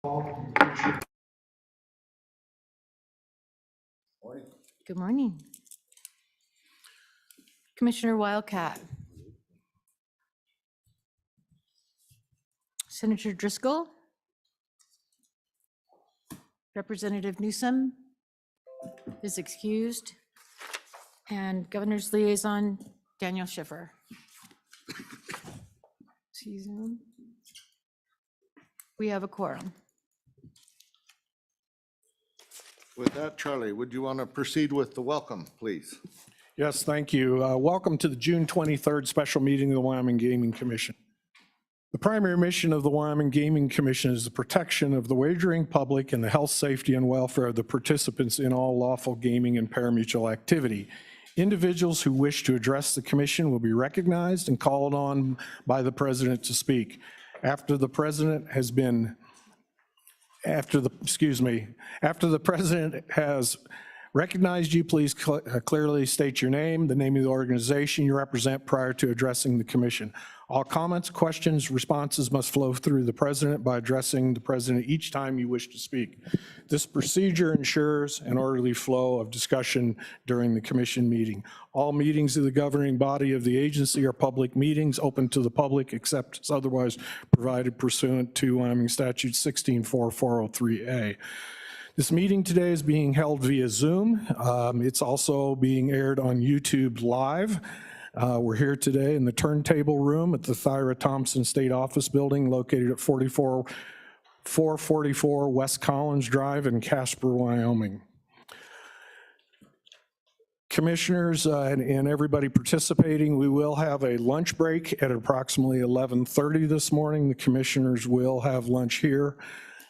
Morning. Good morning. Commissioner Wildcat. Senator Driscoll. Representative Newsom is excused. And Governor's Liaison Daniel Schiffer. See Zoom. We have a quorum. With that, Charlie, would you want to proceed with the welcome, please? Yes, thank you. Welcome to the June 23rd special meeting of the Wyoming Gaming Commission. The primary mission of the Wyoming Gaming Commission is the protection of the wagering public and the health, safety, and welfare of the participants in all lawful gaming and parimutuel activity. Individuals who wish to address the commission will be recognized and called on by the president to speak. After the president has recognized you, please clearly state your name, the name of the organization you represent prior to addressing the commission. All comments, questions, responses must flow through the president by addressing the president each time you wish to speak. This procedure ensures an orderly flow of discussion during the commission meeting. All meetings of the governing body of the agency are public meetings open to the public except as otherwise provided pursuant to Wyoming Statute 164403A. This meeting today is being held via Zoom. It's also being aired on YouTube Live. We're here today in the turntable room at the Thyra Thompson State Office Building located at 444 West Collins Drive in Casper, Wyoming. Commissioners and everybody participating, we will have a lunch break at approximately 11:30 this morning. The commissioners will have lunch here,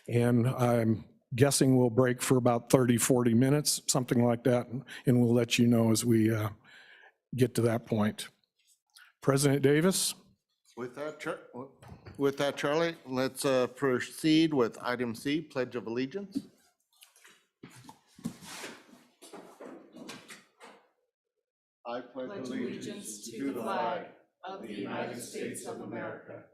and I'm guessing we'll break for about 30-40 minutes, something like that, and we'll let you know as we get to that point. President Davis? With that, Charlie, let's proceed with item C, Pledge of Allegiance. I pledge allegiance to the flag of the United States of America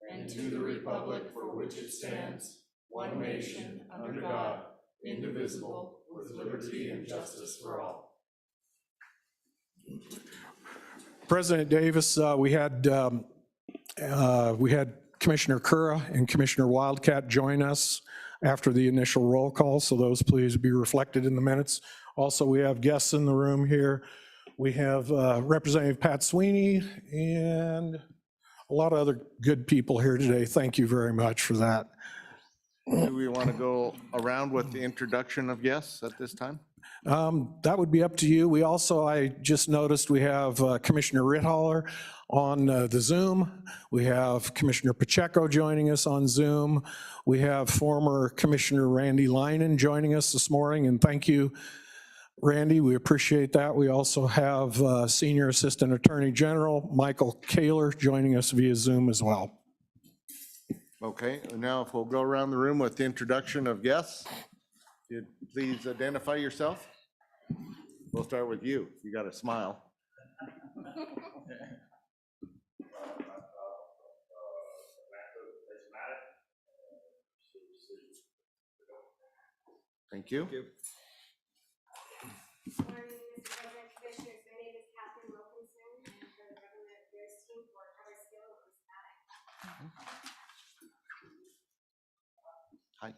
and to the republic for which it stands, one nation, under God, indivisible, with liberty and justice for all. President Davis, we had Commissioner Hhr and Commissioner Wildcat join us after the initial roll call, so those please be reflected in the minutes. Also, we have guests in the room here. We have Representative Pat Sweeney and a lot of other good people here today. Thank you very much for that. Do we want to go around with the introduction of guests at this time? That would be up to you. We also, I just noticed we have Commissioner Rithaler on the Zoom. We have Commissioner Pacheco joining us on Zoom. We have former Commissioner Randy Linen joining us this morning, and thank you, Randy. We appreciate that. We also have Senior Assistant Attorney General Michael Kaler joining us via Zoom as well. Okay, now if we'll go around the room with the introduction of guests, you'd please identify yourself. We'll start with you. You got a smile. Thank you. Good morning, Mr. President, Commissioners. My name is Catherine Wilkinson, and for the Government Affairs team for our skill of Hispanic. Hi.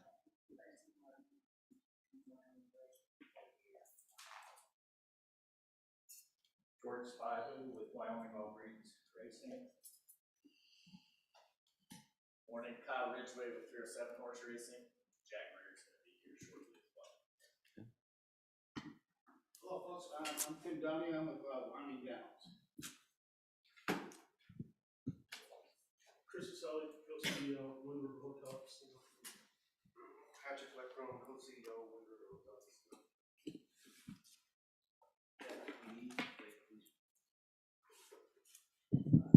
George Spivey with Wyoming Wagering Racing. Morning, Kyle Ridgway with 307 Horse Racing. Jack Murray's going to be here shortly as well. Hello, folks. I'm Tim Downey. I'm with Wyoming Gals. Chris Sally, co-CEO, Wind River Hotel. Patrick Leckrone, co-CEO, Wind River Hotels.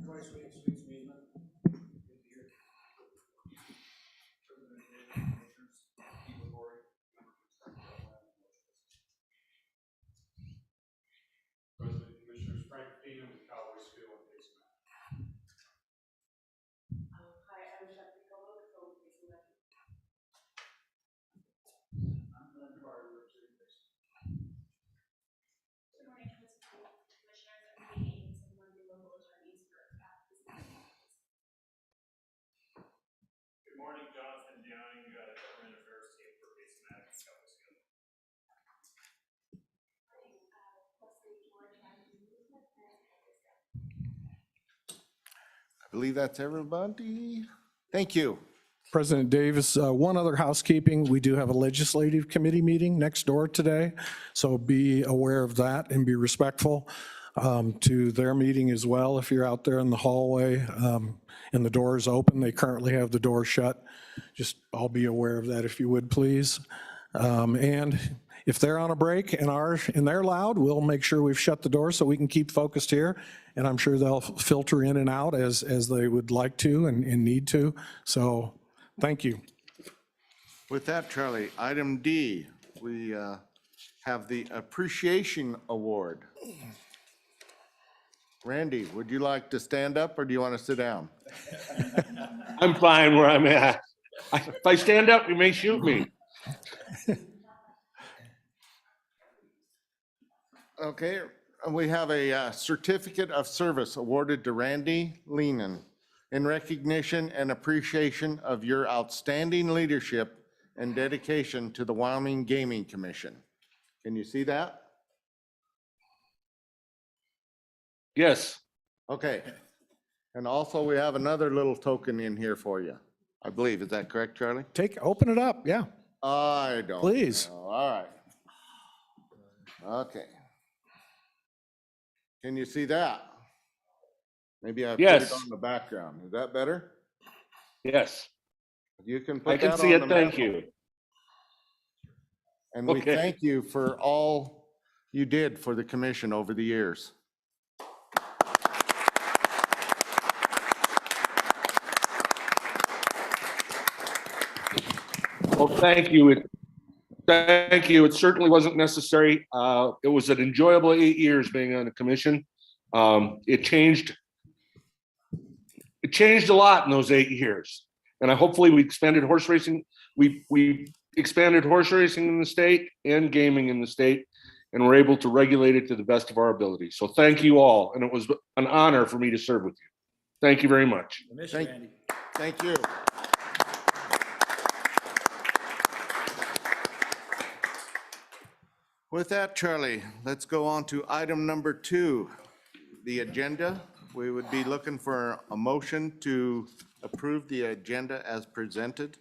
Twice Week Suites Amusement. Good to hear. President Commissioners, Steve Lori, President Commissioners Frank Pena with Cowboy Skill and Amusement. Hi, I'm Chef Nicolo, with Home Racing Record. believe that's everybody. Thank you. President Davis, one other housekeeping, we do have a legislative committee meeting next door today, so be aware of that and be respectful to their meeting as well. If you're out there in the hallway and the door is open, they currently have the door shut. Just all be aware of that if you would, please. And if they're on a break and they're loud, we'll make sure we've shut the door so we can keep focused here. And I'm sure they'll filter in and out as they would like to and need to. So thank you. With that, Charlie, item D, we have the Appreciation Award. Randy, would you like to stand up or do you want to sit down? I'm fine where I'm at. If I stand up, you may shoot me. Okay, we have a certificate of service awarded to Randy Leenan in recognition and appreciation of your outstanding leadership and dedication to the Wyoming Gaming Commission. Can you see that? Yes. Okay. And also we have another little token in here for you, I believe. Is that correct, Charlie? Open it up, yeah. I don't. Please. know. All right. Okay. Can you see that? Maybe I put it Yes. on the background. Is that better? Yes. You can put I can that see on it. the Thank mantle. you. And we Okay. thank you for all you did for the commission over the years. Well, thank you. Thank you. It certainly wasn't necessary. It was an enjoyable 8 years being on the commission. It changed a lot in those 8 years. And hopefully we expanded horse racing. We expanded horse racing in the state and gaming in the state, and we're able to regulate it to the best of our ability. So thank you all. And it was an honor for me to serve with you. Thank you very much. Thank, thank you. With that, Charlie, let's go on to item number 2, the agenda. We would be looking for a motion to approve the agenda as presented.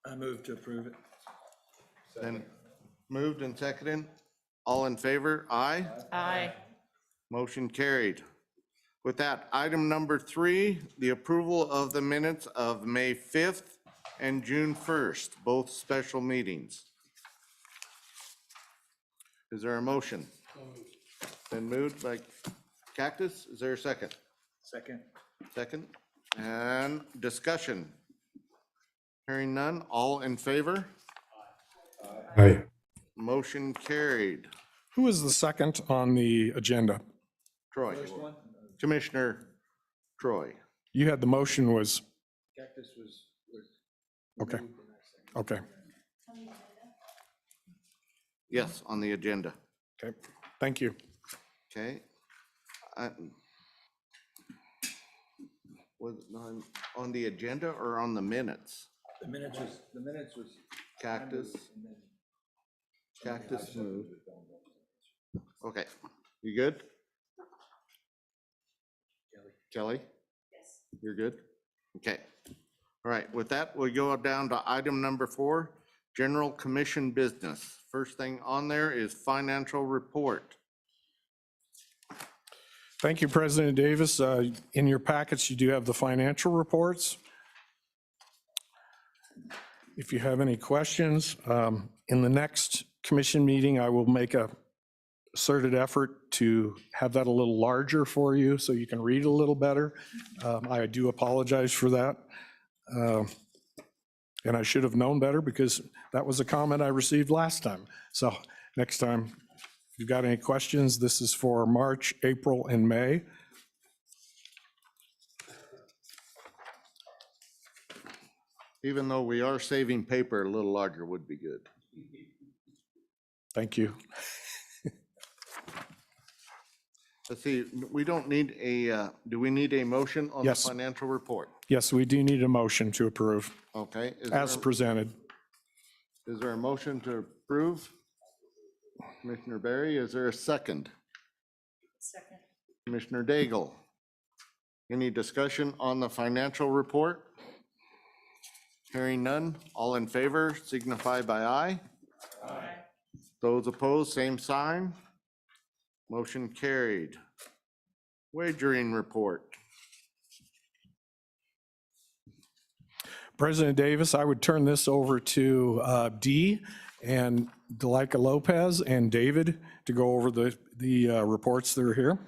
I move to approve it. Then moved and seconded. All in favor? Aye. Aye. Motion carried. With that, item number 3, the approval of the minutes of May 5th and June 1st, both special meetings. Is there a motion? Been moved by Cactus. Is there a second? Second. Second. And discussion. Hearing none. All in favor? Aye. Motion carried. Who is the second on the agenda? Troy. First one, Commissioner Troy. You had the motion was, Cactus was. okay, moved and I seconded. okay, Yes, on the agenda. okay. Thank you. Okay. Was it on the agenda or on the minutes? The minutes was. Cactus, and then Cactus moved. Okay, you good? Kelly? Yes. You're good? Okay. All right, with that, we'll go down to item number 4, general commission business. First thing on there is financial report. Thank you, President Davis. In your packets, you do have the financial reports. If you have any questions, in the next commission meeting, I will make a concerted effort to have that a little larger for you so you can read a little better. I do apologize for that. And I should have known better because that was a comment I received last time. So next time, if you've got any questions, this is for March, April, and May. Even though we are saving paper, a little larger would be good. Thank you. Let's see, we don't need a, do we need a motion on the Yes. financial report? Yes, we do need a motion to approve Okay. as presented. Is there a motion to approve? Commissioner Berry, is there a second? Second. Commissioner Daigle? Any discussion on the financial report? Hearing none, all in favor signify by aye. Aye. Those opposed, same sign. Motion carried. Wagering report. President Davis, I would turn this over to Dee and Delica Lopez and David to go over the reports that are here.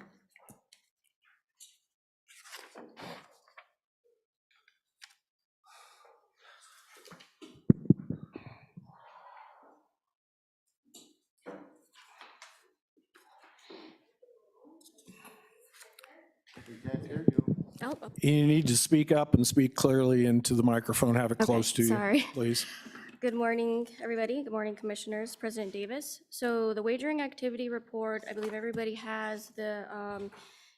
We can't hear you. Oh, You need to speak up and speak clearly into the microphone, have it Okay, close to you, sorry. please. good morning, everybody. Good morning, Commissioners, President Davis. So the wagering activity report, I believe everybody has the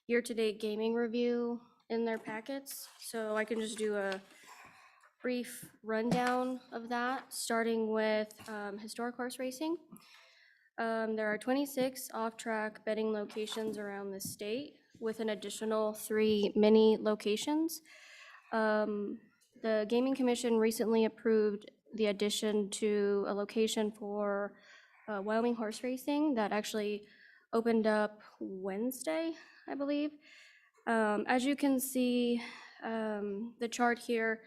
year-to-date gaming review in their packets. So I can just do a brief rundown of that, starting with historic horse racing. There are 26 off-track betting locations around the state with an additional 3 mini locations. The Gaming Commission recently approved the addition to a location for Wyoming horse racing that actually opened up Wednesday, I believe. As you can see, the chart here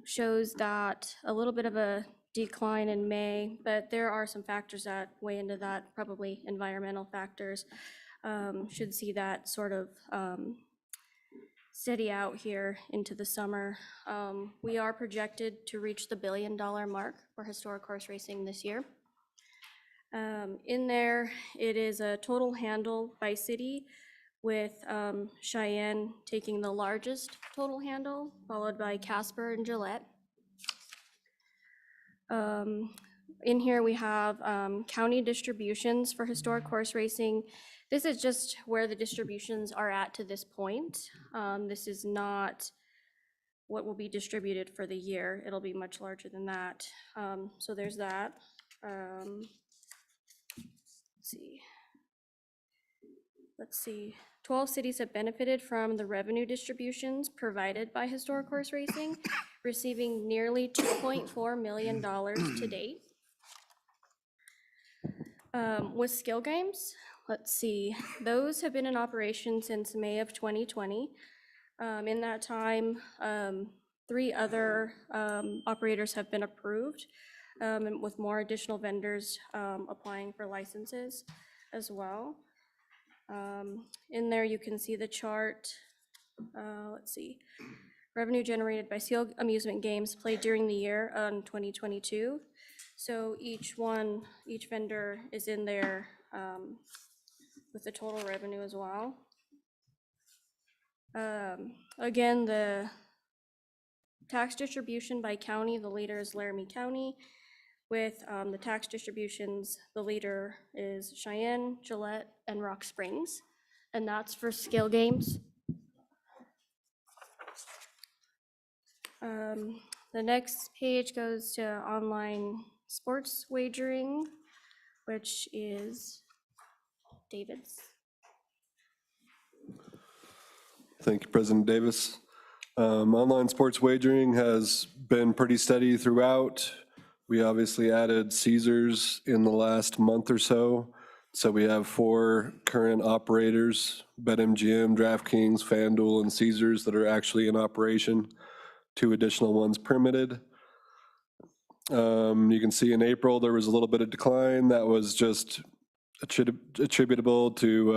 shows that a little bit of a decline in May, but there are some factors that weigh into that, probably environmental factors. Should see that sort of steady out here into the summer. We are projected to reach the $1 billion mark for historic horse racing this year. In there, it is a total handle by city, with Cheyenne taking the largest total handle, followed by Casper and Gillette. In here we have county distributions for historic horse racing. This is just where the distributions are at to this point. This is not what will be distributed for the year. It'll be much larger than that. So there's that. Let's see. 12 cities have benefited from the revenue distributions provided by historic horse racing, receiving nearly $2.4 million to date. With skill games, let's see, those have been in operation since May of 2020. In that time, 3 other operators have been approved, and with more additional vendors applying for licenses as well. In there, you can see the chart. Let's see. Revenue generated by skill amusement games played during the year on 2022. So each vendor is in there with the total revenue as well. Again, the tax distribution by county, the leader is Laramie County. With the tax distributions, the leader is Cheyenne, Gillette, and Rock Springs, and that's for skill games. The next page goes to online sports wagering, which is David's. Thank you, President Davis. Online sports wagering has been pretty steady throughout. We obviously added Caesars in the last month or so. So we have 4 current operators, BetMGM, DraftKings, FanDuel, and Caesars that are actually in operation. 2 additional ones permitted. You can see in April, there was a little bit of decline. That was just attributable to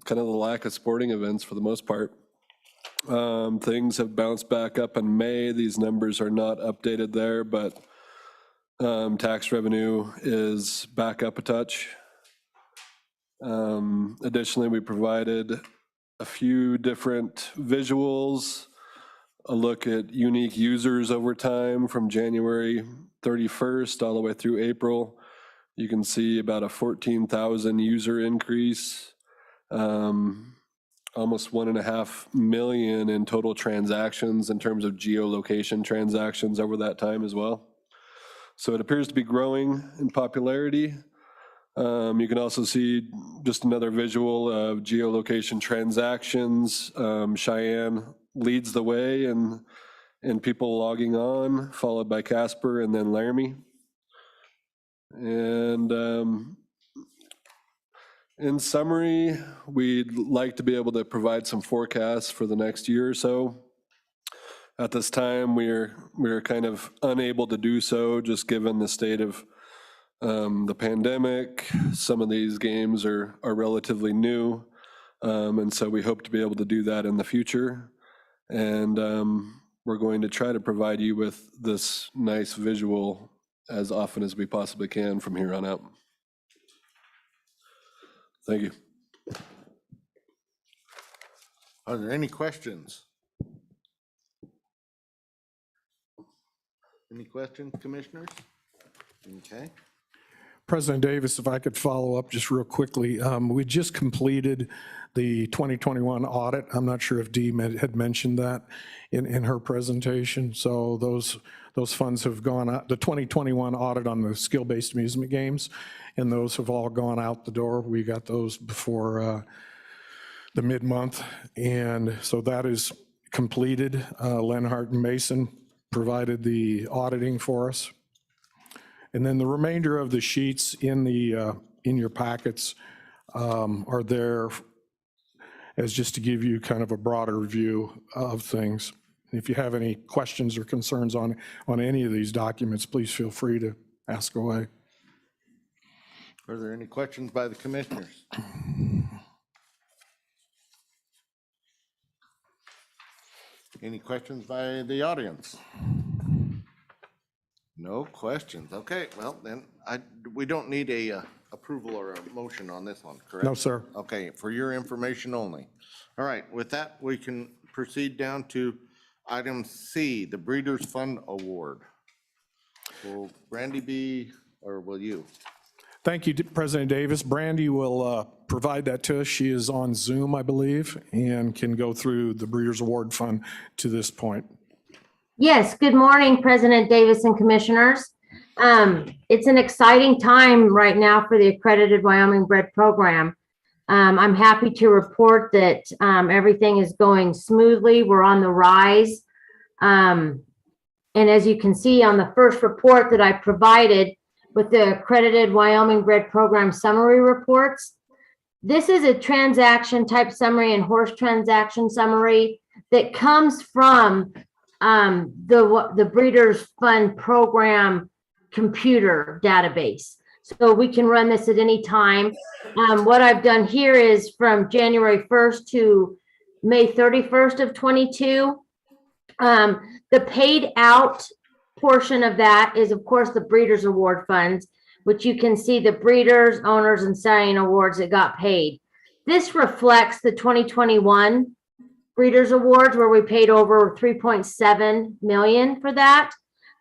kind of the lack of sporting events for the most part. Things have bounced back up in May. These numbers are not updated there, but tax revenue is back up a touch. Additionally, we provided a few different visuals, a look at unique users over time from January 31st all the way through April. You can see about a 14,000 user increase, almost 1.5 million in total transactions in terms of geolocation transactions over that time as well. So it appears to be growing in popularity. You can also see just another visual of geolocation transactions. Cheyenne leads the way and people logging on, followed by Casper and then Laramie. And in summary, we'd like to be able to provide some forecasts for the next year or so. At this time, we're kind of unable to do so, just given the state of the pandemic. Some of these games are relatively new, and so we hope to be able to do that in the future. And we're going to try to provide you with this nice visual as often as we possibly can from here on out. Thank you. Are there any questions? Any questions, commissioners? Okay. President Davis, if I could follow up just real quickly. We just completed the 2021 audit. I'm not sure if Dee had mentioned that in her presentation. So those funds have gone out, the 2021 audit on the skill-based amusement games, and those have all gone out the door. We got those before the mid-month, and so that is completed. Lenhart and Mason provided the auditing for us. And then the remainder of the sheets in your packets are there as just to give you kind of a broader view of things. If you have any questions or concerns on any of these documents, please feel free to ask away. Are there any questions by the commissioners? Any questions by the audience? No questions. Okay, well, then we don't need a approval or a motion on this one, correct? No, sir. Okay, for your information only. All right, with that, we can proceed down to item C, the Breeders' Fund Award. Will Brandy be, or will you? Thank you, President Davis. Brandy will provide that to us. She is on Zoom, I believe, and can go through the Breeders' Award Fund to this point. Yes, good morning, President Davis and Commissioners. It's an exciting time right now for the Accredited Wyoming Bred Program. I'm happy to report that everything is going smoothly. We're on the rise. And as you can see on the first report that I provided with the Accredited Wyoming Bred Program summary reports, this is a transaction type summary and horse transaction summary that comes from the Breeders' Fund Program computer database. So we can run this at any time. What I've done here is from January 1st to May 31st of 22. The paid out portion of that is, of course, the Breeders' Award funds, which you can see the Breeders, Owners, and Stallion Awards that got paid. This reflects the 2021 Breeders' Awards, where we paid over $3.7 million for that.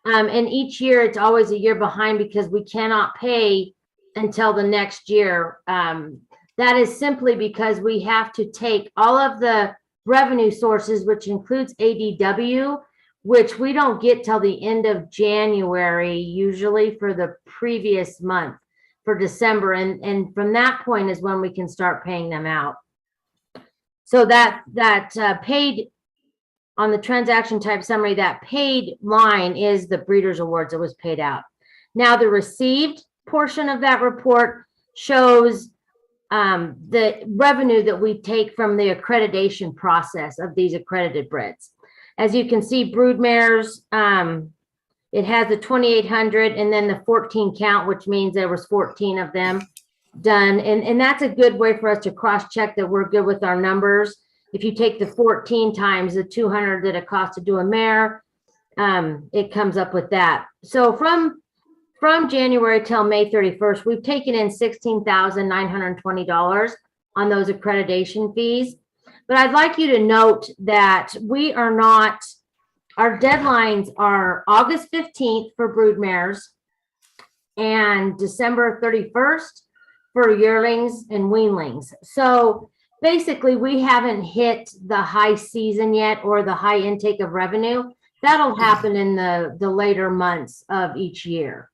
And each year, it's always a year behind because we cannot pay until the next year. That is simply because we have to take all of the revenue sources, which includes ADW, which we don't get till the end of January, usually for the previous month, for December. And from that point is when we can start paying them out. So that paid on the transaction type summary, that paid line is the Breeders' Awards that was paid out. Now the received portion of that report shows the revenue that we take from the accreditation process of these accredited breds. As you can see, broodmares, it has the 2,800 and then the 14 count, which means there was 14 of them done. And that's a good way for us to cross-check that we're good with our numbers. If you take the 14 times the 200 that it costs to do a mare, it comes up with that. So from January till May 31st, we've taken in $16,920 on those accreditation fees. But I'd like you to note that we are not, our deadlines are August 15th for broodmares and December 31st for yearlings and weanlings. So basically, we haven't hit the high season yet or the high intake of revenue. That'll happen in the later months of each year.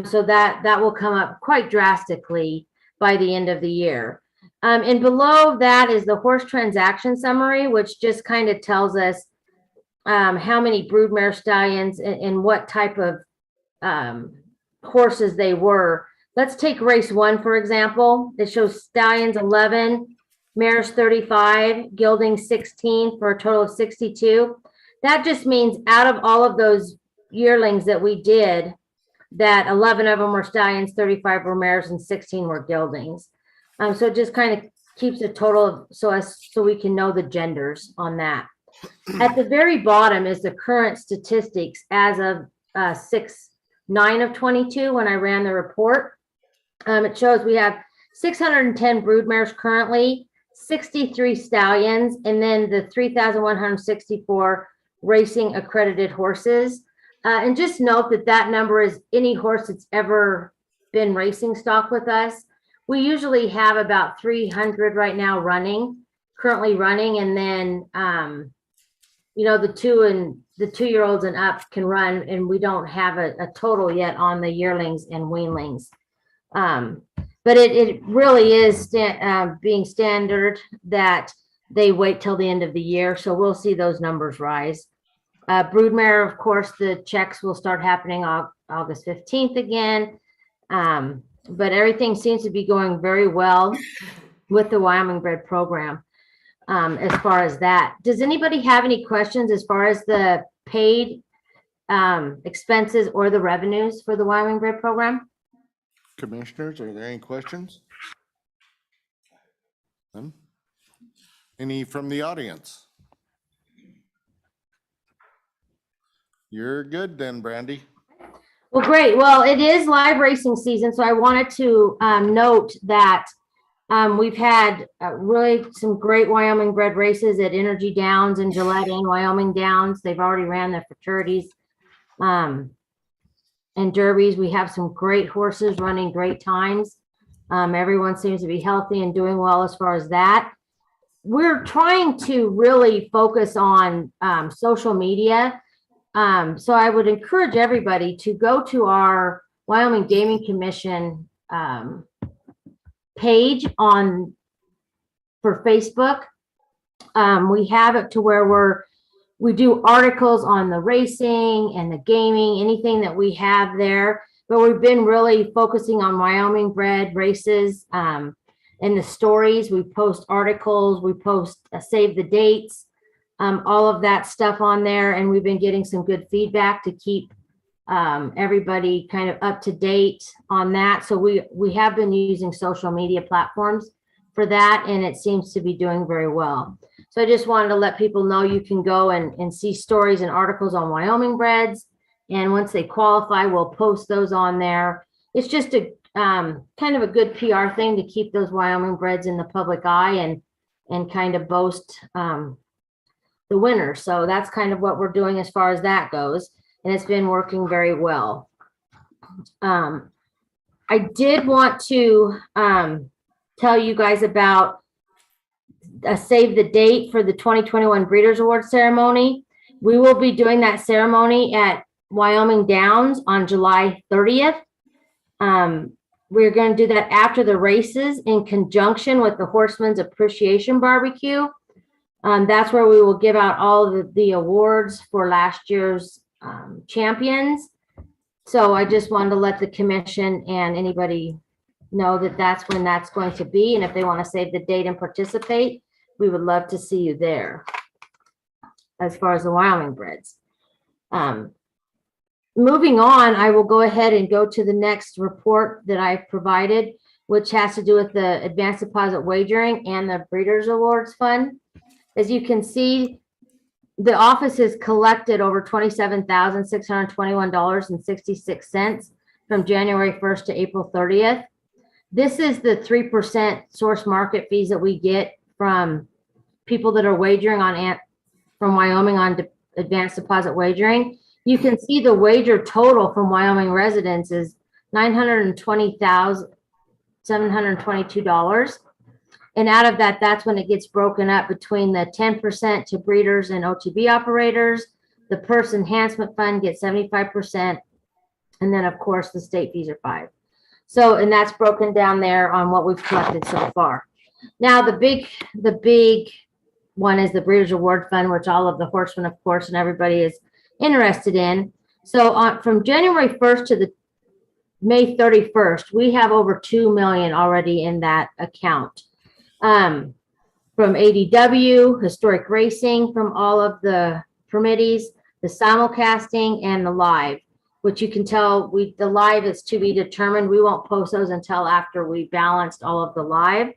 So that will come up quite drastically by the end of the year. And below that is the horse transaction summary, which just kind of tells us how many broodmare stallions and what type of horses they were. Let's take race 1, for example. It shows stallions 11, mares 35, gelding 16 for a total of 62. That just means out of all of those yearlings that we did, that 11 of them were stallions, 35 were mares, and 16 were geldings. So it just kind of keeps a total of, so we can know the genders on that. At the very bottom is the current statistics as of 6/9 of 22 when I ran the report. It shows we have 610 broodmares currently, 63 stallions, and then the 3,164 racing accredited horses. And just note that that number is any horse that's ever been racing stock with us. We usually have about 300 right now currently running, and then the 2-year-olds and up can run, and we don't have a total yet on the yearlings and weanlings. But it really is being standard that they wait till the end of the year, so we'll see those numbers rise. Broodmare, of course, the checks will start happening August 15th again. But everything seems to be going very well with the Wyoming Bred program as far as that. Does anybody have any questions as far as the paid expenses or the revenues for the Wyoming Bred program? Commissioners, are there any questions? None? Any from the audience? You're good then, Brandy. Well, great. Well, it is live racing season, so I wanted to note that we've had really some great Wyoming bred races at Energy Downs and Gillette and Wyoming Downs. They've already ran their futurities and derbies. We have some great horses running great times. Everyone seems to be healthy and doing well as far as that. We're trying to really focus on social media. So I would encourage everybody to go to our Wyoming Gaming Commission page for Facebook. We have it to where we do articles on the racing and the gaming, anything that we have there. But we've been really focusing on Wyoming bred races and the stories. We post articles, we post save the dates. All of that stuff on there, and we've been getting some good feedback to keep everybody kind of up to date on that. So we have been using social media platforms for that, and it seems to be doing very well. So I just wanted to let people know you can go and see stories and articles on Wyoming breds, and once they qualify, we'll post those on there. It's just a kind of a good PR thing to keep those Wyoming breds in the public eye and kind of boast the winner. So that's kind of what we're doing as far as that goes. And it's been working very well. I did want to tell you guys about a save the date for the 2021 Breeders' Award ceremony. We will be doing that ceremony at Wyoming Downs on July 30th. We're going to do that after the races in conjunction with the Horseman's Appreciation Barbecue. That's where we will give out all of the awards for last year's champions. So I just wanted to let the commission and anybody know that that's when that's going to be. And if they want to save the date and participate, we would love to see you there as far as the Wyoming breds. Moving on, I will go ahead and go to the next report that I've provided, which has to do with the advanced deposit wagering and the Breeders' Awards Fund. As you can see, the office has collected over $27,621.66 from January 1st to April 30th. This is the 3% source market fees that we get from people that are wagering from Wyoming on advanced deposit wagering. You can see the wager total from Wyoming residents is $920,722. And out of that, that's when it gets broken up between the 10% to breeders and OTB operators. The Purse Enhancement Fund gets 75%. And then, of course, the state fees are 5. So, and that's broken down there on what we've collected so far. Now, the big one is the Breeders' Award Fund, which all of the horsemen, of course, and everybody is interested in. So from January 1st to the May 31st, we have over 2 million already in that account. From ADW, historic racing, from all of the permittees, the simulcasting, and the live, which you can tell the live is to be determined. We won't post those until after we balanced all of the live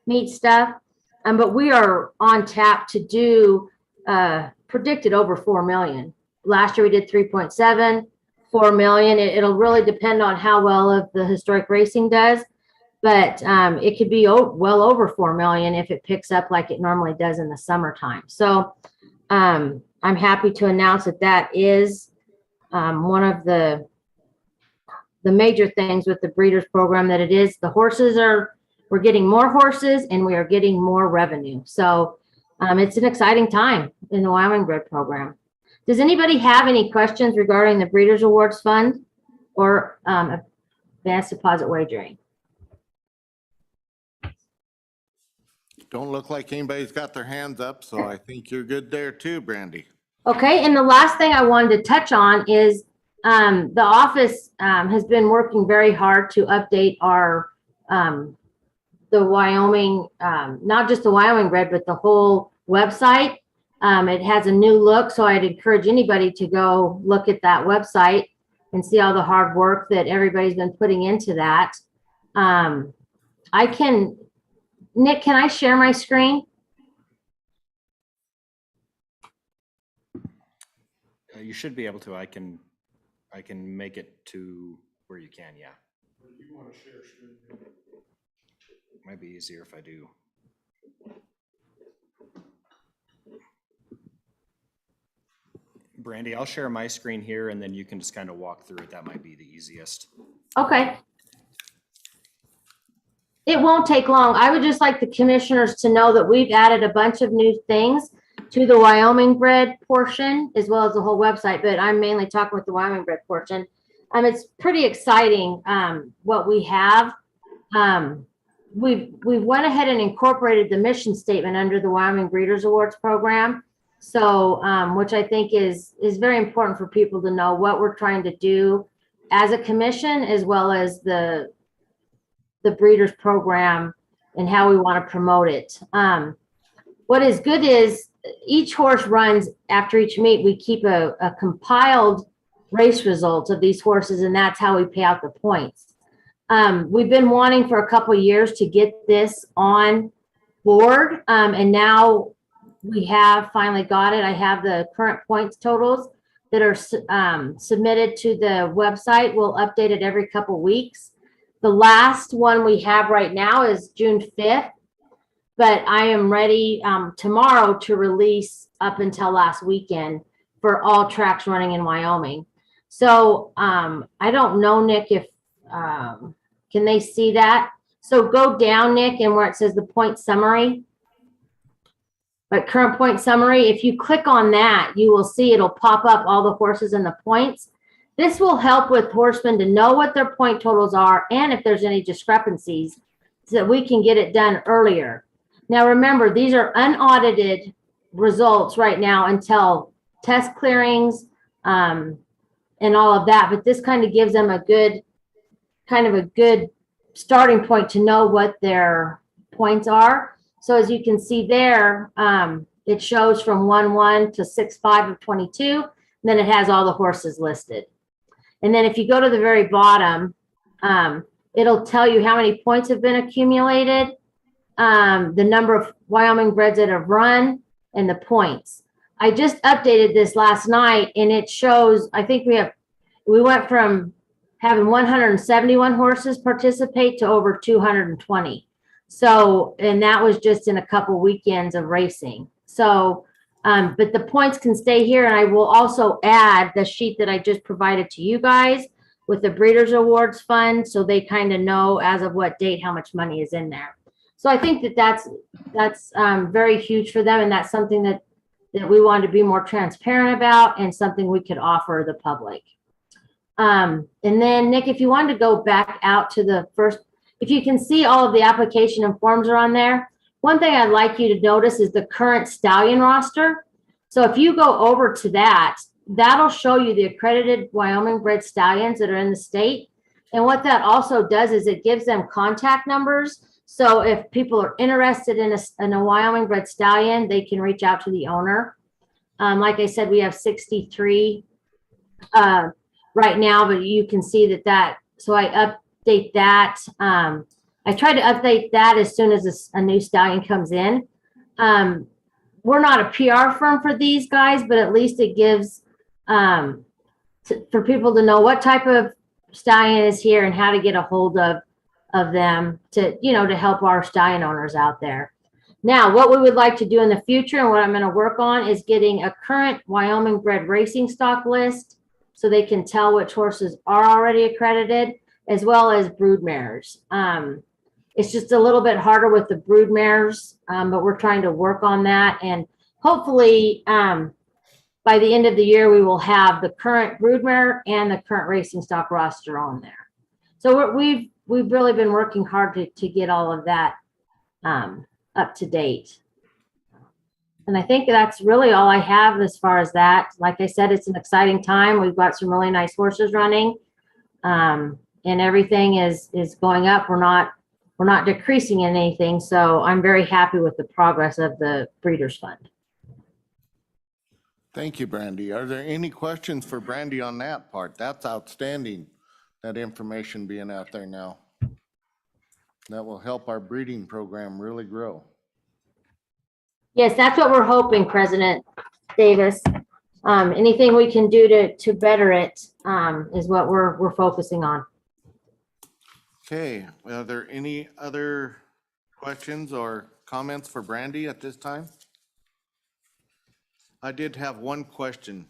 meet stuff. But we are on tap to do predicted over 4 million. Last year we did 3.7, 4 million. It'll really depend on how well of the historic racing does, but it could be well over 4 million if it picks up like it normally does in the summertime. So I'm happy to announce that is one of the major things with the breeders program, that it is the horses we're getting more horses and we are getting more revenue. So it's an exciting time in the Wyoming Bred program. Does anybody have any questions regarding the Breeders' Awards Fund or advanced deposit wagering? Don't look like anybody's got their hands up, so I think you're good there too, Brandy. Okay, and the last thing I wanted to touch on is the office has been working very hard to update our the Wyoming, not just the Wyoming Bred, but the whole website. It has a new look, so I'd encourage anybody to go look at that website and see all the hard work that everybody's been putting into that. Nick, can I share my screen? You should be able to. I can make it to where you can, yeah. If you want to share screen. Might be easier if I do. Brandy, I'll share my screen here and then you can just kind of walk through it. That might be the easiest. Okay. It won't take long. I would just like the commissioners to know that we've added a bunch of new things to the Wyoming Bred portion as well as the whole website, but I'm mainly talking with the Wyoming Bred portion. It's pretty exciting what we have. We went ahead and incorporated the mission statement under the Wyoming Breeders' Awards program. So, which I think is very important for people to know what we're trying to do as a commission, as well as the breeders program and how we want to promote it. What is good is each horse runs after each meet. We keep a compiled race results of these horses, and that's how we pay out the points. We've been wanting for a couple of years to get this on board, and now we have finally got it. I have the current points totals that are submitted to the website. We'll update it every couple of weeks. The last one we have right now is June 5th, but I am ready tomorrow to release up until last weekend for all tracks running in Wyoming. So I don't know, Nick, if can they see that? So go down, Nick, and where it says the point summary, like current point summary, if you click on that, you will see it'll pop up all the horses and the points. This will help with horsemen to know what their point totals are and if there's any discrepancies so that we can get it done earlier. Now, remember, these are unaudited results right now until test clearings and all of that, but this kind of gives them a good starting point to know what their points are. So as you can see there, it shows from 1-1 to 6-5 of 22. And then it has all the horses listed. And then if you go to the very bottom, it'll tell you how many points have been accumulated, the number of Wyoming breds that have run, and the points. I just updated this last night, and it shows, I think we went from having 171 horses participate to over 220. So, and that was just in a couple weekends of racing. So, but the points can stay here, and I will also add the sheet that I just provided to you guys with the Breeders' Awards Fund, so they kind of know as of what date how much money is in there. So I think that that's very huge for them, and that's something that we wanted to be more transparent about and something we could offer the public. And then Nick, if you wanted to go back out to the first, if you can see all of the application and forms are on there. One thing I'd like you to notice is the current Stallion roster. So if you go over to that, that'll show you the accredited Wyoming bred stallions that are in the state. And what that also does is it gives them contact numbers. So if people are interested in a Wyoming bred stallion, they can reach out to the owner. Like I said, we have 63 right now, but you can see that, so I update that. I try to update that as soon as a new stallion comes in. We're not a PR firm for these guys, but at least it gives for people to know what type of stallion is here and how to get a hold of them to, to help our stallion owners out there. Now, what we would like to do in the future and what I'm going to work on is getting a current Wyoming bred racing stock list so they can tell which horses are already accredited, as well as brood mares. It's just a little bit harder with the brood mares, but we're trying to work on that. And hopefully by the end of the year, we will have the current brood mare and the current racing stock roster on there. So we've really been working hard to get all of that up to date. And I think that's really all I have as far as that. Like I said, it's an exciting time. We've got some really nice horses running, and everything is going up. We're not decreasing in anything. So I'm very happy with the progress of the Breeders' Fund. Thank you, Brandy. Are there any questions for Brandy on that part? That's outstanding, that information being out there now. That will help our breeding program really grow. Yes, that's what we're hoping, President Davis. Anything we can do to better it is what we're focusing on. Okay, are there any other questions or comments for Brandy at this time? I did have one question,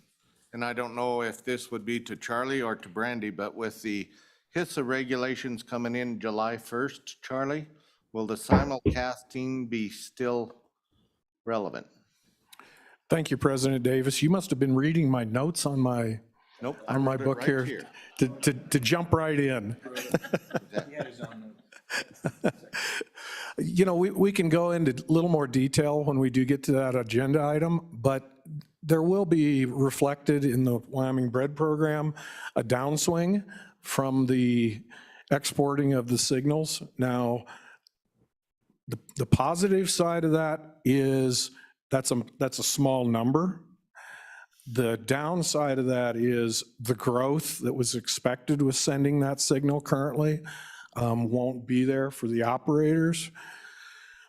and I don't know if this would be to Charlie or to Brandy, but with the HISA regulations coming in July 1st, Charlie, will the simulcasting be still relevant? Thank you, President Davis. You must have been reading my notes on my Nope. on my book here to jump right in. We can go into a little more detail when we do get to that agenda item, but there will be reflected in the Wyoming Bred Program a downswing from the exporting of the signals. Now, the positive side of that is that's a small number. The downside of that is the growth that was expected with sending that signal currently won't be there for the operators.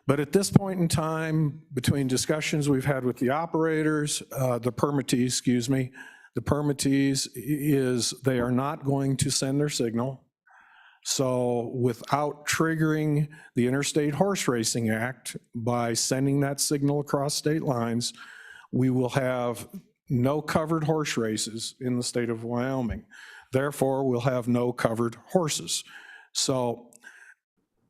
But at this point in time, between discussions we've had with the operators, the permittees is they are not going to send their signal. So without triggering the Interstate Horse Racing Act by sending that signal across state lines, we will have no covered horse races in the state of Wyoming. Therefore, we'll have no covered horses. So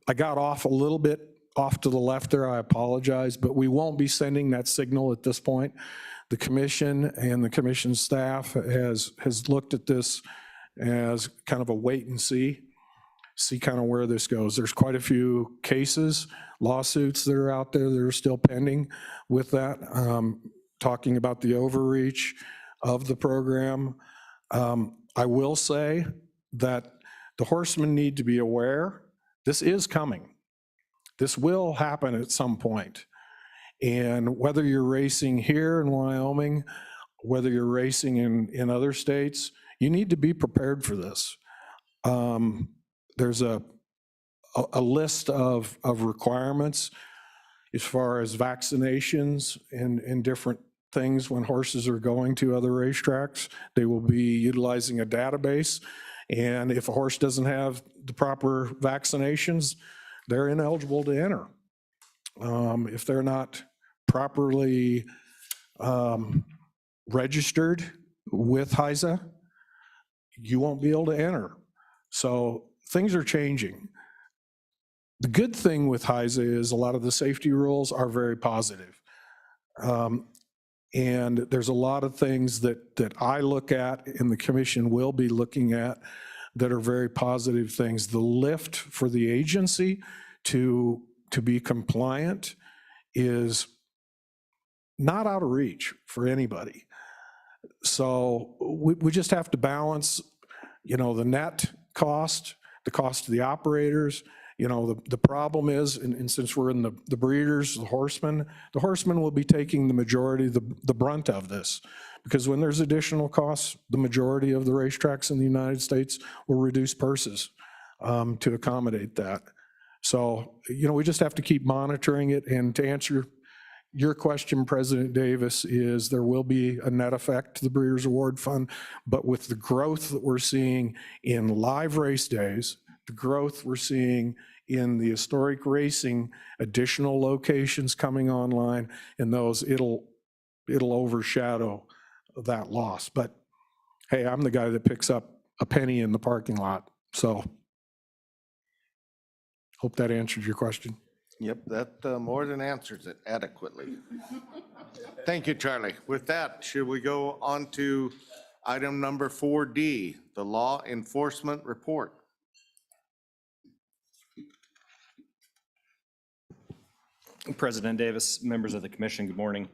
I got off a little bit off to the left there, I apologize, but we won't be sending that signal at this point. The commission and the commission staff has looked at this as kind of a wait and see kind of where this goes. There's quite a few cases, lawsuits that are out there that are still pending with that, talking about the overreach of the program. I will say that the horsemen need to be aware this is coming. This will happen at some point. And whether you're racing here in Wyoming, whether you're racing in other states, you need to be prepared for this. There's a list of requirements as far as vaccinations and different things when horses are going to other racetracks. They will be utilizing a database, and if a horse doesn't have the proper vaccinations, they're ineligible to enter. If they're not properly registered with HISA, you won't be able to enter. So things are changing. The good thing with HISA is a lot of the safety rules are very positive. And there's a lot of things that I look at and the commission will be looking at that are very positive things. The lift for the agency to be compliant is not out of reach for anybody. So we just have to balance, you know, the net cost, the cost to the operators. You know, the problem is, and since we're in the breeders, the horsemen will be taking the majority, the brunt of this. Because when there's additional costs, the majority of the racetracks in the United States will reduce purses to accommodate that. So, you know, we just have to keep monitoring it. And to answer your question, President Davis, is there will be a net effect to the Breeders' Award Fund, but with the growth that we're seeing in live race days, the growth we're seeing in the historic racing, additional locations coming online, and those, it'll overshadow that loss. But hey, I'm the guy that picks up a penny in the parking lot. So hope that answered your question. Yep, that more than answers it adequately. Thank you, Charlie. With that, should we go on to item number 4D, the Law Enforcement Report? President Davis, members of the commission, good morning.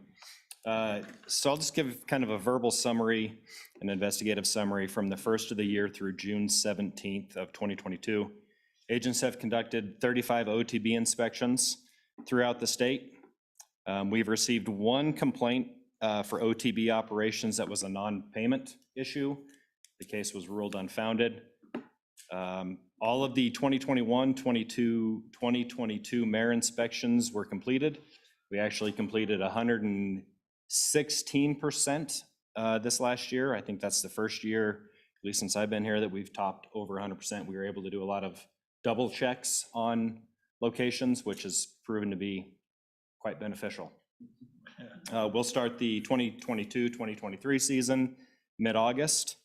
So I'll just give kind of a verbal summary, an investigative summary from the first of the year through June 17th of 2022. Agents have conducted 35 OTB inspections throughout the state. We've received one complaint for OTB operations that was a non-payment issue. The case was ruled unfounded. All of the 2021, 2022 mayor inspections were completed. We actually completed 116% this last year. I think that's the first year, at least since I've been here, that we've topped over 100%. We were able to do a lot of double checks on locations, which has proven to be quite beneficial. We'll start the 2022-2023 season mid-August.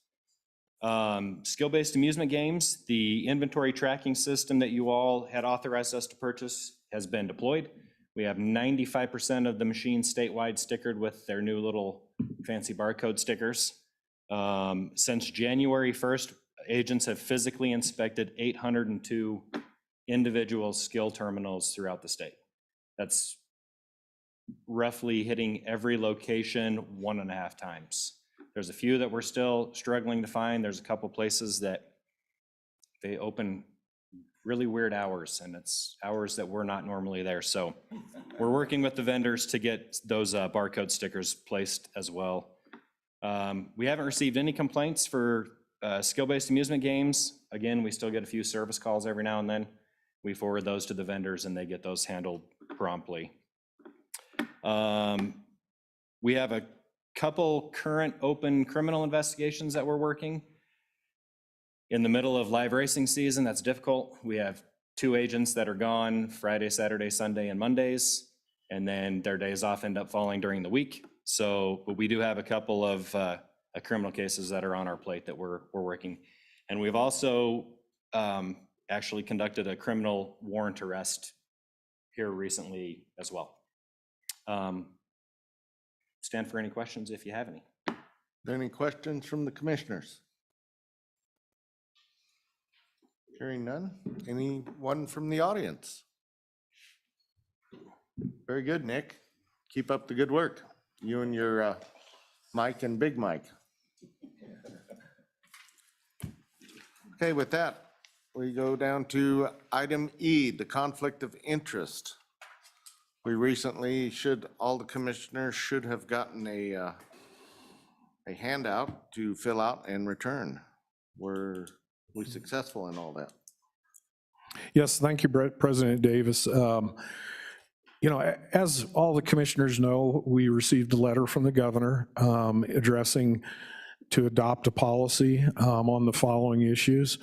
Skill-based amusement games, the inventory tracking system that you all had authorized us to purchase has been deployed. We have 95% of the machines statewide stickered with their new little fancy barcode stickers. Since January 1st, agents have physically inspected 802 individual skill terminals throughout the state. That's roughly hitting every location 1.5 times. There's a few that we're still struggling to find. There's a couple places that they open really weird hours, and it's hours that we're not normally there. So we're working with the vendors to get those barcode stickers placed as well. We haven't received any complaints for skill-based amusement games. Again, we still get a few service calls every now and then. We forward those to the vendors and they get those handled promptly. We have a couple current open criminal investigations that we're working. In the middle of live racing season, that's difficult. We have 2 agents that are gone Friday, Saturday, Sunday, and Mondays, and then their days off end up falling during the week. So, but we do have a couple of criminal cases that are on our plate that we're working. And we've also actually conducted a criminal warrant arrest here recently as well. Stand for any questions if you have any. Are there any questions from the commissioners? Hearing none. Anyone from the audience? Very good, Nick. Keep up the good work. You and your Mike and Big Mike. Okay, with that, we go down to item E, the conflict of interest. We recently all the commissioners should have gotten a handout to fill out and return. Were we successful in all that? Yes, thank you, President Davis. You know, as all the commissioners know, we received a letter from the governor addressing to adopt a policy on the following issues.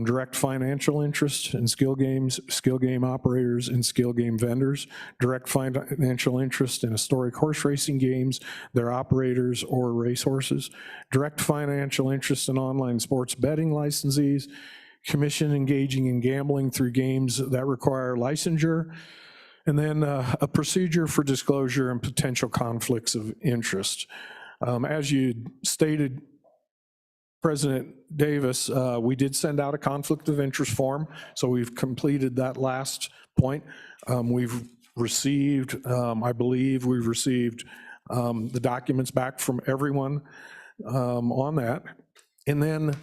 Direct financial interest in skill games, skill game operators, and skill game vendors. Direct financial interest in historic horse racing games, their operators or racehorses. Direct financial interest in online sports betting licensees. Commission engaging in gambling through games that require licensure. And then a procedure for disclosure and potential conflicts of interest. As you stated, President Davis, we did send out a conflict of interest form, so we've completed that last point. We've received, I believe we've received the documents back from everyone on that. And then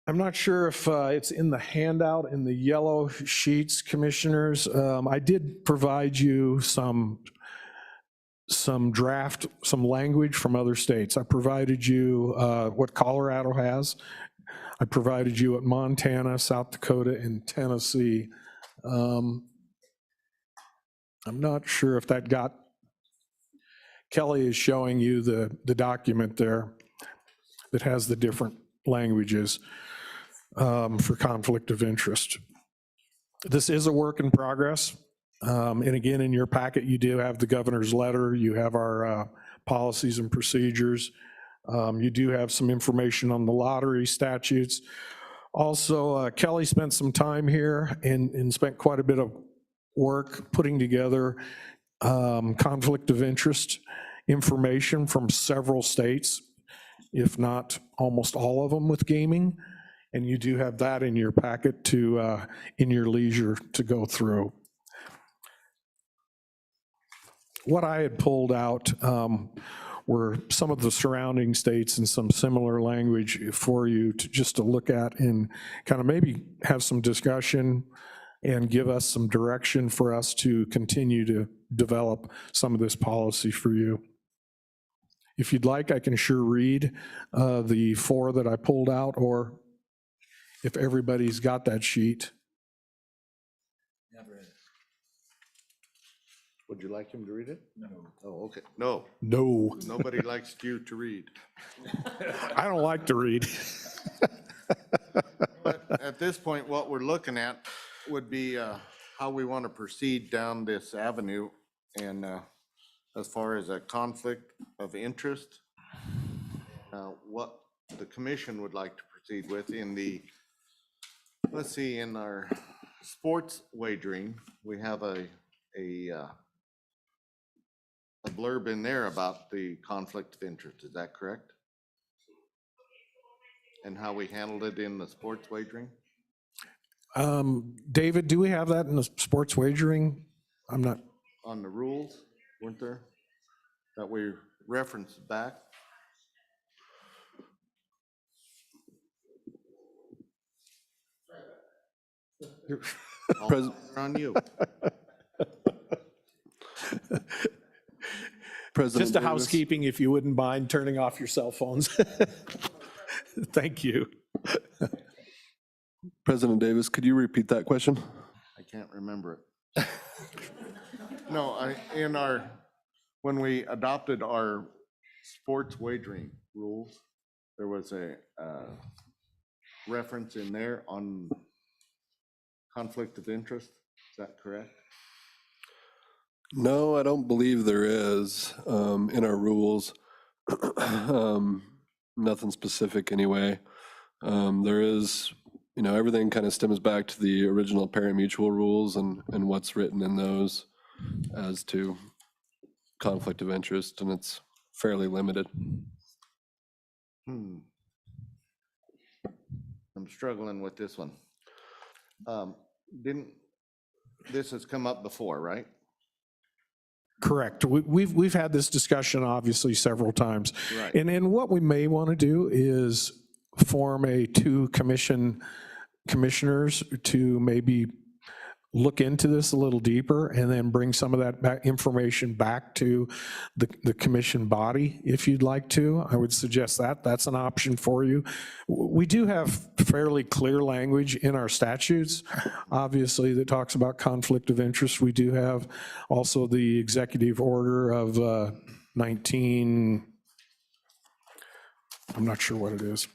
I'm not sure if it's in the handout in the yellow sheets, commissioners. I did provide you some draft, some language from other states. I provided you what Colorado has. I provided you what Montana, South Dakota, and Tennessee. I'm not sure if that got, Kelly is showing you the document there that has the different languages for conflict of interest. This is a work in progress. And again, in your packet, you do have the governor's letter. You have our policies and procedures. You do have some information on the lottery statutes. Also, Kelly spent some time here and spent quite a bit of work putting together conflict of interest information from several states, if not almost all of them with gaming. And you do have that in your packet to, in your leisure to go through. What I had pulled out were some of the surrounding states and some similar language for you to just to look at and kind of maybe have some discussion and give us some direction for us to continue to develop some of this policy for you. If you'd like, I can sure read the 4 that I pulled out, or if everybody's got that sheet. Would you like him to read it? No. Oh, okay. No. No. Nobody likes you to read. I don't like to read. But at this point, what we're looking at would be how we want to proceed down this avenue. And as far as a conflict of interest, what the commission would like to proceed with in the, let's see, in our sports wagering, we have a blurb in there about the conflict of interest. Is that correct? And how we handled it in the sports wagering? David, do we have that in the sports wagering? I'm not. On the rules, weren't there? That we referenced back? All eyes are on you. President Just a Davis. housekeeping, if you wouldn't mind turning off your cell phones. Thank you. President Davis, could you repeat that question? I can't remember it. No, when we adopted our sports wagering rules, there was a reference in there on conflict of interest. Is that correct? No, I don't believe there is in our rules. Nothing specific anyway. There is, everything kind of stems back to the original pari-mutuel rules and what's written in those as to conflict of interest, and it's fairly limited. I'm struggling with this one. This has come up before, right? Correct. We've had this discussion obviously several times. Right. And what we may want to do is form a 2 commissioners to maybe look into this a little deeper and then bring some of that information back to the commission body, if you'd like to. I would suggest that's an option for you. We do have fairly clear language in our statutes, obviously, that talks about conflict of interest. We do have also the executive order of 19, I'm not sure what it is.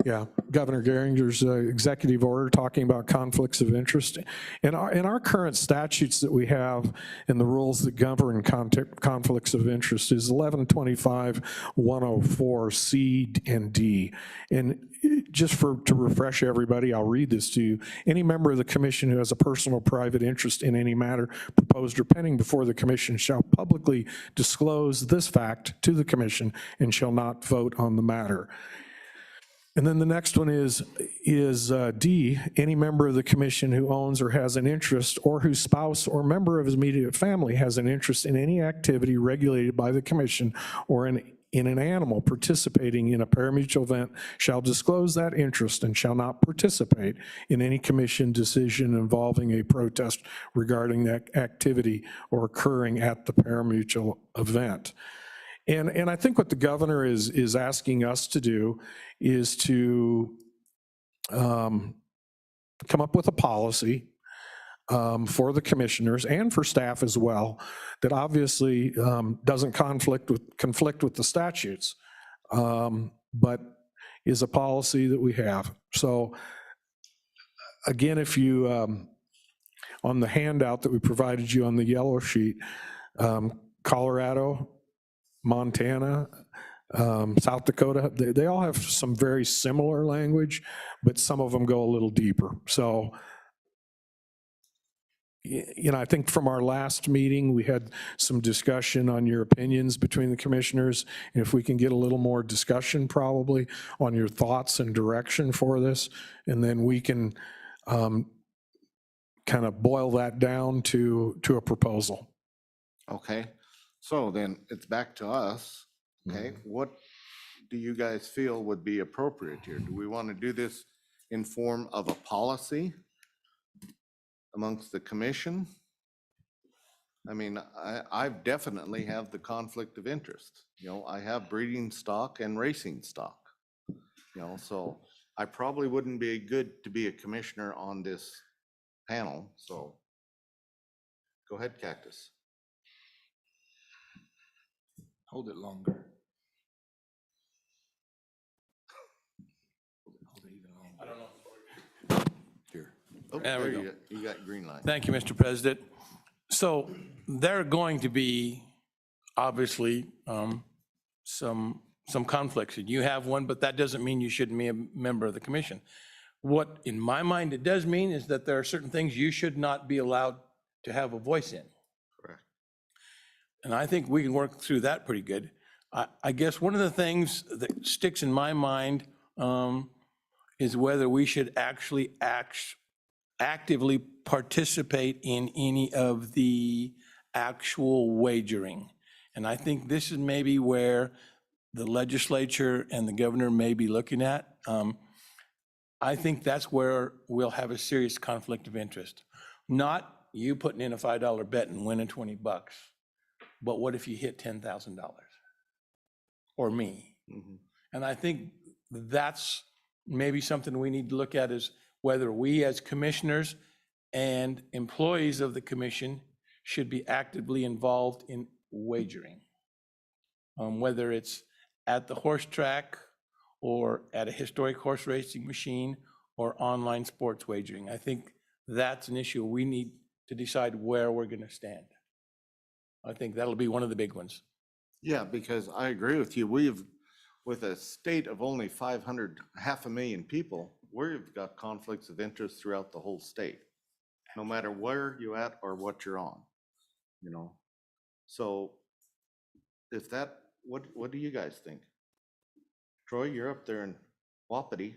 Yeah, Governor Geringer's executive order talking about conflicts of interest. In our current statutes that we have and the rules that govern conflicts of interest is 1125-104 C and D. And to refresh everybody, I'll read this to you. Any member of the commission who has a personal or private interest in any matter proposed or pending before the commission shall publicly disclose this fact to the commission and shall not vote on the matter. And then the next one is D, any member of the commission who owns or has an interest or whose spouse or member of his immediate family has an interest in any activity regulated by the commission or in an animal participating in a parimutuel event shall disclose that interest and shall not participate in any commission decision involving a protest regarding that activity or occurring at the parimutuel event. And I think what the governor is asking us to do is to come up with a policy for the commissioners and for staff as well, that obviously doesn't conflict with the statutes, but is a policy that we have. So again, if you, on the handout that we provided you on the yellow sheet, Colorado, Montana, South Dakota, they all have some very similar language, but some of them go a little deeper. So, you know, I think from our last meeting, we had some discussion on your opinions between the commissioners. And if we can get a little more discussion probably on your thoughts and direction for this, and then we can kind of boil that down to a proposal. Okay, so then it's back to us. Okay, what do you guys feel would be appropriate here? Do we want to do this in form of a policy amongst the commission? I mean, I definitely have the conflict of interest. You know, I have breeding stock and racing stock. You know, so I probably wouldn't be good to be a commissioner on this panel. So go ahead, Cactus. Hold it longer. Hold it even longer. I don't know. Here. Oh, There we there go. you got green light. Thank you, Mr. President. So there are going to be, obviously, some conflicts. And you have one, but that doesn't mean you shouldn't be a member of the commission. What, in my mind, it does mean is that there are certain things you should not be allowed to have a voice in. Correct. And I think we can work through that pretty good. I guess one of the things that sticks in my mind is whether we should actually actively participate in any of the actual wagering. And I think this is maybe where the legislature and the governor may be looking at. I think that's where we'll have a serious conflict of interest. Not you putting in a $5 bet and winning $20, but what if you hit $10,000? Or me? Mhm. And I think that's maybe something we need to look at, is whether we as commissioners and employees of the commission should be actively involved in wagering. Whether it's at the horse track or at a historic horse racing machine or online sports wagering. I think that's an issue we need to decide where we're going to stand. I think that'll be one of the big ones. Yeah, because I agree with you. With a state of only 500,000 people, we've got conflicts of interest throughout the whole state, no matter where you're at or what you're on, you know? So if that, what do you guys think? Troy, you're up there in Wapiti.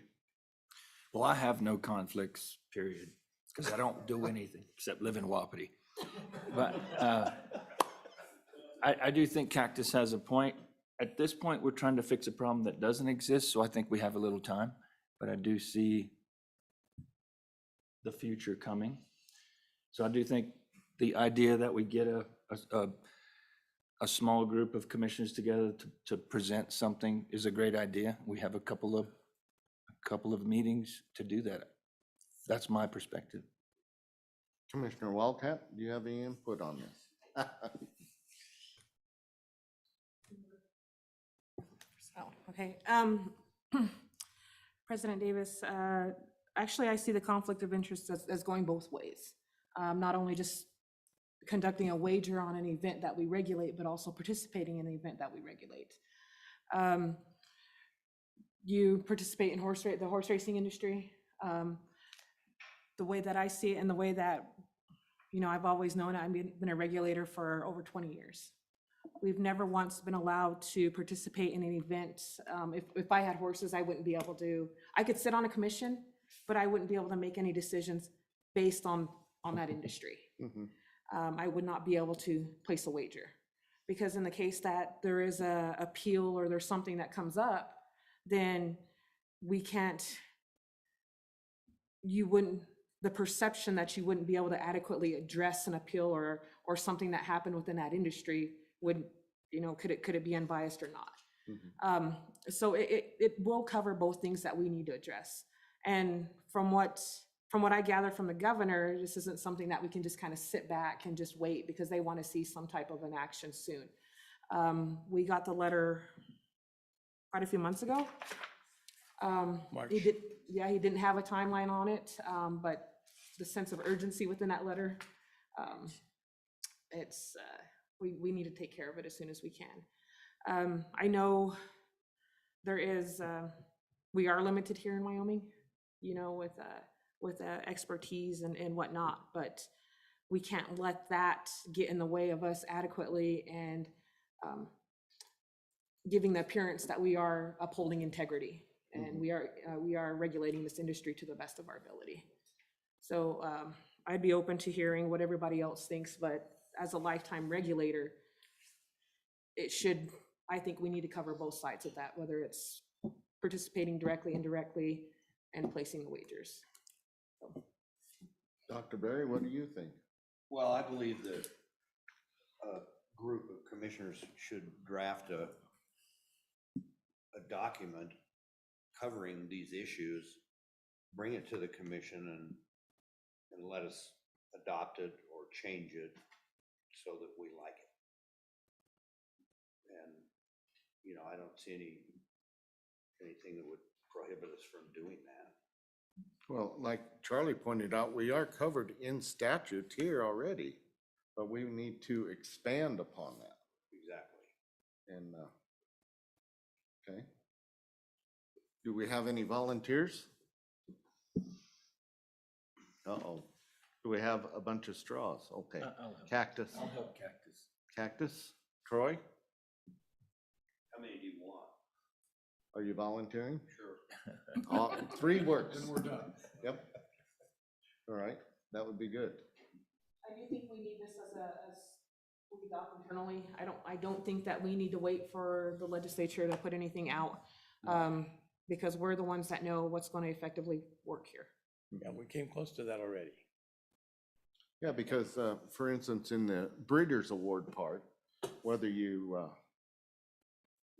Well, I have no conflicts, period, because I don't do anything except live in Wapiti. But I do think Cactus has a point. At this point, we're trying to fix a problem that doesn't exist, so I think we have a little time. But I do see the future coming. So I do think the idea that we get a small group of commissioners together to present something is a great idea. We have a couple of meetings to do that. That's my perspective. Commissioner Wildcat, do you have any input on this? Oh, okay. President Davis, actually, I see the conflict of interest as going both ways. Not only just conducting a wager on an event that we regulate, but also participating in an event that we regulate. you participate in the horse racing industry. The way that I see it and the way that, I've always known, I've been a regulator for over 20 years. We've never once been allowed to participate in an event. If I had horses, I wouldn't be able to, I could sit on a commission, but I wouldn't be able to make any decisions based on that industry. I would not be able to place a wager, because in the case that there is a appeal or there's something that comes up, then we can't, the perception that you wouldn't be able to adequately address an appeal or something that happened within that industry would, could it be unbiased or not? So it will cover both things that we need to address. And from what I gather from the governor, this isn't something that we can just kind of sit back and just wait, because they want to see some type of an action soon. We got the letter quite a few months ago. March. He didn't have a timeline on it, but the sense of urgency within that letter, we need to take care of it as soon as we can. I know there is, we are limited here in Wyoming, with expertise and whatnot, but we can't let that get in the way of us adequately and giving the appearance that we are upholding integrity, and we are regulating this industry to the best of our ability. So I'd be open to hearing what everybody else thinks, but as a lifetime regulator, I think we need to cover both sides of that, whether it's participating directly, indirectly, and placing the wagers. Dr. Berry, what do you think? Well, I believe that a group of commissioners should draft a document covering these issues, bring it to the commission, and let us adopt it or change it so that we like it. And, I don't see anything that would prohibit us from doing that. Well, like Charlie pointed out, we are covered in statute here already, but we need to expand upon that. Exactly. And, okay. Do we have any volunteers? Uh-oh. Do we have a bunch of straws? Okay. Cactus. I'll help Cactus. Cactus. Troy, How many do you want? are you volunteering? Sure. 3 works. Then we're done. Yep. All right, that would be good. I do think we need this as we doc internally. I don't think that we need to wait for the legislature to put anything out, because we're the ones that know what's going to effectively work here. Yeah, we came close to that already. Yeah, because, for instance, in the Breeders' Award part, whether you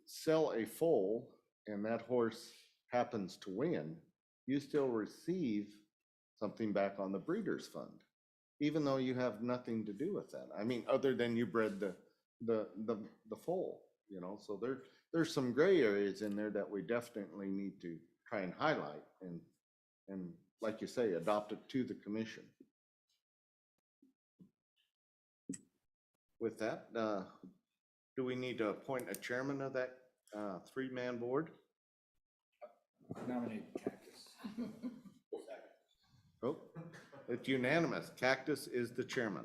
sell a foal and that horse happens to win, you still receive something back on the Breeders' Fund, even though you have nothing to do with that. I mean, other than you bred the foal, so there's some gray areas in there that we definitely need to try and highlight and like you say, adopt it to the commission. With that, do we need to appoint a chairman of that 3-man board? Nominate Cactus. Oh, it's unanimous. Cactus is the chairman.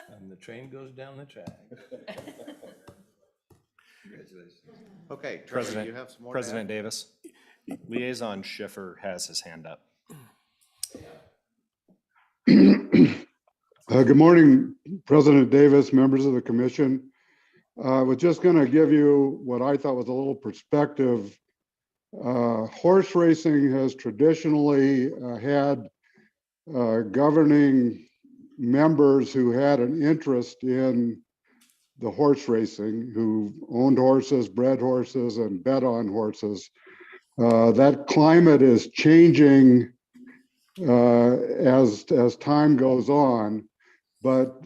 And the train goes down the track. Congratulations. Okay, Trevor, you have some more to add? President Davis, Liaison Schiffer has his hand up. Good morning, President Davis, members of the commission. I was just going to give you what I thought was a little perspective. Horse racing has traditionally had governing members who had an interest in the horse racing, who owned horses, bred horses, and bet on horses. That climate is changing as time goes on. But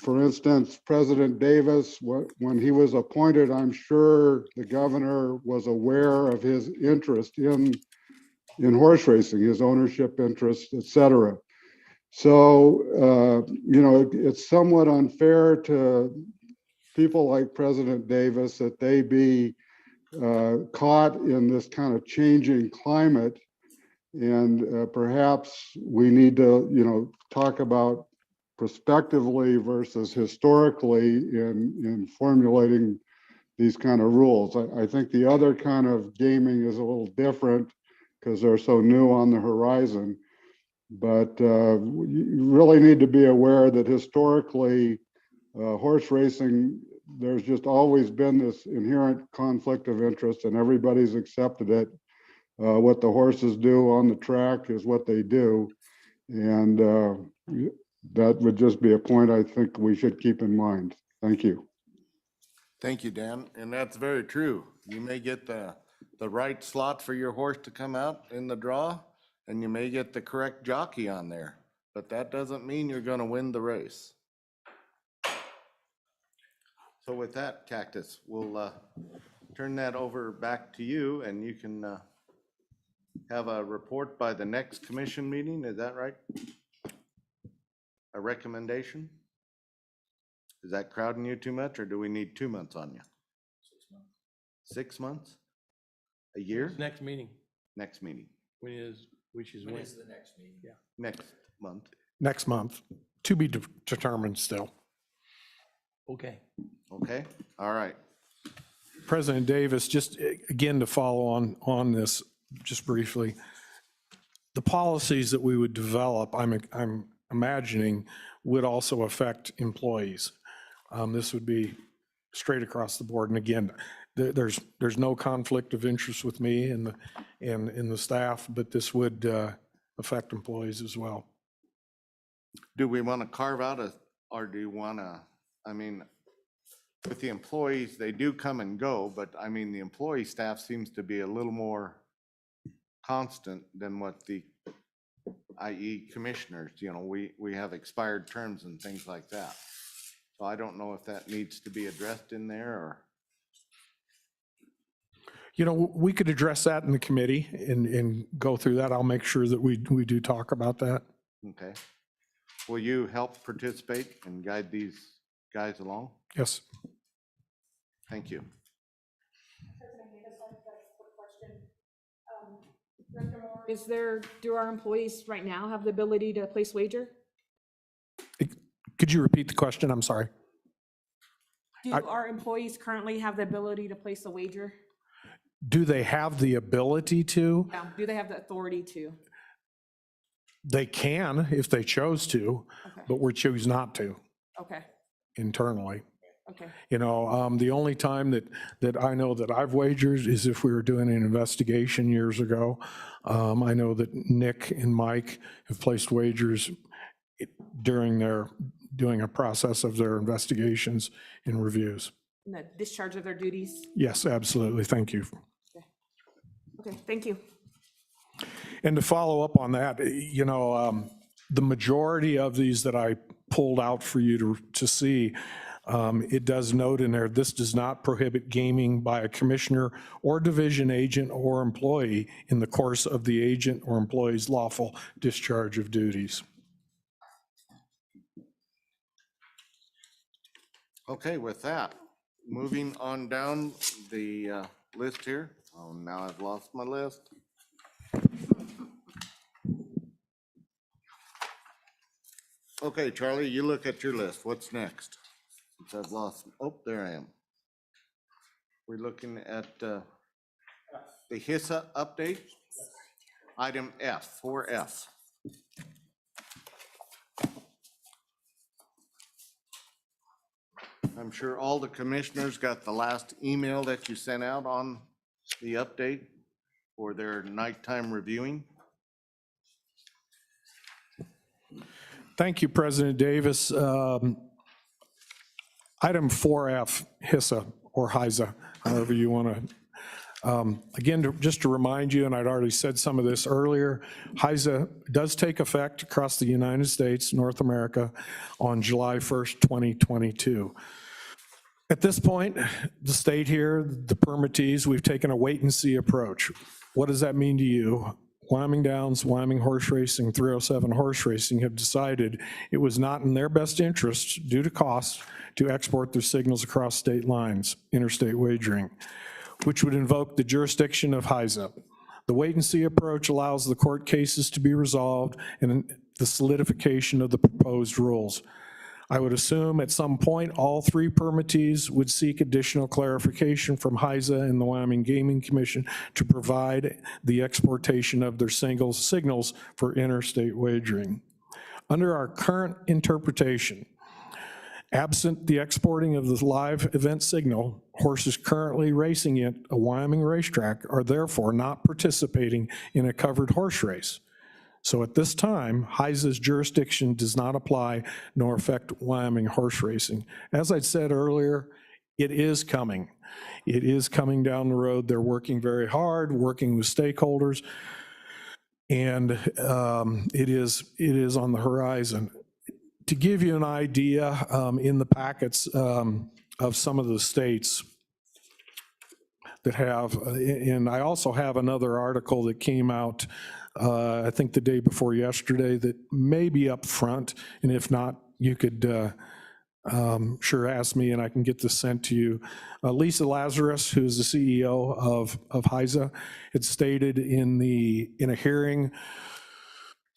for instance, President Davis, when he was appointed, I'm sure the governor was aware of his interest in horse racing, his ownership interest, et cetera. So, it's somewhat unfair to people like President Davis that they be caught in this kind of changing climate. And perhaps we need to, talk about prospectively versus historically in formulating these kind of rules. I think the other kind of gaming is a little different because they're so new on the horizon. But you really need to be aware that historically, horse racing, there's just always been this inherent conflict of interest, and everybody's accepted it. What the horses do on the track is what they do. And that would just be a point I think we should keep in mind. Thank you. Thank you, Dan. And that's very true. You may get the right slot for your horse to come out in the draw, and you may get the correct jockey on there, but that doesn't mean you're going to win the race. So with that, Cactus, we'll turn that over back to you, and you can have a report by the next commission meeting. Is that right? A recommendation? Is that crowding you too much, or do we need 2 months on you? 6 months. 6 months? A year? Next meeting, Next meeting, which is when? When is the next meeting? Yeah. next month. Next month, to be determined still. Okay. Okay, all right. President Davis, just again to follow on this, just briefly, the policies that we would develop, I'm imagining, would also affect employees. This would be straight across the board. And again, there's no conflict of interest with me and the staff, but this would affect employees as well. Do we want to carve out or do you want to, with the employees, they do come and go, but the employee staff seems to be a little more constant than what the, i.e. commissioners, we have expired terms and things like that. So I don't know if that needs to be addressed in there or. We could address that in the committee and go through that. I'll make sure that we do talk about that. Okay. Will you help participate and guide these guys along? Yes. Thank you. Do our employees right now have the ability to place wager? Could you repeat the question? I'm sorry. Do our employees currently have the ability to place a wager? Do they have the ability to? Yeah. Do they have the authority to? They can if they chose to, Okay. but we choose not to Okay. internally. Okay. The only time that I know that I've wagered is if we were doing an investigation years ago. I know that Nick and Mike have placed wagers during doing a process of their investigations and reviews. In the discharge of their duties? Yes, absolutely. Thank you. Okay, thank you. And to follow up on that, the majority of these that I pulled out for you to see, it does note in there, this does not prohibit gaming by a commissioner or division agent or employee in the course of the agent or employee's lawful discharge of duties. Okay, with that, moving on down the list here. Oh, now I've lost my list. Okay, Charlie, you look at your list. What's next? Since I've lost, oh, there I am. We're looking at the HISA update. Item F, 4F. I'm sure all the commissioners got the last email that you sent out on the update for their nighttime reviewing. Thank you, President Davis. Item 4F, HISA or HISA, however you want to. Again, just to remind you, and I'd already said some of this earlier, HISA does take effect across the United States, North America, on July 1st, 2022. At this point, the state here, the permittees, we've taken a wait-and-see approach. What does that mean to you? Wyoming Downs, Wyoming Horse Racing, 307 Horse Racing have decided it was not in their best interest, due to costs, to export their signals across state lines, interstate wagering. which would invoke the jurisdiction of HISA. The wait-and-see approach allows the court cases to be resolved and the solidification of the proposed rules. I would assume at some point, all three permittees would seek additional clarification from HISA and the Wyoming Gaming Commission to provide the exportation of their signals for interstate wagering. Under our current interpretation, absent the exporting of the live event signal, horses currently racing at a Wyoming racetrack are therefore not participating in a covered horse race. So at this time, HISA's jurisdiction does not apply nor affect Wyoming horse racing. As I said earlier, it is coming. It is coming down the road. They're working very hard, working with stakeholders, and it is on the horizon. To give you an idea, in the packets of some of the states that have, and I also have another article that came out I think the day before yesterday that may be up front, and if not, you could sure ask me and I can get this sent to you. Lisa Lazarus, who's the CEO of HISA, had stated in a hearing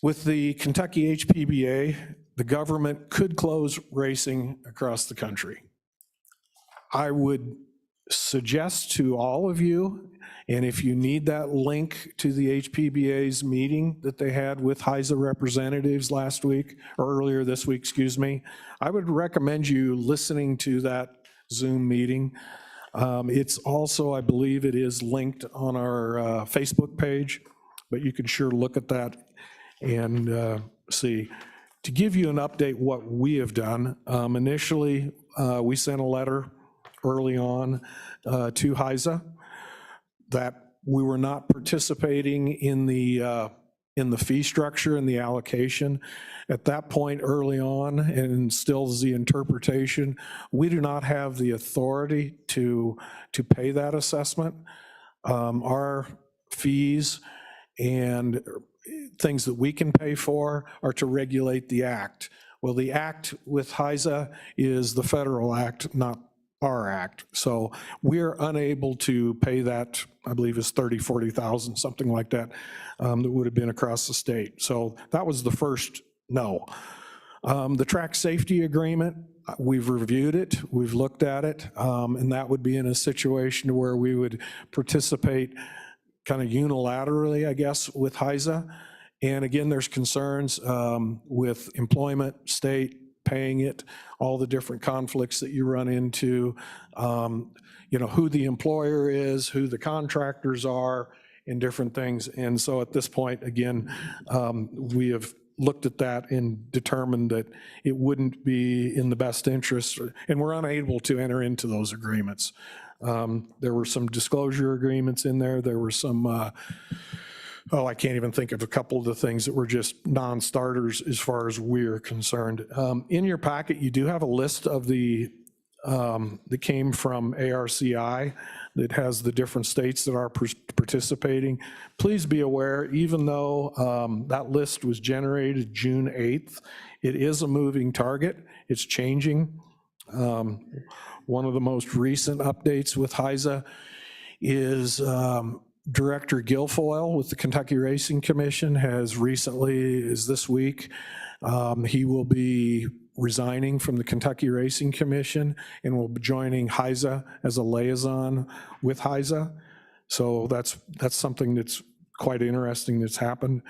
with the Kentucky HPBA, the government could close racing across the country. I would suggest to all of you, and if you need that link to the HPBA's meeting that they had with HISA representatives last week, or earlier this week, excuse me, I would recommend you listening to that Zoom meeting. It's also, I believe it is linked on our Facebook page, but you can sure look at that and see. To give you an update what we have done, initially we sent a letter early on to HISA that we were not participating in the fee structure and the allocation. At that point early on, and still is the interpretation, we do not have the authority to pay that assessment. Our fees and things that we can pay for are to regulate the act. Well, the act with HISA is the federal act, not our act. So we're unable to pay that, I believe it's 30, 40,000, something like that, that would have been across the state. So that was the first no. The track safety agreement, we've reviewed it, we've looked at it, and that would be in a situation where we would participate kind of unilaterally, I guess, with HISA. And again, there's concerns with employment, state, paying it, all the different conflicts that you run into, who the employer is, who the contractors are, and different things. And so at this point, again, we have looked at that and determined that it wouldn't be in the best interest, and we're unable to enter into those agreements. There were some disclosure agreements in there. There were some, I can't even think of a couple of the things that were just non-starters as far as we're concerned. In your packet, you do have a list of the, that came from ARCI that has the different states that are participating. Please be aware, even though that list was generated June 8th, it is a moving target. It's changing. One of the most recent updates with HISA is Director Guilfoyle with the Kentucky Racing Commission has recently, is this week, he will be resigning from the Kentucky Racing Commission and will be joining HISA as a liaison with HISA. So that's something that's quite interesting that's happened.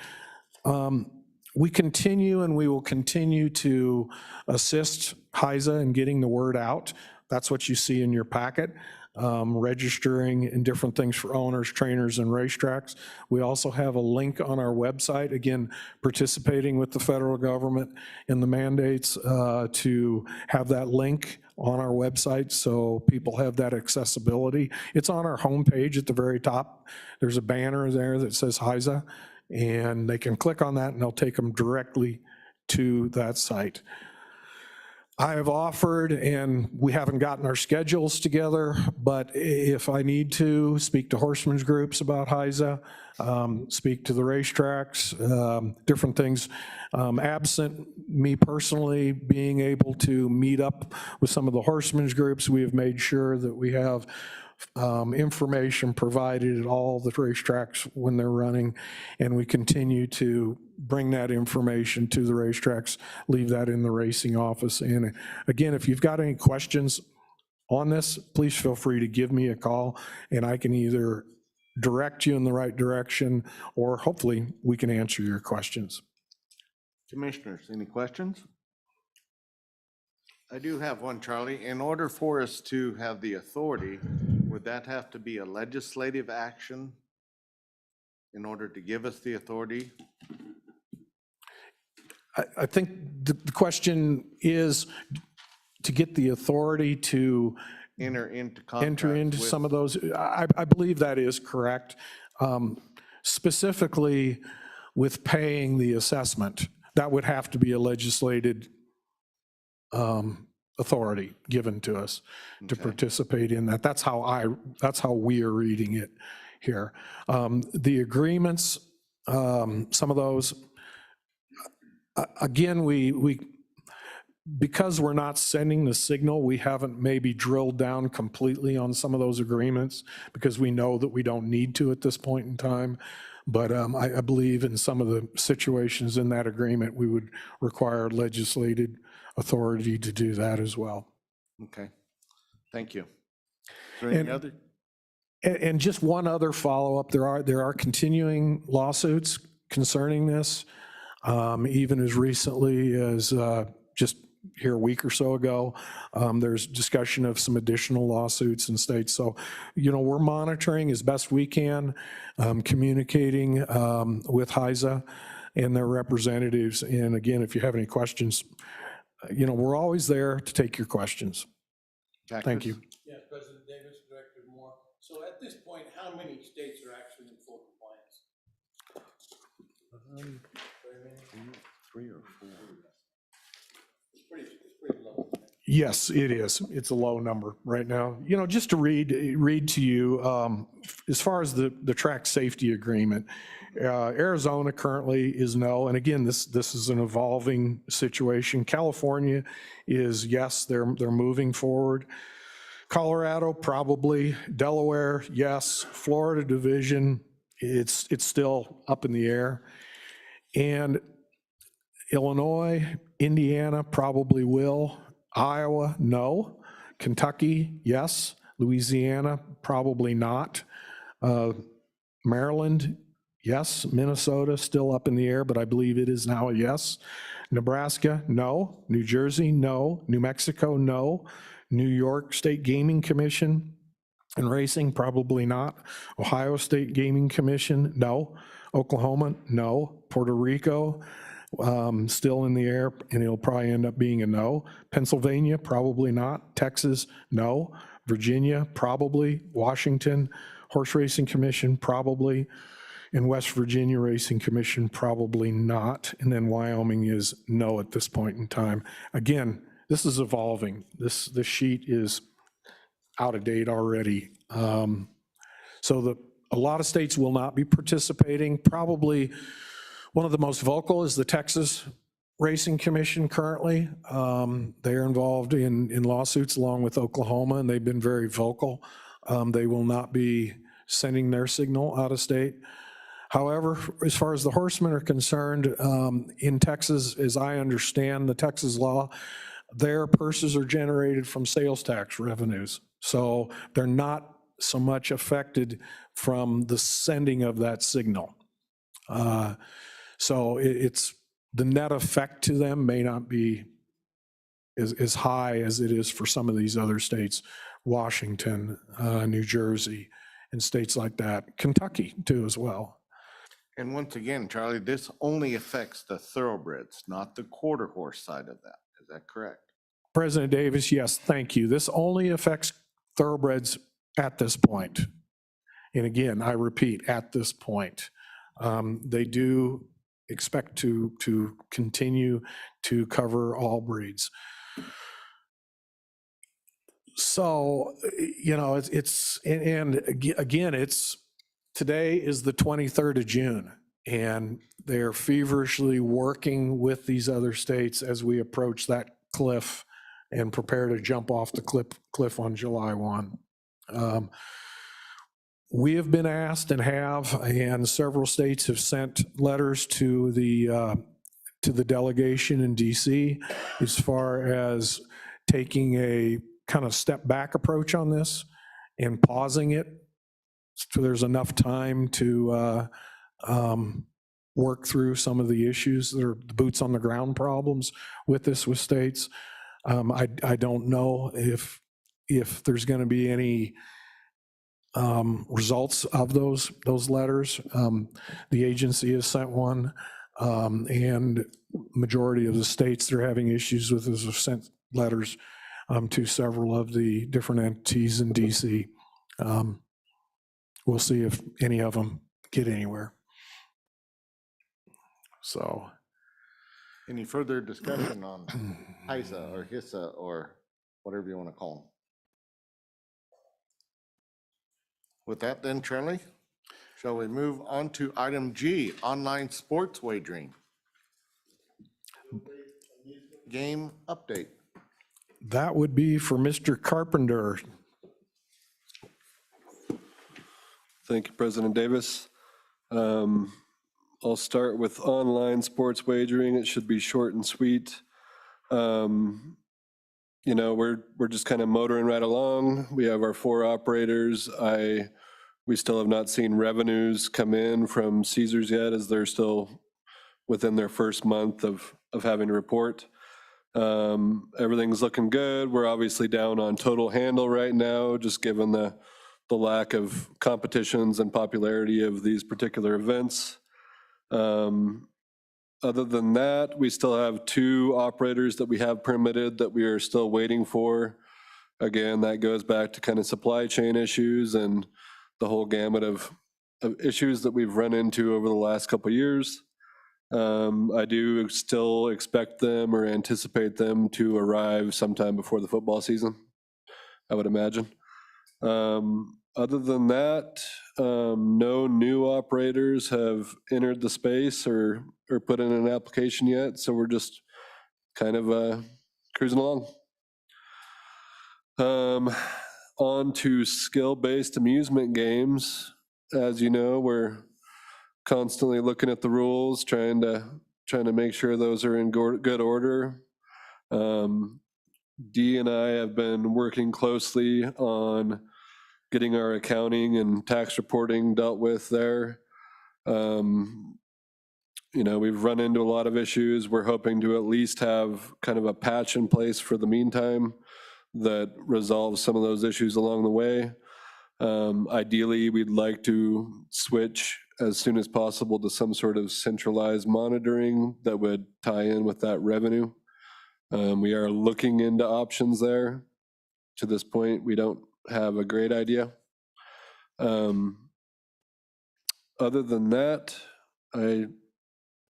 We continue and we will continue to assist HISA in getting the word out. That's what you see in your packet. Registering and different things for owners, trainers, and racetracks. We also have a link on our website, again, participating with the federal government in the mandates to have that link on our website so people have that accessibility. It's on our homepage at the very top. There's a banner there that says HISA, and they can click on that and they'll take them directly to that site. I have offered, and we haven't gotten our schedules together, but if I need to, speak to horsemen's groups about HISA, speak to the racetracks, different things. Absent me personally being able to meet up with some of the horsemen's groups, we have made sure that we have information provided at all the racetracks when they're running, and we continue to bring that information to the racetracks, leave that in the racing office. And again, if you've got any questions on this, please feel free to give me a call, and I can either direct you in the right direction, or hopefully we can answer your questions. Commissioners, any questions? I do have one, Charlie. In order for us to have the authority, would that have to be a legislative action in order to give us the authority? I think the question is to get the authority to Enter into enter into with- some of those. I believe that is correct. Specifically with paying the assessment, that would have to be a legislated authority given to us to Okay. participate in that. That's how we are reading it here. The agreements, some of those, again, because we're not sending the signal, we haven't maybe drilled down completely on some of those agreements because we know that we don't need to at this point in time. But I believe in some of the situations in that agreement, we would require legislated authority to do that as well. Okay, thank you. Is there any And- other? And just one other follow-up, there are continuing lawsuits concerning this, even as recently as just here a week or so ago. There's discussion of some additional lawsuits in states. So, we're monitoring as best we can, communicating with HISA and their representatives. And again, if you have any questions, we're always there to take your questions. Thank you. Yes, President Davis, Director Moore. So at this point, how many states are actually in full compliance? Three or four. It's pretty low. Yes, it is. It's a low number right now. Just to read to you, as far as the track safety agreement, Arizona currently is no, and again, this is an evolving situation. California is yes, they're moving forward. Colorado, probably. Delaware, yes. Florida division, it's still up in the air. And Illinois, Indiana probably will. Iowa, no. Kentucky, yes. Louisiana, probably not. Maryland, yes. Minnesota, still up in the air, but I believe it is now a yes. Nebraska, no. New Jersey, no. New Mexico, no. New York State Gaming Commission and Racing, probably not. Ohio State Gaming Commission, no. Oklahoma, no. Puerto Rico, still in the air, and it'll probably end up being a no. Pennsylvania, probably not. Texas, no. Virginia, probably. Washington, Horse Racing Commission, probably. And West Virginia Racing Commission, probably not. And then Wyoming is no at this point in time. Again, this is evolving. This sheet is out of date already. So a lot of states will not be participating. Probably one of the most vocal is the Texas Racing Commission currently. They are involved in lawsuits along with Oklahoma, and they've been very vocal. They will not be sending their signal out of state. However, as far as the horsemen are concerned, in Texas, as I understand the Texas law, their purses are generated from sales tax revenues. So they're not so much affected from the sending of that signal. So it's the net effect to them may not be as high as it is for some of these other states, Washington, New Jersey, and states like that, Kentucky too as well. And once again, Charlie, this only affects the thoroughbreds, not the quarter horse side of that. Is that correct? President Davis, yes, thank you. This only affects thoroughbreds at this point. And again, I repeat, at this point. They do expect to continue to cover all breeds. So, today is the 23rd of June, and they're feverishly working with these other states as we approach that cliff and prepare to jump off the cliff on July 1. We have been asked and several states have sent letters to the delegation in DC as far as taking a kind of step back approach on this and pausing it so there's enough time to work through some of the issues that are the boots on the ground problems with this with states. I don't know if there's going to be any results of those letters. The agency has sent one, and majority of the states that are having issues with this have sent letters to several of the different entities in DC. We'll see if any of them get anywhere. So, Any further discussion on HISA or HISA or whatever you want to call them? With that then, Charlie, shall we move on to item G, online sports wagering? Game update. that would be for Mr. Carpenter. Thank you, President Davis. I'll start with online sports wagering. It should be short and sweet. You know, we're just kind of motoring right along. We have our 4 operators. We still have not seen revenues come in from Caesars yet, as they're still within their first month of having to report. Everything's looking good. We're obviously down on total handle right now, just given the lack of competitions and popularity of these particular events. Other than that, we still have 2 operators that we have permitted that we are still waiting for. Again, that goes back to kind of supply chain issues and the whole gamut of issues that we've run into over the last couple of years. I do still expect them or anticipate them to arrive sometime before the football season, I would imagine. Other than that, no new operators have entered the space or put in an application yet, so we're just kind of cruising along. On to skill-based amusement games. As you know, we're constantly looking at the rules, trying to make sure those are in good order. Dee and I have been working closely on getting our accounting and tax reporting dealt with there. You know, we've run into a lot of issues. We're hoping to at least have kind of a patch in place for the meantime that resolves some of those issues along the way. Ideally, we'd like to switch as soon as possible to some sort of centralized monitoring that would tie in with that revenue. We are looking into options there. To this point, we don't have a great idea. Other than that, I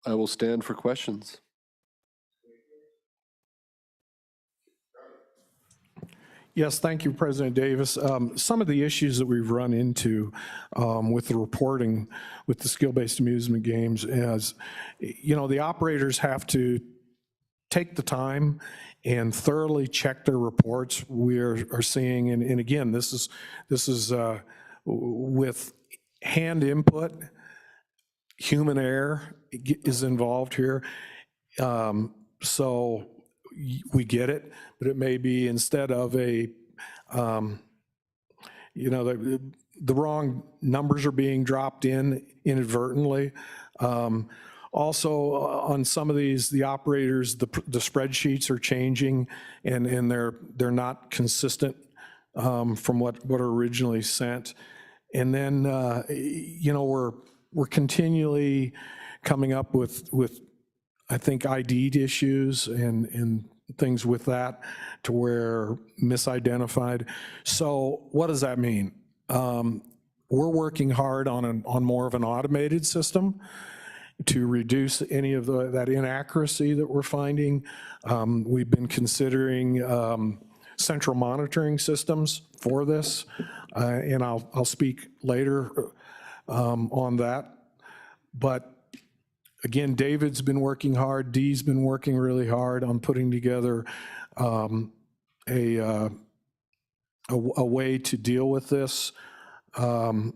will stand for questions. Yes, thank you, President Davis. Some of the issues that we've run into with the reporting with the skill-based amusement games is, you know, the operators have to take the time and thoroughly check their reports. We are seeing, and again, this is with hand input, human error is involved here. So we get it, but it may be instead of a, you know, the wrong numbers are being dropped in inadvertently. Also, on some of these, the operators, the spreadsheets are changing, and they're not consistent from what are originally sent. And then, you know, we're continually coming up with I think ID'd issues and things with that to where misidentified. So what does that mean? We're working hard on more of an automated system to reduce any of that inaccuracy that we're finding. We've been considering central monitoring systems for this, and I'll speak later on that. But again, David's been working hard, Dee's been working really hard on putting together a a way to deal with this and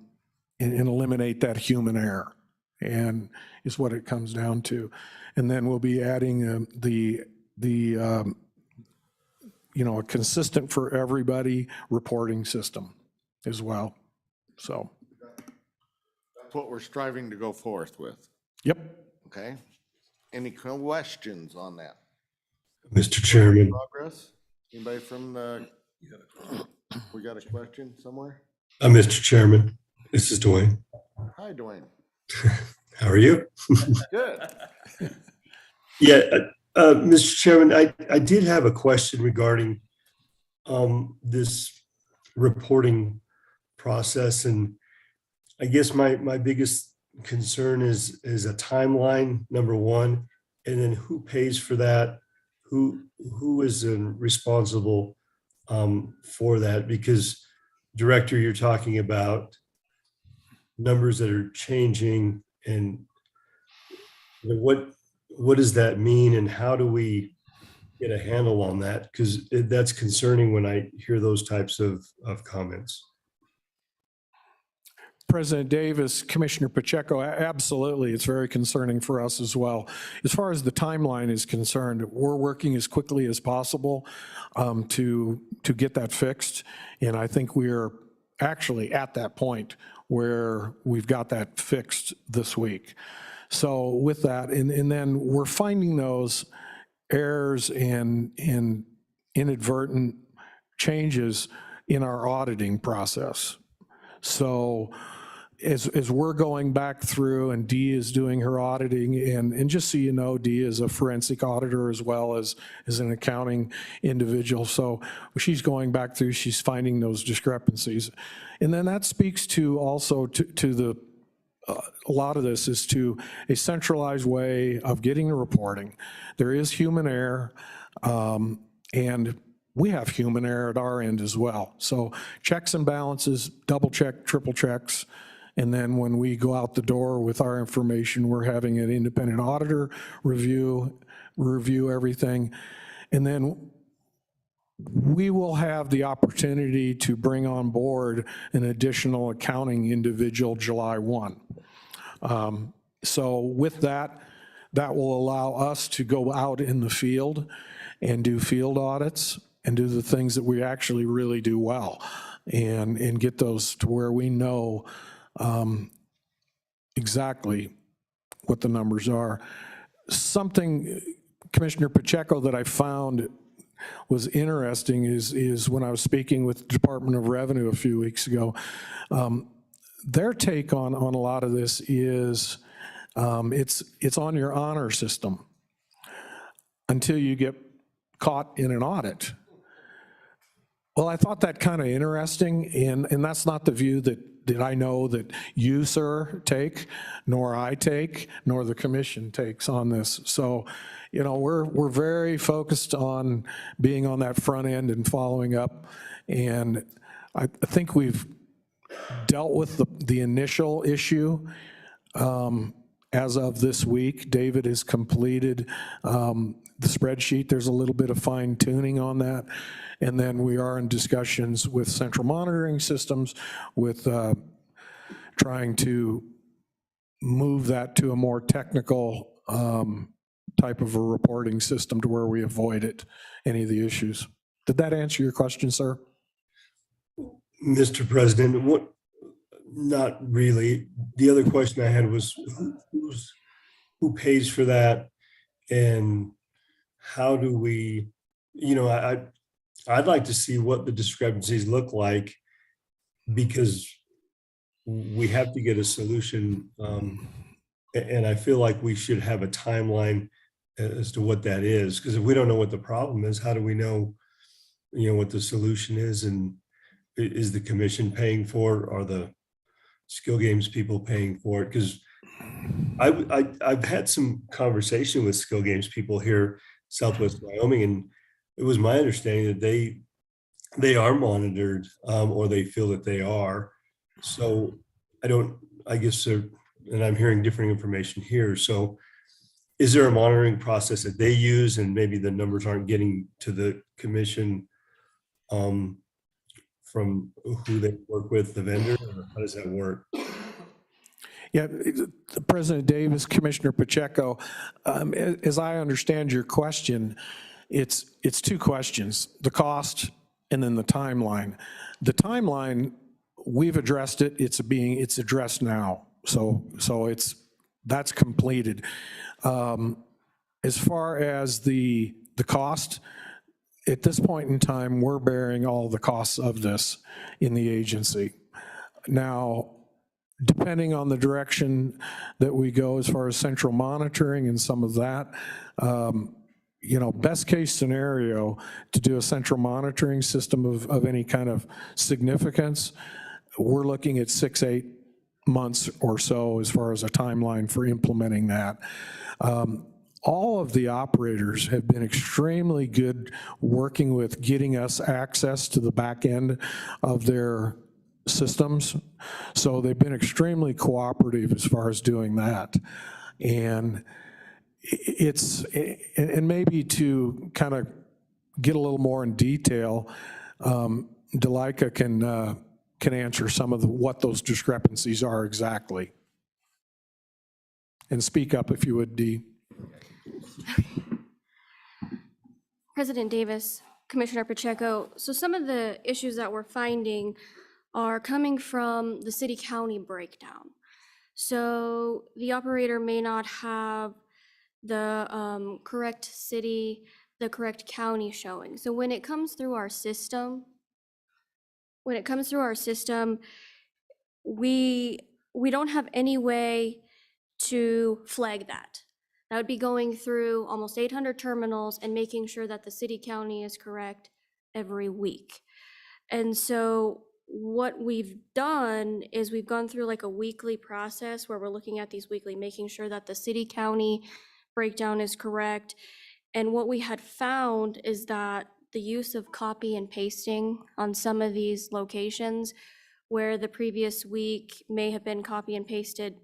eliminate that human error, and is what it comes down to. And then we'll be adding a consistent for everybody reporting system as well. So. That's what we're striving to go forth with. Yep. Okay. Any questions on that? Mr. Chairman, Progress? Anybody from the, we got a question somewhere? Mr. Chairman, this is Dwayne. Hi, Dwayne. How are you? Good. Yeah, Mr. Chairman, I did have a question regarding this reporting process, and I guess my biggest concern is a timeline, number one, and then who pays for that? Who is responsible for that? Because, Director, you're talking about numbers that are changing, and what does that mean, and how do we get a handle on that? Because that's concerning when I hear those types of comments. President Davis, Commissioner Pacheco, absolutely, it's very concerning for us as well. As far as the timeline is concerned, we're working as quickly as possible to get that fixed, and I think we're actually at that point where we've got that fixed this week. So with that, and then we're finding those errors and inadvertent changes in our auditing process. So as we're going back through, and Dee is doing her auditing, and just so you know, Dee is a forensic auditor as well as an accounting individual. So she's going back through, she's finding those discrepancies. And then that speaks to also to the, a lot of this is to a centralized way of getting the reporting. There is human error, and we have human error at our end as well. So checks and balances, double check, triple checks. And then when we go out the door with our information, we're having an independent auditor review everything. And then we will have the opportunity to bring on board an additional accounting individual July 1. So with that, that will allow us to go out in the field and do field audits and do the things that we actually really do well, and get those to where we know exactly what the numbers are. Something, Commissioner Pacheco, that I found was interesting is when I was speaking with the Department of Revenue a few weeks ago, their take on a lot of this is it's on your honor system until you get caught in an audit. Well, I thought that kind of interesting, and that's not the view that I know that you, sir, take, nor I take, nor the commission takes on this. So, you know, we're very focused on being on that front end and following up, and I think we've dealt with the initial issue as of this week. David has completed the spreadsheet. There's a little bit of fine tuning on that. And then we are in discussions with central monitoring systems with trying to move that to a more technical type of a reporting system to where we avoid any of the issues. Did that answer your question, sir? Mr. President, not really. The other question I had was who pays for that, and how do we, you know, I'd like to see what the discrepancies look like, because we have to get a solution, and I feel like we should have a timeline as to what that is, because if we don't know what the problem is, how do we know, you know, what the solution is? And is the commission paying for it? Are the skill games people paying for it? Because I've had some conversation with skill games people here, Southwest Wyoming, and it was my understanding that they are monitored, or they feel that they are. So I guess, and I'm hearing different information here. So is there a monitoring process that they use, and maybe the numbers aren't getting to the commission from who they work with, the vendor, or how does that work? Yeah, President Davis, Commissioner Pacheco, as I understand your question, it's two questions, the cost and then the timeline. The timeline, we've addressed it, it's addressed now. So that's completed. As far as the cost, at this point in time, we're bearing all the costs of this in the agency. Now, depending on the direction that we go as far as central monitoring and some of that, best case scenario to do a central monitoring system of any kind of significance, we're looking at 6-8 months or so as far as a timeline for implementing that. All of the operators have been extremely good working with getting us access to the back end of their systems. So they've been extremely cooperative as far as doing that. And maybe to kind of get a little more in detail, Delika can answer some of what those discrepancies are exactly. And speak up if you would, Dee. President Davis, Commissioner Pacheco, so some of the issues that we're finding are coming from the city-county breakdown. So the operator may not have the correct city, the correct county showing. So when it comes through our system, we don't have any way to flag that. That would be going through almost 800 terminals and making sure that the city county is correct every week. And so what we've done is we've gone through like a weekly process where we're looking at these weekly, making sure that the city county breakdown is correct. And what we had found is that the use of copy and pasting on some of these locations where the previous week may have been copy and pasted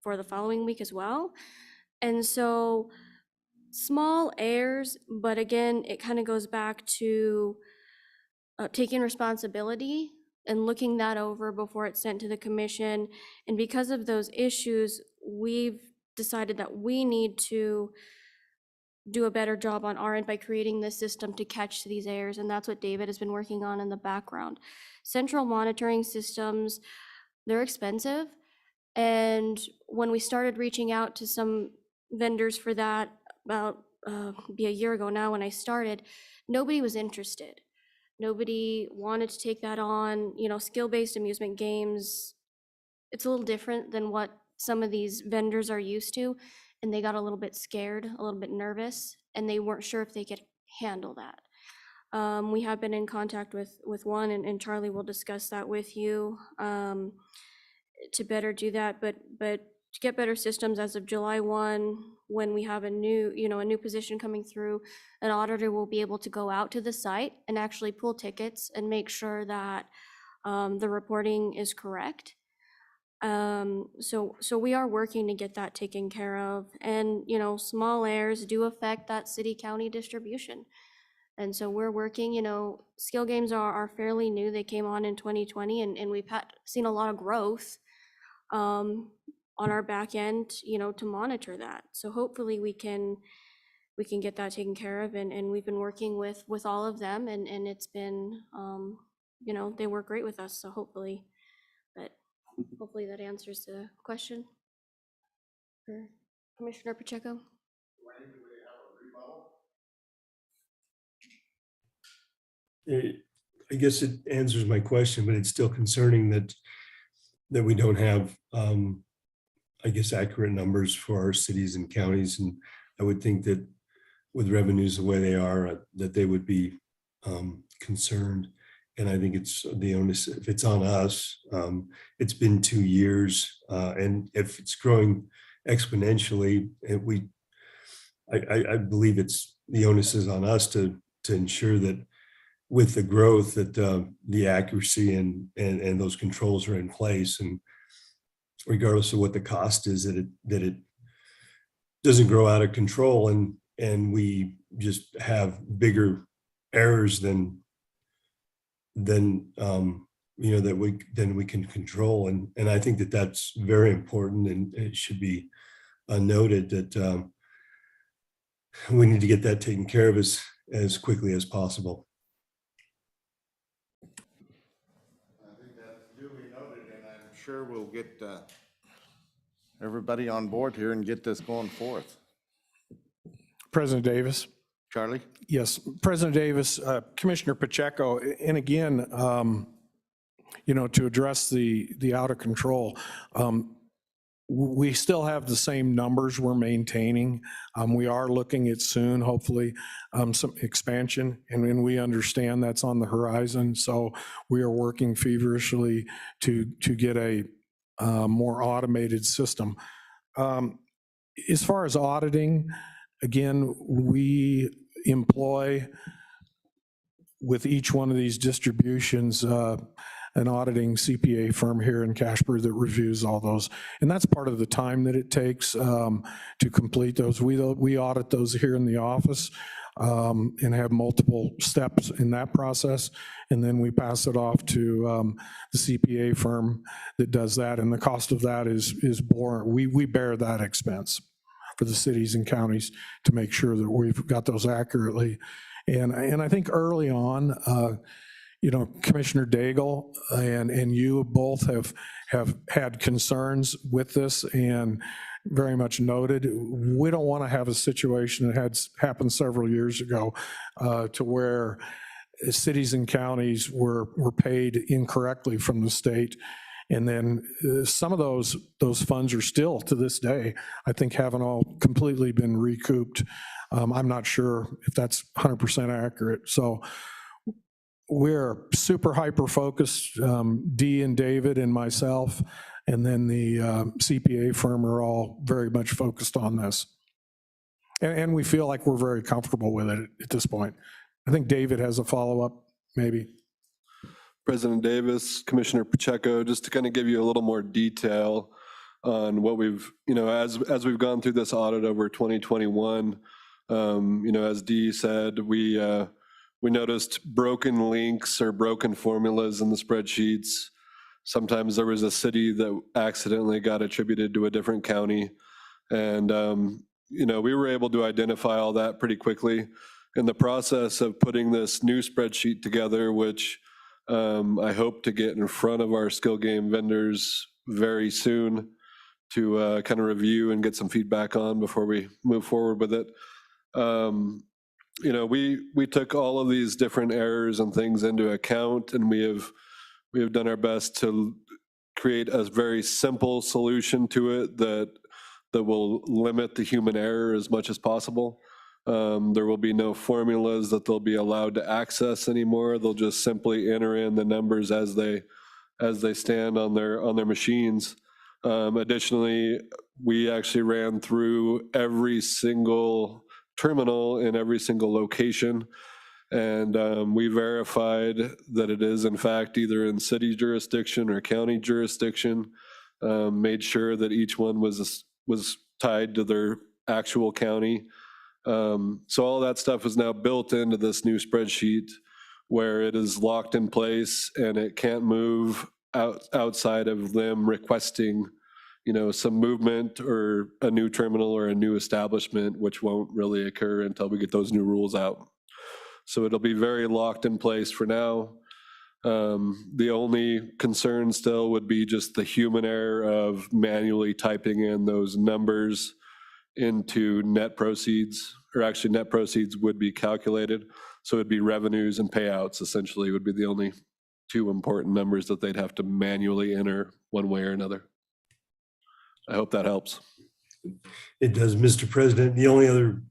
for the following week as well. And so small errors, but again, it kind of goes back to taking responsibility and looking that over before it's sent to the commission. And because of those issues, we've decided that we need to do a better job on our end by creating this system to catch these errors. And that's what David has been working on in the background. Central monitoring systems, they're expensive. And when we started reaching out to some vendors for that about be a year ago now when I started, nobody was interested. Nobody wanted to take that on. Skill-based amusement games, it's a little different than what some of these vendors are used to, and they got a little bit scared, a little bit nervous, and they weren't sure if they could handle that. We have been in contact with one, and Charlie will discuss that with you to better do that, but to get better systems as of July 1, when we have a new position coming through, an auditor will be able to go out to the site and actually pull tickets and make sure that the reporting is correct. So we are working to get that taken care of, and small errors do affect that city-county distribution. And so we're working, skill games are fairly new. They came on in 2020, and we've seen a lot of growth on our back end, to monitor that. So hopefully we can get that taken care of, and we've been working with all of them, and it's been, they work great with us, so hopefully that answers the question. For Commissioner Pacheco? I guess it answers my question, but it's still concerning that we don't have, I guess, accurate numbers for our cities and counties. And I would think that with revenues the way they are, that they would be concerned. And I think it's the onus, if it's on us, it's been 2 years, and if it's growing exponentially, I believe it's the onus is on us to ensure that with the growth that the accuracy and those controls are in place, and regardless of what the cost is, that it doesn't grow out of control, and we just have bigger errors than then, that we can control. And I think that that's very important, and it should be noted that we need to get that taken care of as quickly as possible. I think that's duly noted, and I'm sure we'll get everybody on board here and get this going forth. President Davis. Charlie? Yes, President Davis, Commissioner Pacheco, and again, to address the out of control, we still have the same numbers we're maintaining. We are looking at soon, hopefully, some expansion, and we understand that's on the horizon. So we are working feverishly to get a more automated system. As far as auditing, again, we employ with each one of these distributions an auditing CPA firm here in Casper that reviews all those. And that's part of the time that it takes to complete those. We audit those here in the office and have multiple steps in that process. And then we pass it off to the CPA firm that does that. And the cost of that is borne. We bear that expense for the cities and counties to make sure that we've got those accurately. And I think early on, Commissioner Daigle and you both have had concerns with this and very much noted. We don't want to have a situation that had happened several years ago to where cities and counties were paid incorrectly from the state. And then some of those funds are still, to this day, I think haven't all completely been recouped. I'm not sure if that's 100% accurate. So we're super hyper focused, Dee and David and myself, and then the CPA firm are all very much focused on this. And we feel like we're very comfortable with it at this point. I think David has a follow-up, maybe. President Davis, Commissioner Pacheco, just to kind of give you a little more detail on what we've, as we've gone through this audit over 2021, as Dee said, we noticed broken links or broken formulas in the spreadsheets. Sometimes there was a city that accidentally got attributed to a different county. And, we were able to identify all that pretty quickly. In the process of putting this new spreadsheet together, which I hope to get in front of our skill game vendors very soon to kind of review and get some feedback on before we move forward with it. We took all of these different errors and things into account, and we have done our best to create a very simple solution to it that will limit the human error as much as possible. There will be no formulas that they'll be allowed to access anymore. They'll just simply enter in the numbers as they stand on their machines. Additionally, we actually ran through every single terminal in every single location, and we verified that it is in fact either in city jurisdiction or county jurisdiction. Made sure that each one was tied to their actual county. So all that stuff is now built into this new spreadsheet where it is locked in place and it can't move outside of them requesting, some movement or a new terminal or a new establishment, which won't really occur until we get those new rules out. So it'll be very locked in place for now. The only concern still would be just the human error of manually typing in those numbers into net proceeds, or actually net proceeds would be calculated. So it'd be revenues and payouts essentially would be the only two important numbers that they'd have to manually enter one way or another. I hope that helps. It does, Mr. President. The only other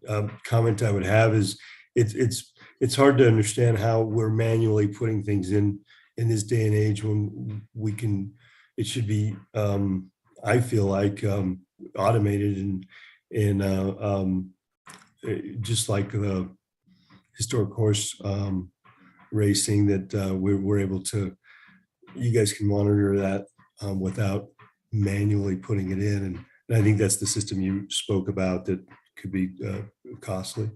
comment I would have is it's hard to understand how we're manually putting things in this day and age when it should be, I feel like, automated and just like the historic horse racing that we're able to, you guys can monitor that without manually putting it in. And I think that's the system you spoke about that could be costly.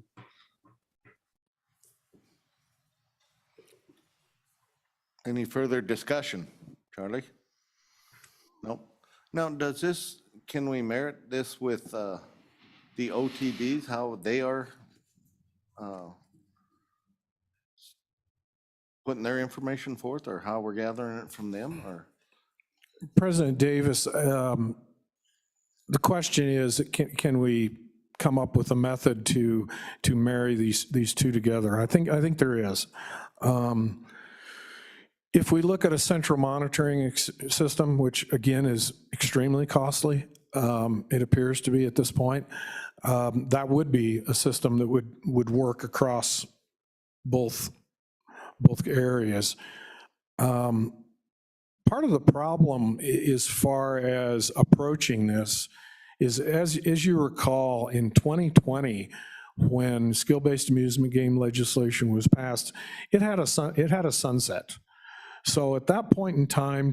Any further discussion? Charlie? Nope. Now, can we merit this with the OTDs, how they are putting their information forth, or how we're gathering it from them, or? President Davis, the question is, can we come up with a method to marry these two together? I think there is. If we look at a central monitoring system, which again is extremely costly, it appears to be at this point, that would be a system that would work across both areas. Part of the problem as far as approaching this is, as you recall, in 2020, when skill-based amusement game legislation was passed, it had a sunset. So at that point in time,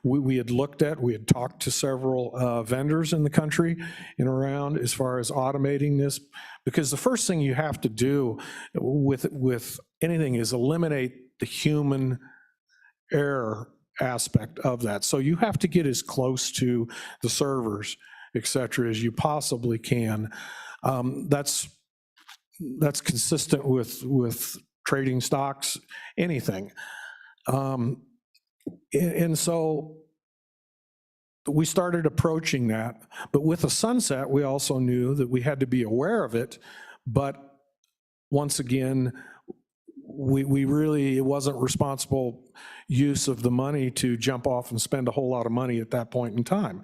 we had talked to several vendors in the country and around as far as automating this, because the first thing you have to do with anything is eliminate the human error aspect of that. So you have to get as close to the servers, et cetera, as you possibly can. That's consistent with trading stocks, anything. And so we started approaching that, but with a sunset, we also knew that we had to be aware of it. But once again, it wasn't responsible use of the money to jump off and spend a whole lot of money at that point in time.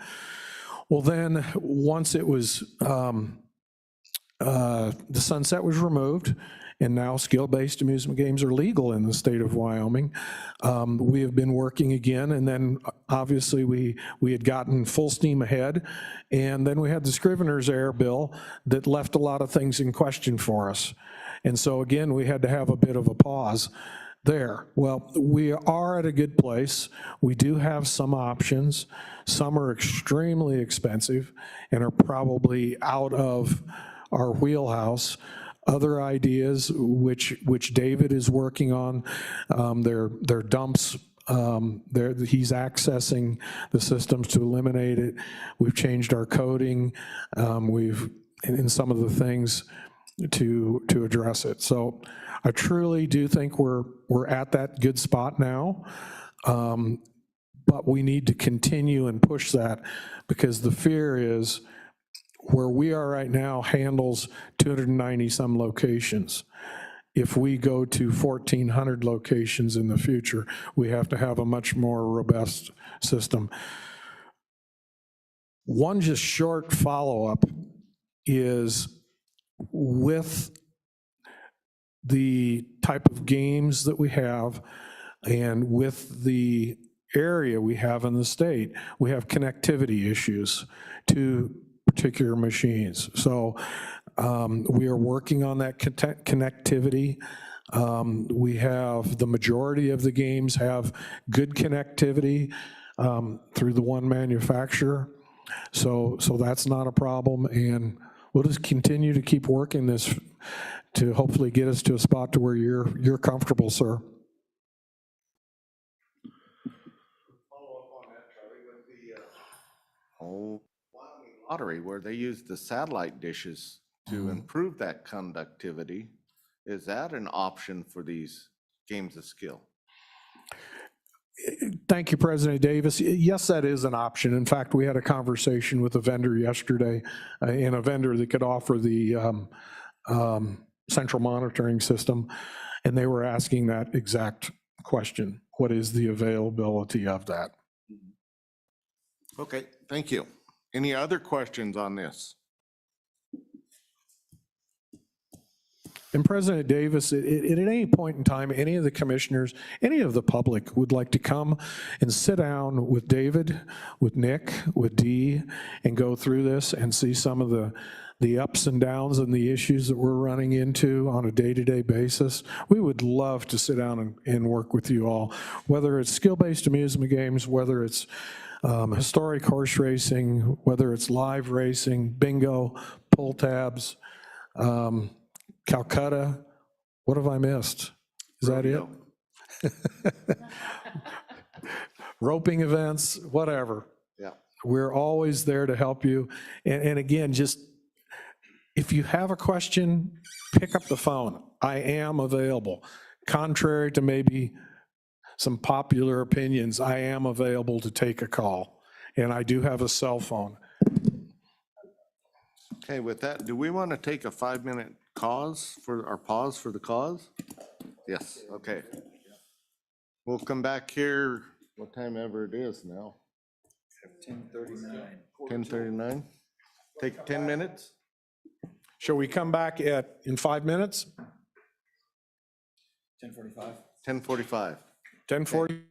Well, then once it was, the sunset was removed, and now skill-based amusement games are legal in the state of Wyoming. We have been working again, and then obviously we had gotten full steam ahead, and then we had the Scrivener's error bill that left a lot of things in question for us. And so again, we had to have a bit of a pause there. Well, we are at a good place. We do have some options. Some are extremely expensive and are probably out of our wheelhouse. Other ideas, which David is working on, their dumps, he's accessing the systems to eliminate it. We've changed our coding. In some of the things to address it. So I truly do think we're at that good spot now, but we need to continue and push that, because the fear is where we are right now handles 290 some locations. If we go to 1,400 locations in the future, we have to have a much more robust system. One just short follow-up is, with the type of games that we have and with the area we have in the state, we have connectivity issues to particular machines. So we are working on that connectivity. We have, the majority of the games have good connectivity through the one manufacturer. So that's not a problem, and we'll just continue to keep working this to hopefully get us to a spot to where you're comfortable, sir. Follow up on that, Charlie, with the Wyoming lottery, where they use the satellite dishes to improve that conductivity. Is that an option for these games of skill? Thank you, President Davis. Yes, that is an option. In fact, we had a conversation with a vendor yesterday, and a vendor that could offer the central monitoring system, and they were asking that exact question. What is the availability of that? Okay, thank you. Any other questions on this? And President Davis, at any point in time, any of the commissioners, any of the public would like to come and sit down with David, with Nick, with Dee, and go through this and see some of the ups and downs and the issues that we're running into on a day-to-day basis, we would love to sit down and work with you all, whether it's skill-based amusement games, whether it's historic horse racing, whether it's live racing, bingo, pull tabs, Calcutta. What have I missed? Is that it? roping events, whatever. Yeah. We're always there to help you. And again, just if you have a question, pick up the phone. I am available. Contrary to maybe some popular opinions, I am available to take a call. And I do have a cell phone. Okay, with that, do we want to take a 5-minute pause for the cause? Yes, okay. We'll come back here, what time ever it is now, 10:39. 10:39? Take 10 minutes? Shall we come back in 5 minutes? 10:45. 10:45. 10:40?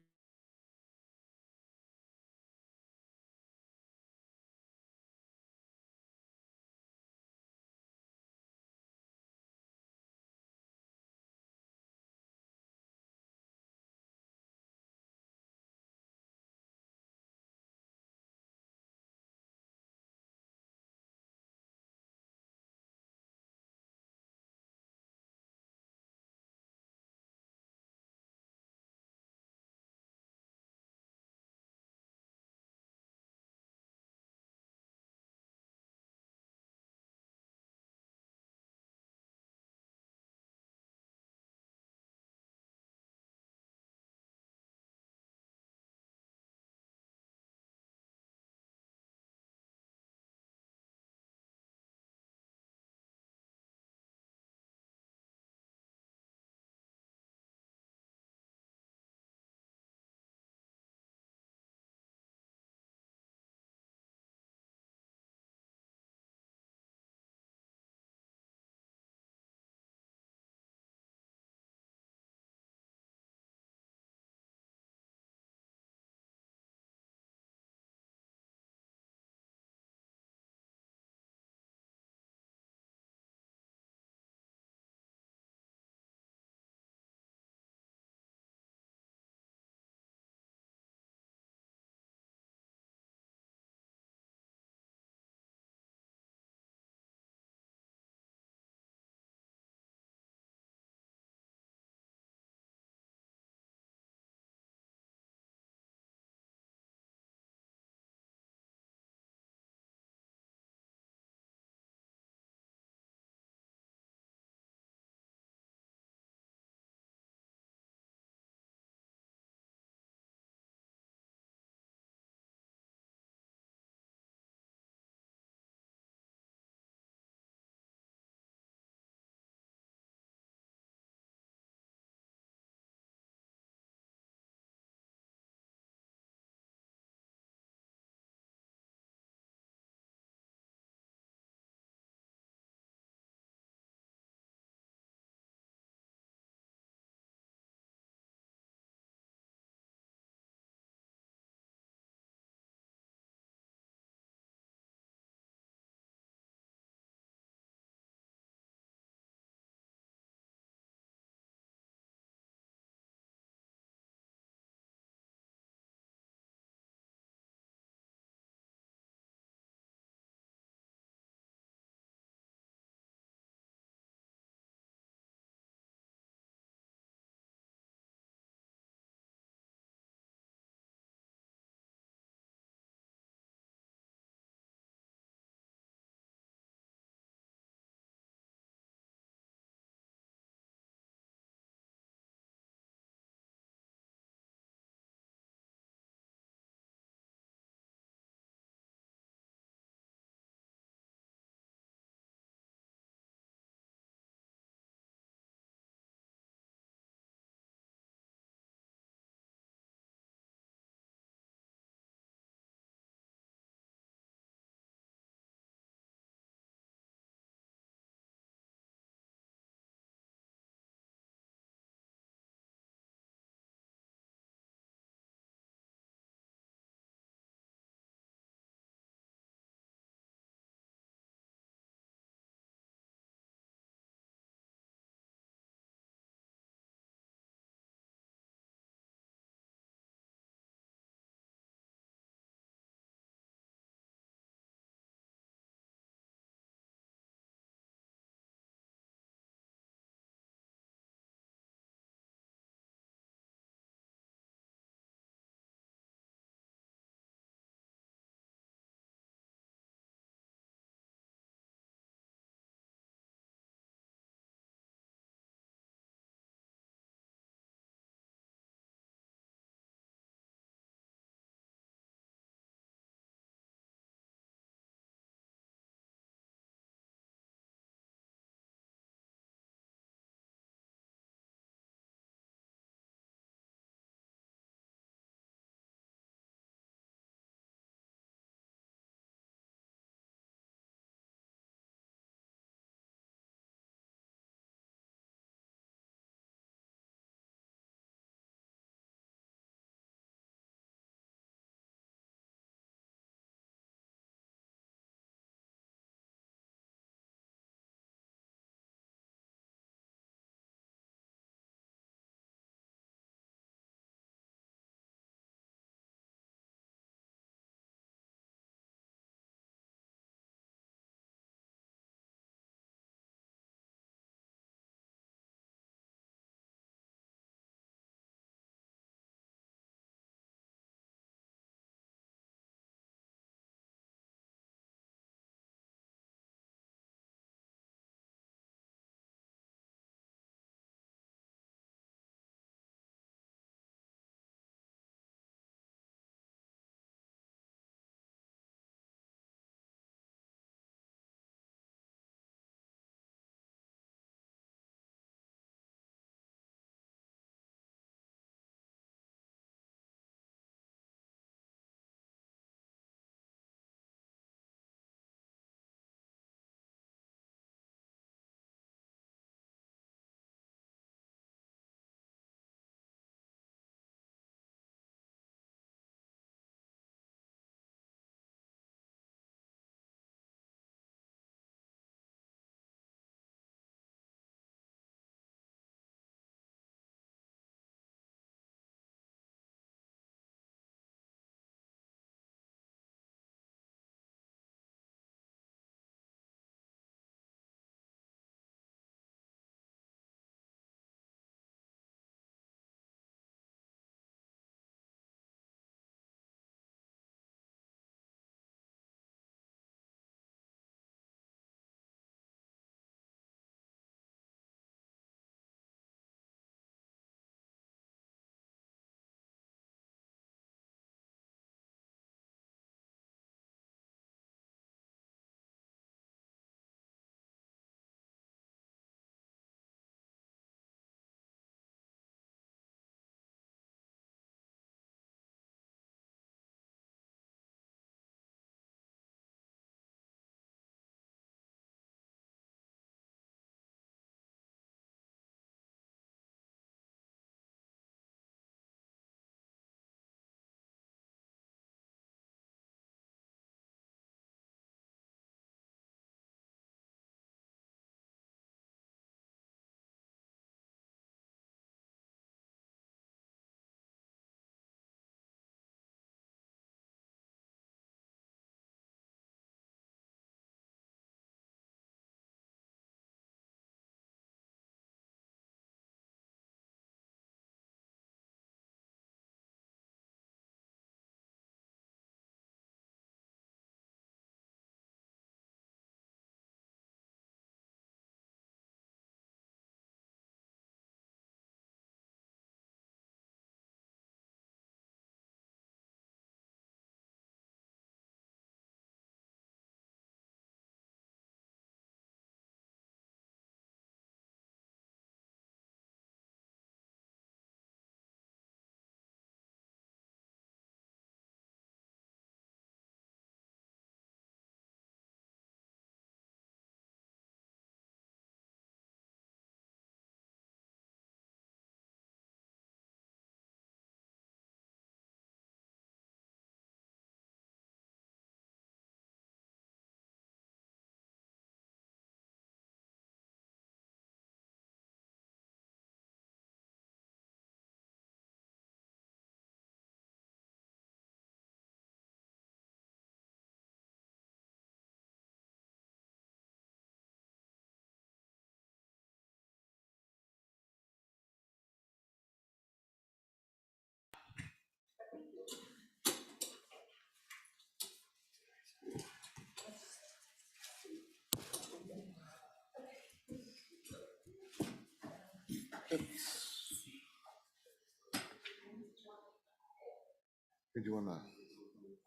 you want to,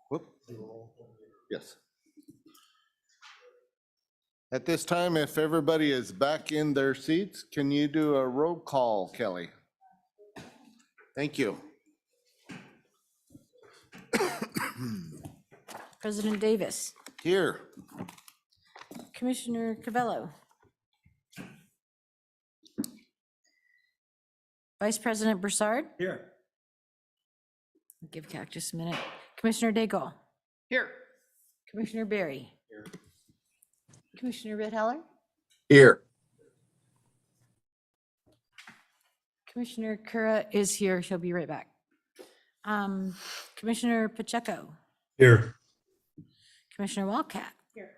whoop? Yes. At this time, if everybody is back in their seats, can you do a roll call, Kelly? Thank you. President Davis, Here. Commissioner Cavello, Vice President Broussard. Here. I'll give Cat just a minute. Commissioner Daigle, Here. Commissioner Berry. Here. Commissioner Rittenhour, Here. Commissioner Kura is here. She'll be right back. Commissioner Pacheco, Here. Commissioner Wildcat. Here.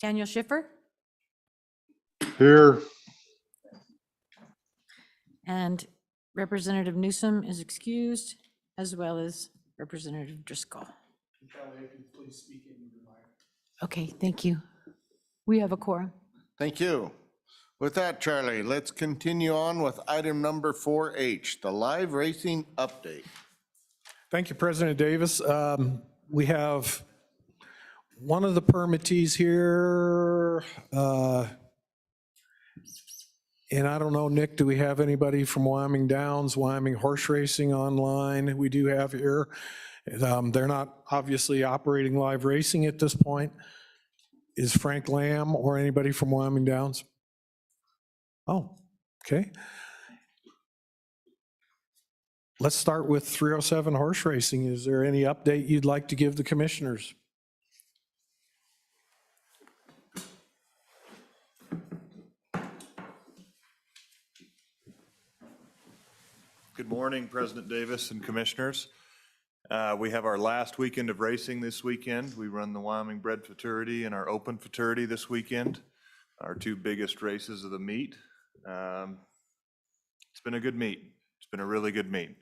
Daniel Schiffer Here. and Representative Newsom is excused, as well as Representative Driscoll. Okay, thank you. We have a quorum. Thank you. With that, Charlie, let's continue on with item number 4H, the live racing update. Thank you, President Davis. We have one of the permittees here. And I don't know, Nick, do we have anybody from Wyoming Downs, Wyoming Horse Racing online? We do have here. They're not obviously operating live racing at this point. Is Frank Lamb or anybody from Wyoming Downs? Oh, okay. Let's start with 307 Horse Racing. Is there any update you'd like to give the commissioners? Good morning, President Davis and commissioners. We have our last weekend of racing this weekend. We run the Wyoming Bred Futurity and our Open Futurity this weekend, our two biggest races of the meet. It's been a good meet. It's been a really good meet.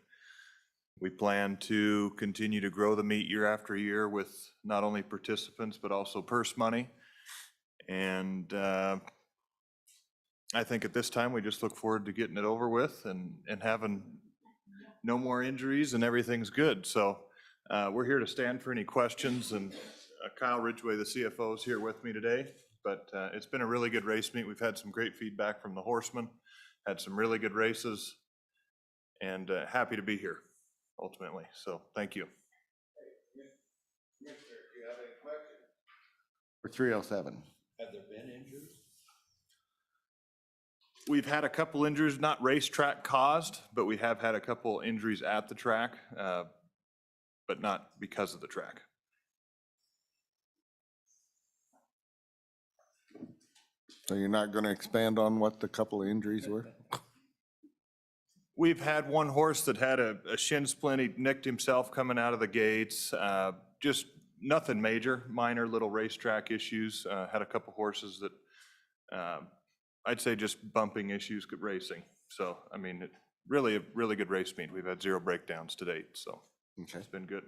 We plan to continue to grow the meet year after year with not only participants, but also purse money. And I think at this time, we just look forward to getting it over with and having no more injuries and everything's good. So we're here to stand for any questions, and Kyle Ridgway, the CFO, is here with me today. But it's been a really good race meet. We've had some great feedback from the horsemen, had some really good races, and happy to be here ultimately. So thank you. Do you have any questions? For 307. Have there been injuries? We've had a couple injuries, not racetrack caused, but we have had a couple injuries at the track, but not because of the track. So you're not going to expand on what the couple of injuries were? We've had one horse that had a shin splint. He nicked himself coming out of the gates. Just nothing major, minor little racetrack issues. Had a couple horses that I'd say just bumping issues racing. So, I mean, really a really good race meet. We've had 0 breakdowns to date, so it's been good.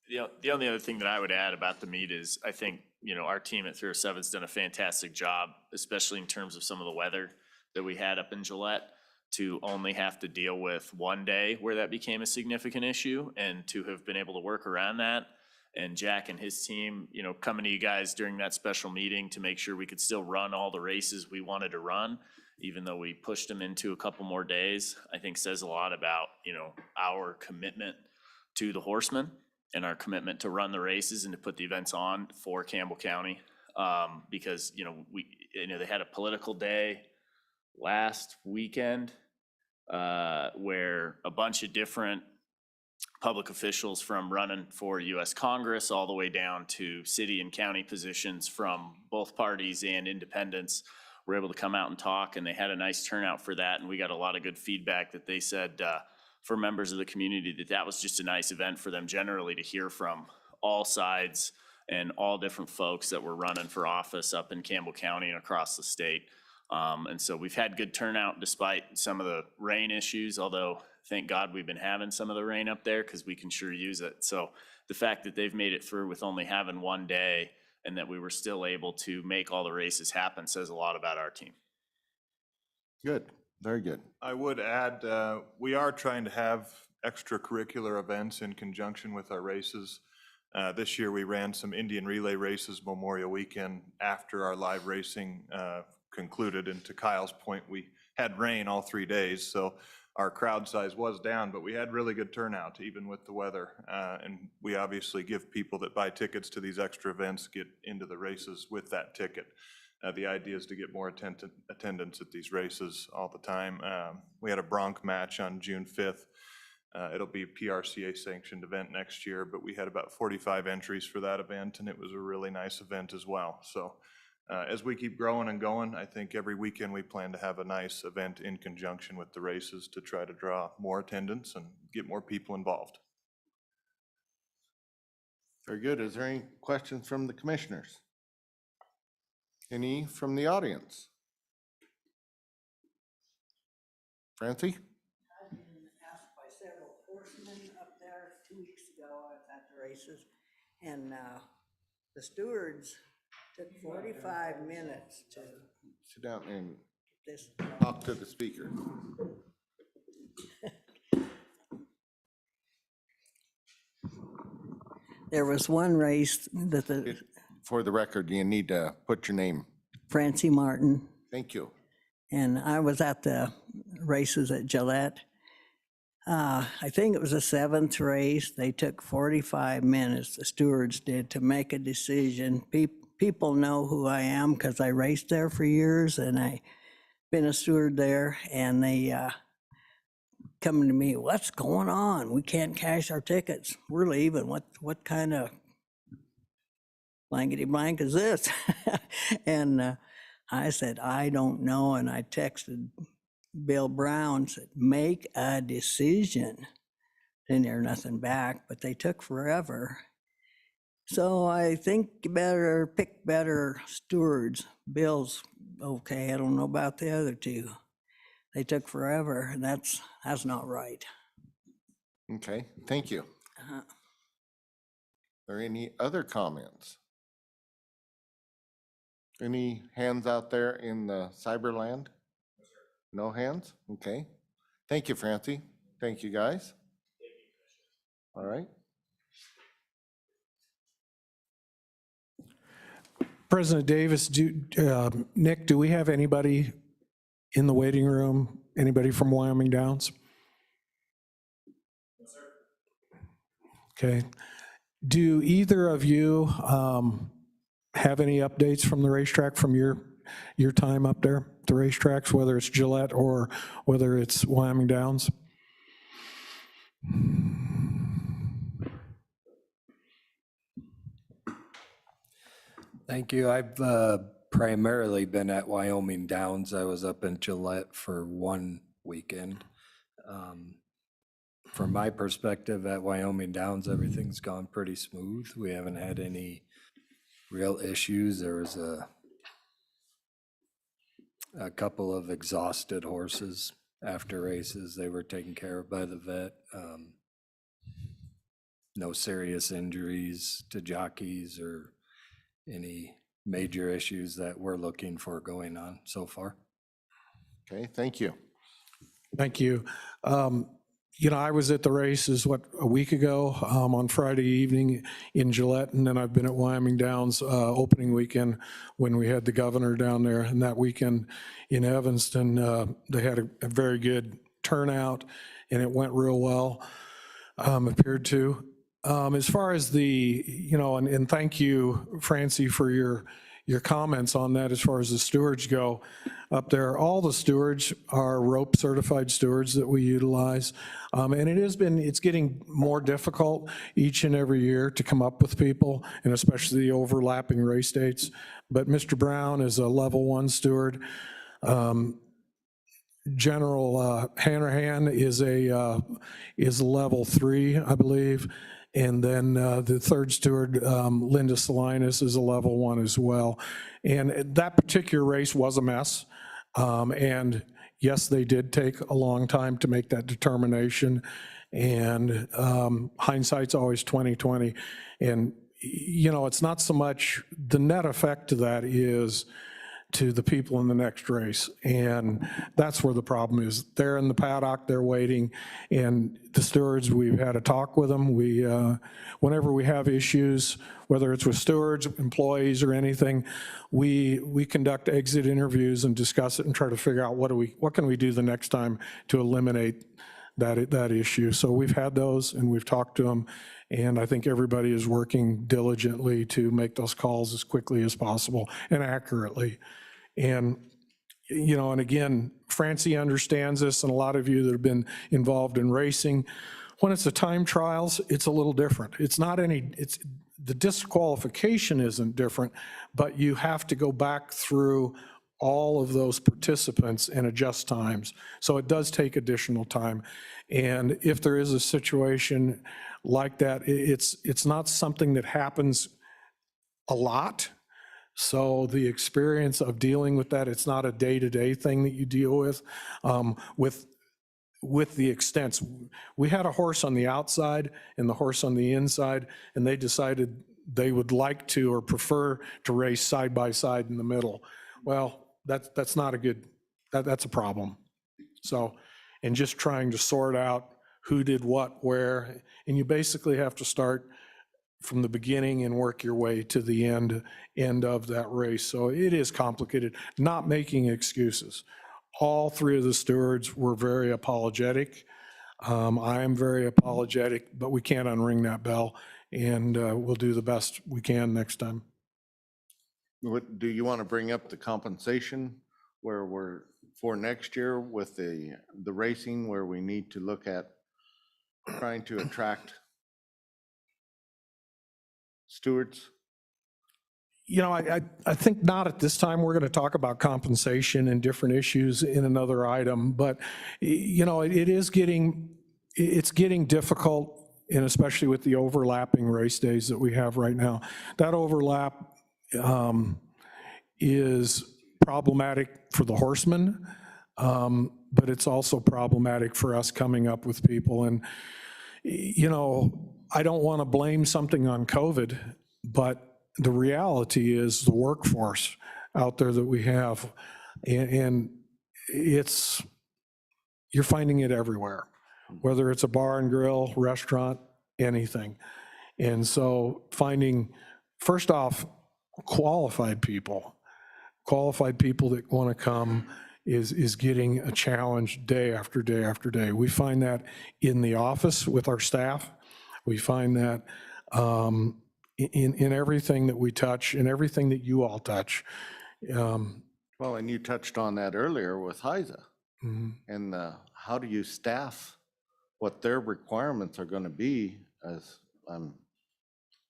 The only other thing that I would add about the meet is I think, our team at 307's done a fantastic job, especially in terms of some of the weather that we had up in Gillette, to only have to deal with one day where that became a significant issue, and to have been able to work around that. And Jack and his team, coming to you guys during that special meeting to make sure we could still run all the races we wanted to run, even though we pushed them into a couple more days, I think says a lot about, our commitment to the horsemen and our commitment to run the races and to put the events on for Campbell County. Because, they had a political day last weekend where a bunch of different public officials from running for U.S. Congress all the way down to city and county positions from both parties and independents were able to come out and talk, and they had a nice turnout for that. And we got a lot of good feedback that they said for members of the community that was just a nice event for them generally to hear from all sides and all different folks that were running for office up in Campbell County and across the state. And so we've had good turnout despite some of the rain issues, although thank God we've been having some of the rain up there because we can sure use it. So the fact that they've made it through with only having one day and that we were still able to make all the races happen says a lot about our team. Good. Very good. I would add, we are trying to have extracurricular events in conjunction with our races. This year, we ran some Indian relay races Memorial Weekend after our live racing concluded. And to Kyle's point, we had rain all 3 days, so our crowd size was down, but we had really good turnout, even with the weather. And we obviously give people that buy tickets to these extra events get into the races with that ticket. The idea is to get more attendance at these races all the time. We had a bronc match on June 5th. It'll be a PRCA sanctioned event next year, but we had about 45 entries for that event, and it was a really nice event as well. So as we keep growing and going, I think every weekend we plan to have a nice event in conjunction with the races to try to draw more attendance and get more people involved. Very good. Is there any questions from the commissioners? Any from the audience? Francie? I've been asked by several horsemen up there 2 weeks ago. I was at the races, and the stewards took 45 minutes to Sit down and this. talk to the speaker. There was one race that For the record, you need to put your name. Francie Martin, Thank you. and I was at the races at Gillette. I think it was the 7th race. They took 45 minutes, the stewards did, to make a decision. People know who I am because I raced there for years, and I've been a steward there, and they coming to me, what's going on? We can't cash our tickets. We're leaving. What kind of blankety blank is this? And I said, I don't know. And I texted Bill Brown, said, make a decision. Didn't hear nothing back, but they took forever. So I think you better pick better stewards. Bill's okay. I don't know about the other two. They took forever, and that's not right. Okay, thank you. Are there any other comments? Any hands out there in the cyberland? No hands? Okay. Thank you, Francie. Thank you, guys. All right. President Davis, Nick, do we have anybody in the waiting room? Anybody from Wyoming Downs? Okay. Do either of you have any updates from the racetrack from your time up there, the racetracks, whether it's Gillette or whether it's Wyoming Downs? Thank you. I've primarily been at Wyoming Downs. I was up in Gillette for one weekend. From my perspective at Wyoming Downs, everything's gone pretty smooth. We haven't had any real issues. There was a couple of exhausted horses after races. They were taken care of by the vet. No serious injuries to jockeys or any major issues that we're looking for going on so far. Okay, thank you. Thank you. You know, I was at the races, a week ago on Friday evening in Gillette, and then I've been at Wyoming Downs opening weekend when we had the governor down there, and that weekend in Evanston, they had a very good turnout, and it went real well, appeared to. As far as and thank you, Francie, for your comments on that as far as the stewards go up there. All the stewards are rope certified stewards that we utilize. And it's getting more difficult each and every year to come up with people, and especially the overlapping race dates. But Mr. Brown is a level 1 steward. General Hanahan is a level 3, I believe. And then the third steward, Linda Salinas, is a level 1 as well. And that particular race was a mess. And yes, they did take a long time to make that determination. And hindsight's always 20/20. And, you know, it's not so much the net effect of that is to the people in the next race. And that's where the problem is. They're in the paddock, they're waiting, and the stewards, we've had a talk with them. Whenever we have issues, whether it's with stewards, employees, or anything, we conduct exit interviews and discuss it and try to figure out what can we do the next time to eliminate that issue. So we've had those and we've talked to them, and I think everybody is working diligently to make those calls as quickly as possible and accurately. And, and again, Francie understands this, and a lot of you that have been involved in racing, when it's the time trials, it's a little different. The disqualification isn't different, but you have to go back through all of those participants and adjust times. So it does take additional time. And if there is a situation like that, it's not something that happens a lot. So the experience of dealing with that, it's not a day-to-day thing that you deal with the extents. We had a horse on the outside and the horse on the inside, and they decided they would like to or prefer to race side by side in the middle. Well, that's not a good, that's a problem. So, and just trying to sort out who did what, where, and you basically have to start from the beginning and work your way to the end of that race. So it is complicated, not making excuses. All three of the stewards were very apologetic. I am very apologetic, but we can't unring that bell, and we'll do the best we can next time. Do you want to bring up the compensation where we're for next year with the racing, where we need to look at trying to attract stewards? I think not at this time. We're going to talk about compensation and different issues in another item, but it's getting difficult, and especially with the overlapping race days that we have right now. That overlap is problematic for the horsemen, but it's also problematic for us coming up with people. And, I don't want to blame something on COVID, but the reality is the workforce out there that we have, and you're finding it everywhere, whether it's a bar and grill, restaurant, anything. And so finding, first off, qualified people that want to come is getting a challenge day after day after day. We find that in the office with our staff. We find that in everything that we touch and everything that you all touch. Well, and you touched on that earlier with HISA. And how do you staff what their requirements are going to be, as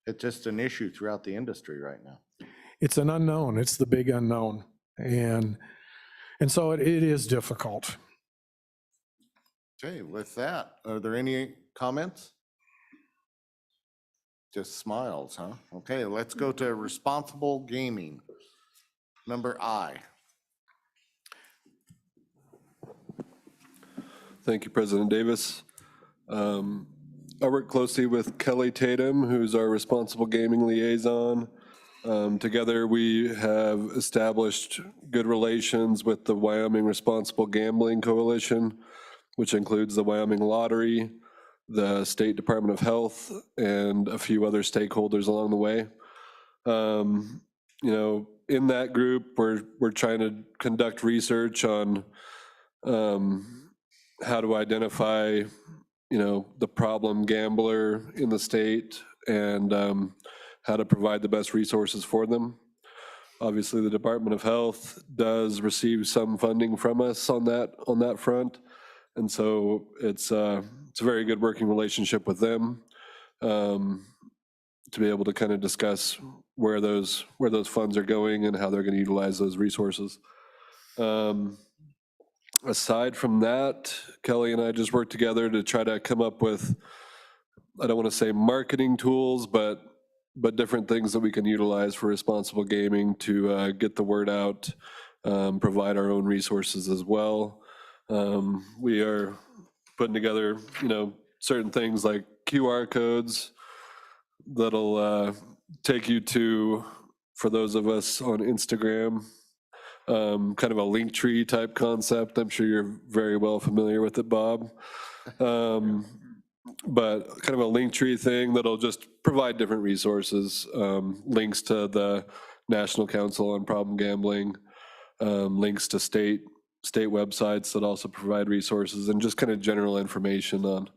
it's just an issue throughout the industry right now. It's an unknown. It's the big unknown. And so it is difficult. Okay, with that, are there any comments? Just smiles, huh? Okay, let's go to responsible gaming. Number I. Thank you, President Davis. I work closely with Kelly Tatum, who's our responsible gaming liaison. Together, we have established good relations with the Wyoming Responsible Gambling Coalition, which includes the Wyoming Lottery, the State Department of Health, and a few other stakeholders along the way. In that group, we're trying to conduct research on how to identify, the problem gambler in the state, and how to provide the best resources for them. Obviously, the Department of Health does receive some funding from us on that front, and so it's a very good working relationship with them to be able to kind of discuss where those funds are going and how they're going to utilize those resources. Aside from that, Kelly and I just worked together to try to come up with, I don't want to say marketing tools, but different things that we can utilize for responsible gaming to get the word out, provide our own resources as well. We are putting together, certain things like QR codes that'll take you to, for those of us on Instagram, kind of a link tree type concept. I'm sure you're very well familiar with it, Bob. But kind of a link tree thing that'll just provide different resources, links to the National Council on Problem Gambling, links to state websites that also provide resources, and just kind of general information on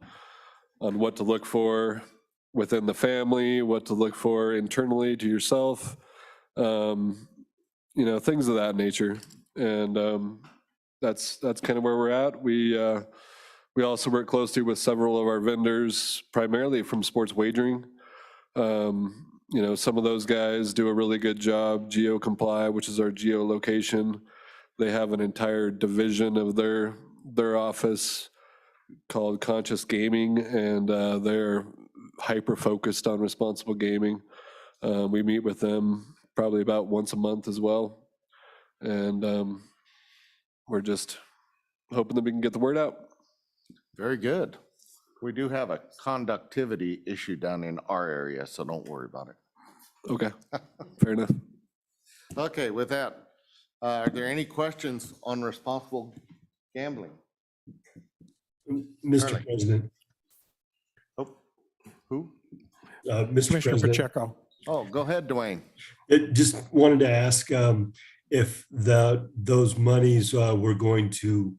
what to look for within the family, what to look for internally to yourself, things of that nature. And that's kind of where we're at. We also work closely with several of our vendors, primarily from sports wagering. Some of those guys do a really good job. GeoComply, which is our geolocation, they have an entire division of their office called Conscious Gaming, and they're hyper-focused on responsible gaming. We meet with them probably about once a month as well. And we're just hoping that we can get the word out. Very good. We do have a conductivity issue down in our area, so don't worry about it. Okay, fair enough. Okay, with that, are there any questions on responsible gambling? Mr. Charlie. President. Oh, who? Mr. Commissioner President. Pacheco. Oh, go ahead, Dwayne. Just wanted to ask if those monies were going to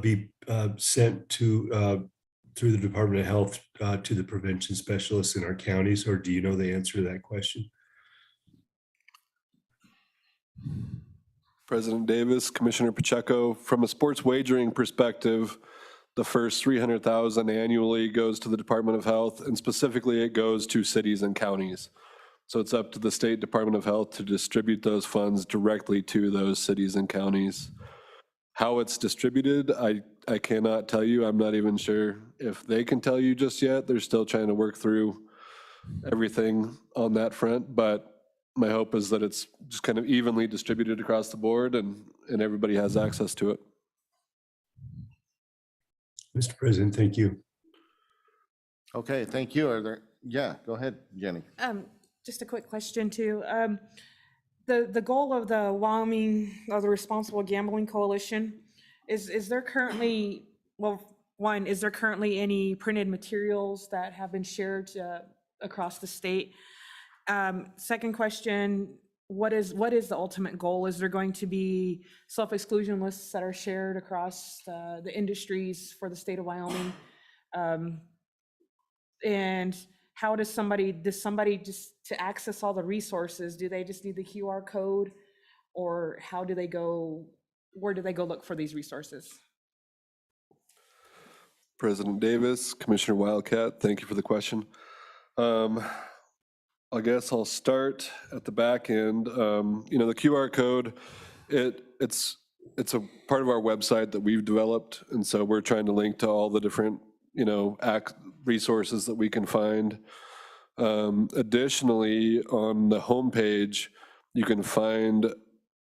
be sent to through the Department of Health to the prevention specialists in our counties, or do you know the answer to that question? President Davis, Commissioner Pacheco, from a sports wagering perspective, the first $300,000 annually goes to the Department of Health, and specifically it goes to cities and counties. So it's up to the State Department of Health to distribute those funds directly to those cities and counties. How it's distributed, I cannot tell you. I'm not even sure if they can tell you just yet. They're still trying to work through everything on that front, but my hope is that it's just kind of evenly distributed across the board and everybody has access to it. Mr. President, thank you. Okay, thank you. Are there, yeah, go ahead, Jenny. Just a quick question too. The goal of the Wyoming, of the Responsible Gambling Coalition, is there currently, is there currently any printed materials that have been shared across the state? Second question, what is the ultimate goal? Is there going to be self-exclusion lists that are shared across the industries for the state of Wyoming? And how does somebody just to access all the resources, do they just need the QR code, or how do they go, where do they go look for these resources? President Davis, Commissioner Wildcat, thank you for the question. I guess I'll start at the back end. The QR code, it's a part of our website that we've developed, and so we're trying to link to all the different resources that we can find. Additionally, on the homepage, you can find,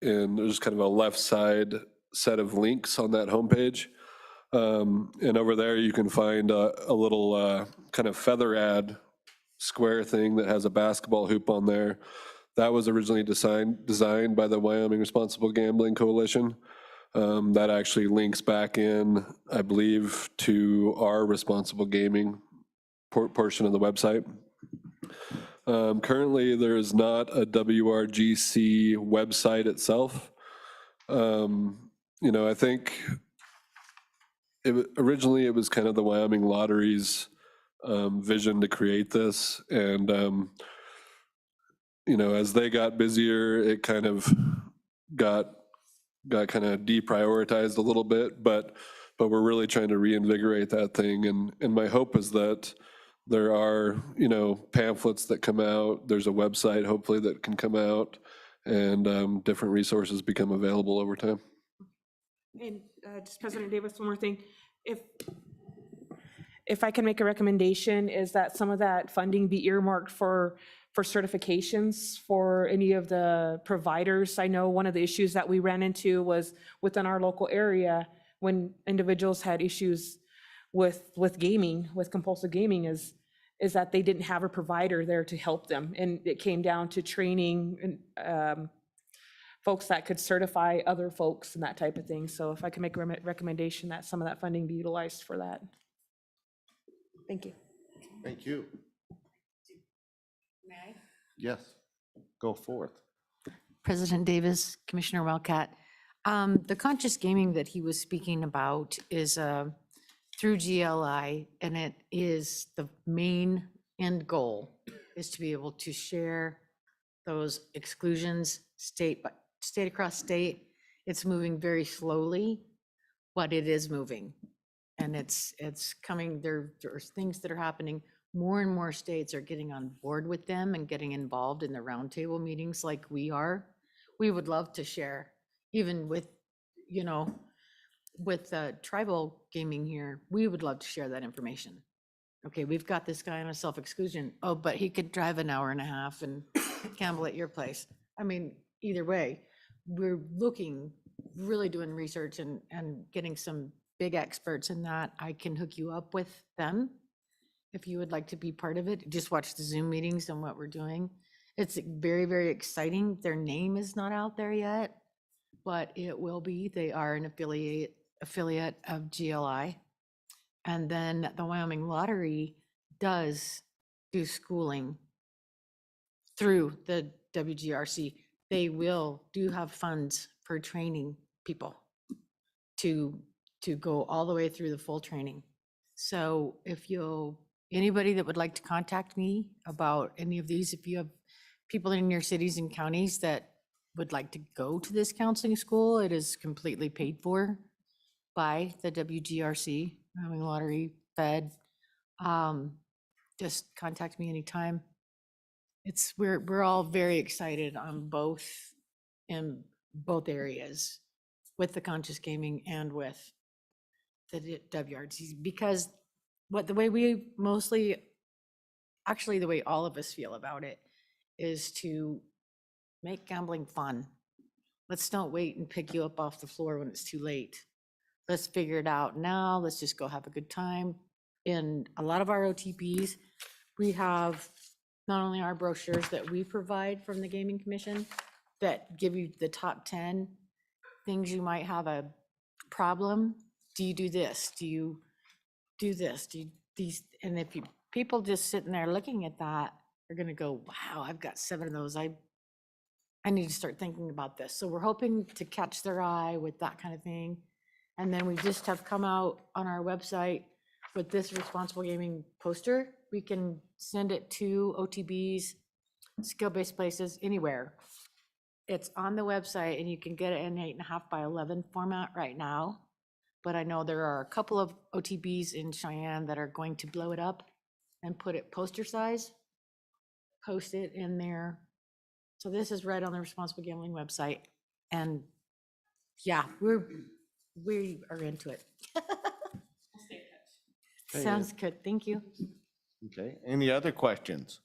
and there's kind of a left side set of links on that homepage. And over there, you can find a little kind of feather ad square thing that has a basketball hoop on there. That was originally designed by the Wyoming Responsible Gambling Coalition. That actually links back in, I believe, to our responsible gaming portion of the website. Currently, there is not a WRGC website itself. I think originally it was kind of the Wyoming Lottery's vision to create this, and as they got busier, it kind of got kind of deprioritized a little bit, but we're really trying to reinvigorate that thing, and my hope is that there are pamphlets that come out, there's a website hopefully that can come out, and different resources become available over time. And just President Davis, one more thing. If I can make a recommendation, is that some of that funding be earmarked for certifications for any of the providers. I know one of the issues that we ran into was within our local area when individuals had issues with gaming, with compulsive gaming, is that they didn't have a provider there to help them. And it came down to training folks that could certify other folks and that type of thing. So if I can make a recommendation that some of that funding be utilized for that. Thank you. Thank you. Yes, go forth. President Davis, Commissioner Wellcat. The conscious gaming that he was speaking about is through GLI, and it is the main end goal is to be able to share those exclusions state across state. It's moving very slowly, but it is moving. And it's coming, there's things that are happening. More and more states are getting on board with them and getting involved in the roundtable meetings like we are. We would love to share, even with, you know, with tribal gaming here, we would love to share that information. Okay, we've got this guy on a self-exclusion. Oh, but he could drive an hour and a half and gamble at your place. I mean, either way, we're looking, really doing research and getting some big experts in that. I can hook you up with them if you would like to be part of it. Just watch the Zoom meetings and what we're doing. It's very, very exciting. Their name is not out there yet, but it will be. They are an affiliate of GLI. And then the Wyoming Lottery does do schooling through the WGRC. They do have funds for training people to go all the way through the full training. So if anybody that would like to contact me about any of these, if you have people in your cities and counties that would like to go to this counseling school, it is completely paid for by the WGRC, Wyoming Lottery Fed. Just contact me anytime. We're all very excited on in both areas with the conscious gaming and with the WRC, because the way all of us feel about it is to make gambling fun. Let's don't wait and pick you up off the floor when it's too late. Let's figure it out now. Let's just go have a good time. In a lot of our OTPs, we have not only our brochures that we provide from the Gaming Commission that give you the top 10 things you might have a problem. Do you do this? Do you do this? Do you these? And if people just sitting there looking at that are going to go, wow, I've got 7 of those. I need to start thinking about this. So we're hoping to catch their eye with that kind of thing. And then we just have come out on our website with this responsible gaming poster. We can send it to OTBs, skill-based places, anywhere. It's on the website and you can get it in 8.5 by 11 format right now. But I know there are a couple of OTBs in Cheyenne that are going to blow it up and put it poster size, post it in there. So this is right on the responsible gambling website. And yeah, we are into it. Sounds good. Thank you. Okay, any other questions?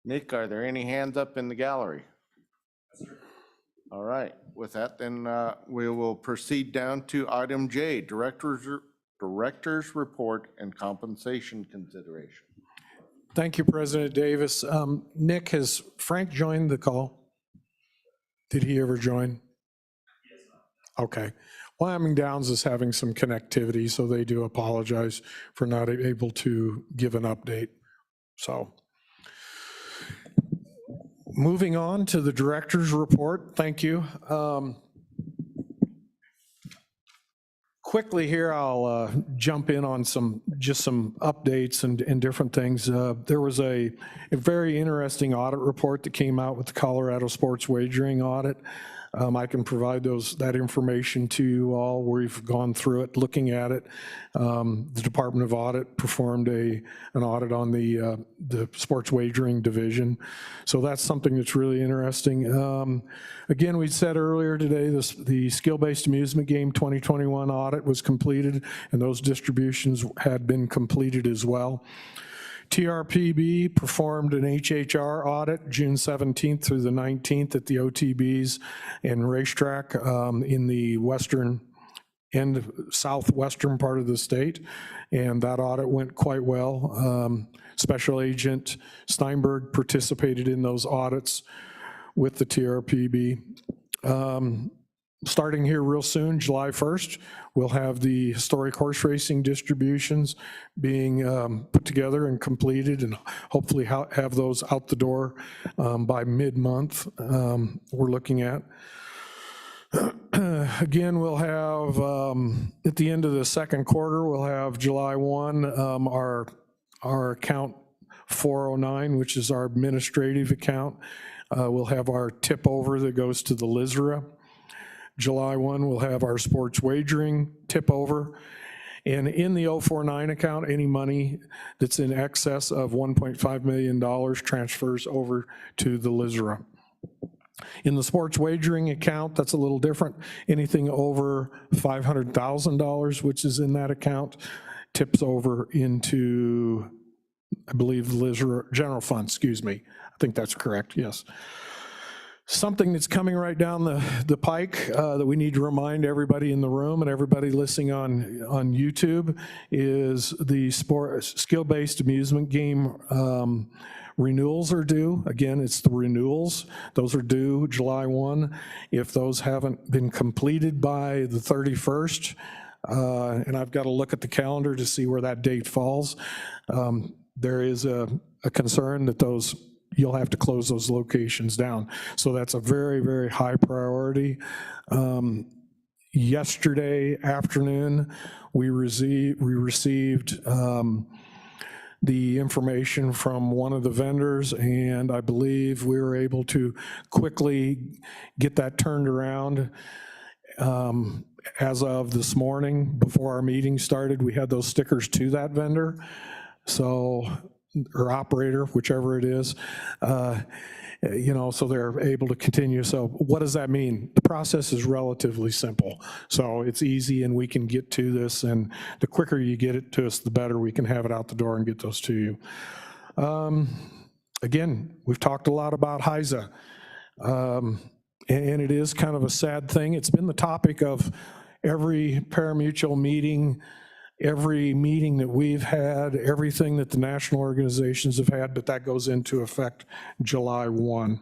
Nick, are there any hands up in the gallery? All right, with that, then we will proceed down to item J, Director's Report and Compensation Consideration. Thank you, President Davis. Nick, has Frank joined the call? Did he ever join? Okay. Wyoming Downs is having some connectivity, so they do apologize for not able to give an update. So moving on to the Director's Report. Thank you. Quickly here, I'll jump in on some updates and different things. There was a very interesting audit report that came out with the Colorado Sports Wagering Audit. I can provide that information to you all. We've gone through it, looking at it. The Department of Audit performed an audit on the sports wagering division. So that's something that's really interesting. Again, we said earlier today, the skill-based amusement game 2021 audit was completed, and those distributions had been completed as well. TRPB performed an HHR audit June 17th through the 19th at the OTBs and racetrack in the western and southwestern part of the state, and that audit went quite well. Special Agent Steinberg participated in those audits with the TRPB. Starting here real soon, July 1st, we'll have the historic horse racing distributions being put together and completed, and hopefully have those out the door by mid-month, we're looking at. Again, we'll have, at the end of the second quarter, we'll have July 1, our account 409, which is our administrative account. We'll have our tip over that goes to the LISRA. July 1, we'll have our sports wagering tip over. And in the 049 account, any money that's in excess of $1.5 million transfers over to the LISRA. In the sports wagering account, that's a little different. Anything over $500,000, which is in that account, tips over into, I believe, the LISRA general fund, excuse me. I think that's correct, yes. Something that's coming right down the pike that we need to remind everybody in the room and everybody listening on YouTube is the skill-based amusement game renewals are due. Again, it's the renewals. Those are due July 1. If those haven't been completed by the 31st, and I've got to look at the calendar to see where that date falls, there is a concern that you'll have to close those locations down. So that's a very, very high priority. Yesterday afternoon, we received the information from one of the vendors, and I believe we were able to quickly get that turned around. As of this morning, before our meeting started, we had those stickers to that vendor. So, or operator, whichever it is, so they're able to continue. So what does that mean? The process is relatively simple. So it's easy and we can get to this, and the quicker you get it to us, the better we can have it out the door and get those to you. Again, we've talked a lot about HISA, and it is kind of a sad thing. It's been the topic of every parimutuel meeting, every meeting that we've had, everything that the national organizations have had, but that goes into effect July 1.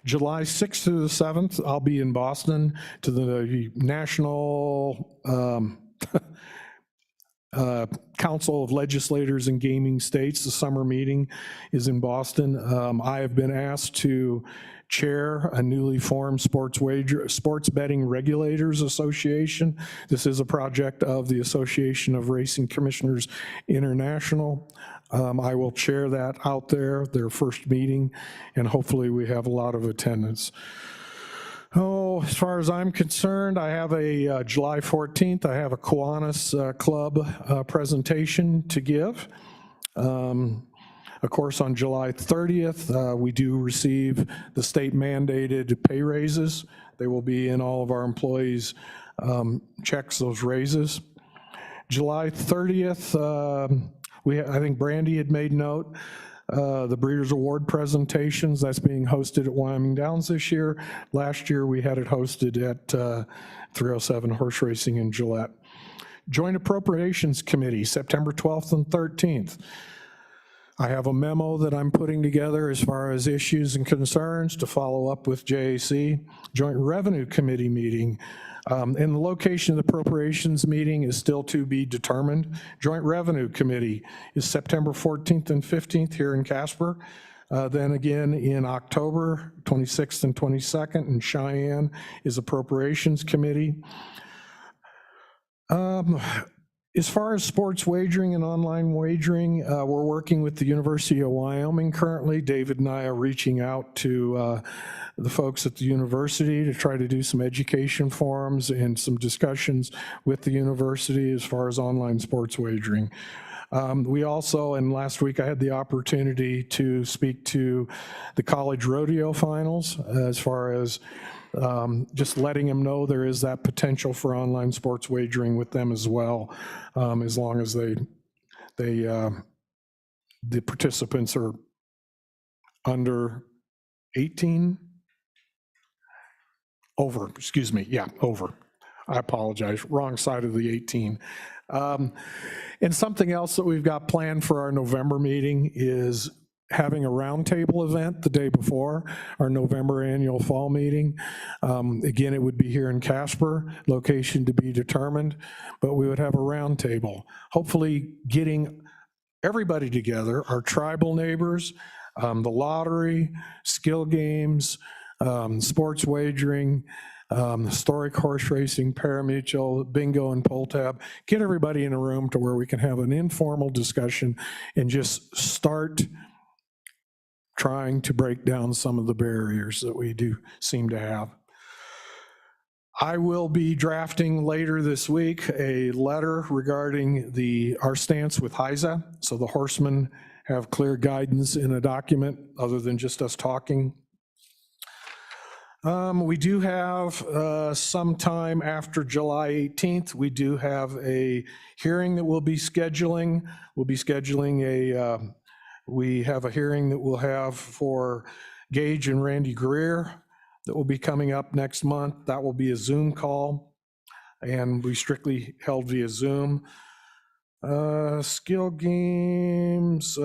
July 6th to the 7th, I'll be in Boston to the National Council of Legislators in Gaming States. The summer meeting is in Boston. I have been asked to chair a newly formed sports betting regulators association. This is a project of the Association of Racing Commissioners International. I will chair that out there, their first meeting, and hopefully we have a lot of attendance. As far as I'm concerned, I have a July 14th, I have a Kiwanis Club presentation to give. Of course, on July 30th, we do receive the state mandated pay raises. They will be in all of our employees' checks, those raises. July 30th, I think Brandy had made note, the Breeders' Award presentations, that's being hosted at Wyoming Downs this year. Last year, we had it hosted at 307 Horse Racing in Gillette. Joint Appropriations Committee, September 12th and 13th. I have a memo that I'm putting together as far as issues and concerns to follow up with JAC. Joint Revenue Committee meeting, and the location of the appropriations meeting is still to be determined. Joint Revenue Committee is September 14th and 15th here in Casper. Then again in October, 26th and 22nd in Cheyenne is Appropriations Committee. As far as sports wagering and online wagering, we're working with the University of Wyoming currently. David and I are reaching out to the folks at the university to try to do some education forums and some discussions with the university as far as online sports wagering. We also, and last week I had the opportunity to speak to the college rodeo finals as far as just letting them know there is that potential for online sports wagering with them as well, as long as the participants are under 18? Over, excuse me, yeah, over. I apologize, wrong side of the 18. And something else that we've got planned for our November meeting is having a roundtable event the day before our November annual fall meeting. Again, it would be here in Casper, location to be determined, but we would have a roundtable, hopefully getting everybody together, our tribal neighbors, the lottery, skill games, sports wagering, historic horse racing, parimutuel, bingo, and pull tab. Get everybody in a room to where we can have an informal discussion and just start trying to break down some of the barriers that we do seem to have. I will be drafting later this week a letter regarding our stance with HISA, so the horsemen have clear guidance in a document other than just us talking. We do have sometime after July 18th, we do have a hearing that we'll be scheduling. We'll be scheduling we have a hearing that we'll have for Gage and Randy Greer that will be coming up next month. That will be a Zoom call and we strictly held via Zoom. Skill games,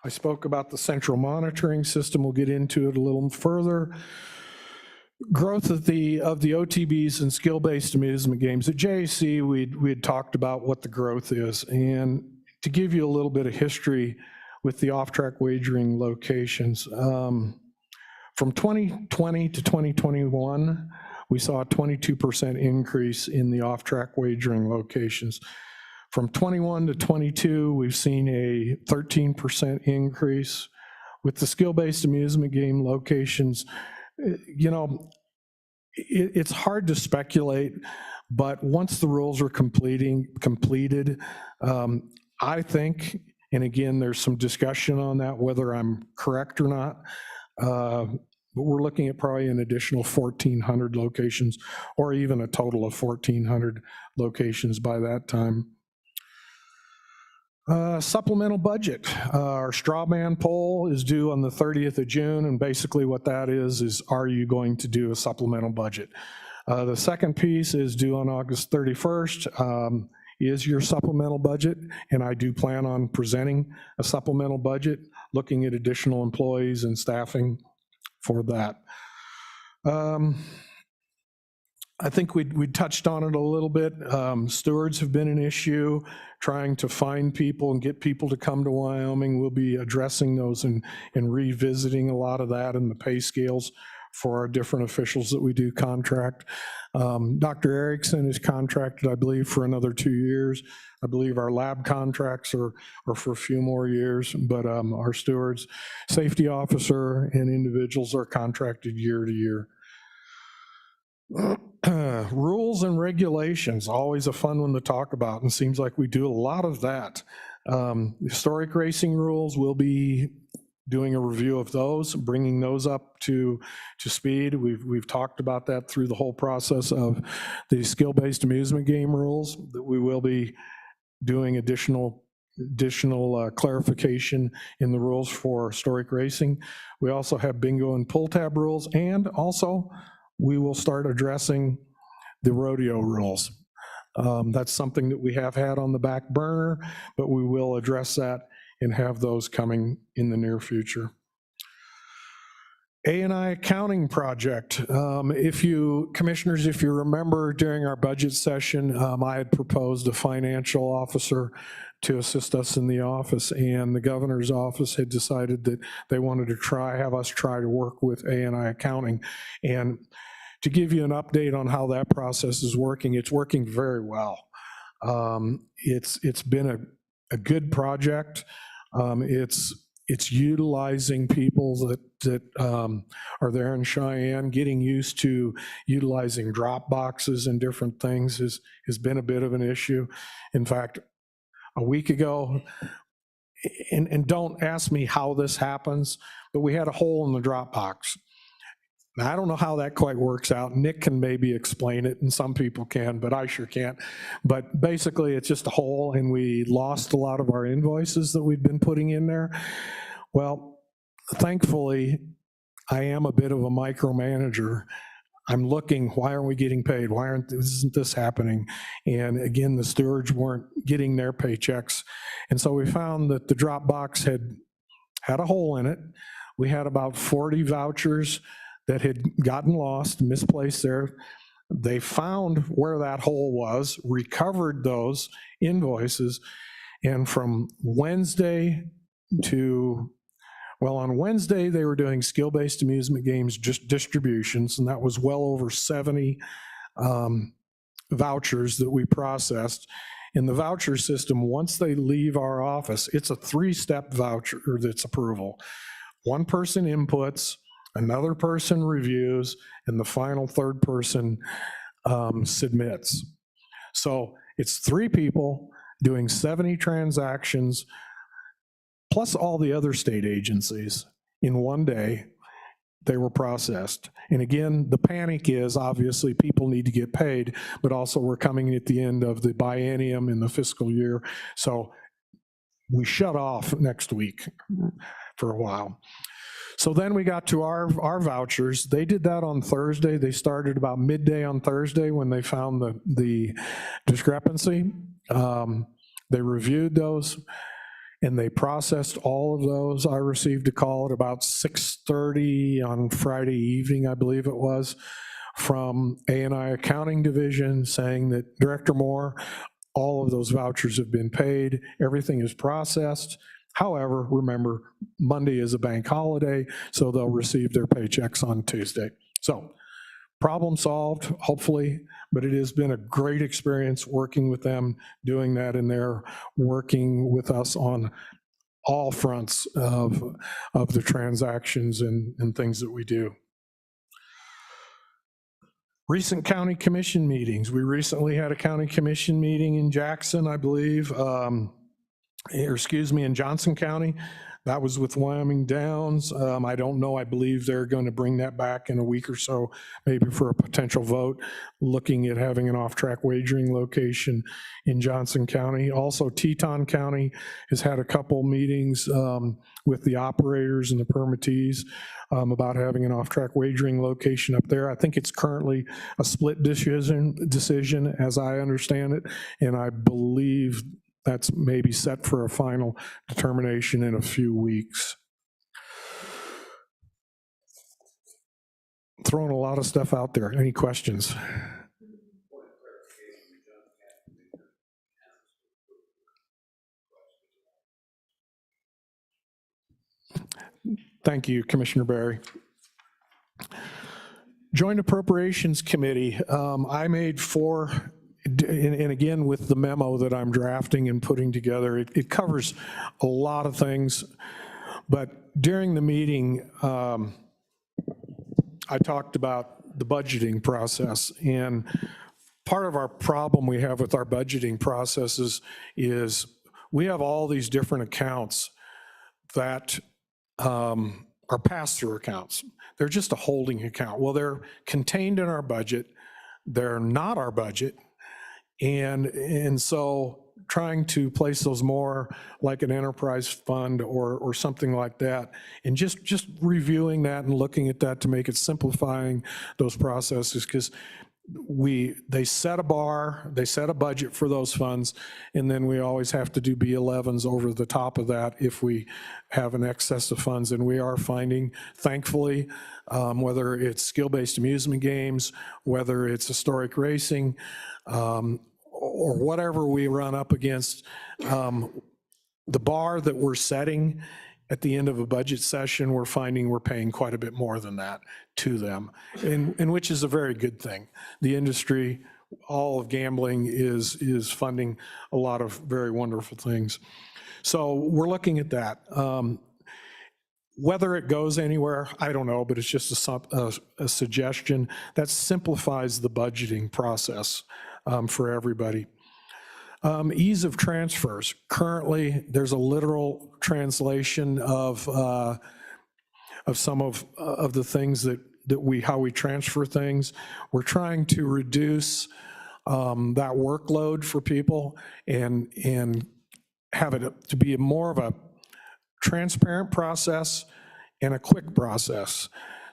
I spoke about the central monitoring system. We'll get into it a little further. Growth of the OTBs and skill-based amusement games. At JAC, we had talked about what the growth is. And to give you a little bit of history with the off-track wagering locations, from 2020 to 2021, we saw a 22% increase in the off-track wagering locations. From 21 to 22, we've seen a 13% increase. With the skill-based amusement game locations, you know, it's hard to speculate, but once the rules are completed, I think, and again, there's some discussion on that, whether I'm correct or not, but we're looking at probably an additional 1,400 locations, or even a total of 1,400 locations by that time. Supplemental budget. Our straw man poll is due on the 30th of June, and basically what that is are you going to do a supplemental budget? The second piece is due on August 31st. Is your supplemental budget, and I do plan on presenting a supplemental budget, looking at additional employees and staffing for that. I think we touched on it a little bit. Stewards have been an issue, trying to find people and get people to come to Wyoming. We'll be addressing those and revisiting a lot of that in the pay scales for our different officials that we do contract. Dr. Erickson is contracted, I believe, for another 2 years. I believe our lab contracts are for a few more years, but our stewards, safety officer, and individuals are contracted year to year. Rules and regulations, always a fun one to talk about, and seems like we do a lot of that. Historic racing rules, we'll be doing a review of those, bringing those up to speed. We've talked about that through the whole process of the skill-based amusement game rules, that we will be doing additional clarification in the rules for historic racing. We also have bingo and pull tab rules, and also we will start addressing the rodeo rules. That's something that we have had on the back burner, but we will address that and have those coming in the near future. A&I accounting project. Commissioners, if you remember during our budget session, I had proposed a financial officer to assist us in the office, and the governor's office had decided that they wanted to have us try to work with A&I accounting. And to give you an update on how that process is working, it's working very well. It's been a good project. It's utilizing people that are there in Cheyenne. Getting used to utilizing drop boxes and different things has been a bit of an issue. In fact, a week ago, and don't ask me how this happens, but we had a hole in the drop box. Now, I don't know how that quite works out. Nick can maybe explain it, and some people can, but I sure can't. But basically, it's just a hole, and we lost a lot of our invoices that we'd been putting in there. Well, thankfully, I am a bit of a micromanager. I'm looking, why aren't we getting paid? Isn't this happening? And again, the stewards weren't getting their paychecks. And so we found that the drop box had a hole in it. We had about 40 vouchers that had gotten lost, misplaced there. They found where that hole was, recovered those invoices, and from Wednesday to, well, on Wednesday, they were doing skill-based amusement games, just distributions, and that was well over 70 vouchers that we processed. In the voucher system, once they leave our office, it's a 3-step voucher that's approval. One person inputs, another person reviews, and the final third person submits. So it's 3 people doing 70 transactions, plus all the other state agencies in one day. They were processed. And again, the panic is obviously people need to get paid, but also we're coming at the end of the biennium in the fiscal year. So we shut off next week for a while. So then we got to our vouchers. They did that on Thursday. They started about midday on Thursday when they found the discrepancy. They reviewed those and they processed all of those. I received a call at about 6:30 on Friday evening, I believe it was, from A&I Accounting Division saying that, Director Moore, all of those vouchers have been paid, everything is processed. However, remember, Monday is a bank holiday, so they'll receive their paychecks on Tuesday. So, problem solved, hopefully, but it has been a great experience working with them, doing that, and they're working with us on all fronts of the transactions and things that we do. Recent county commission meetings. We recently had a county commission meeting in Jackson, I believe, in Johnson County. That was with Wyoming Downs. I don't know, I believe they're going to bring that back in a week or so, maybe for a potential vote, looking at having an off-track wagering location in Johnson County. Also, Teton County has had a couple meetings with the operators and the permittees about having an off-track wagering location up there. I think it's currently a split decision as I understand it, and I believe that's maybe set for a final determination in a few weeks. Throwing a lot of stuff out there. Any questions? Thank you, Commissioner Barry. Joint Appropriations Committee, I made 4, and again, with the memo that I'm drafting and putting together, it covers a lot of things. But during the meeting, I talked about the budgeting process. And part of our problem we have with our budgeting processes is we have all these different accounts that are pass-through accounts. They're just a holding account. Well, they're contained in our budget. They're not our budget. And so trying to place those more like an enterprise fund or something like that, and just reviewing that and looking at that to make it simplifying those processes, because they set a bar, they set a budget for those funds, and then we always have to do B11s over the top of that if we have an excess of funds. And we are finding, thankfully, whether it's skill-based amusement games, whether it's historic racing, or whatever we run up against, the bar that we're setting at the end of a budget session, we're finding we're paying quite a bit more than that to them, and which is a very good thing. The industry, all of gambling is funding a lot of very wonderful things. So we're looking at that. Whether it goes anywhere, I don't know, but it's just a suggestion that simplifies the budgeting process for everybody. Ease of transfers. Currently, there's a literal translation of some of the things that how we transfer things. We're trying to reduce that workload for people and have it to be more of a transparent process and a quick process.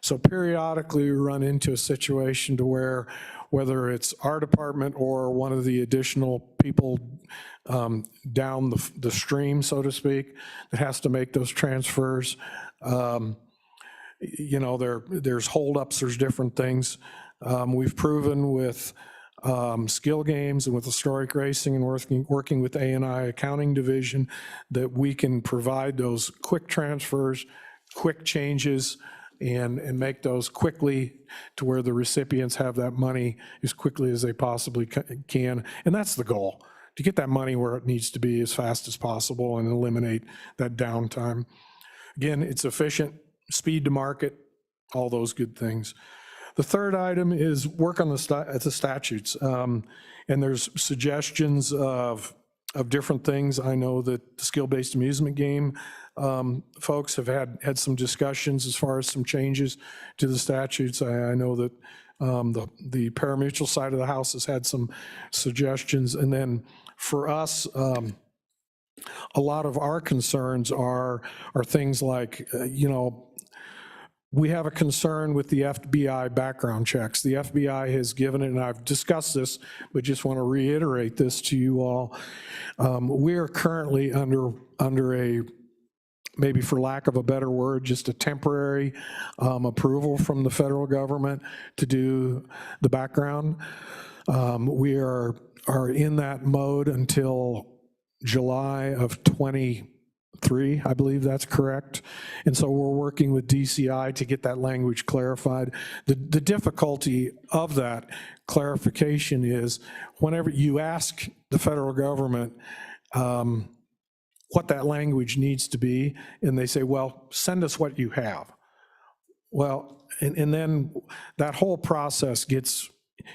So periodically, we run into a situation to where, whether it's our department or one of the additional people down the stream, so to speak, that has to make those transfers. You know, there's holdups, there's different things. We've proven with skill games and with historic racing and working with A&I accounting division that we can provide those quick transfers, quick changes, and make those quickly to where the recipients have that money as quickly as they possibly can. And that's the goal, to get that money where it needs to be as fast as possible and eliminate that downtime. Again, it's efficient, speed to market, all those good things. The third item is work on the statutes. And there's suggestions of different things. I know that the skill-based amusement game folks have had some discussions as far as some changes to the statutes. I know that the parimutuel side of the house has had some suggestions. And then for us, a lot of our concerns are things like, you know, we have a concern with the FBI background checks. The FBI has given it, and I've discussed this, but just want to reiterate this to you all. We are currently under a, maybe for lack of a better word, just a temporary approval from the federal government to do the background. We are in that mode until July of 23, I believe that's correct. And so we're working with DCI to get that language clarified. The difficulty of that clarification is whenever you ask the federal government what that language needs to be, and they say, well, send us what you have. Well, and then that whole process gets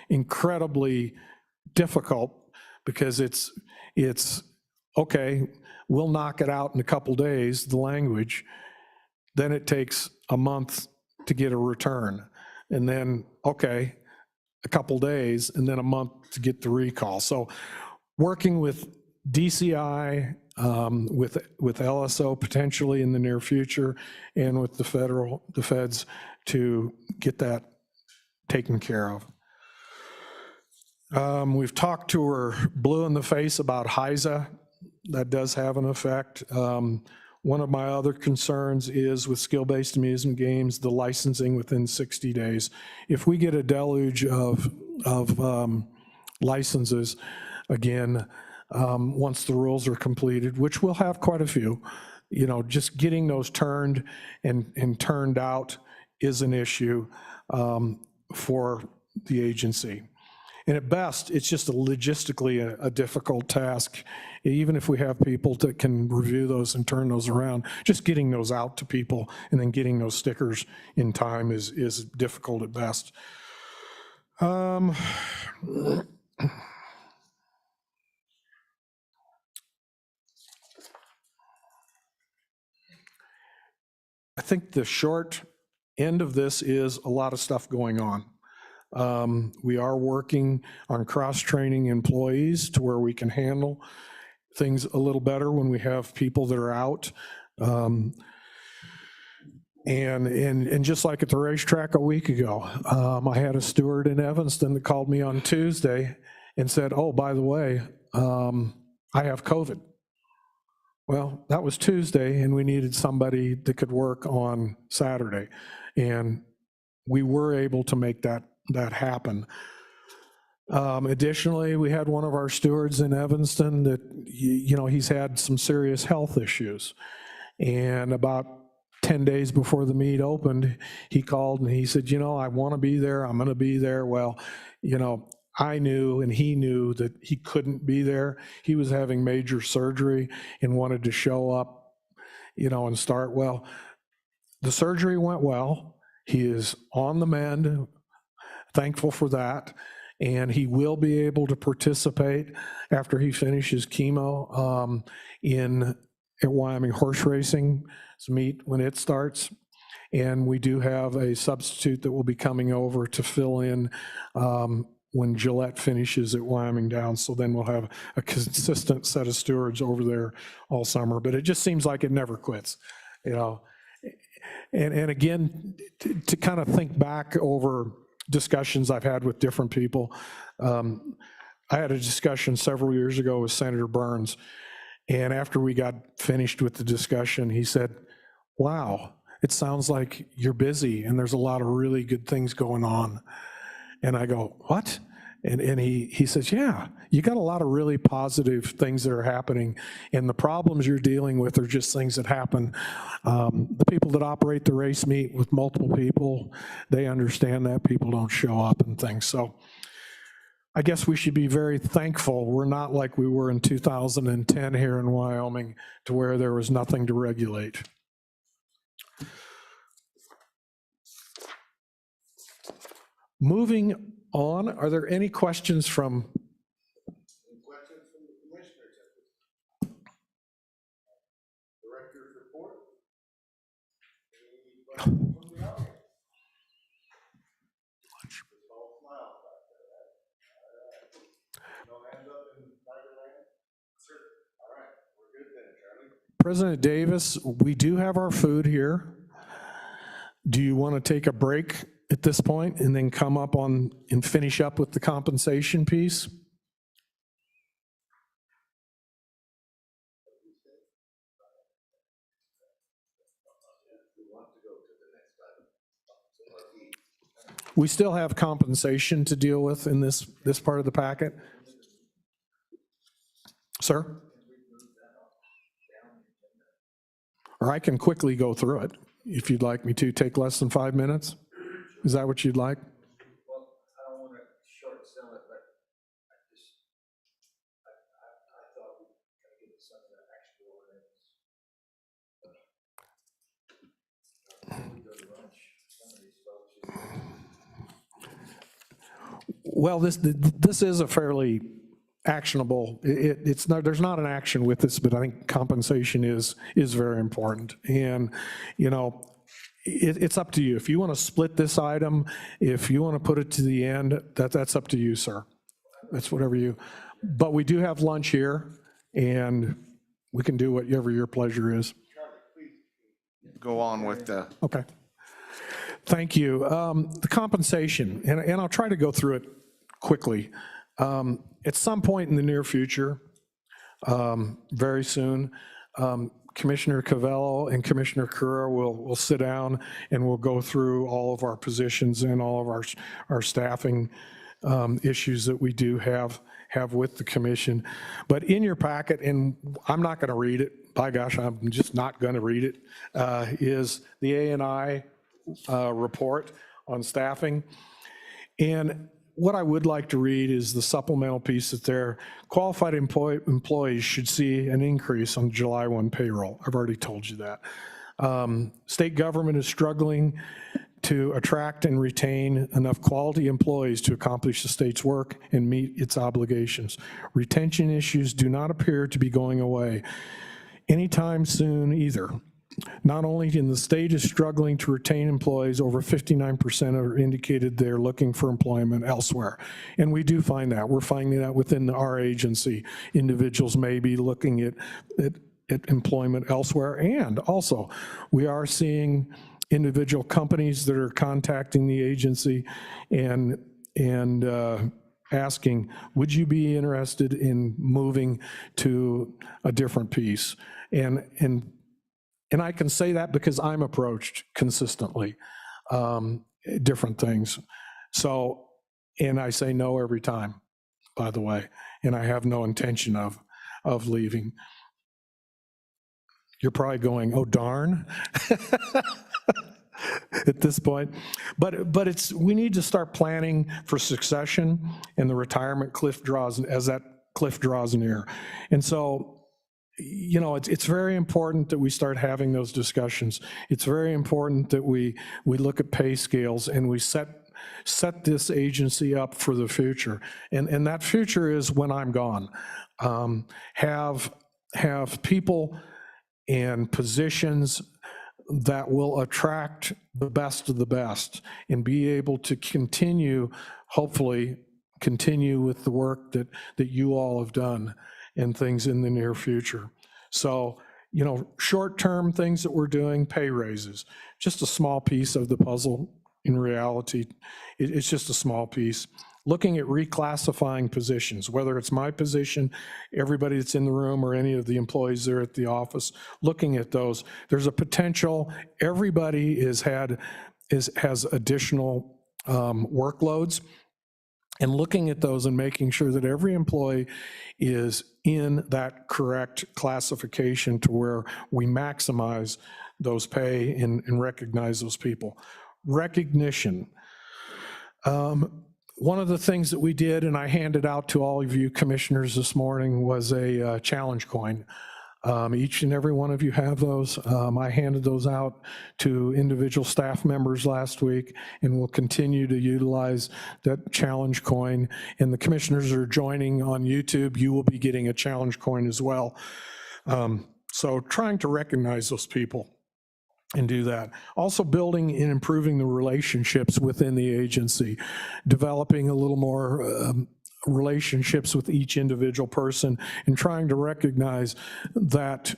incredibly difficult because it's okay, we'll knock it out in a couple days, the language. Then it takes a month to get a return. And then, okay, a couple days, and then a month to get the recall. So working with DCI, with LSO potentially in the near future, and with the feds to get that taken care of. We've talked to her blue in the face about HISA. That does have an effect. One of my other concerns is with skill-based amusement games, the licensing within 60 days. If we get a deluge of licenses, again, once the rules are completed, which we'll have quite a few, you know, just getting those turned and turned out is an issue for the agency. And at best, it's just logistically a difficult task. Even if we have people that can review those and turn those around, just getting those out to people and then getting those stickers in time is difficult at best. I think the short end of this is a lot of stuff going on. We are working on cross-training employees to where we can handle things a little better when we have people that are out. And just like at the racetrack a week ago, I had a steward in Evanston that called me on Tuesday and said, oh, by the way, I have COVID. Well, that was Tuesday, and we needed somebody that could work on Saturday. And we were able to make that happen. Additionally, we had one of our stewards in Evanston that, you know, he's had some serious health issues. And about 10 days before the meet opened, he called and he said, you know, I want to be there. I'm going to be there. Well, you know, I knew and he knew that he couldn't be there. He was having major surgery and wanted to show up, you know, and start. Well, the surgery went well. He is on the mend. Thankful for that. And he will be able to participate after he finishes chemo at Wyoming Horse Racing's meet when it starts. And we do have a substitute that will be coming over to fill in when Gillette finishes at Wyoming Downs. So then we'll have a consistent set of stewards over there all summer. But it just seems like it never quits, you know. And again, to kind of think back over discussions I've had with different people, I had a discussion several years ago with Senator Burns, and after we got finished with the discussion, he said, wow, it sounds like you're busy and there's a lot of really good things going on. And I go, what? And he says, yeah, you got a lot of really positive things that are happening, and the problems you're dealing with are just things that happen. The people that operate the race meet with multiple people, they understand that people don't show up and things. So I guess we should be very thankful we're not like we were in 2010 here in Wyoming, to where there was nothing to regulate. Moving on, are there any questions from? Director's report? President Davis, we do have our food here. Do you want to take a break at this point and then come up on and finish up with the compensation piece? We still have compensation to deal with in this part of the packet. Sir? Or I can quickly go through it if you'd like me to. Take less than 5 minutes? Is that what you'd like? Well, I don't want to short sell it, but I thought we were going to get some of that extra ordinance. We go to lunch, some of these folks. Well, this is a fairly actionable, it's not, there's not an action with this, but I think compensation is very important. And, you know, it's up to you. If you want to split this item, if you want to put it to the end, that's up to you, sir. That's whatever you, but we do have lunch here, and we can do whatever your pleasure is. Go on with the. Okay. Thank you. The compensation, and I'll try to go through it quickly. At some point in the near future, very soon, Commissioner Covello and Commissioner Kura will sit down and we'll go through all of our positions and all of our staffing issues that we do have with the commission. But in your packet, and I'm not going to read it, by gosh, I'm just not going to read it, is the A&I report on staffing. And what I would like to read is the supplemental piece that there. Qualified employees should see an increase on July 1 payroll. I've already told you that. State government is struggling to attract and retain enough quality employees to accomplish the state's work and meet its obligations. Retention issues do not appear to be going away anytime soon either. Not only in the state is struggling to retain employees, over 59% are indicated they're looking for employment elsewhere. And we do find that. We're finding that within our agency. Individuals may be looking at employment elsewhere. And also, we are seeing individual companies that are contacting the agency and asking, would you be interested in moving to a different piece? And I can say that because I'm approached consistently, different things. So, and I say no every time, by the way, and I have no intention of leaving. You're probably going, oh darn, at this point. But it's, we need to start planning for succession and the retirement cliff draws, as that cliff draws near. And so, you know, it's very important that we start having those discussions. It's very important that we look at pay scales and we set this agency up for the future. And that future is when I'm gone. Have people and positions that will attract the best of the best and be able to continue, hopefully, continue with the work that you all have done and things in the near future. So short-term things that we're doing, pay raises, just a small piece of the puzzle in reality. It's just a small piece. Looking at reclassifying positions, whether it's my position, everybody that's in the room, or any of the employees there at the office, looking at those. There's a potential, everybody has additional workloads, and looking at those and making sure that every employee is in that correct classification to where we maximize those pay and recognize those people. Recognition. One of the things that we did, and I handed out to all of you commissioners this morning, was a challenge coin. Each and every one of you have those. I handed those out to individual staff members last week, and we'll continue to utilize that challenge coin. And the commissioners are joining on YouTube. You will be getting a challenge coin as well. So trying to recognize those people and do that. Also building and improving the relationships within the agency, developing a little more relationships with each individual person, and trying to recognize that,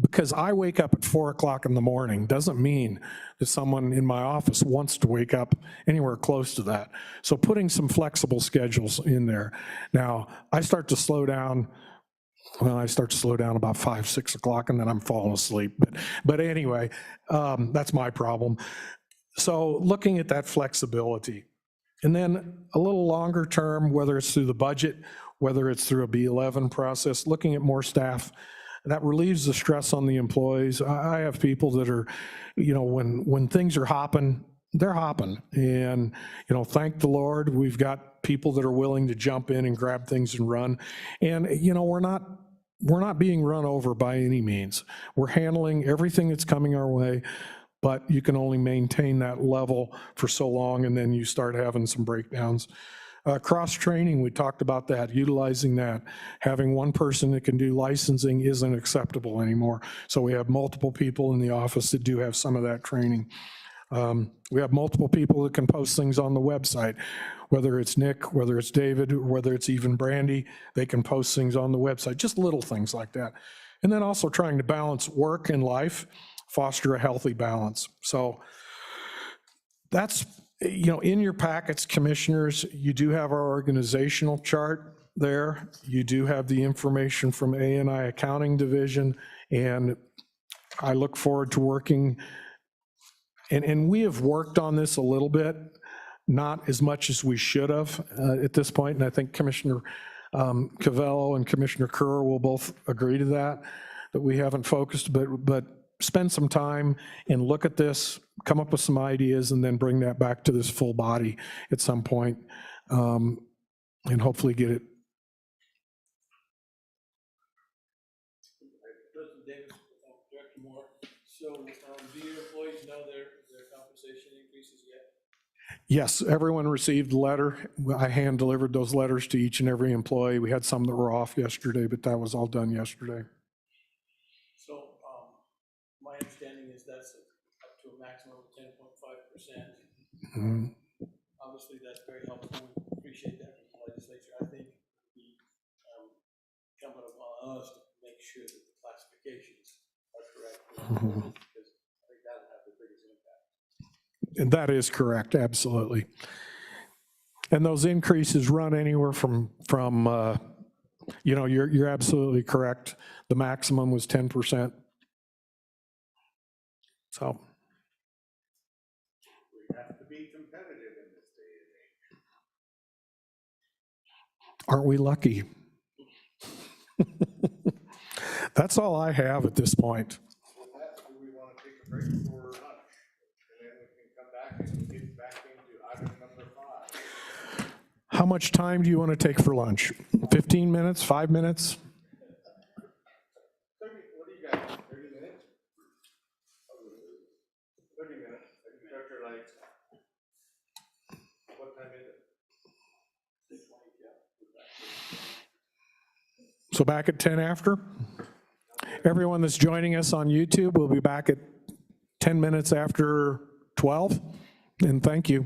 because I wake up at 4 o'clock in the morning doesn't mean that someone in my office wants to wake up anywhere close to that. So putting some flexible schedules in there. Now, I start to slow down about 5, 6 o'clock, and then I'm falling asleep. But anyway, that's my problem. So looking at that flexibility. And then a little longer term, whether it's through the budget, whether it's through a B11 process, looking at more staff, that relieves the stress on the employees. I have people that are, when things are hopping, they're hopping. And, thank the Lord, we've got people that are willing to jump in and grab things and run. And, we're not being run over by any means. We're handling everything that's coming our way, but you can only maintain that level for so long, and then you start having some breakdowns. Cross-training, we talked about that, utilizing that. Having one person that can do licensing isn't acceptable anymore. So we have multiple people in the office that do have some of that training. We have multiple people that can post things on the website, whether it's Nick, whether it's David, or whether it's even Brandy, they can post things on the website, just little things like that. And then also trying to balance work and life, foster a healthy balance. So that's, in your packets, commissioners, you do have our organizational chart there. You do have the information from A&I Accounting Division, and I look forward to working. And we have worked on this a little bit, not as much as we should have at this point, and I think Commissioner Cavello and Commissioner Kerr will both agree to that we haven't focused, but spend some time and look at this, come up with some ideas, and then bring that back to this full body at some point, and hopefully get it. President Davis, Director Moore, so do your employees know their compensation increases yet? Yes, everyone received a letter. I hand delivered those letters to each and every employee. We had some that were off yesterday, but that was all done yesterday. So my understanding is that's up to a maximum of 10.5%. Mm-hmm. Obviously, that's very helpful. We appreciate that from the legislature. I think it would be incumbent upon us to make sure that the classifications are correct, because I think that would have the biggest impact. And that is correct, absolutely. And those increases run anywhere from you're absolutely correct. The maximum was 10%. So. We have to be competitive in this day and age. Aren't we lucky? That's all I have at this point. With that, do we want to take a break for lunch? And then we can come back and get back into item number 5. How much time do you want to take for lunch? 15 minutes, 5 minutes? 30, what do you got, 30 minutes? 30 minutes, start your lights. What time is it? 6:20, So back at 10 after? Everyone that's joining us on YouTube will be back at 10 minutes after 12, and thank you.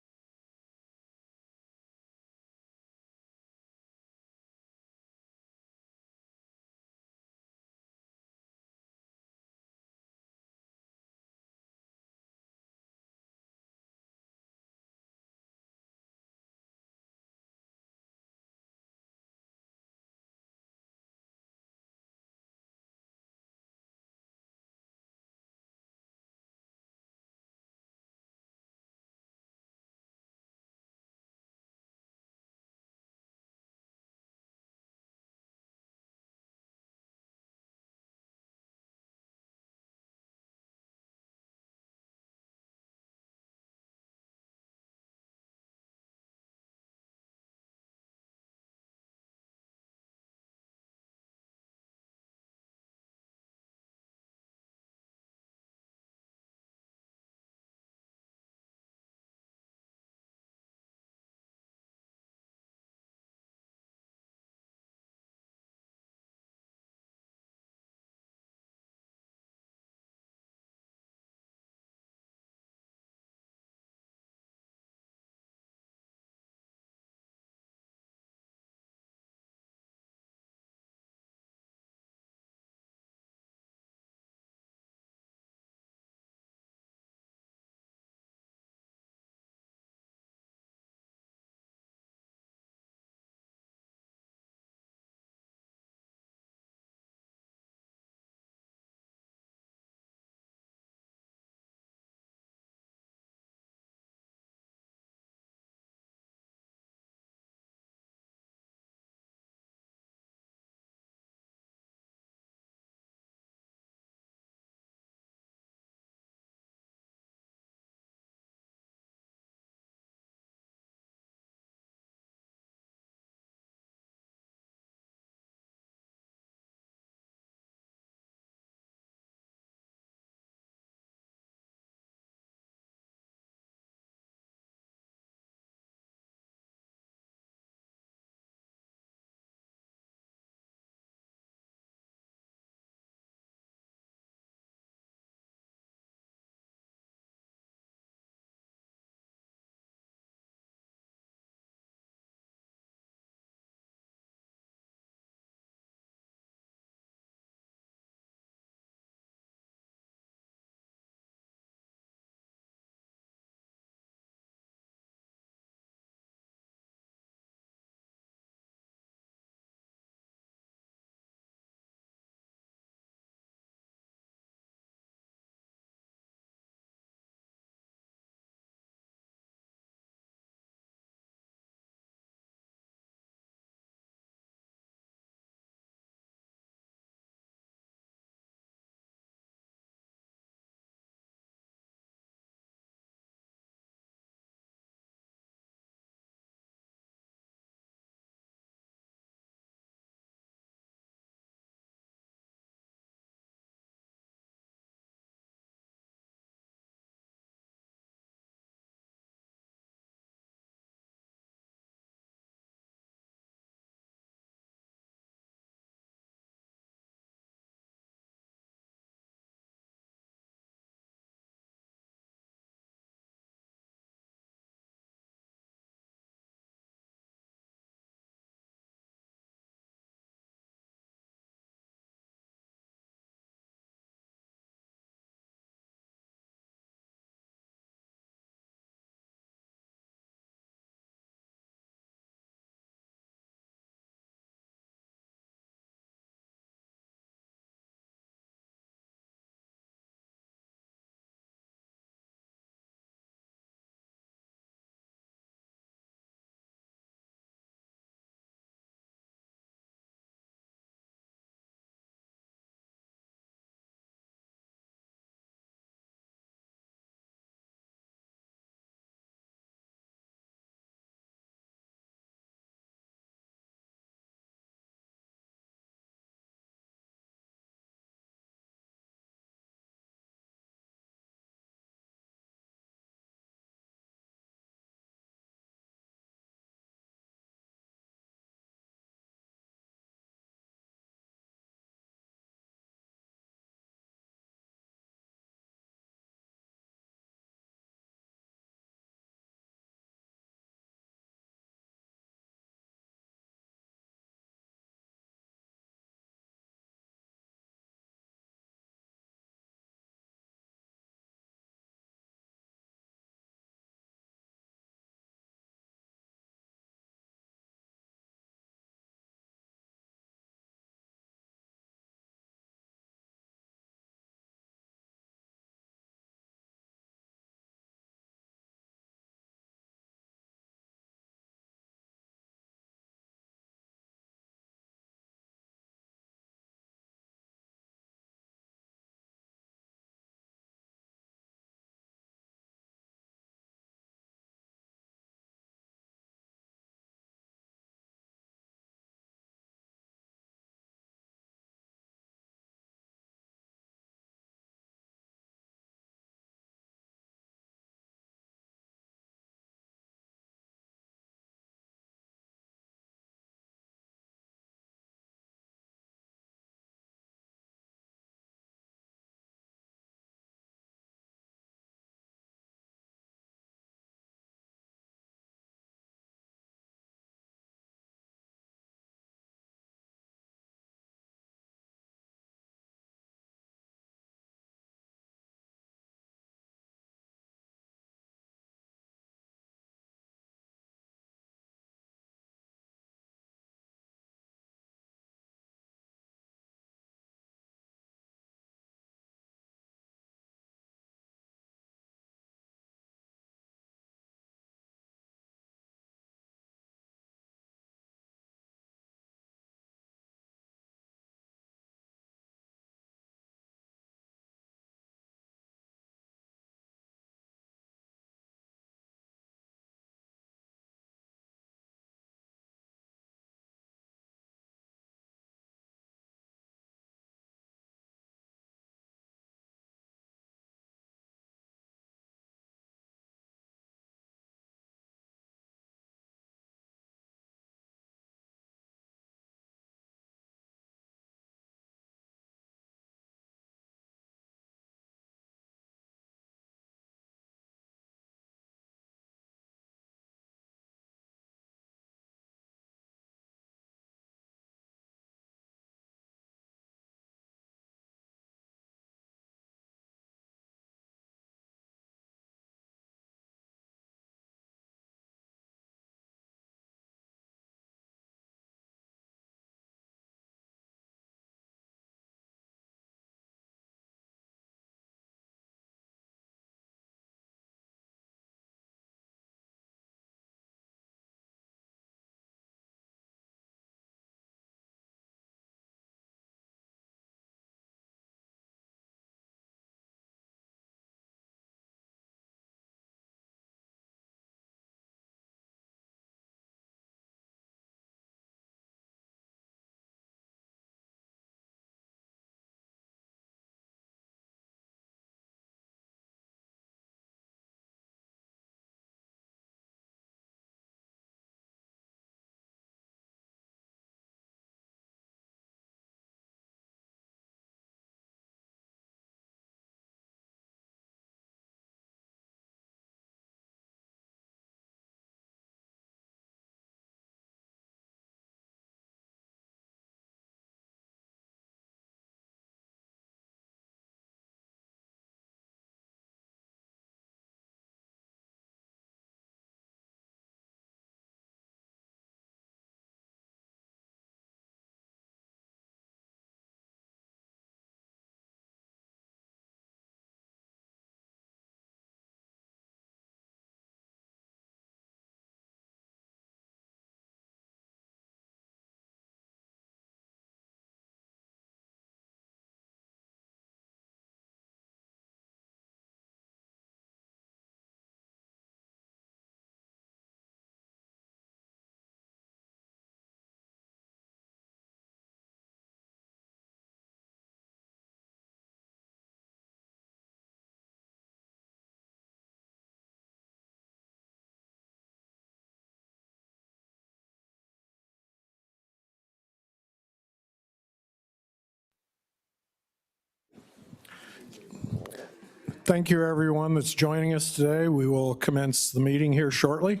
Thank you, everyone that's joining us today. We will commence the meeting here shortly.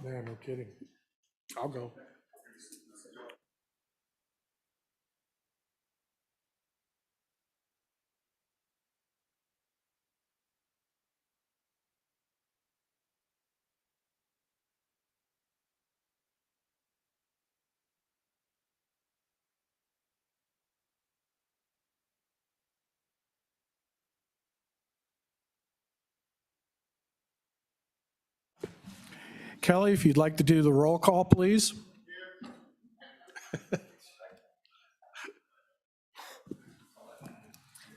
Yeah, no kidding. I'll go. Kelly, if you'd like to do the roll call, please.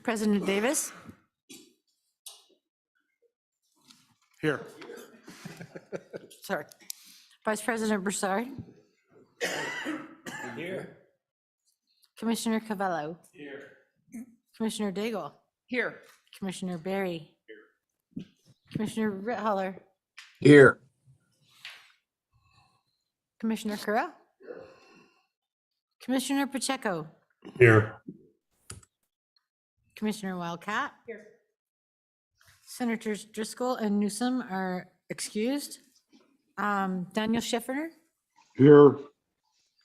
President Davis? Here. Sorry. Vice President Broussard? Here. Commissioner Cavello? Here. Commissioner Daigle? Here. Commissioner Barry? Here. Commissioner Ritholler? Here. Commissioner Kura? Commissioner Pacheco? Here. Commissioner Wildcat? Here. Senators Driscoll and Newsom are excused. Daniel Schifferner? Here.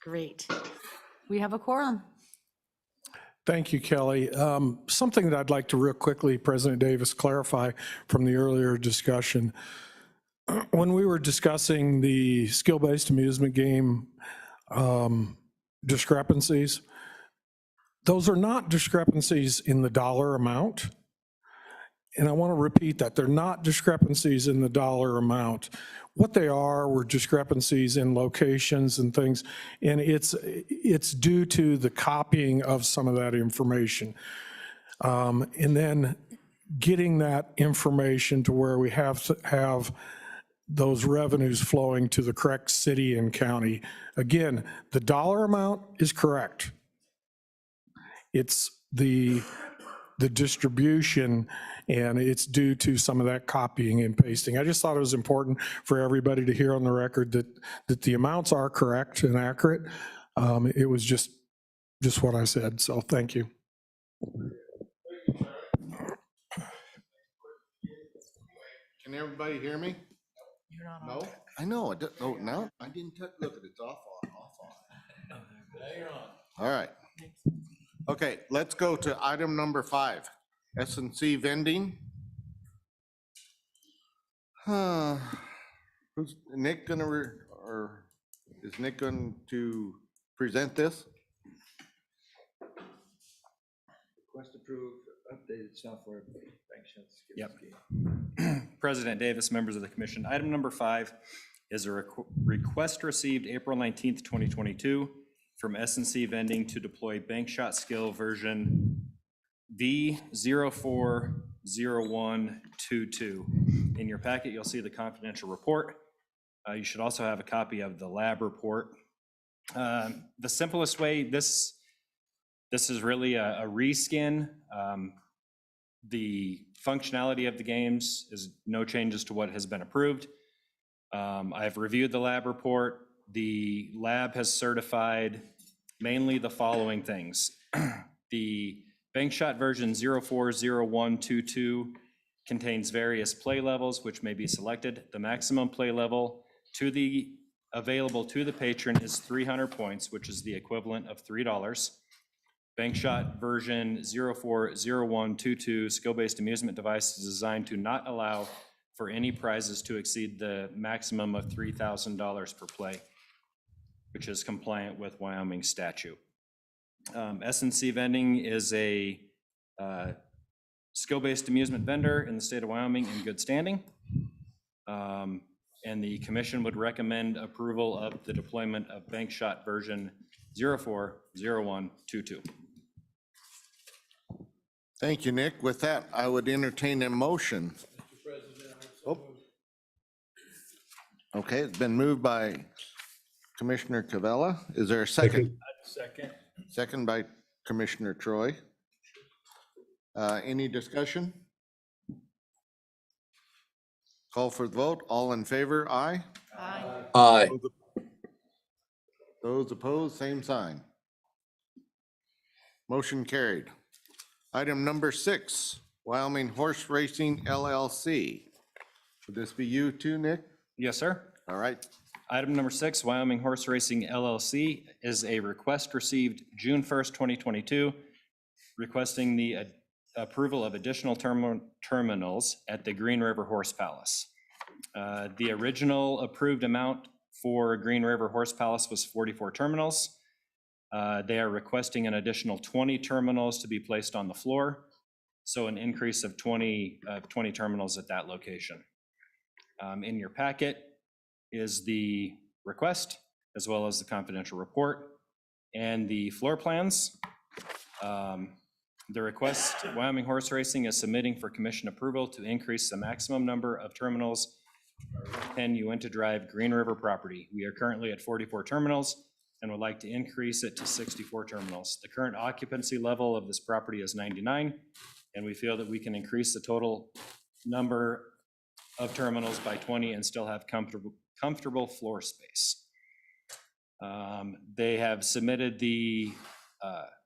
Great. We have a quorum. Thank you, Kelly. Something that I'd like to real quickly, President Davis, clarify from the earlier discussion. When we were discussing the skill-based amusement game discrepancies, those are not discrepancies in the dollar amount. And I want to repeat that. They're not discrepancies in the dollar amount. What they are were discrepancies in locations and things, and it's due to the copying of some of that information. And then getting that information to where we have those revenues flowing to the correct city and county. Again, the dollar amount is correct. It's the distribution, and it's due to some of that copying and pasting. I just thought it was important for everybody to hear on the record that the amounts are correct and accurate. It was just what I said, so thank you. Can everybody hear me? No? I know, no, I didn't touch, look at it, it's off on. All right. Okay, let's go to item number 5, S&C vending. Who's Nick gonna, or is Nick going to present this? Request approved updated software. Yep. President Davis, members of the commission, item number 5 is a request received April 19th, 2022 from S&C Vending to deploy bank shot skill version V040122. In your packet, you'll see the confidential report. You should also have a copy of the lab report. The simplest way, this is really a reskin. The functionality of the games is no changes to what has been approved. I've reviewed the lab report. The lab has certified mainly the following things. The bank shot version 040122 contains various play levels which may be selected. The maximum play level available to the patron is 300 points, which is the equivalent of $3. Bank shot version 040122 skill-based amusement device is designed to not allow for any prizes to exceed the maximum of $3,000 per play, which is compliant with Wyoming statute. S&C Vending is a skill-based amusement vendor in the state of Wyoming in good standing. And the commission would recommend approval of the deployment of bank shot version 040122. Thank you, Nick. With that, I would entertain a motion. Oh. Okay, it's been moved by Commissioner Cavella. Is there a second? Second. Second by Commissioner Troy. Any discussion? Call for the vote. All in favor, aye. Aye. Those opposed, same sign. Motion carried. Item number 6, Wyoming Horse Racing LLC. Would this be you too, Nick? Yes, sir. All right. Item number 6, Wyoming Horse Racing LLC is a request received June 1st, 2022, requesting the approval of additional terminals at the Green River Horse Palace. The original approved amount for Green River Horse Palace was 44 terminals. They are requesting an additional 20 terminals to be placed on the floor, so an increase of 20 terminals at that location. In your packet is the request, as well as the confidential report and the floor plans. The request, Wyoming Horse Racing is submitting for commission approval to increase the maximum number of terminals 10 Uinta Drive, Green River property. We are currently at 44 terminals and would like to increase it to 64 terminals. The current occupancy level of this property is 99, and we feel that we can increase the total number of terminals by 20 and still have comfortable floor space. They have submitted the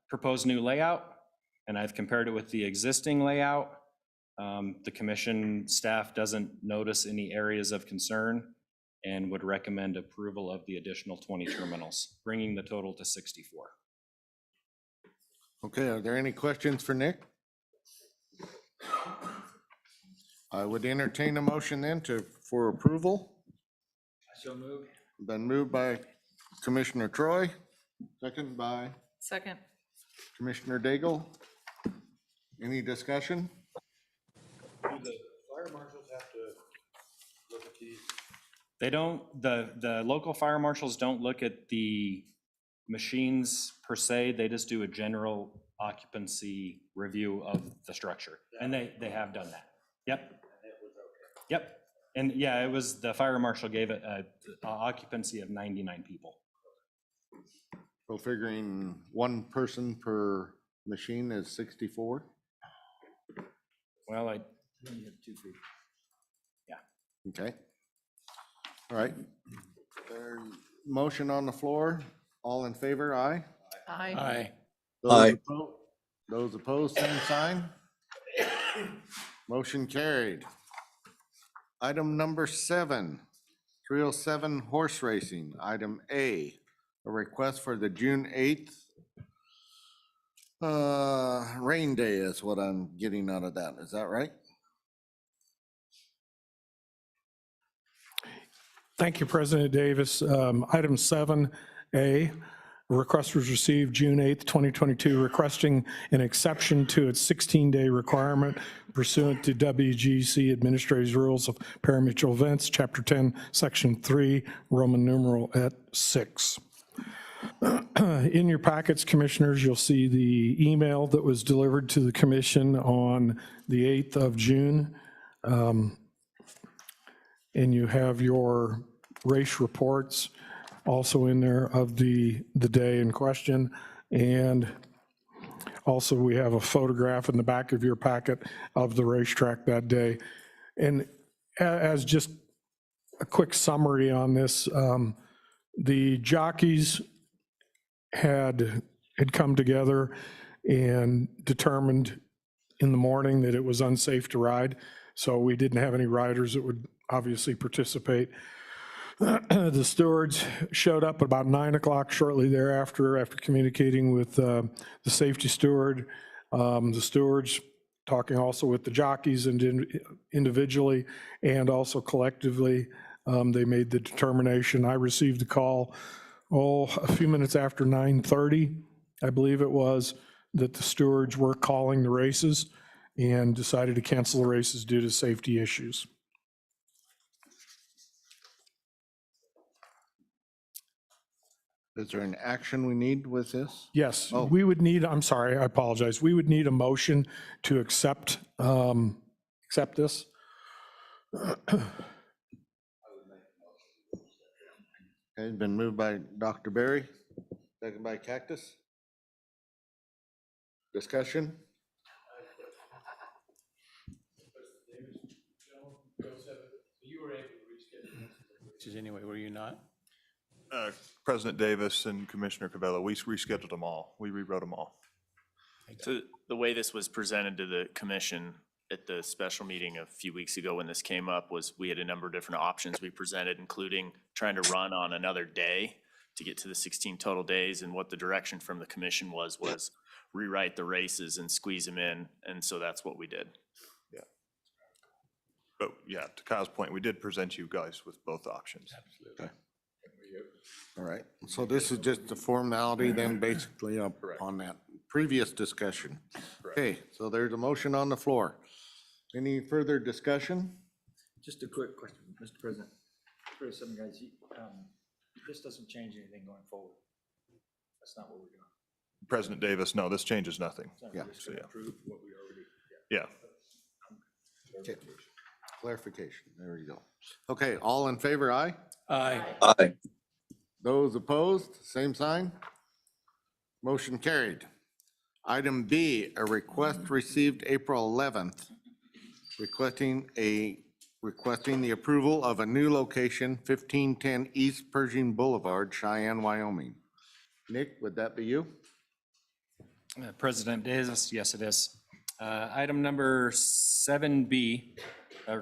proposed new layout, and I've compared it with the existing layout. The commission staff doesn't notice any areas of concern and would recommend approval of the additional 20 terminals, bringing the total to 64. Okay, are there any questions for Nick? I would entertain a motion then for approval. So move. Been moved by Commissioner Troy, second by Second. Commissioner Daigle. Any discussion? Do the fire marshals have to look at these? They don't, the local fire marshals don't look at the machines per se, they just do a general occupancy review of the structure, and they have done that. Yep. Yep, and yeah, it was, the fire marshal gave it a occupancy of 99 people. So figuring one person per machine is 64? Well, 2 feet. Okay. All right. There's motion on the floor. All in favor, aye? Aye. Aye. Those opposed, same sign. Motion carried. Item number 7, 307 Horse Racing. Item A, a request for the June 8th rain day is what I'm getting out of that. Is that right? Thank you, President Davis. Item 7A, a request was received June 8th, 2022, requesting an exception to its 16-day requirement pursuant to WGC Administrative Rules of Parimutuel Events, Chapter 10, Section 3, Roman numeral at 6. In your packets, Commissioners, you'll see the email that was delivered to the Commission on the 8th of June. And you have your race reports also in there of the day in question. And also we have a photograph in the back of your packet of the racetrack that day. And as just a quick summary on this, the jockeys had come together and determined in the morning that it was unsafe to ride. So we didn't have any riders that would obviously participate. The stewards showed up at about 9 o'clock shortly thereafter, after communicating with the safety steward. The stewards talking also with the jockeys and individually and also collectively, they made the determination. I received a call, a few minutes after 9:30, I believe it was, that the stewards were calling the races and decided to cancel the races due to safety issues. Is there an action we need with this? Yes, Oh. we would need, I'm sorry, I apologize. We would need a motion to accept this. Okay, been moved by Dr. Berry, second by Cactus. Discussion? races anyway, were you not? President Davis and Commissioner Cabello, we rescheduled them all. We rewrote them all. So the way this was presented to the commission at the special meeting a few weeks ago when this came up was we had a number of different options we presented, including trying to run on another day to get to the 16 total days. And what the direction from the commission was rewrite the races and squeeze them in. And so that's what we did. Yeah. But yeah, to Kyle's point, we did present you guys with both options. Okay. All right, so this is just a formality then basically on that previous discussion. Okay, so there's a motion on the floor. Any further discussion? Just a quick question, Mr. President. For some guys, this doesn't change anything going forward. That's not what we're doing. President Davis, no, this changes nothing. Yeah. So, yeah. Approve what we already. Yeah. Okay. Clarification, there you go. Okay, all in favor, aye? Aye. Aye. Those opposed, same sign. Motion carried. Item B, a request received April 11th, requesting the approval of a new location, 1510 East Pershing Boulevard, Cheyenne, Wyoming. Nick, would that be you? President Davis, yes, it is. Item number 7B, a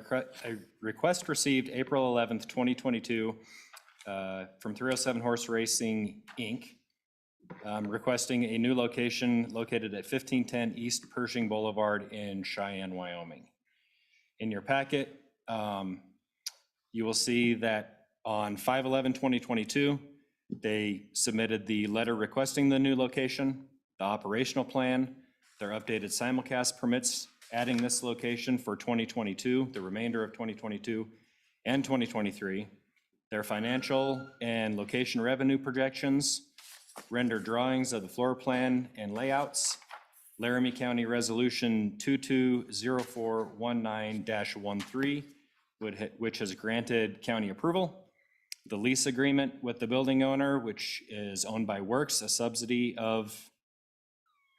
request received April 11th, 2022 from 307 Horse Racing, Inc., requesting a new location located at 1510 East Pershing Boulevard in Cheyenne, Wyoming. In your packet, you will see that on 5/11/2022, they submitted the letter requesting the new location, the operational plan, their updated simulcast permits, adding this location for 2022, the remainder of 2022 and 2023, their financial and location revenue projections, render drawings of the floor plan and layouts, Laramie County Resolution 220419-13, which has granted county approval, the lease agreement with the building owner, which is owned by Works, a subsidy of,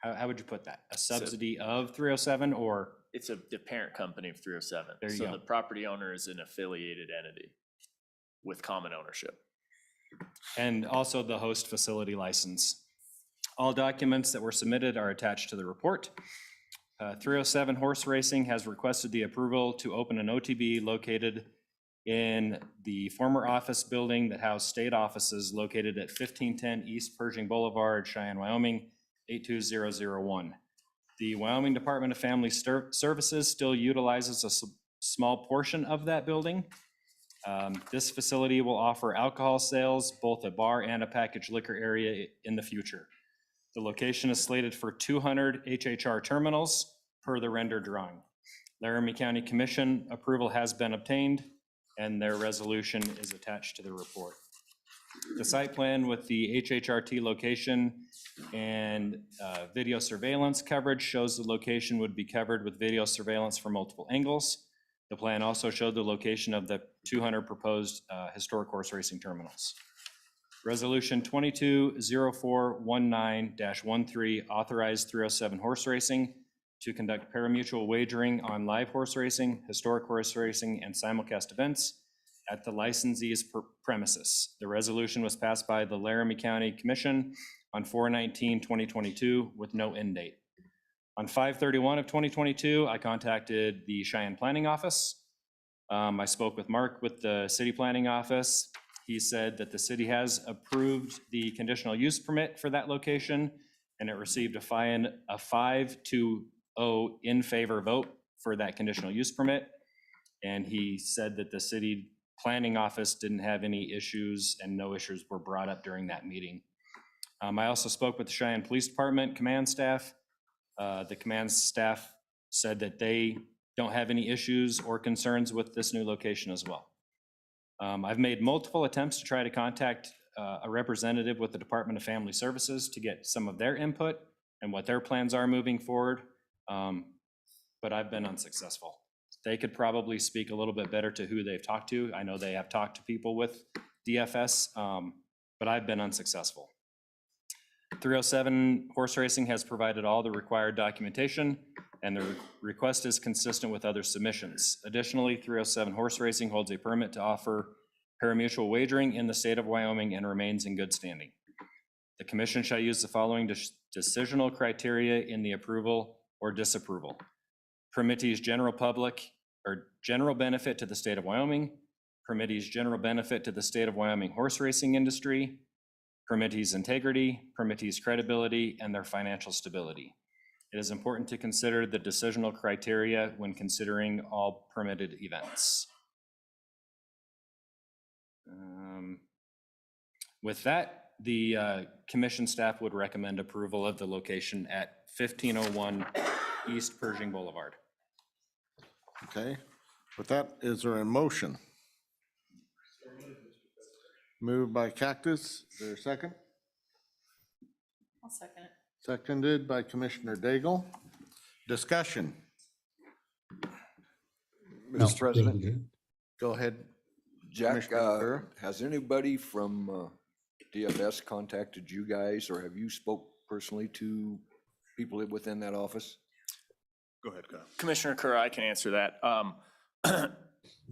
how would you put that? A subsidy of 307 or? It's the parent company of 307. There you So go. the property owner is an affiliated entity with common ownership. And also the host facility license. All documents that were submitted are attached to the report. 307 Horse Racing has requested the approval to open an OTB located in the former office building that housed state offices located at 1510 East Pershing Boulevard, Cheyenne, Wyoming, 82001. The Wyoming Department of Family Services still utilizes a small portion of that building. This facility will offer alcohol sales, both a bar and a packaged liquor area in the future. The location is slated for 200 HHR terminals per the render drawing. Laramie County Commission approval has been obtained and their resolution is attached to the report. The site plan with the HHRT location and video surveillance coverage shows the location would be covered with video surveillance from multiple angles. The plan also showed the location of the 200 proposed historic horse racing terminals. Resolution 220419-13 authorized 307 Horse Racing to conduct parimutuel wagering on live horse racing, historic horse racing, and simulcast events at the licensee's premises. The resolution was passed by the Laramie County Commission on 4/19/2022 with no end date. On 5/31 of 2022, I contacted the Cheyenne Planning Office. I spoke with Mark with the City Planning Office. He said that the city has approved the conditional use permit for that location, and it received a 5-0 in favor vote for that conditional use permit. And he said that the City Planning Office didn't have any issues and no issues were brought up during that meeting. I also spoke with the Cheyenne Police Department command staff. The command staff said that they don't have any issues or concerns with this new location as well. I've made multiple attempts to try to contact a representative with the Department of Family Services to get some of their input and what their plans are moving forward, but I've been unsuccessful. They could probably speak a little bit better to who they've talked to. I know they have talked to people with DFS, but I've been unsuccessful. 307 Horse Racing has provided all the required documentation, and the request is consistent with other submissions. Additionally, 307 Horse Racing holds a permit to offer pari-mutuel wagering in the state of Wyoming and remains in good standing. The commission shall use the following decisional criteria in the approval or disapproval. Permittee's general public or general benefit to the state of Wyoming, permittee's general benefit to the state of Wyoming horse racing industry, permittee's integrity, permittee's credibility, and their financial stability. It is important to consider the decisional criteria when considering all permitted events. With that, the commission staff would recommend approval of the location at 1501 East Pershing Boulevard. Okay, with that, is there a motion? Moved by Cactus, is there a second? I'll second it. Seconded by Commissioner Daigle. Discussion. Mr. President, Go ahead. Jack, Commissioner Kura. has anybody from DFS contacted you guys, or have you spoke personally to people within that office? Go ahead, Kyle. Commissioner Kerr, I can answer that.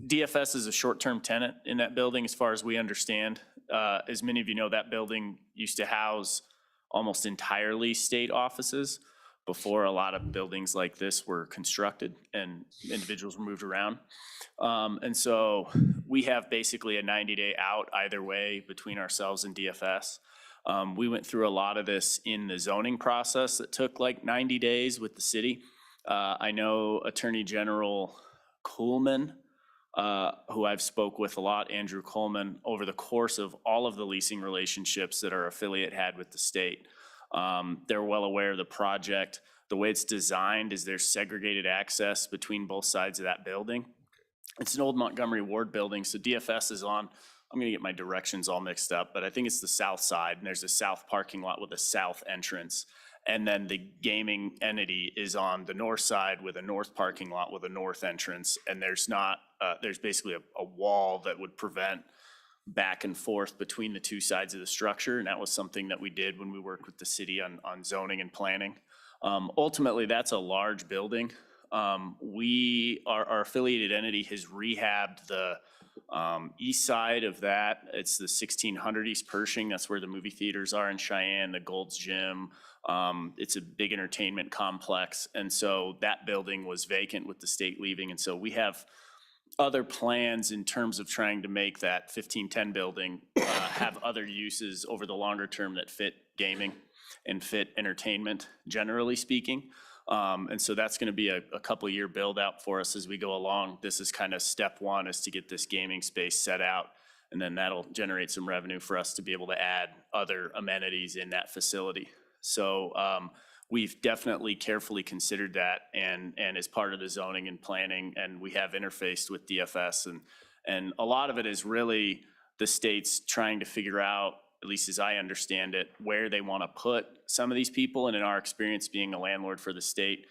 DFS is a short-term tenant in that building, as far as we understand. As many of you know, that building used to house almost entirely state offices before a lot of buildings like this were constructed and individuals were moved around. And so we have basically a 90-day out either way between ourselves and DFS. We went through a lot of this in the zoning process that took like 90 days with the city. I know Attorney General Coleman, who I've spoke with a lot, Andrew Coleman, over the course of all of the leasing relationships that our affiliate had with the state. They're well aware of the project. The way it's designed is there's segregated access between both sides of that building. It's an old Montgomery Ward building, so DFS is on, I'm gonna get my directions all mixed up, but I think it's the south side, and there's a south parking lot with a south entrance. And then the gaming entity is on the north side with a north parking lot with a north entrance. And there's not, there's basically a wall that would prevent back and forth between the two sides of the structure. And that was something that we did when we worked with the city on zoning and planning. Ultimately, that's a large building. Our affiliated entity has rehabbed the east side of that. It's the 1600 East Pershing. That's where the movie theaters are in Cheyenne, the Gold's Gym. It's a big entertainment complex. And so that building was vacant with the state leaving. And so we have other plans in terms of trying to make that 1510 building have other uses over the longer term that fit gaming and fit entertainment, generally speaking. And so that's going to be a couple year build out for us as we go along. This is kind of step one, is to get this gaming space set out, and then that'll generate some revenue for us to be able to add other amenities in that facility. So we've definitely carefully considered that and as part of the zoning and planning, and we have interfaced with DFS, and a lot of it is really the state's trying to figure out, at least as I understand it, where they want to put some of these people. And in our experience being a landlord for the state,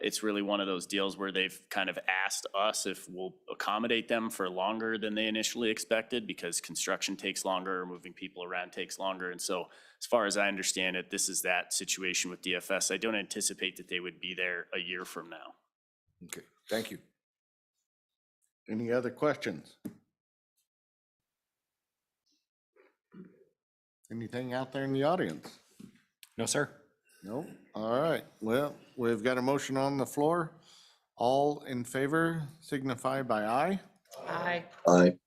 it's really one of those deals where they've kind of asked us if we'll accommodate them for longer than they initially expected, because construction takes longer, moving people around takes longer. And so as far as I understand it, this is that situation with DFS. I don't anticipate that they would be there a year from now. Okay, thank you. Any other questions? Anything out there in the audience? No, sir. No? All right. Well, we've got a motion on the floor. All in favor signify by aye. Aye. Aye.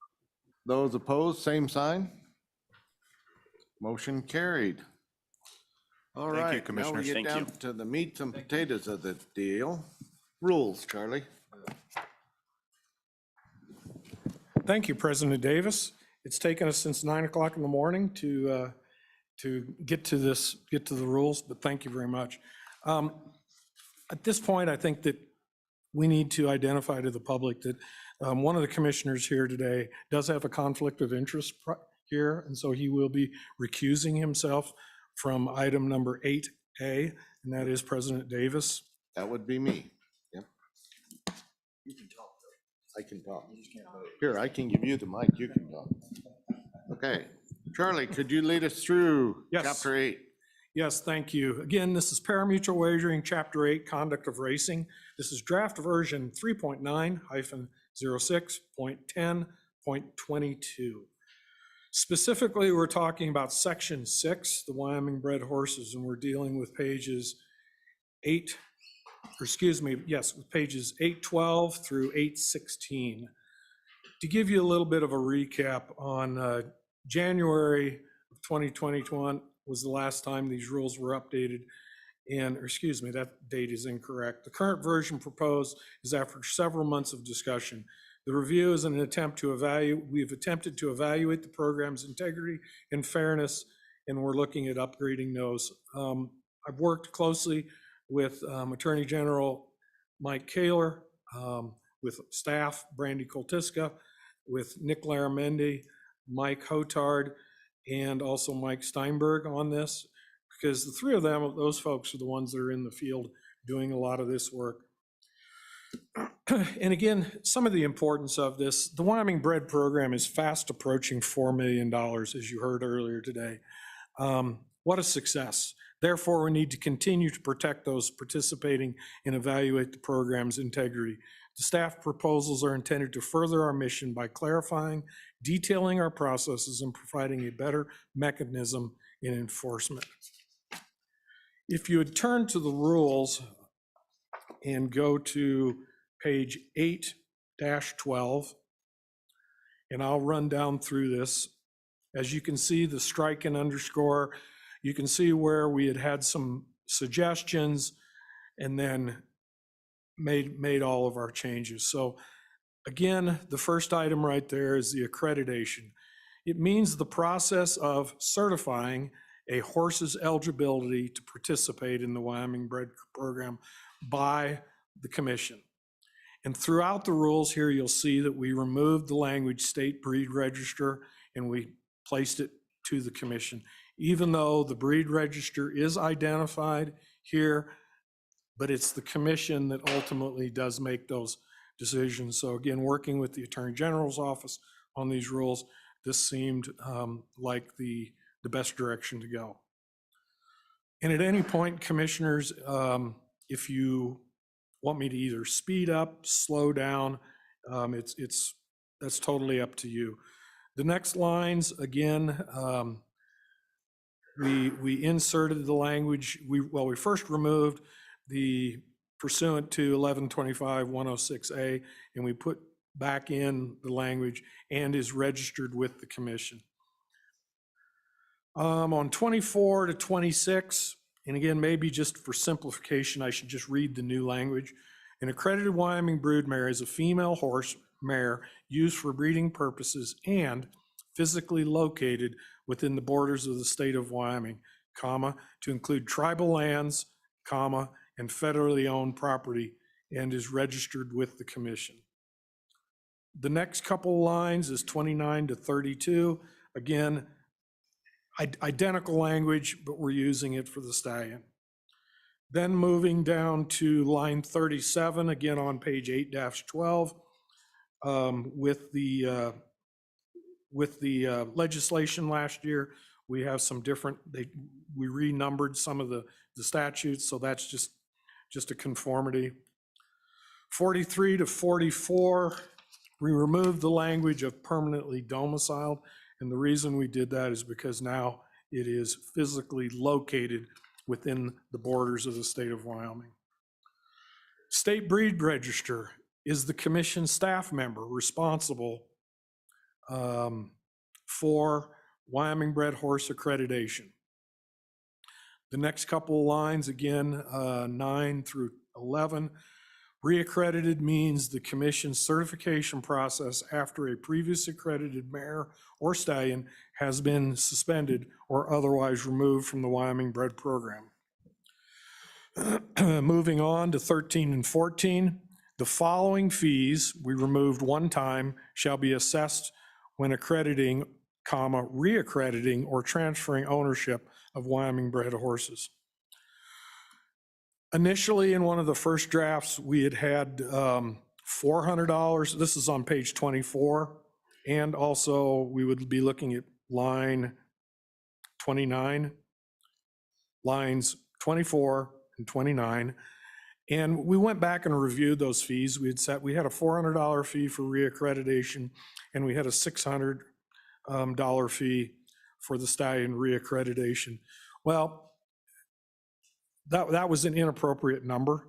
Those opposed, same sign. Motion carried. All Thank you, right, now we Commissioners. get Thank down you. to the meats and potatoes of the deal. Rules, Charlie. Thank you, President Davis. It's taken us since 9 o'clock in the morning to get to the rules, but thank you very much. At this point, I think that we need to identify to the public that one of the commissioners here today does have a conflict of interest here, and so he will be recusing himself from item number 8A, and that is President Davis. That would be me. Yep. You can talk. I can talk. You just can't vote. Here, I can give you the mic, you can talk. Okay, Charlie, could you lead us through Yes. chapter 8? Yes, thank you. Again, this is pari-mutuel wagering, Chapter 8, Conduct of Racing. This is draft version 3.9-06.10 8.22. Specifically, we're talking about Section 6, the Wyoming bred horses, and we're dealing with pages 812 through 816. To give you a little bit of a recap, on January of 2021 was the last time these rules were updated. And, that date is incorrect. The current version proposed is after several months of discussion. The review is an attempt to we've attempted to evaluate the program's integrity and fairness, and we're looking at upgrading those. I've worked closely with Attorney General Mike Kaler, with staff Brandy Koltiska, with Nick Laramendi, Mike Hotard, and also Mike Steinberg on this, because the three of them, those folks are the ones that are in the field doing a lot of this work. And again, some of the importance of this, the Wyoming Bred program is fast approaching $4 million, as you heard earlier today. What a success. Therefore, we need to continue to protect those participating and evaluate the program's integrity. The staff proposals are intended to further our mission by clarifying, detailing our processes, and providing a better mechanism in enforcement. If you would turn to the rules and go to page 8-12, and I'll run down through this. As you can see, the strike and underscore, you can see where we had some suggestions and then made all of our changes. So again, the first item right there is the accreditation. It means the process of certifying a horse's eligibility to participate in the Wyoming Bred program by the commission. And throughout the rules here, you'll see that we removed the language state breed register and we placed it to the commission, even though the breed register is identified here, but it's the commission that ultimately does make those decisions. So again, working with the Attorney General's office on these rules, this seemed like the best direction to go. And at any point, commissioners, if you want me to either speed up, slow down, that's totally up to you. The next lines, again, we inserted the language. We first removed the pursuant to 1125-106A, and we put back in the language and is registered with the commission. On 24 to 26, and again, maybe just for simplification, I should just read the new language. An accredited Wyoming broodmare is a female horse mare used for breeding purposes and physically located within the borders of the state of Wyoming, comma, to include tribal lands, comma, and federally owned property, and is registered with the commission. The next couple lines is 29 to 32. Again, identical language, but we're using it for the Stallion. Then moving down to line 37, again on page 8-12, with the legislation last year, we have some different, we renumbered some of the statutes, so that's just a conformity. 43 to 44, we removed the language of permanently domiciled. And the reason we did that is because now it is physically located within the borders of the state of Wyoming. State breed register is the commission staff member responsible for Wyoming bred horse accreditation. The next couple of lines, again, 9 through 11, reaccredited means the commission's certification process after a previous accredited mare or stallion has been suspended or otherwise removed from the Wyoming Bred program. Moving on to 13 and 14, the following fees we removed one time shall be assessed when accrediting, comma, reaccrediting or transferring ownership of Wyoming bred horses. Initially, in one of the first drafts, we had $400. This is on page 24. And also, we would be looking at line 29, lines 24 and 29. And we went back and reviewed those fees. We had a $400 fee for reaccreditation, and we had a $600 fee for the Stallion reaccreditation. Well, that was an inappropriate number.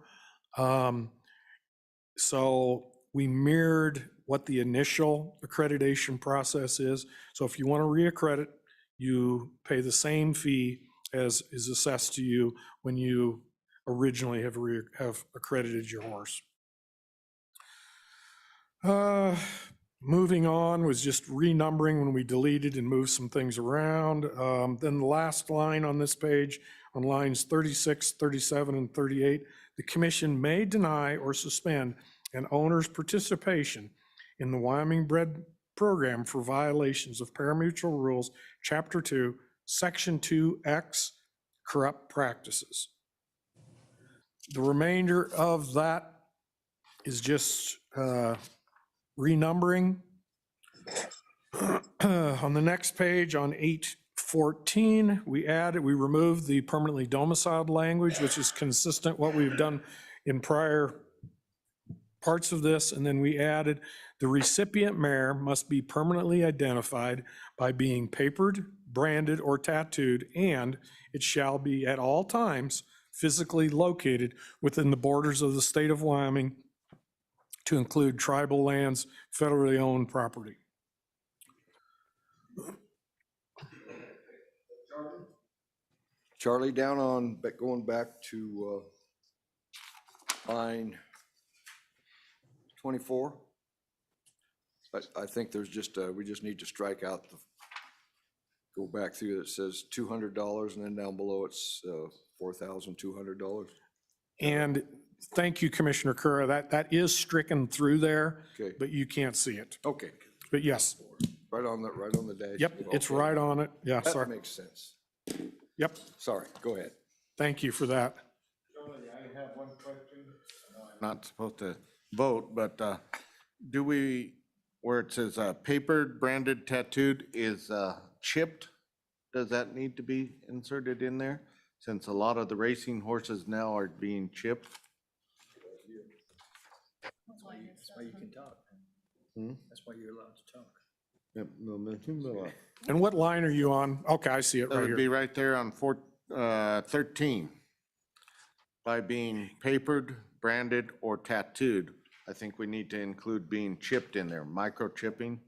So we mirrored what the initial accreditation process is. So if you want to reaccredit, you pay the same fee as is assessed to you when you originally have accredited your horse. Moving on was just renumbering when we deleted and moved some things around. Then the last line on this page, on lines 36, 37, and 38, the commission may deny or suspend an owner's participation in the Wyoming Bred Program for violations of parimutuel rules, Chapter 2, Section 2X, corrupt practices. The remainder of that is just renumbering. On the next page, on 814, we removed the permanently domiciled language, which is consistent what we've done in prior parts of this, and then we added the recipient mare must be permanently identified by being papered, branded, or tattooed, and it shall be at all times physically located within the borders of the state of Wyoming, to include tribal lands, federally owned property. Charlie, down on, going back to line 24. I think there's just, we just need to strike out go back through it says $200, and then down below it's $4,200. And thank you, Commissioner Cura. That is stricken through there, Okay. but you can't see it. Okay, But yes, right on the dash. yep, it's Okay. right on it. Yeah, That sorry. makes sense. Yep, Sorry, go ahead. thank you for that. I have one question. I'm not supposed to vote, but do we, where it says papered, branded, tattooed, is chipped? Does that need to be inserted in there? Since a lot of the racing horses now are being chipped. That's why you can talk. Hmm? That's why you're allowed to talk. Yep, no, And what line are you on? Okay, I see it that right would be here. right there on 13. By being papered, branded, or tattooed. I think we need to include being chipped in there, microchipping.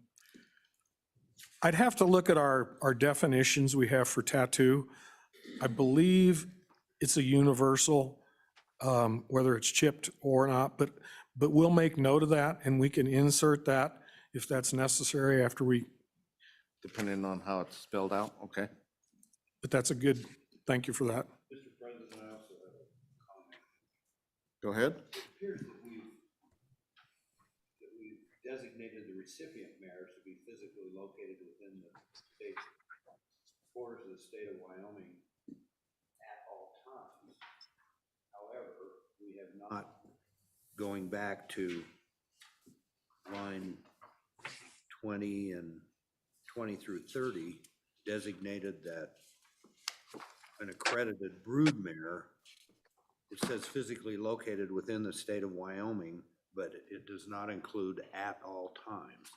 I'd have to look at our definitions we have for tattoo. I believe it's a universal, whether it's chipped or not, but we'll make note of that, and we can insert that if that's necessary after we, Depending on how it's spelled out, okay? but that's a good, thank you for that. Mr. President, I also have a comment. Go ahead. It appears that we've designated the recipient mares to be physically located within the state borders of the state of Wyoming at all times. However, we have not, going back to line 20 and 20 through 30, designated that an accredited brood mare, it says physically located within the state of Wyoming, but it does not include at all times.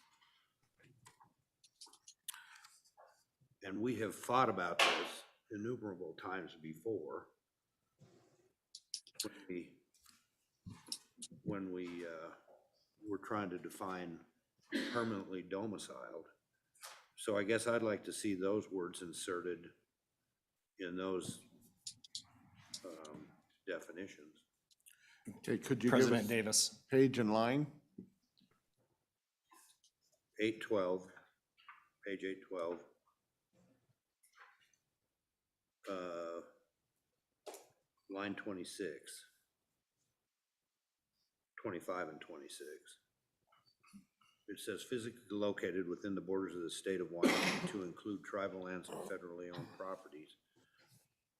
And we have fought about this innumerable times before. When we were trying to define permanently domiciled. So I guess I'd like to see those words inserted in those definitions. Okay, could you give President us Davis. page and line? 812, page 812. Line 26, 25 and 26. It says physically located within the borders of the state of Wyoming to include tribal lands and federally owned properties.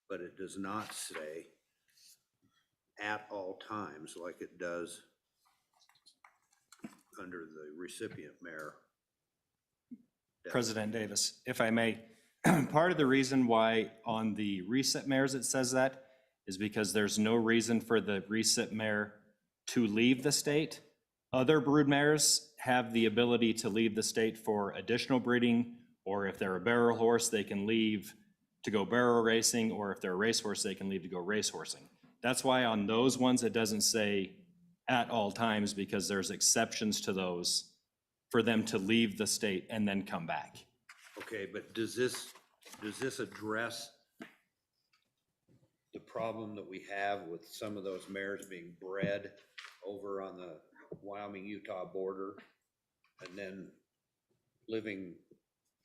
But it does not say at all times like it does under the recipient mare. President Davis, if I may, part of the reason why on the recent mares it says that is because there's no reason for the recip mare to leave the state. Other brood mares have the ability to leave the state for additional breeding, or if they're a barrel horse, they can leave to go barrel racing, or if they're a racehorse, they can leave to go racehorsing. That's why on those ones, it doesn't say at all times, because there's exceptions to those for them to leave the state and then come back. Okay, but does this address the problem that we have with some of those mares being bred over on the Wyoming-Utah border and then living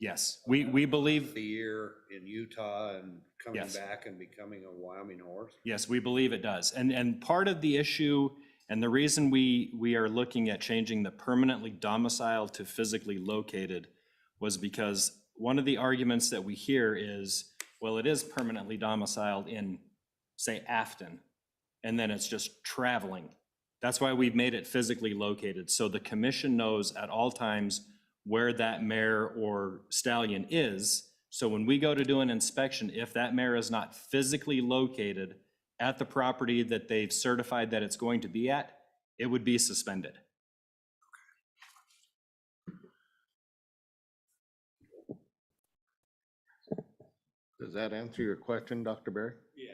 Yes, we believe, the year in Utah and coming Yes. back and becoming a Wyoming horse? yes, we believe it does. And part of the issue and the reason we are looking at changing the permanently domiciled to physically located was because one of the arguments that we hear is, well, it is permanently domiciled in, say, Afton, and then it's just traveling. That's why we've made it physically located, so the commission knows at all times where that mare or stallion is. So when we go to do an inspection, if that mare is not physically located at the property that they've certified that it's going to be at, it would be suspended. Does that answer your question, Dr. Berry? Yeah.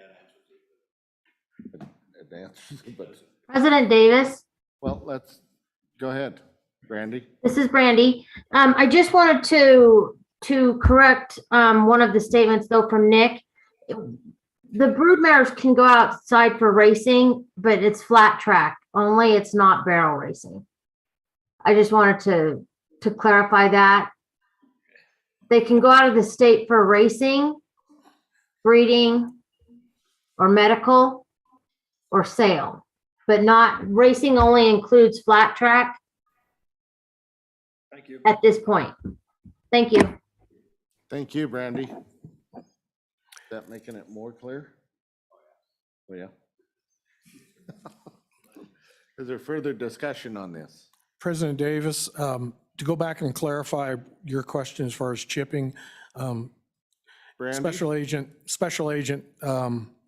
It answers, but, President Davis, well, let's, go ahead, Brandy. this is Brandy. I just wanted to correct one of the statements though from Nick. The brood mares can go outside for racing, but it's flat track only. It's not barrel racing. I just wanted to clarify that. They can go out of the state for racing, breeding, or medical, or sale, but not racing. Only includes flat track. Thank you. At this point. Thank you. Thank you, Brandy. Is that making it more clear? Oh, yeah. Is there further discussion on this? President Davis, to go back and clarify your question as far as chipping, Brandy? Special Agent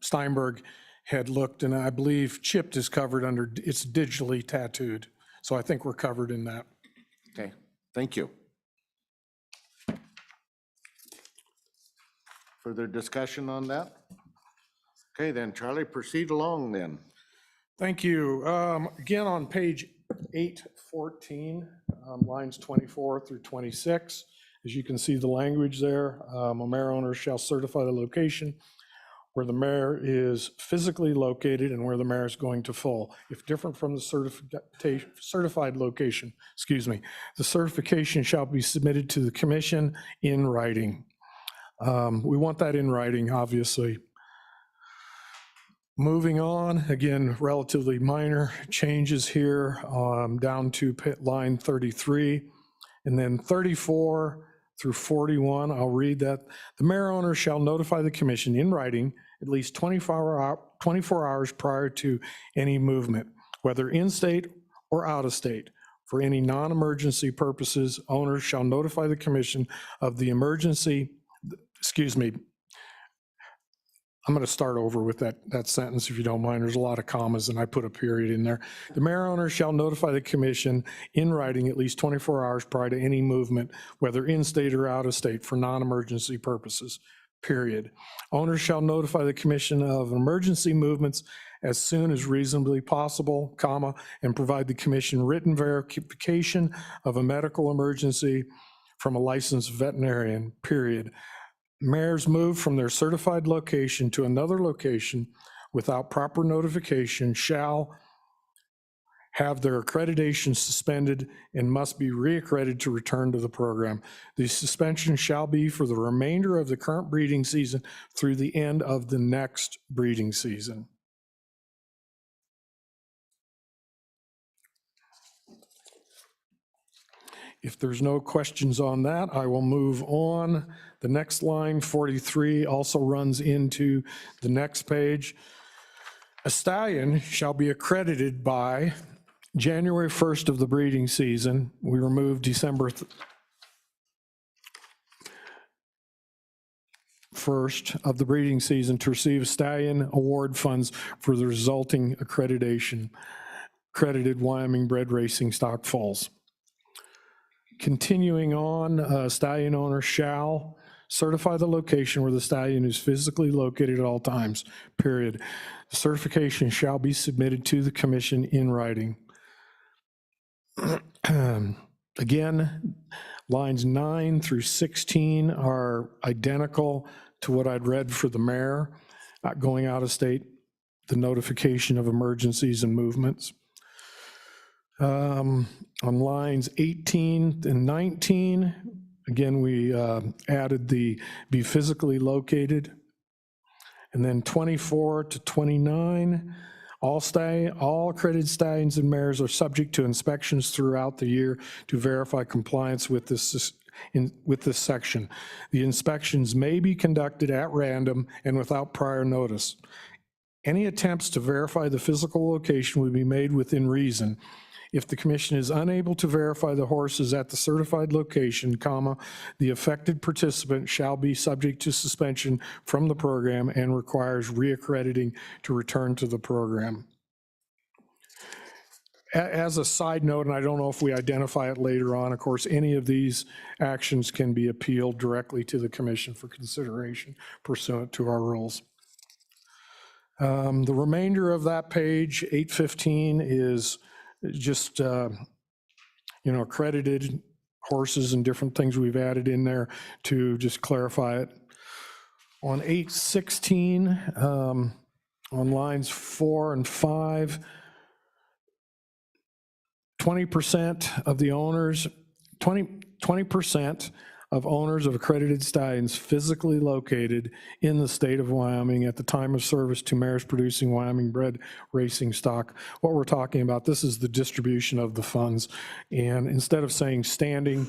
Steinberg had looked, and I believe chipped is covered under, it's digitally tattooed. So I think we're covered in that. Okay, thank you. Further discussion on that? Okay, then Charlie, proceed along then. Thank you. Again, on page 814, lines 24 through 26, as you can see the language there, a mare owner shall certify the location where the mare is physically located and where the mare is going to foal. If different from the certified location, the certification shall be submitted to the commission in writing. We want that in writing, obviously. Moving on, again, relatively minor changes here, down to line 33, and then 34 through 41, I'll read that. The mare owner shall notify the commission in writing at least 24 hours prior to any movement, whether in-state or out-of-state. For any non-emergency purposes, owners shall notify the commission of the emergency, I'm going to start over with that sentence, if you don't mind. There's a lot of commas, and I put a period in there. The mare owner shall notify the commission in writing at least 24 hours prior to any movement, whether in-state or out-of-state, for non-emergency purposes, period. Owners shall notify the commission of emergency movements as soon as reasonably possible, comma, and provide the commission written verification of a medical emergency from a licensed veterinarian, period. Mares moved from their certified location to another location without proper notification shall have their accreditation suspended and must be reaccredited to return to the program. The suspension shall be for the remainder of the current breeding season through the end of the next breeding season. If there's no questions on that, I will move on. The next line, 43, also runs into the next page. A stallion shall be accredited by January 1st of the breeding season. We removed December 1st of the breeding season to receive Stallion Award funds for the resulting accreditation. Credited Wyoming bred racing stock foals. Continuing on, stallion owner shall certify the location where the stallion is physically located at all times, period. The certification shall be submitted to the commission in writing. Again, lines 9 through 16 are identical to what I'd read for the mayor, going out of state, the notification of emergencies and movements. On lines 18 and 19, again, we added the be physically located. And then 24 to 29, all accredited stallions and mares are subject to inspections throughout the year to verify compliance with this section. The inspections may be conducted at random and without prior notice. Any attempts to verify the physical location would be made within reason. If the commission is unable to verify the horses at the certified location, the affected participant shall be subject to suspension from the program and requires reaccrediting to return to the program. As a side note, and I don't know if we identify it later on, of course, any of these actions can be appealed directly to the commission for consideration pursuant to our rules. The remainder of that page, 815, is just, accredited horses and different things we've added in there to just clarify it. On 816, on lines 4 and 5, 20% of the owners, 20% of owners of accredited stallions physically located in the state of Wyoming at the time of service to mares producing Wyoming bred racing stock. What we're talking about, this is the distribution of the funds. And instead of saying standing,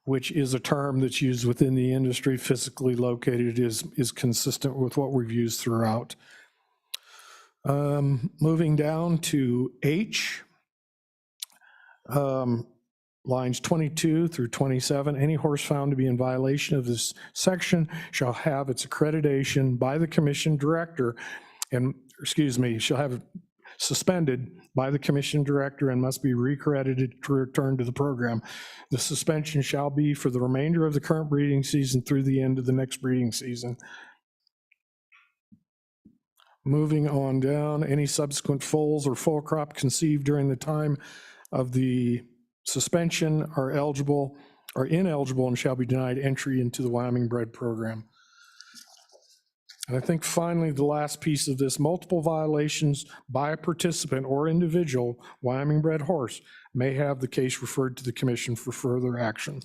which is a term that's used within the industry, physically located is consistent with what we've used throughout. Moving down to H. Lines 22 through 27, any horse found to be in violation of this section shall have its accreditation by the commission director shall have it suspended by the commission director and must be recredited to return to the program. The suspension shall be for the remainder of the current breeding season through the end of the next breeding season. Moving on down, any subsequent foals or foal crop conceived during the time of the suspension are ineligible and shall be denied entry into the Wyoming bred program. And I think finally the last piece of this, multiple violations by a participant or individual Wyoming bred horse may have the case referred to the commission for further action.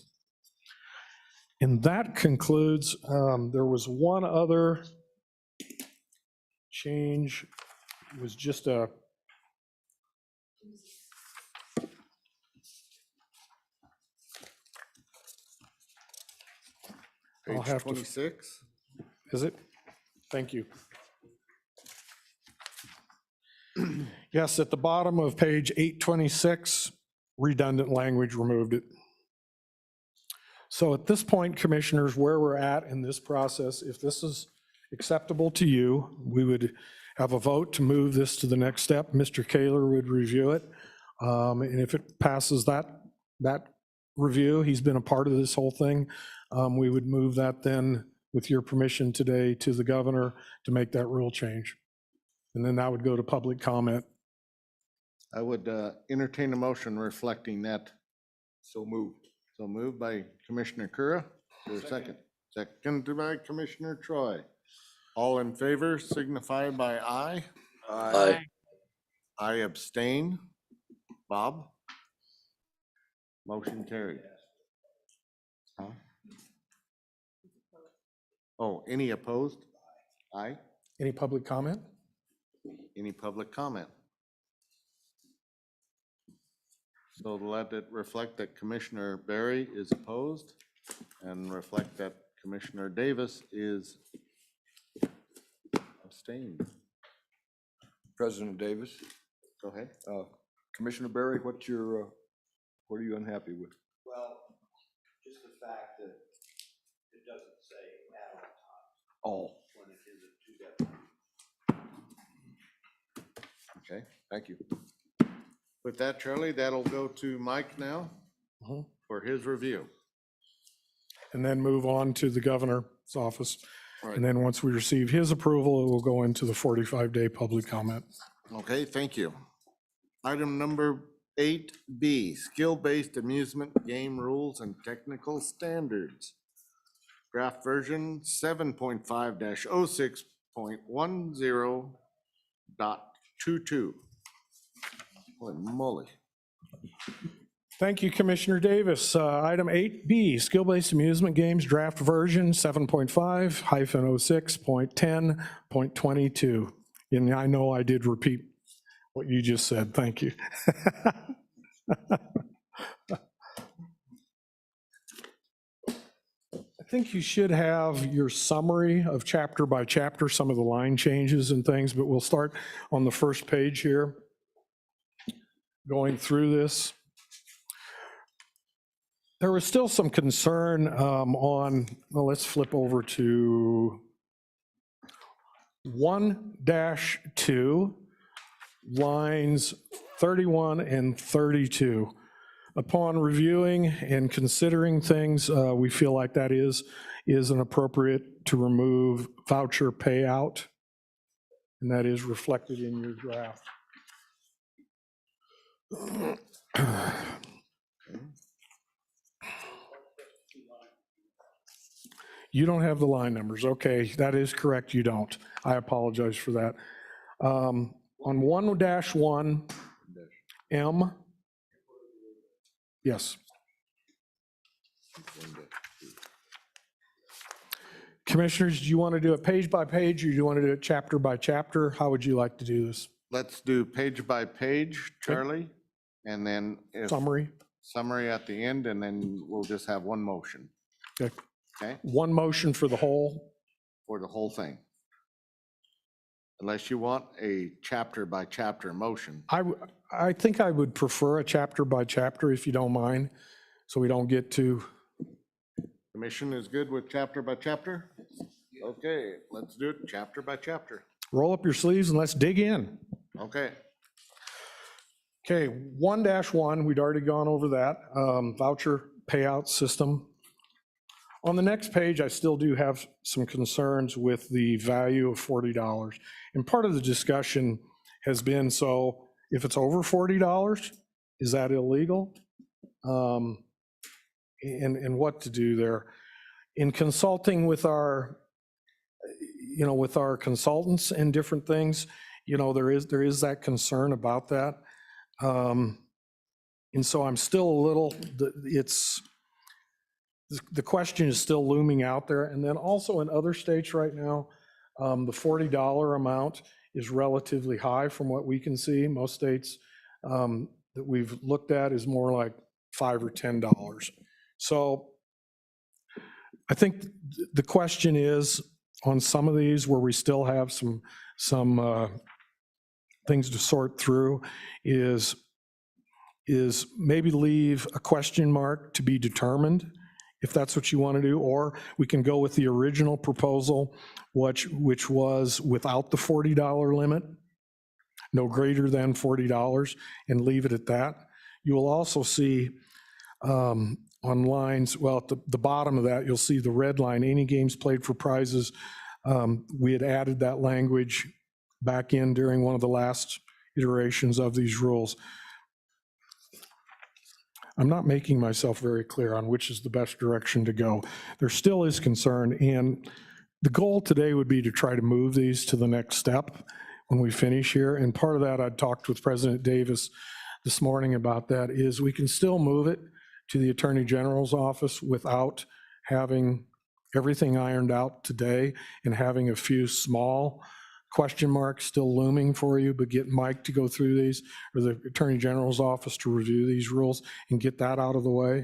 And that concludes, there was one other change, it was just a Page 26. Is it? Thank you. Yes, at the bottom of page 826, redundant language, removed it. So at this point, commissioners, where we're at in this process, if this is acceptable to you, we would have a vote to move this to the next step. Mr. Kaler would review it. And if it passes that review, he's been a part of this whole thing, we would move that then, with your permission today, to the governor to make that rule change. And then that would go to public comment. I would entertain a motion reflecting that. So moved. So moved by Commissioner Kura. Is there a second? Seconded by Commissioner Troy. All in favor signify by aye. Aye. I abstain. Bob? Motion carried. Huh? Oh, any opposed? Aye. Any public comment? Any public comment? So let it reflect that Commissioner Berry is opposed and reflect that Commissioner Davis is abstained. President Davis. Go ahead. Commissioner Berry, what are you unhappy with? Well, just the fact that it doesn't say at all times. All. when it isn't 2 deputies. Okay, thank you. With that, Charlie, that'll go to Mike now for his review. And then move on to the governor's office. All right. And then once we receive his approval, it will go into the 45-day public comment. Okay, thank you. Item number 8B, skill-based amusement game rules and technical standards. Draft version 7.5-06.10.22. Holy moly. Thank you, Commissioner Davis. Item 8B, skill-based amusement games, draft version 7.5-06.10.22. And I know I did repeat what you just said. Thank you. I think you should have your summary of chapter by chapter, some of the line changes and things, but we'll start on the first page here, going through this. There was still some concern well, let's flip over to 1-2, lines 31 and 32. Upon reviewing and considering things, we feel like that is an appropriate to remove voucher payout, and that is reflected in your draft. You don't have the line numbers. Okay, that is correct, you don't. I apologize for that. On 1-1, M, yes. Commissioners, do you want to do it page by page, or do you want to do it chapter by chapter? How would you like to do this? Let's do page by page, Charlie, and then Summary? Summary at the end, and then we'll just have one motion. Okay. Okay, One motion for the whole? for the whole thing. Unless you want a chapter by chapter motion. I think I would prefer a chapter by chapter, if you don't mind, so we don't get too. Commission is good with chapter by chapter? Okay, let's do it chapter by chapter. Roll up your sleeves and let's dig in. Okay. Okay, 1-1, we'd already gone over that, voucher payout system. On the next page, I still do have some concerns with the value of $40. And part of the discussion has been, so if it's over $40, is that illegal? And what to do there. In consulting with our, with our consultants and different things, there is that concern about that. And so I'm still a little, the question is still looming out there. And then also in other states right now, the $40 amount is relatively high from what we can see. Most states that we've looked at is more like $5 or $10. So I think the question is, on some of these where we still have some things to sort through, is maybe leave a question mark to be determined, if that's what you want to do, or we can go with the original proposal, which was without the $40 limit, no greater than $40, and leave it at that. You will also see on lines, well, at the bottom of that, you'll see the red line, any games played for prizes. We had added that language back in during one of the last iterations of these rules. I'm not making myself very clear on which is the best direction to go. There still is concern, and the goal today would be to try to move these to the next step when we finish here. And part of that, I talked with President Davis this morning about that, is we can still move it to the Attorney General's office without having everything ironed out today and having a few small question marks still looming for you, but get Mike to go through these, or the Attorney General's office to review these rules and get that out of the way.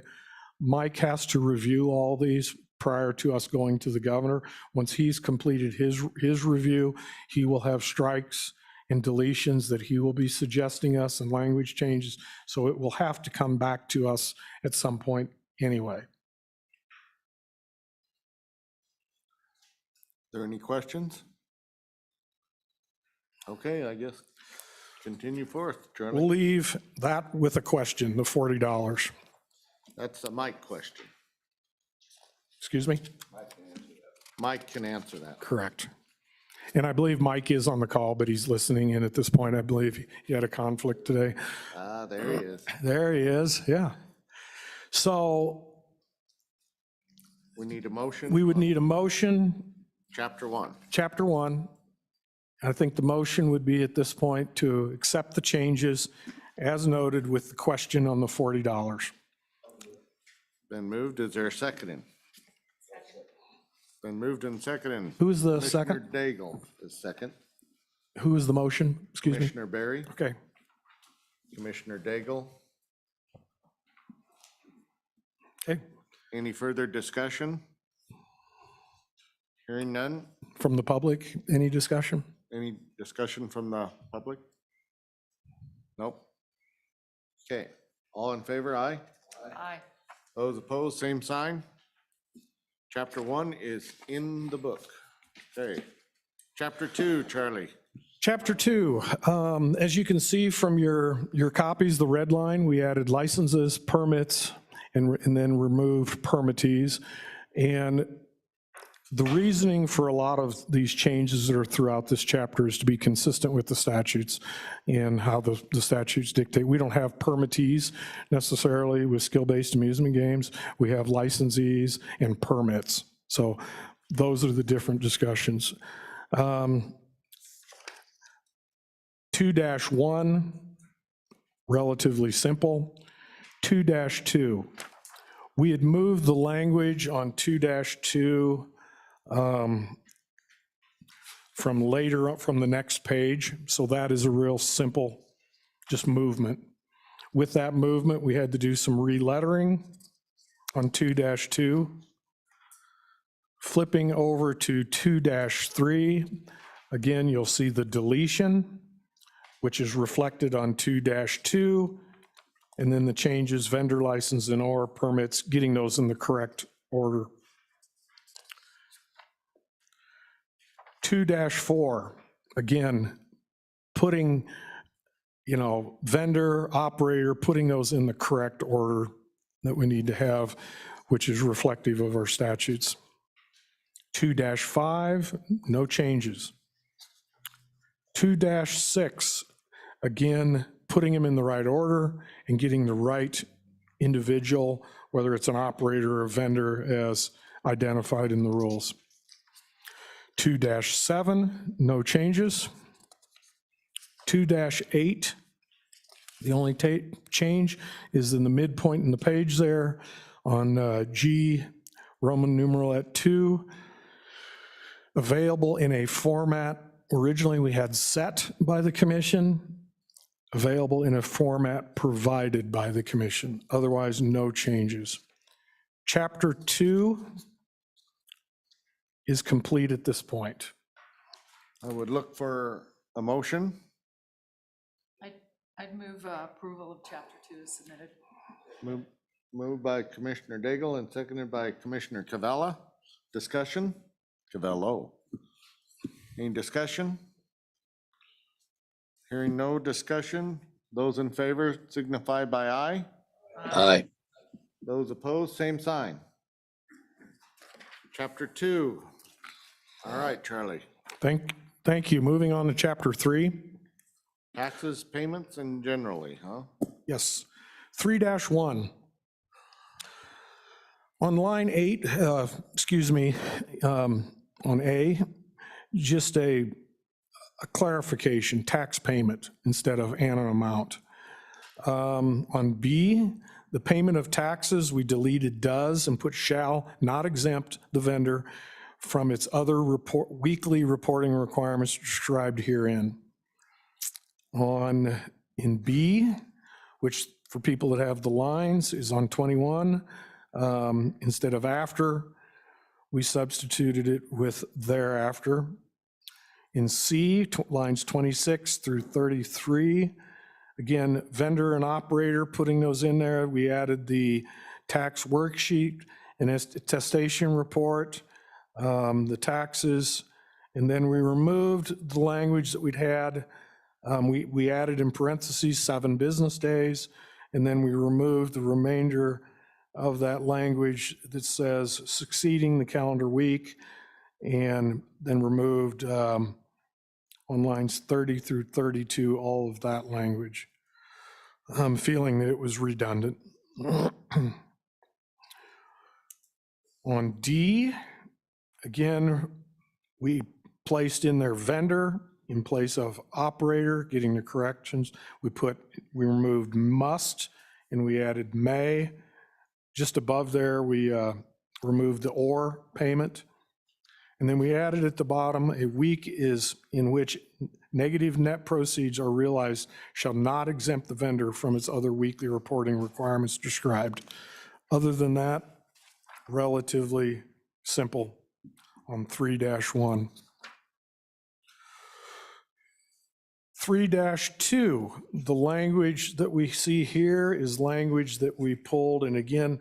Mike has to review all these prior to us going to the governor. Once he's completed his review, he will have strikes and deletions that he will be suggesting us and language changes. So it will have to come back to us at some point anyway. there any questions? Okay, I guess continue forth, We'll Charlie. leave that with a question, the $40. That's a Mike question. Excuse me? Mike can answer that. Correct. And I believe Mike is on the call, but he's listening in at this point. I believe he had a conflict today. Ah, there he is. There he is, yeah. So We need a motion. we would need a motion, Chapter 1. Chapter 1. I think the motion would be at this point to accept the changes as noted with the question on the $40. Been moved. Is there a second? Been moved and seconded. Who is the Commissioner second? Daigle is second. Who is the motion? Excuse me. Commissioner Berry, Okay. Commissioner Daigle. Okay. Any further discussion? Hearing none. From the public, any discussion? Any discussion from the public? Nope. Okay, all in favor, aye? Aye. Those opposed, same sign. Chapter 1 is in the book. Okay. Chapter 2, Charlie. Chapter 2, as you can see from your copies, the red line, we added licenses, permits, and then removed permittees. And the reasoning for a lot of these changes that are throughout this chapter is to be consistent with the statutes and how the statutes dictate. We don't have permittees necessarily with skill-based amusement games. We have licensees and permits. So those are the different discussions. 2-1, relatively simple. 2-2, we had moved the language on 2-2 from later up from the next page. So that is a real simple, just movement. With that movement, we had to do some relettering on 2-2. Flipping over to 2-3, again, you'll see the deletion, which is reflected on 2-2, and then the changes, vendor license and or permits, getting those in the correct order. 2-4, again, putting, vendor, operator, putting those in the correct order that we need to have, which is reflective of our statutes. 2-5, no changes. 2-6, again, putting them in the right order and getting the right individual, whether it's an operator or a vendor, as identified in the rules. 2-7, no changes. 2-8, the only change is in the midpoint in the page there on G, Roman numeral at 2, available in a format. Originally, we had set by the commission, available in a format provided by the commission. Otherwise, no changes. Chapter 2 is complete at this point. I would look for a motion. I'd move approval of chapter 2 is submitted. Moved by Commissioner Daigle and seconded by Commissioner Cavalla. Discussion? Cavallo. Any discussion? Hearing no discussion, those in favor signify by aye. Aye. Those opposed, same sign. Chapter 2. All right, Charlie. Thank you. Moving on to chapter 3. Taxes, payments, and generally, huh? Yes. 3-1. On line 8, on A, just a clarification, tax payment instead of an amount. On B, the payment of taxes, we deleted does and put shall not exempt the vendor from its other weekly reporting requirements described herein. In B, which for people that have the lines is on 21, instead of after, we substituted it with thereafter. In C, lines 26 through 33, again, vendor and operator, putting those in there, we added the tax worksheet and attestation report. the taxes, and then we removed the language that we'd had. We added in parentheses 7 business days, and then we removed the remainder of that language that says succeeding the calendar week, and then removed on lines 30 through 32, all of that language. I'm feeling that it was redundant. On D, again, we placed in there vendor in place of operator, getting the corrections. We removed must and we added may. Just above there, we removed the or payment. And then we added at the bottom, a week is in which negative net proceeds are realized shall not exempt the vendor from its other weekly reporting requirements described. Other than that, relatively simple on 3-1. 3-2, the language that we see here is language that we pulled, and again,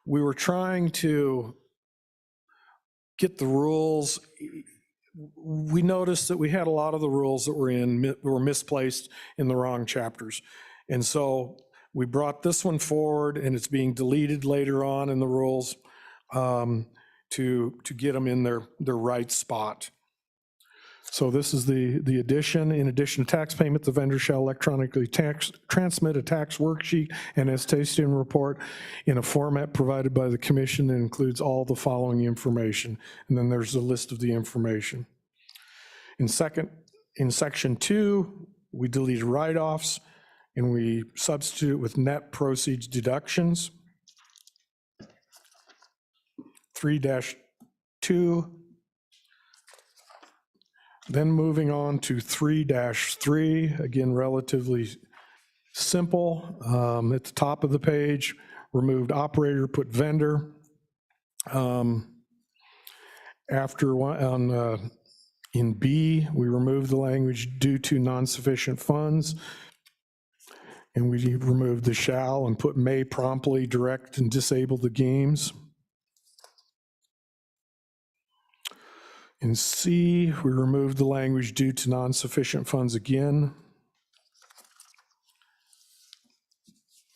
we were trying to get the rules. We noticed that we had a lot of the rules that were misplaced in the wrong chapters. And so we brought this one forward, and it's being deleted later on in the rules to get them in their right spot. So this is the addition. In addition to tax payment, the vendor shall electronically transmit a tax worksheet and attestation report in a format provided by the commission that includes all the following information. And then there's a list of the information. In section 2, we deleted write-offs and we substitute with net proceeds deductions. 3-2. Then moving on to 3-3, again, relatively simple. At the top of the page, removed operator, put vendor. In B, we removed the language due to non-sufficient funds. And we removed the shall and put may promptly direct and disable the games. In C, we removed the language due to non-sufficient funds again.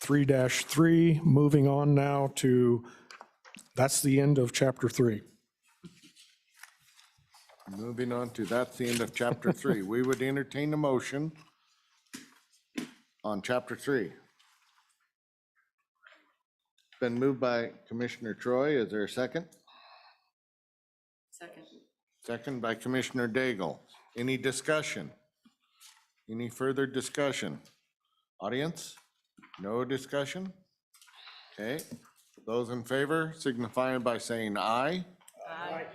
3-3, moving on now to, that's the end of chapter 3. Moving on to, that's the end of chapter 3. We would entertain a motion on chapter 3. Been moved by Commissioner Troy. Is there a second? Second. Second by Commissioner Daigle. Any discussion? Any further discussion? Audience? No discussion? Okay. Those in favor signifying by saying aye. Aye.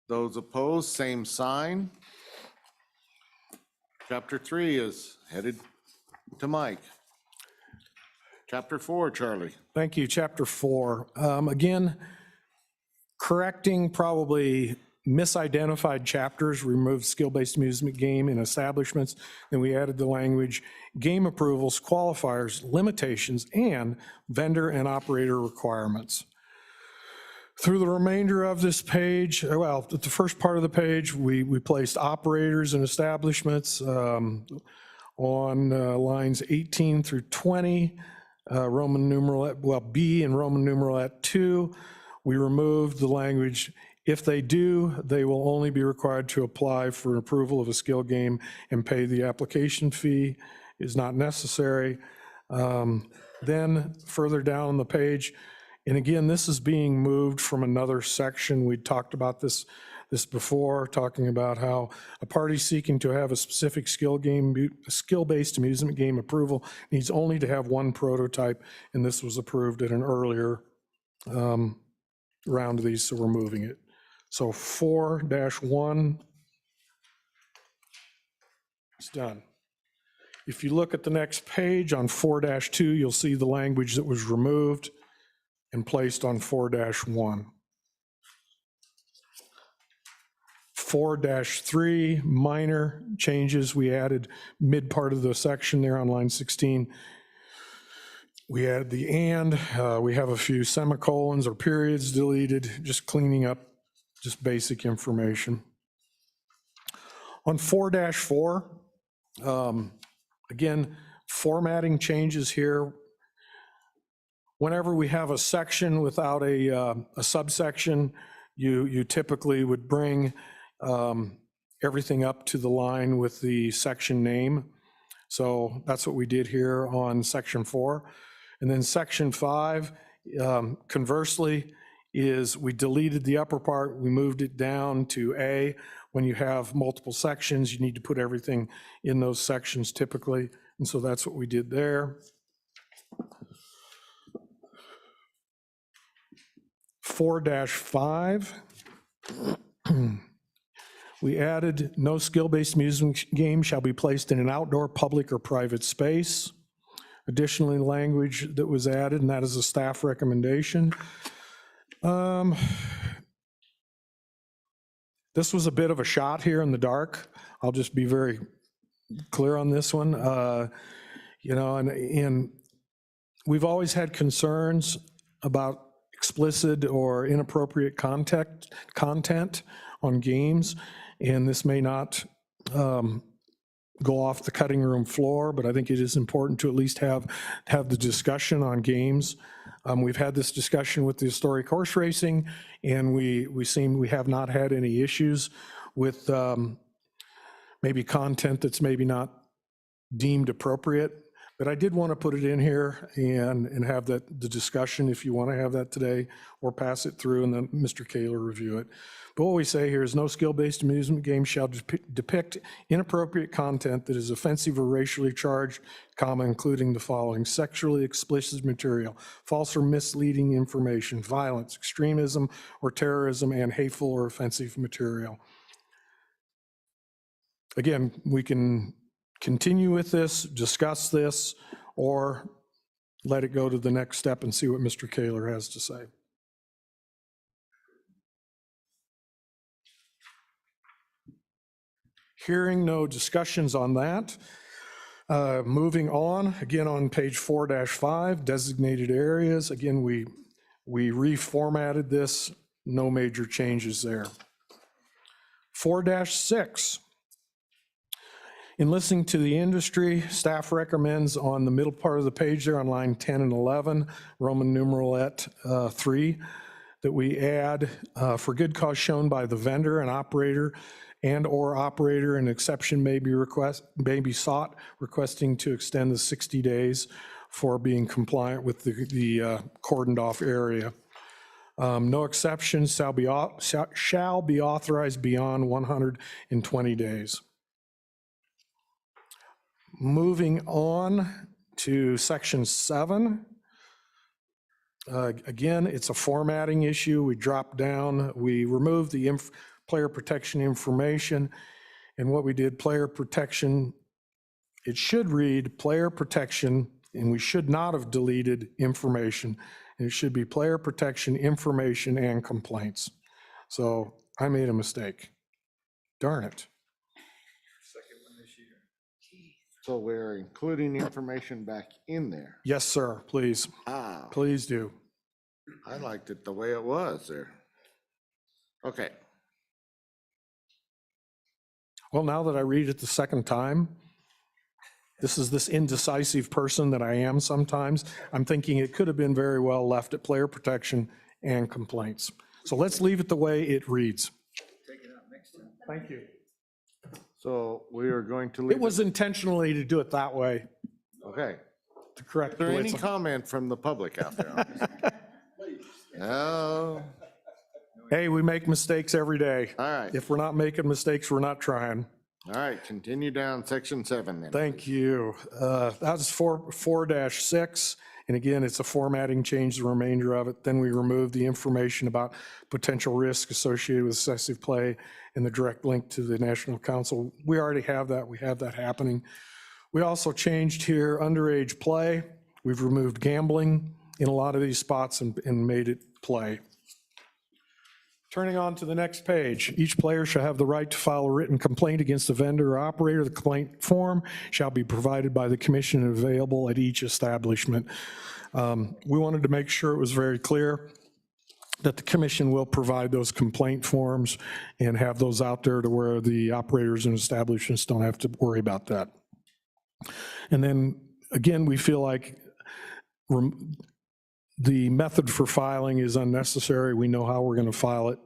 Those opposed, same sign. Chapter 3 is headed to Mike. Chapter 4, Charlie. Thank you. Chapter 4. Again, correcting probably misidentified chapters, removed skill-based amusement game in establishments. Then we added the language, game approvals, qualifiers, limitations, and vendor and operator requirements. Through the remainder of this page, well, the first part of the page, we placed operators and establishments on lines 18 through 20, Roman numeral, well, B and Roman numeral at 2. We removed the language, if they do, they will only be required to apply for approval of a skill game and pay the application fee is not necessary. Then further down the page, and again, this is being moved from another section. We talked about this before, talking about how a party seeking to have a specific skill-based amusement game approval needs only to have one prototype, and this was approved at an earlier round of these, so we're moving it. So 4-1 is done. If you look at the next page on 4-2, you'll see the language that was removed and placed on 4-1. 4-3, minor changes. We added mid part of the section there on line 16. We added the and. We have a few semicolons or periods deleted, just cleaning up just basic information. On 4-4, again, formatting changes here. Whenever we have a section without a subsection, you typically would bring everything up to the line with the section name. So that's what we did here on section 4. And then section 5, conversely, is we deleted the upper part, we moved it down to A. When you have multiple sections, you need to put everything in those sections typically. And so that's what we did there. 4-5, we added no skill-based amusement game shall be placed in an outdoor, public, or private space. Additionally, language that was added, and that is a staff recommendation. This was a bit of a shot here in the dark. I'll just be very clear on this one. You know, and we've always had concerns about explicit or inappropriate content on games, and this may not go off the cutting room floor, but I think it is important to at least have the discussion on games. We've had this discussion with the historic horse racing, and we have not had any issues with maybe content that's maybe not deemed appropriate. But I did want to put it in here and have the discussion if you want to have that today, or pass it through and then Mr. Kaler review it. But what we say here is no skill-based amusement game shall depict inappropriate content that is offensive or racially charged, including the following: sexually explicit material, false or misleading information, violence, extremism or terrorism, and hateful or offensive material. Again, we can continue with this, discuss this, or let it go to the next step and see what Mr. Kaler has to say. Hearing no discussions on that. Moving on, again on page 4-5, designated areas. Again, we reformatted this, no major changes there. 4-6. In listening to the industry, staff recommends on the middle part of the page there on line 10 and 11, Roman numeralette 3, that we add for good cause shown by the vendor and operator and/or operator, an exception may be sought requesting to extend the 60 days for being compliant with the cordoned off area. No exceptions shall be authorized beyond 120 days. Moving on to section 7. Again, it's a formatting issue. We dropped down, we removed the player protection information. And what we did, player protection, it should read player protection, and we should not have deleted information. And it should be player protection, information, and complaints. So I made a mistake. Darn it. So we're including information back in there. Yes, sir, please. Ah, Please do. I liked it the way it was there. Okay. Well, now that I read it the second time, this is this indecisive person that I am sometimes. I'm thinking it could have been very well left at player protection and complaints. So let's leave it the way it reads. Take it out next time. Thank you. So we are going to leave. It was intentionally to do it that way, Okay. to correct. Is there the way any it's- comment from the public out there on this? No. Hey, we make mistakes every day. All right. If we're not making mistakes, we're not trying. All right, continue down section 7 then. Thank you. That was 4-6. And again, it's a formatting change, the remainder of it. Then we removed the information about potential risk associated with excessive play and the direct link to the National Council. We already have that. We have that happening. We also changed here underage play. We've removed gambling in a lot of these spots and made it play. Turning on to the next page, each player shall have the right to file a written complaint against the vendor or operator. The complaint form shall be provided by the commission and available at each establishment. We wanted to make sure it was very clear. that the commission will provide those complaint forms and have those out there to where the operators and establishments don't have to worry about that. And then, again, we feel like the method for filing is unnecessary. We know how we're going to file it,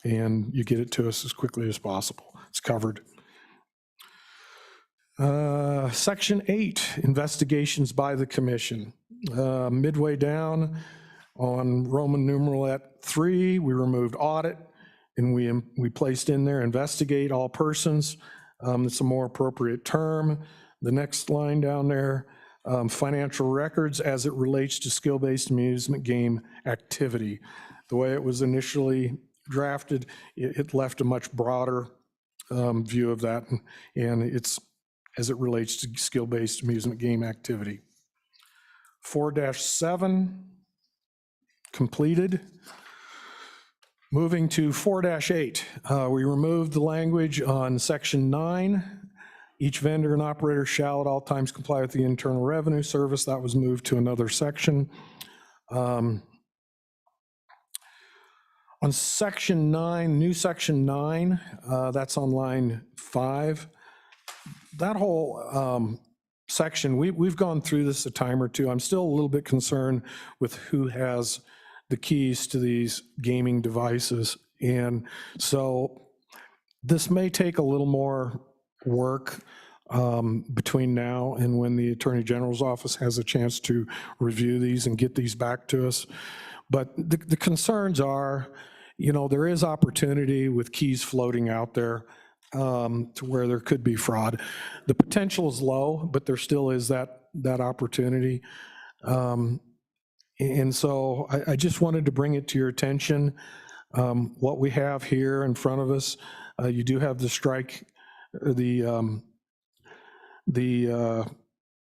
and you get it to us as quickly as possible. It's covered. Section 8, investigations by the commission. Midway down on Roman numeral 3, we removed audit, and we placed in there investigate all persons. It's a more appropriate term. The next line down there, financial records as it relates to skill-based amusement game activity. The way it was initially drafted, it left a much broader view of that, and it's as it relates to skill-based amusement game activity. 4-7, completed. Moving to 4-8, we removed the language on section 9. Each vendor and operator shall at all times comply with the Internal Revenue Service. That was moved to another section. On section 9, new section 9, that's on line 5. That whole section, we've gone through this a time or two. I'm still a little bit concerned with who has the keys to these gaming devices. And so this may take a little more work between now and when the Attorney General's office has a chance to review these and get these back to us. But the concerns are, there is opportunity with keys floating out there to where there could be fraud. The potential is low, but there still is that opportunity. And so I just wanted to bring it to your attention. What we have here in front of us, you do have the strike,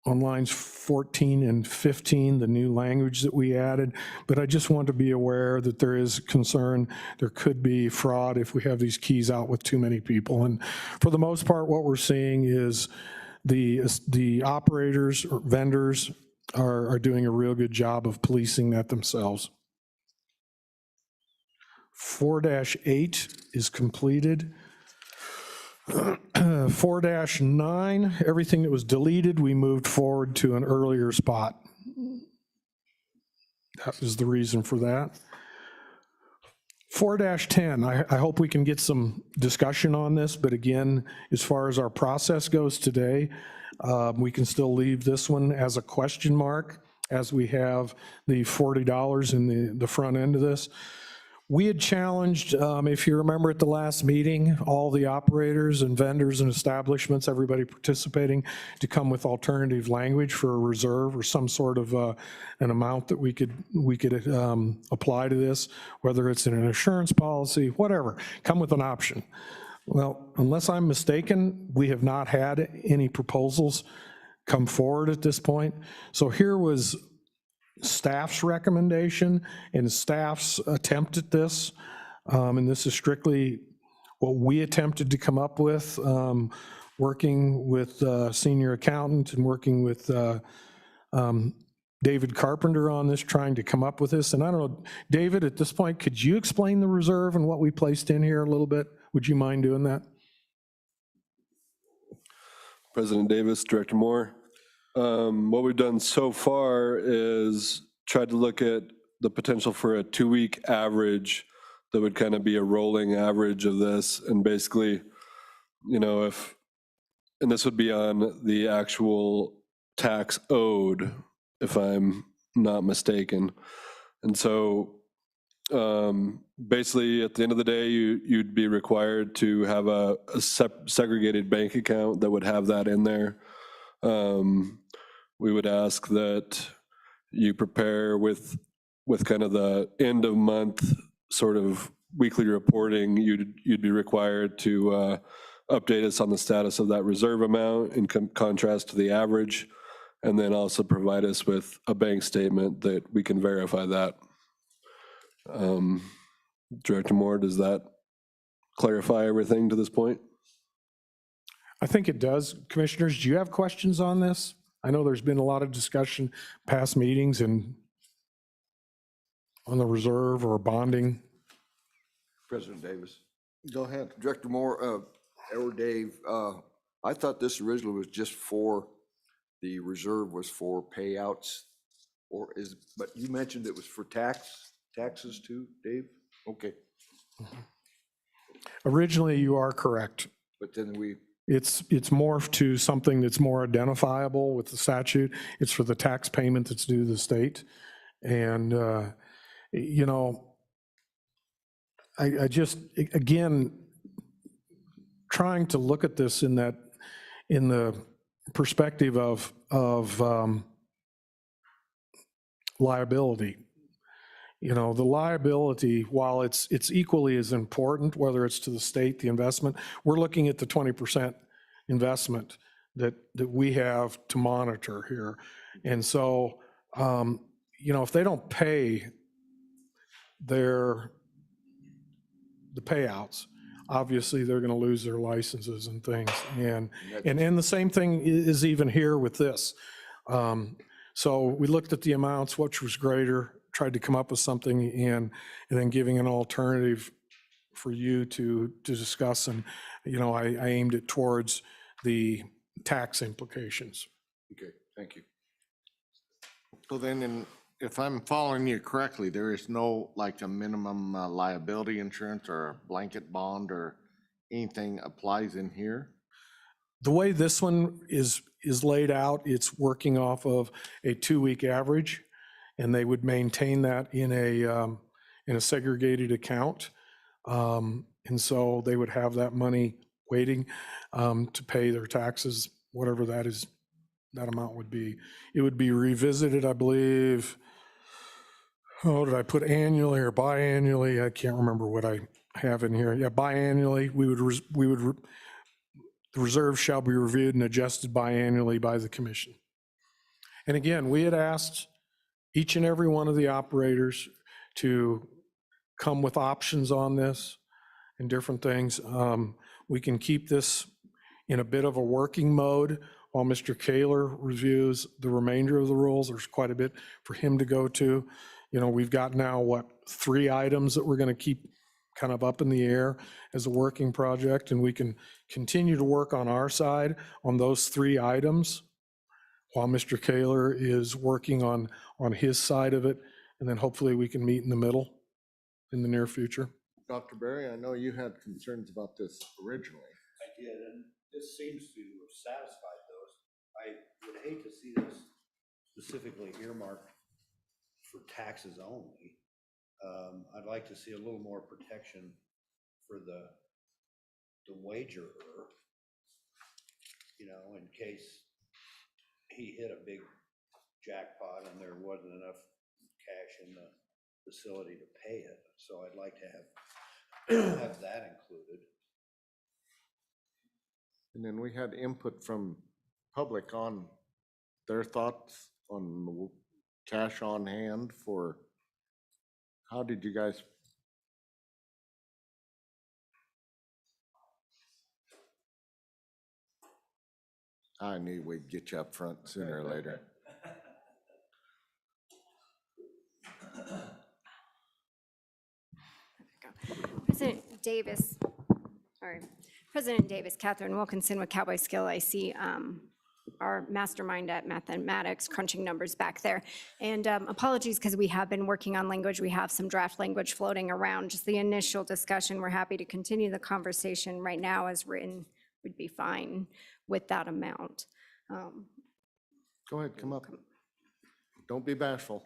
on lines 14 and 15, the new language that we added. But I just want to be aware that there is concern there could be fraud if we have these keys out with too many people. And for the most part, what we're seeing is the operators or vendors are doing a real good job of policing that themselves. 4-8 is completed. 4-9, everything that was deleted, we moved forward to an earlier spot. That was the reason for that. 4-10, I hope we can get some discussion on this, but again, as far as our process goes today, we can still leave this one as a question mark, as we have the $40 in the front end of this. We had challenged, if you remember at the last meeting, all the operators and vendors and establishments, everybody participating, to come with alternative language for a reserve or some sort of an amount that we could apply to this, whether it's in an insurance policy, whatever, come with an option. Well, unless I'm mistaken, we have not had any proposals come forward at this point. So here was staff's recommendation and staff's attempt at this, and this is strictly what we attempted to come up with, working with senior accountant and working with David Carpenter on this, trying to come up with this. And I don't know, David, at this point, could you explain the reserve and what we placed in here a little bit? Would you mind doing that? President Davis, Director Moore. What we've done so far is tried to look at the potential for a 2-week average that would kind of be a rolling average of this. And basically, and this would be on the actual tax owed, if I'm not mistaken. And so basically at the end of the day, you'd be required to have a segregated bank account that would have that in there. We would ask that you prepare with kind of the end of month sort of weekly reporting. You'd be required to update us on the status of that reserve amount in contrast to the average, and then also provide us with a bank statement that we can verify that. Director Moore, does that clarify everything to this point? I think it does. Commissioners, do you have questions on this? I know there's been a lot of discussion past meetings, and on the reserve or bonding? President Davis. Go ahead. Director Moore, or Dave, I thought this originally was just for, the reserve was for payouts, but you mentioned it was for taxes too, Dave? Okay, Originally, you are correct. but then It's morphed to something that's more identifiable with the statute. It's for the tax payment that's due to the state. And, you know, I just, again, trying to look at this in the perspective of liability. You know, the liability, while it's equally as important, whether it's to the state, the investment, we're looking at the 20% investment that we have to monitor here. And so, you know, if they don't pay the payouts, obviously they're going to lose their licenses and things. And the same thing is even here with this. So we looked at the amounts, which was greater, tried to come up with something, and then giving an alternative for you to discuss. And, you know, I aimed it towards the tax implications. okay, thank you. So then, if I'm following you correctly, there is no like a minimum liability insurance or a blanket bond or anything applies in here? The way this one is laid out, it's working off of a 2-week average, and they would maintain that in a segregated account. And so they would have that money waiting to pay their taxes, whatever that is, that amount would be. It would be revisited, I believe, oh, did I put annually or biannually? I can't remember what I have in here. Yeah, biannually, the reserve shall be reviewed and adjusted biannually by the commission. And again, we had asked each and every one of the operators to come with options on this and different things. We can keep this in a bit of a working mode while Mr. Kaler reviews the remainder of the rules. There's quite a bit for him to go to. You know, we've got now, 3 items that we're going to keep kind of up in the air as a working project, and we can continue to work on our side on those 3 items while Mr. Kaler is working on his side of it, and then hopefully we can meet in the middle in the near future. Dr. Berry, I know you had concerns about this originally. I did, and this seems to have satisfied those. I would hate to see this specifically earmarked for taxes only. I'd like to see a little more protection for the wagerer, you know, in case he hit a big jackpot and there wasn't enough cash in the facility to pay it. So I'd like to have that included. And then we had input from public on their thoughts on the cash on hand for, how did you guys? I knew we'd get you up front sooner or later. President Davis, Catherine Wilkinson with Cowboy Skill. I see our mastermind at mathematics crunching numbers back there. And apologies, because we have been working on language. We have some draft language floating around. Just the initial discussion, we're happy to continue the conversation. Right now, as written, would be fine with that amount. Go ahead, come up. Don't be bashful.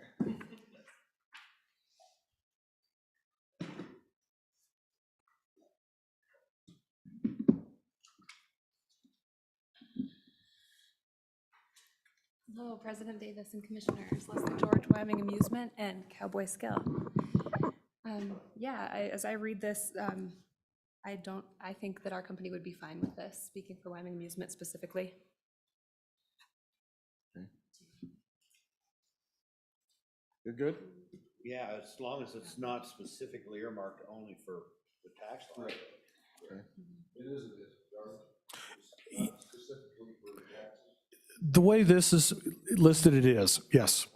Hello, President Davis and Commissioners. Leslie George, Wagering Amusement and Cowboy Skill. As I read this, I think that our company would be fine with this, speaking for Wagering Amusement specifically. You're good? Yeah, as long as it's not specifically earmarked only for the tax line. Okay. It is a disadvantage. It's not specifically for taxes. The way this is listed, it is, yes.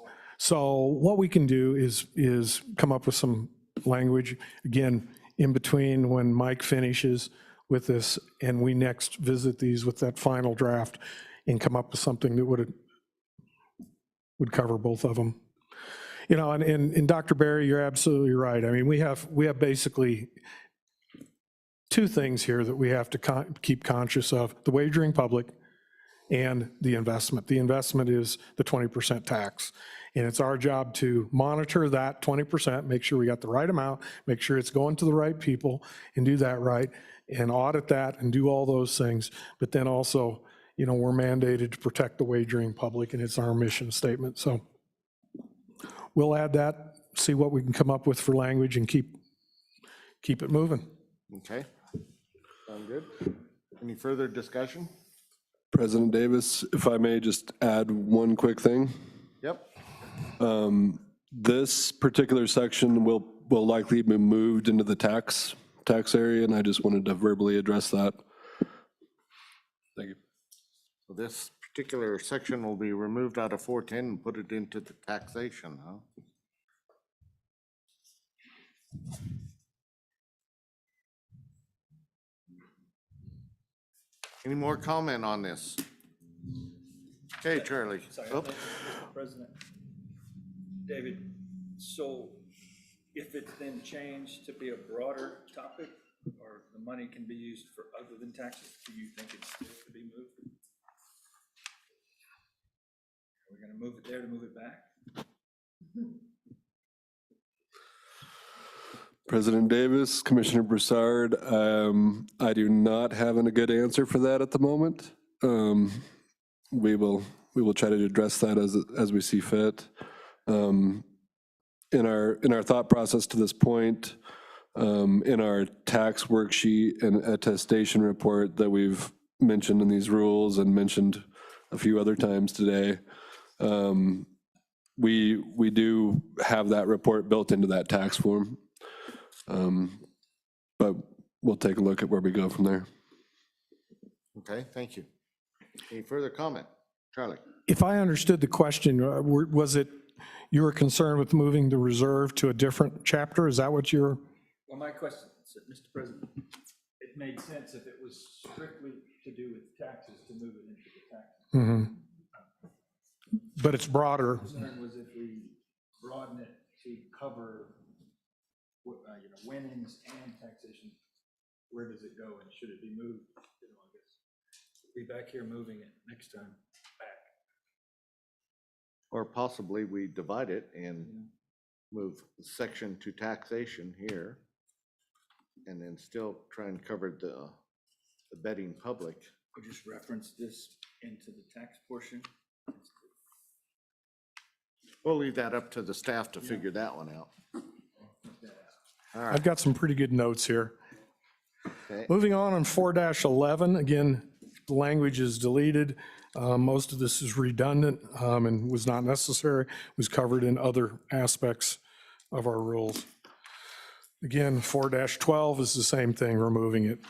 So what we can do is come up with some language, again, in between when Mike finishes with this and we next visit these with that final draft and come up with something that would cover both of them. You know, and Dr. Barry, you're absolutely right. I mean, we have basically two things here that we have to keep conscious of: the wagering public and the investment. The investment is the 20% tax. And it's our job to monitor that 20%, make sure we got the right amount, make sure it's going to the right people, and do that right, and audit that and do all those things. But then also, you know, we're mandated to protect the wagering public, and it's our mission statement. So we'll add that, see what we can come up with for language, and keep it moving. Okay, sound good. Any further discussion? President Davis, if I may just add one quick thing. Yep. This particular section will likely be moved into the tax area, and I just wanted to verbally address that. Thank you. So this particular section will be removed out of 410 and put it into the taxation, huh? Any more comment on this? Okay, Charlie. Sorry, Oh. Mr. President. David, so if it's been changed to be a broader topic, or the money can be used for other than taxes, do you think it's still to be moved? Are we gonna move it there to move it back? President Davis, Commissioner Broussard, I do not have a good answer for that at the moment. We will try to address that as we see fit. In our thought process to this point, in our tax worksheet and attestation report that we've mentioned in these rules and mentioned a few other times today, we do have that report built into that tax form. But we'll take a look at where we go from there. Okay, thank you. Any further comment? Charlie? If I understood the question, was it you were concerned with moving the reserve to a different chapter? Is that what you're? Well, my question, Mr. President, it made sense if it was strictly to do with taxes to move it into the taxes. Mm-hmm. But it's broader. My concern was if we broaden it to cover winnings and taxation, where does it go, and should it be moved? I guess we'll be back here moving it next time back. Or possibly we divide it and move section to taxation here, and then still try and cover the betting public. Or just reference this into the tax portion. We'll leave that up to the staff to figure that one out. All right. I've got some pretty good notes here. Okay. Moving on 4-11, again, the language is deleted. Most of this is redundant and was not necessary, was covered in other aspects of our rules. Again, 4-12 is the same thing, removing it.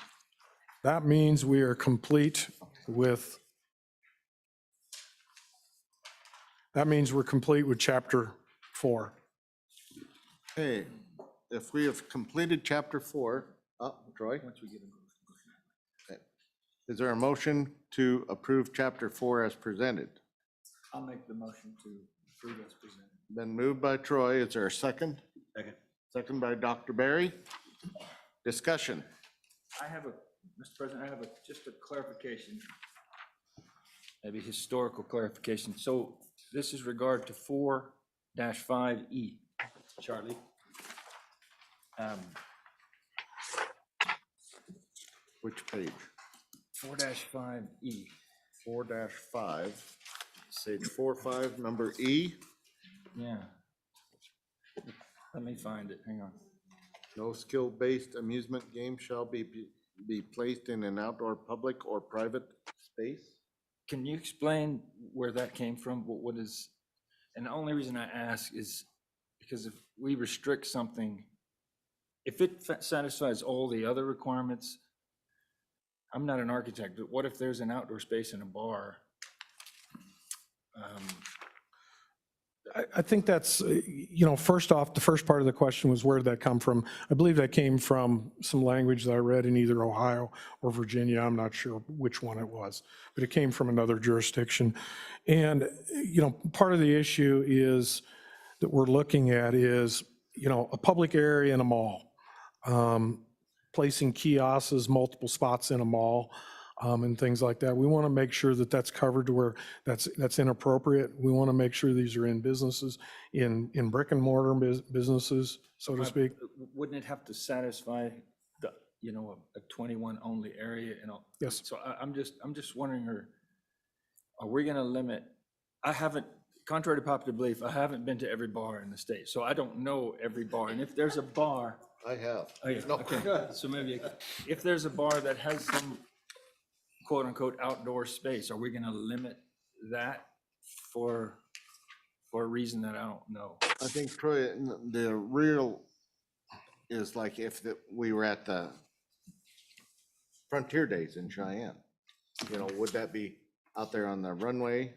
That means we are complete with, that means we're complete with Chapter 4. Okay, if we have completed Chapter 4, Troy? Okay. Is there a motion to approve Chapter 4 as presented? I'll make the motion to approve as presented. Been moved by Troy. Is there a second? Second. Second by Dr. Barry. Discussion. I have Mr. President, I have just a clarification, maybe historical clarification. So this is regard to 4-5E, Charlie. Which page? 4-5E. 4-5, page 4-5, number E. Yeah. Let me find it, hang on. No skill-based amusement game shall be placed in an outdoor public or private space. Can you explain where that came from? What is, and the only reason I ask is because if we restrict something, if it satisfies all the other requirements, I'm not an architect, but what if there's an outdoor space in a bar? I think that's, first off, the first part of the question was where did that come from? I believe that came from some language that I read in either Ohio or Virginia. I'm not sure which one it was, but it came from another jurisdiction. And, part of the issue is that we're looking at is, a public area in a mall, placing kiosks, multiple spots in a mall, and things like that. We want to make sure that that's covered to where that's inappropriate. We want to make sure these are in businesses, in brick and mortar businesses, so to speak. Wouldn't it have to satisfy the, a 21 only area, Yes. So I'm just wondering, are we gonna limit? I haven't, contrary to popular belief, I haven't been to every bar in the state, so I don't know every bar. And if there's a bar. I have. Oh, yeah, okay. So maybe, if there's a bar that has some quote unquote outdoor space, are we gonna limit that for a reason that I don't know? I think, Troy, the real is like if we were at the Frontier Days in Cheyenne, would that be out there on the runway?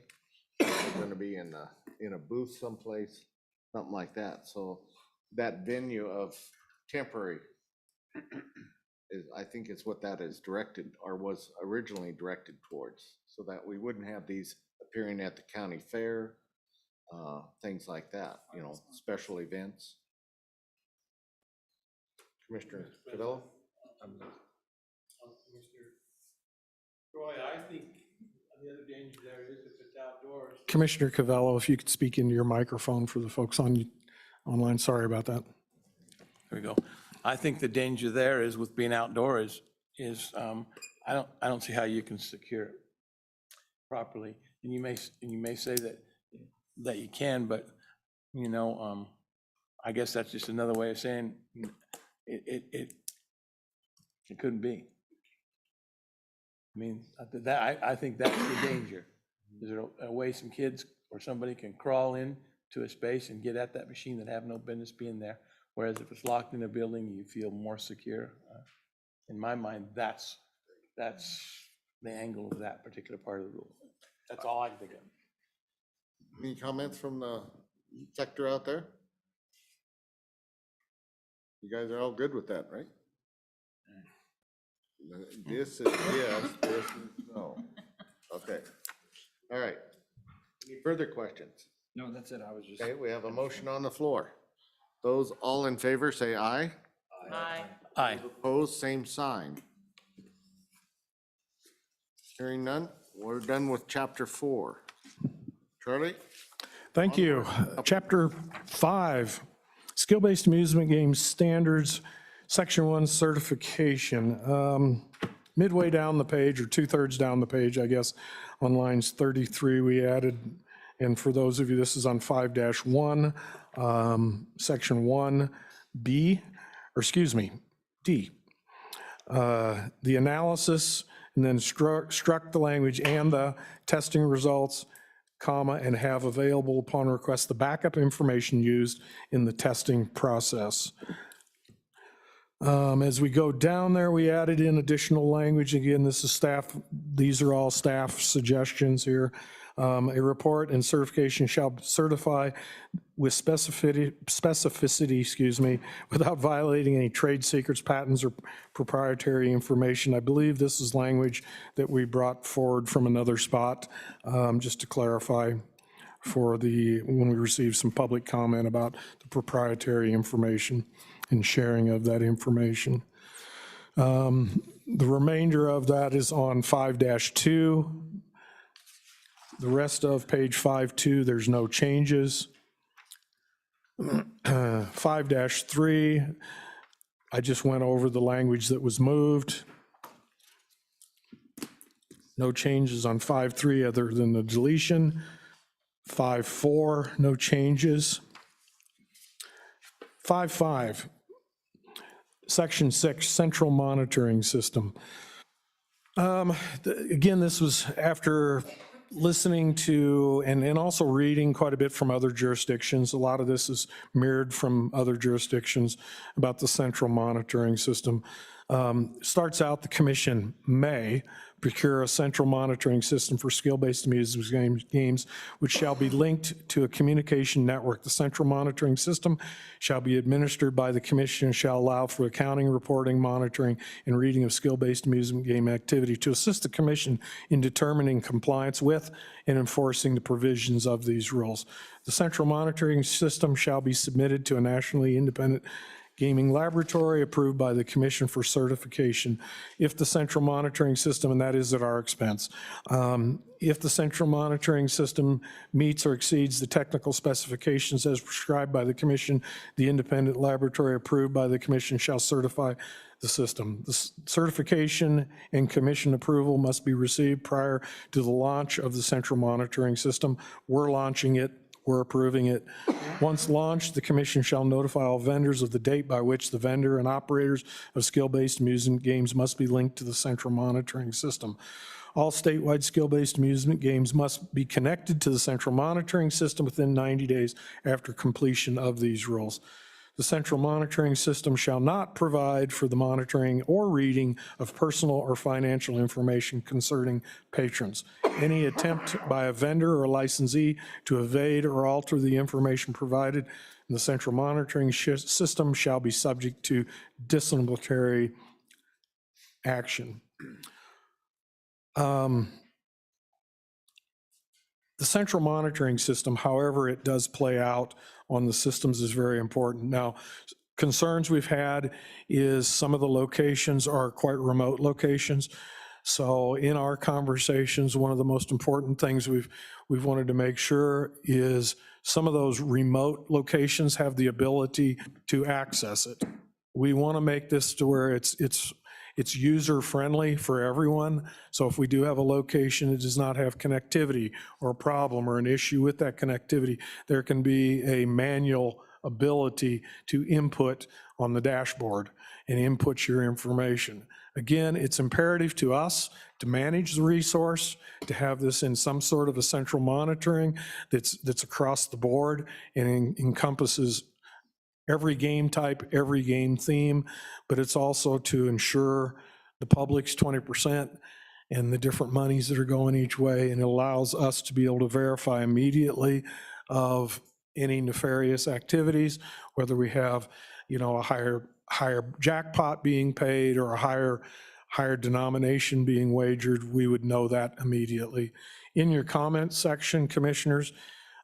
Or going to be in a booth someplace, something like that. So that venue of temporary I think is what that is directed, or was originally directed towards, so that we wouldn't have these appearing at the county fair, things like that, special events. Commissioner Cavello? Commissioner Troy, I think the other danger there is if it's outdoors. Commissioner Cavello, if you could speak into your microphone for the folks online. Sorry about that. There we go. I think the danger there is with being outdoors is I don't see how you can secure it properly. And you may say that you can, but I guess that's just another way of saying it couldn't be. I mean, I think that's the danger. Is there a way some kids or somebody can crawl in to a space and get at that machine that have no business being there? Whereas if it's locked in a building, you feel more secure. In my mind, that's the angle of that particular part of the rule. That's all I can think of. Any comments from the sector out there? You guys are all good with that, right? This is yes, this is no. Okay. All right. Any further questions? No, that's it. I was just. Okay, we have a motion on the floor. Those all in favor say aye. Aye. Aye. Opposed, same sign. Hearing none, we're done with chapter 4. Charlie? Thank you. Chapter 5, Skill-Based Amusement Games Standards, Section 1 Certification. Midway down the page, or 2/3 down the page, I guess, on lines 33, we added, and for those of you, this is on 5-1, Section 1B, or excuse me, D. The analysis, and then struck the language "and the testing results," comma, and have available upon request the backup information used in the testing process. As we go down there, we added in additional language. Again, this is staff, these are all staff suggestions here. A report and certification shall certify with specificity, without violating any trade secrets, patents, or proprietary information. I believe this is language that we brought forward from another spot, just to clarify when we received some public comment about the proprietary information and sharing of that information. The remainder of that is on 5-2. The rest of page 5.2, there's no changes. 5-3, I just went over the language that was moved. No changes on 5.3 other than the deletion. 5.4, no changes. 5.5, Section 6, Central Monitoring System. Again, this was after listening to and also reading quite a bit from other jurisdictions. A lot of this is mirrored from other jurisdictions about the central monitoring system. Starts out, the commission may procure a central monitoring system for skill-based amusement games, which shall be linked to a communication network. The central monitoring system shall be administered by the commission and shall allow for accounting, reporting, monitoring, and reading of skill-based amusement game activity to assist the commission in determining compliance with and enforcing the provisions of these rules. The central monitoring system shall be submitted to a nationally independent gaming laboratory approved by the Commission for certification. If the central monitoring system, and that is at our expense, if the central monitoring system meets or exceeds the technical specifications as prescribed by the Commission, the independent laboratory approved by the Commission shall certify the system. The certification and Commission approval must be received prior to the launch of the central monitoring system. We're launching it. We're approving it. Once launched, the Commission shall notify all vendors of the date by which the vendor and operators of skill-based amusement games must be linked to the central monitoring system. All statewide skill-based amusement games must be connected to the central monitoring system within 90 days after completion of these rules. The central monitoring system shall not provide for the monitoring or reading of personal or financial information concerning patrons. Any attempt by a vendor or licensee to evade or alter the information provided in the central monitoring system shall be subject to disciplinary action. The central monitoring system, however it does play out on the systems, is very important. Now, concerns we've had is some of the locations are quite remote locations. So in our conversations, one of the most important things we've wanted to make sure is some of those remote locations have the ability to access it. We want to make this to where it's user-friendly for everyone. So if we do have a location that does not have connectivity or a problem or an issue with that connectivity, there can be a manual ability to input on the dashboard and input your information. Again, it's imperative to us to manage the resource, to have this in some sort of a central monitoring that's across the board and encompasses every game type, every game theme, but it's also to ensure the public's 20% and the different monies that are going each way, and it allows us to be able to verify immediately of any nefarious activities, whether we have, a higher jackpot being paid or a higher denomination being wagered, we would know that immediately. In your comments section, commissioners,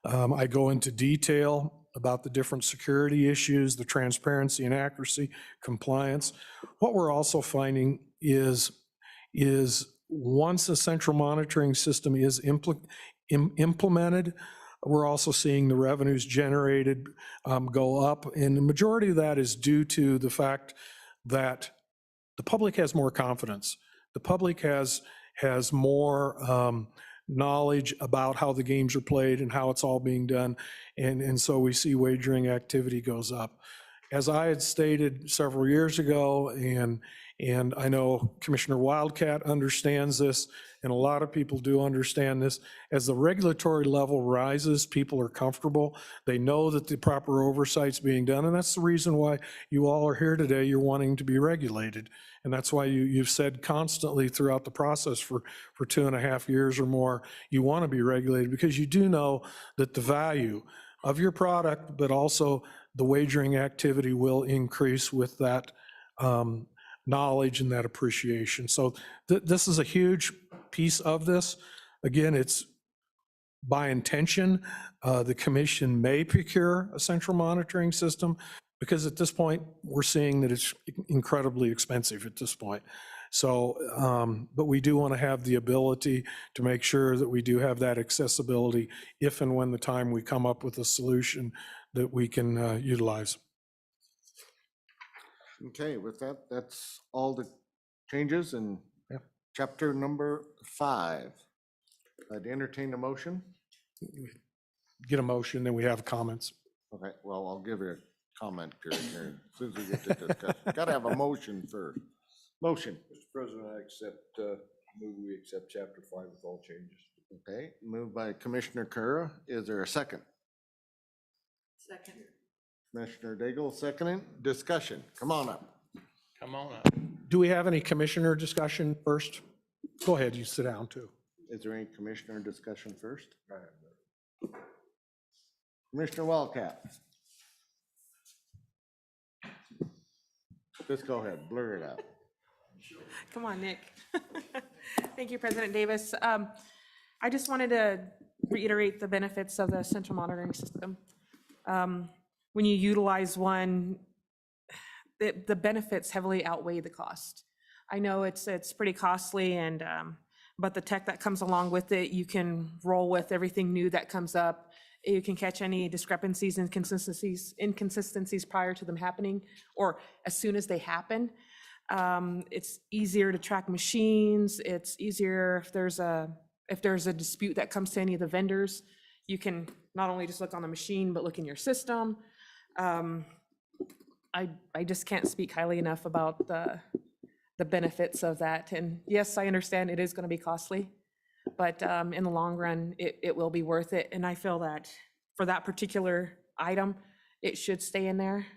I go into detail about the different security issues, the transparency and accuracy, compliance. What we're also finding is once a central monitoring system is implemented, we're also seeing the revenues generated go up. And the majority of that is due to the fact that the public has more confidence. The public has more knowledge about how the games are played and how it's all being done. And so we see wagering activity goes up. As I had stated several years ago, and I know Commissioner Wildcat understands this, and a lot of people do understand this, as the regulatory level rises, people are comfortable. They know that the proper oversight's being done, and that's the reason why you all are here today. You're wanting to be regulated. And that's why you've said constantly throughout the process for 2.5 years or more, you want to be regulated because you do know that the value of your product, but also the wagering activity will increase with that knowledge and that appreciation. So this is a huge piece of this. Again, it's by intention. The commission may procure a central monitoring system because at this point, we're seeing that it's incredibly expensive at this point. So, but we do want to have the ability to make sure that we do have that accessibility if and when the time we come up with a solution that we can utilize. Okay, with that, that's all the changes in chapter number 5. I'd entertain a motion. Get a motion, then we have comments. Okay, well, I'll give you a comment period here as soon as we get to discuss. Got to have a motion first. Motion. Mr. President, move we accept chapter 5 with all changes. Okay, moved by Commissioner Kura. Is there a second? Second. Commissioner Daigle, seconding. Discussion. Come on up. Come on up. Do we have any commissioner discussion first? Go ahead, you sit down too. Is there any commissioner discussion first? Commissioner Wildcat. Just go ahead, blur it out. Come on, Nick. Thank you, President Davis. I just wanted to reiterate the benefits of the central monitoring system. When you utilize one, the benefits heavily outweigh the cost. I know it's pretty costly, and but the tech that comes along with it, you can roll with everything new that comes up. You can catch any discrepancies, inconsistencies prior to them happening, or as soon as they happen. It's easier to track machines. It's easier if there's a dispute that comes to any of the vendors. You can not only just look on the machine, but look in your system. I just can't speak highly enough about the benefits of that. And yes, I understand it is going to be costly, but in the long run, it will be worth it. And I feel that for that particular item, it should stay in there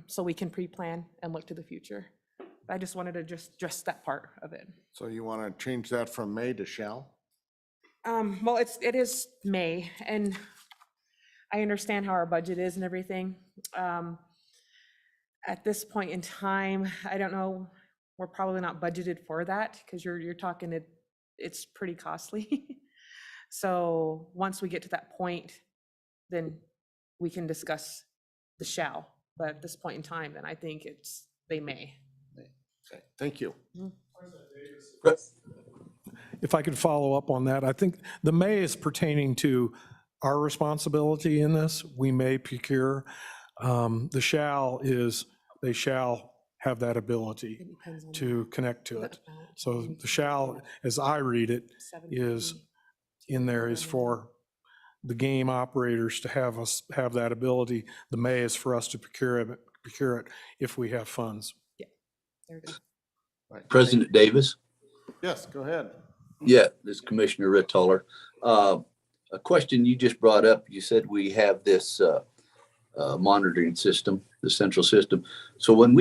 so we can pre-plan and look to the future. I just wanted to just address that part of it. So you want to change that from may to shall? Well, it is May, and I understand how our budget is and everything. At this point in time, I don't know, we're probably not budgeted for that because you're talking it's pretty costly. So once we get to that point, then we can discuss the shall. But at this point in time, then I think they may. Okay, thank you. If I could follow up on that, I think the may is pertaining to our responsibility in this. We may procure. The shall is they shall have that ability to connect to it. So the shall, as I read it, is in there is for the game operators to have that ability. The may is for us to procure it if we have funds. Yeah, there it is. Right. President Davis? Yes, go ahead. Yeah, this is Commissioner Rittholler. A question you just brought up, you said we have this monitoring system, the central system. So when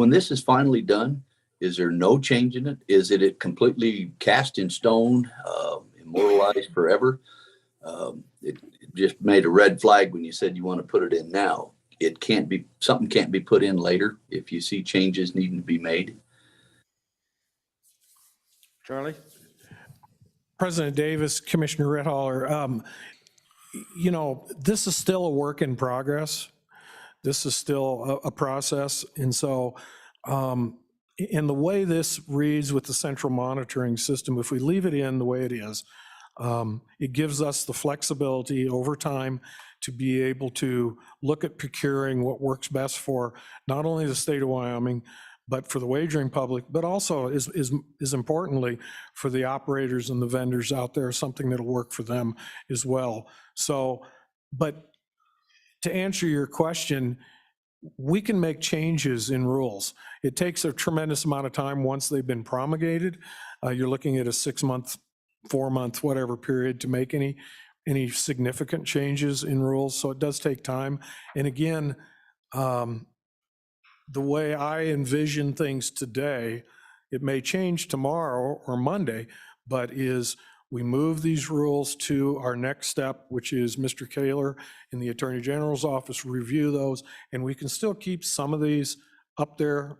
this is finally done, is there no change in it? Is it completely cast in stone, immortalized forever? It just made a red flag when you said you want to put it in now. Something can't be put in later if you see changes needing to be made. Charlie? President Davis, Commissioner Rittholler, this is still a work in progress. This is still a process. And so in the way this reads with the central monitoring system, if we leave it in the way it is, it gives us the flexibility over time to be able to look at procuring what works best for not only the state of Wyoming, but for the wagering public, but also is importantly for the operators and the vendors out there, something that'll work for them as well. So, but to answer your question, we can make changes in rules. It takes a tremendous amount of time once they've been promulgated. You're looking at a 6-month, 4-month, whatever period to make any significant changes in rules. So it does take time. And again, the way I envision things today, it may change tomorrow or Monday, but we move these rules to our next step, which is Mr. Kaler in the Attorney General's office, review those, and we can still keep some of these up there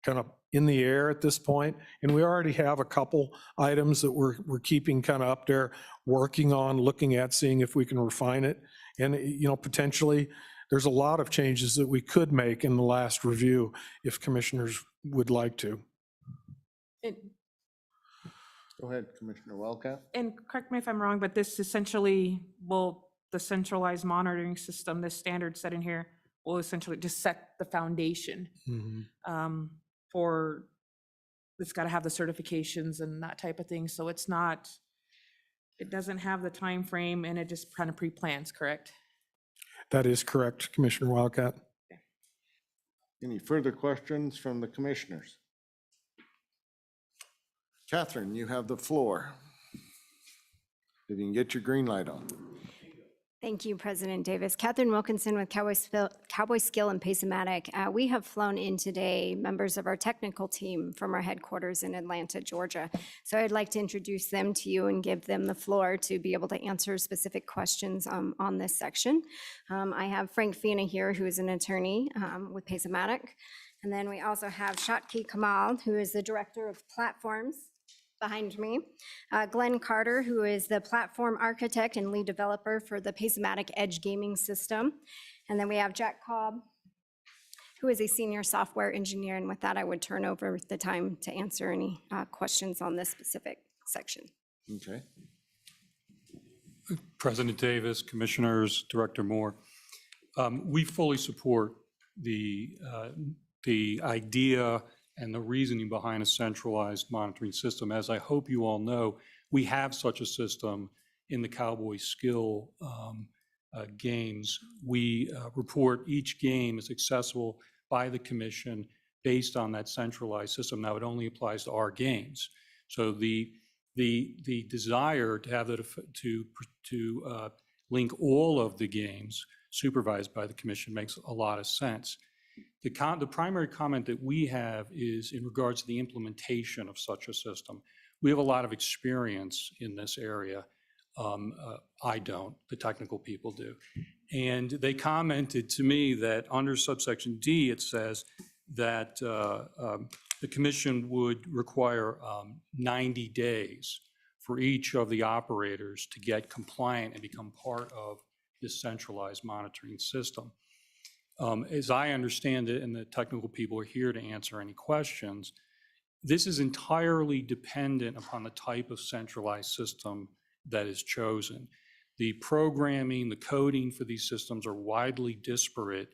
kind of in the air at this point. And we already have a couple items that we're keeping kind of up there, working on, looking at, seeing if we can refine it. And, potentially, there's a lot of changes that we could make in the last review if commissioners would like to. Go ahead, Commissioner Wildcat. And correct me if I'm wrong, but this essentially the centralized monitoring system, this standard set in here, will essentially just set the foundation for, it's got to have the certifications and that type of thing. So it doesn't have the time frame, and it just kind of pre-plans, correct? That is correct, Commissioner Wildcat. Any further questions from the commissioners? Catherine, you have the floor. If you can get your green light on. Thank you, President Davis. Catherine Wilkinson with Cowboy Skill and Pace-O-Matic. We have flown in today members of our technical team from our headquarters in Atlanta, Georgia. So I'd like to introduce them to you and give them the floor to be able to answer specific questions on this section. I have Frank Fina here, who is an attorney with Pace-O-Matic. And then we also have Shotki Kamal, who is the Director of Platforms behind me. Glenn Carter, who is the platform architect and lead developer for the Pace-O-Matic Edge gaming system. And then we have Jack Cobb, who is a senior software engineer. And with that, I would turn over the time to answer any questions on this specific section. Okay. President Davis, Commissioners, Director Moore, we fully support the idea and the reasoning behind a centralized monitoring system. As I hope you all know, we have such a system in the Cowboy Skill games. We report each game is accessible by the Commission based on that centralized system. Now, it only applies to our games. So the desire to have that to link all of the games supervised by the Commission makes a lot of sense. The primary comment that we have is in regards to the implementation of such a system. We have a lot of experience in this area. I don't, the technical people do. And they commented to me that under subsection D, it says that the Commission would require 90 days for each of the operators to get compliant and become part of this centralized monitoring system. As I understand it, and the technical people are here to answer any questions, this is entirely dependent upon the type of centralized system that is chosen. The programming, the coding for these systems are widely disparate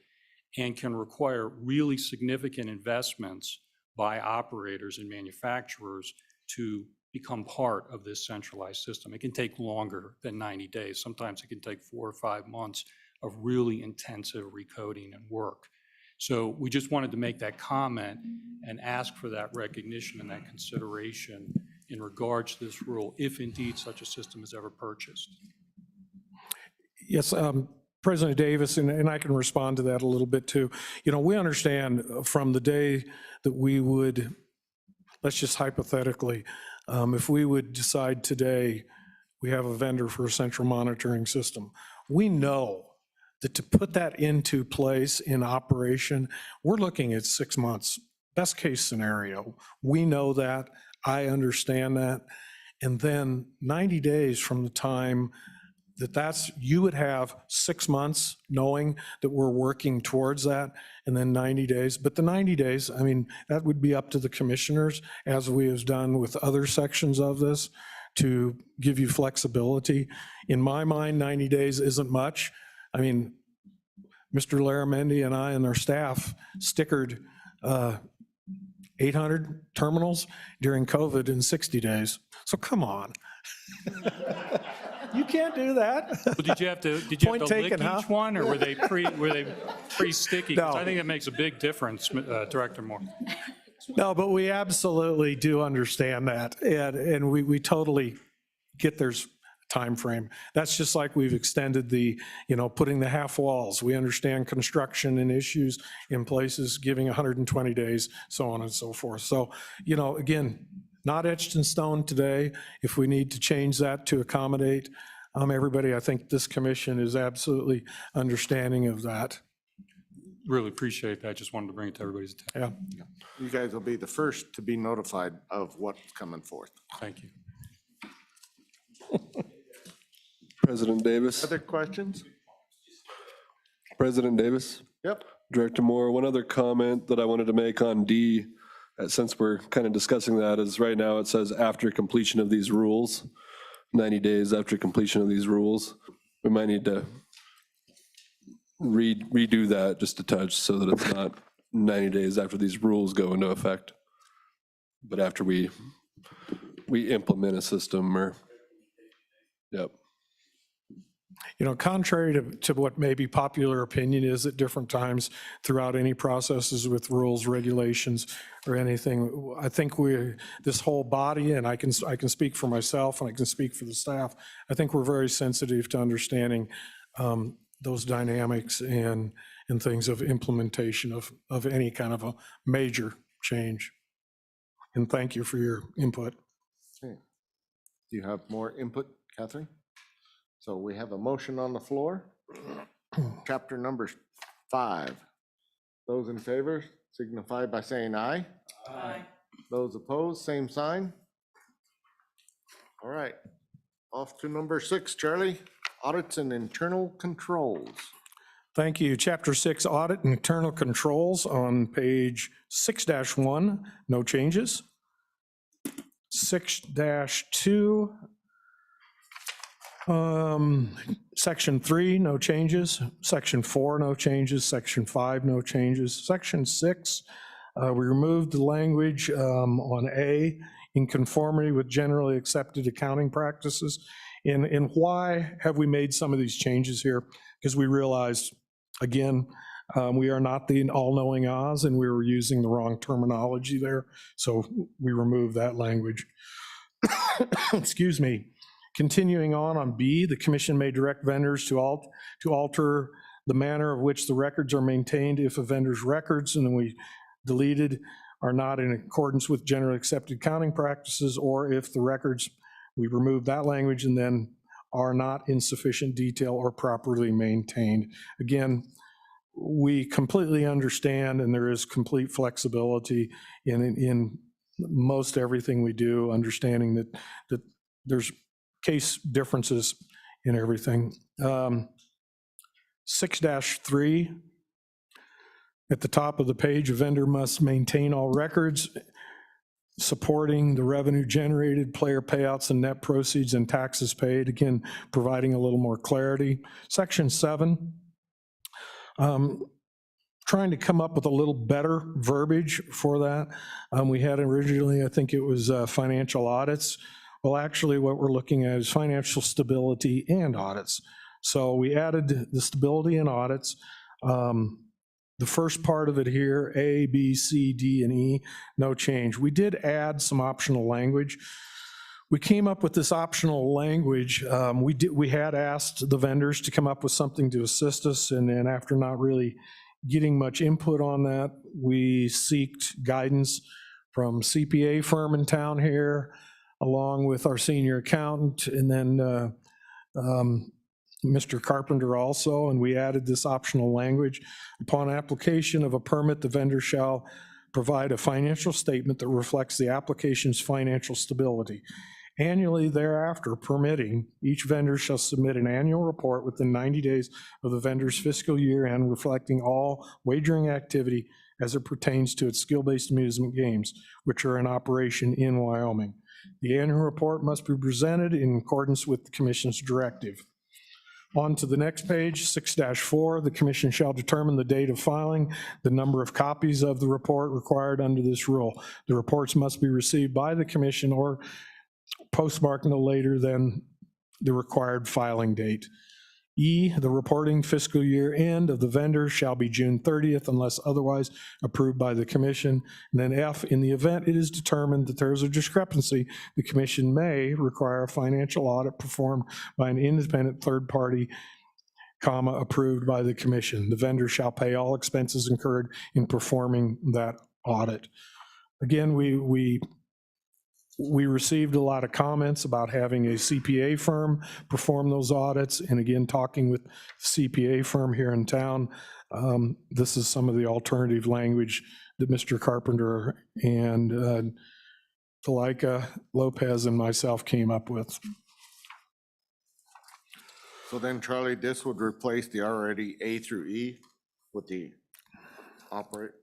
and can require really significant investments by operators and manufacturers to become part of this centralized system. It can take longer than 90 days. Sometimes it can take 4 or 5 months of really intensive recoding and work. So we just wanted to make that comment and ask for that recognition and that consideration in regards to this rule, if indeed such a system is ever purchased. Yes, President Davis, and I can respond to that a little bit too. You know, we understand from the day that we would, let's just hypothetically, if we would decide today we have a vendor for a central monitoring system, we know that to put that into place in operation, we're looking at 6 months, best case scenario. We know that, I understand that. And then 90 days from the time you would have 6 months knowing that we're working towards that, and then 90 days. But the 90 days, I mean, that would be up to the commissioners, as we have done with other sections of this, to give you flexibility. In my mind, 90 days isn't much. I mean, Mr. Laramendi and I and our staff stickered 800 terminals during COVID in 60 days. So come on. You can't do that. Well, did you have to lick each one, or were they pre-sticky? No. I think that makes a big difference, Director Moore. No, but we absolutely do understand that, and we totally get there's time frame. That's just like we've extended the, putting the half walls. We understand construction and issues in places, giving 120 days, so on and so forth. So, again, not etched in stone today. If we need to change that to accommodate everybody, I think this commission is absolutely understanding of that. Really appreciate that. Just wanted to bring it to everybody's attention. Yeah. You guys will be the first to be notified of what's coming forth. Thank you. President Davis. Other questions? President Davis. Yep. Director Moore, one other comment that I wanted to make on D, since we're kind of discussing that, is right now it says after completion of these rules, 90 days after completion of these rules. We might need to redo that just a touch so that it's not 90 days after these rules go into effect, but after we implement a system or, yep. Contrary to what maybe popular opinion is at different times throughout any processes with rules, regulations, or anything, I think this whole body, and I can speak for myself and I can speak for the staff, I think we're very sensitive to understanding those dynamics and things of implementation of any kind of a major change. And thank you for your input. Okay. Do you have more input, Catherine? So we have a motion on the floor. Chapter number 5. Those in favor signify by saying aye. Aye. Those opposed, same sign. All right, off to number 6, Charlie. Audits and internal controls. Thank you. Chapter 6, Audit and Internal Controls on page 6-1, no changes. 6-2, Section 3, no changes. Section 4, no changes. Section 5, no changes. Section 6, we removed the language on A, in conformity with generally accepted accounting practices. And why have we made some of these changes here? Because we realized, again, we are not the all-knowing Oz, and we were using the wrong terminology there. So we removed that language. Excuse me. Continuing on B, the commission may direct vendors to alter the manner of which the records are maintained if a vendor's records, and then we deleted, are not in accordance with generally accepted accounting practices, or if the records, we remove that language, and then are not in sufficient detail or properly maintained. Again, we completely understand, and there is complete flexibility in most everything we do, understanding that there's case differences in everything. 6-3, at the top of the page, a vendor must maintain all records supporting the revenue generated, player payouts and net proceeds and taxes paid, again, providing a little more clarity. Section 7, trying to come up with a little better verbiage for that. We had originally, I think it was financial audits. Well, actually, what we're looking at is financial stability and audits. So we added the stability and audits. The first part of it here, A, B, C, D, and E, no change. We did add some optional language. We came up with this optional language. We had asked the vendors to come up with something to assist us, and then after not really getting much input on that, we sought guidance from CPA firm in town here, along with our senior accountant, and then Mr. Carpenter also, and we added this optional language. Upon application of a permit, the vendor shall provide a financial statement that reflects the application's financial stability. Annually thereafter, permitting, each vendor shall submit an annual report within 90 days of the vendor's fiscal year end, reflecting all wagering activity as it pertains to its skill-based amusement games, which are in operation in Wyoming. The annual report must be presented in accordance with the commission's directive. On to the next page, 6-4, the commission shall determine the date of filing, the number of copies of the report required under this rule. The reports must be received by the commission or postmarked no later than the required filing date. E, the reporting fiscal year end of the vendor shall be June 30th unless otherwise approved by the commission. And then F, in the event it is determined that there is a discrepancy, the commission may require a financial audit performed by an independent third party, approved by the commission. The vendor shall pay all expenses incurred in performing that audit. Again, we received a lot of comments about having a CPA firm perform those audits, and again, talking with the CPA firm here in town, this is some of the alternative language that Mr. Carpenter and Talika Lopez and myself came up with. So then, Charlie, this would replace the already A through E with the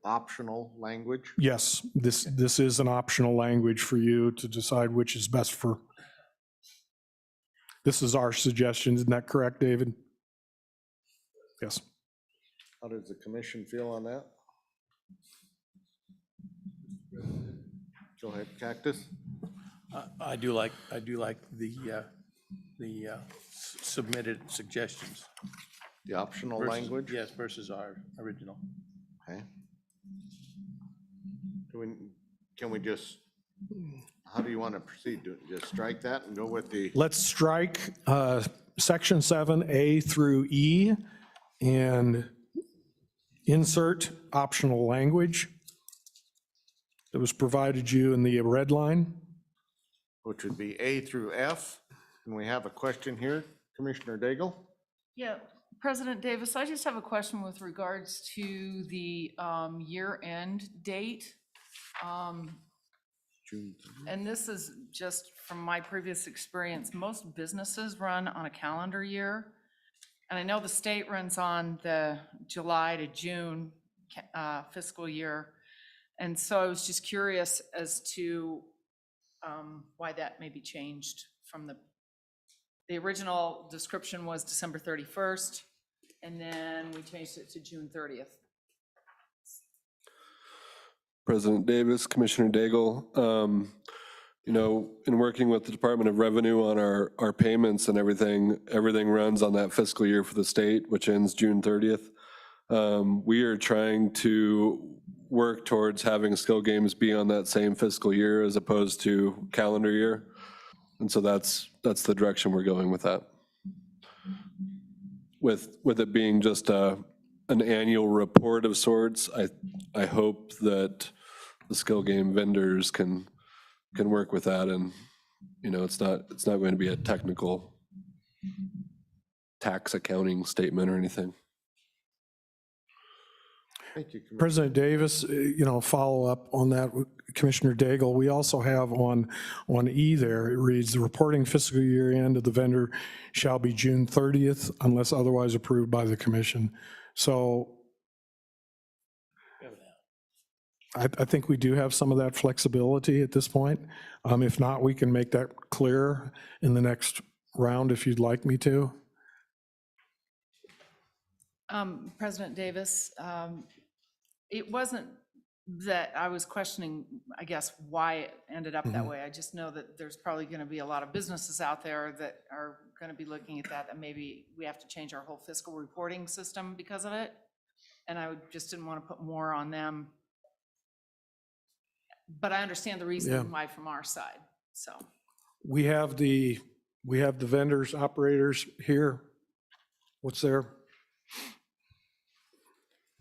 optional language? Yes, this is an optional language for you to decide which is best for. This is our suggestion, isn't that correct, David? Yes. How does the commission feel on that? Go ahead, Cactus. I do like the submitted suggestions. The optional Versus- language? Yes, versus our original. Okay. Can we just, how do you want to proceed? Just strike that and go with the? Let's strike Section 7, A through E, and insert optional language that was provided you in the red line. Which would be A through F. And we have a question here, Commissioner Daigle. Yeah, President Davis, I just have a question with regards to the year-end date. And this is just from my previous experience. Most businesses run on a calendar year. And I know the state runs on the July to June fiscal year. And so I was just curious as to why that may be changed from the original description was December 31st, and then we changed it to June 30th. President Davis, Commissioner Daigle, in working with the Department of Revenue on our payments and everything runs on that fiscal year for the state, which ends June 30th. We are trying to work towards having skill games be on that same fiscal year as opposed to calendar year. And so that's the direction we're going with that. With it being just an annual report of sorts, I hope that the skill game vendors can work with that, and it's not going to be a technical tax accounting statement or anything. Thank you, Commissioner. President Davis, follow up on that, Commissioner Daigle. We also have on E there, it reads, the reporting fiscal year end of the vendor shall be June 30th unless otherwise approved by the commission. So I think we do have some of that flexibility at this point. If not, we can make that clearer in the next round if you'd like me to. President Davis, it wasn't that I was questioning, I guess, why it ended up that way. I just know that there's probably going to be a lot of businesses out there that are going to be looking at that maybe we have to change our whole fiscal reporting system because of it. And I just didn't want to put more on them. But I understand the reason why from our side, so. We have the vendors, operators here. What's there?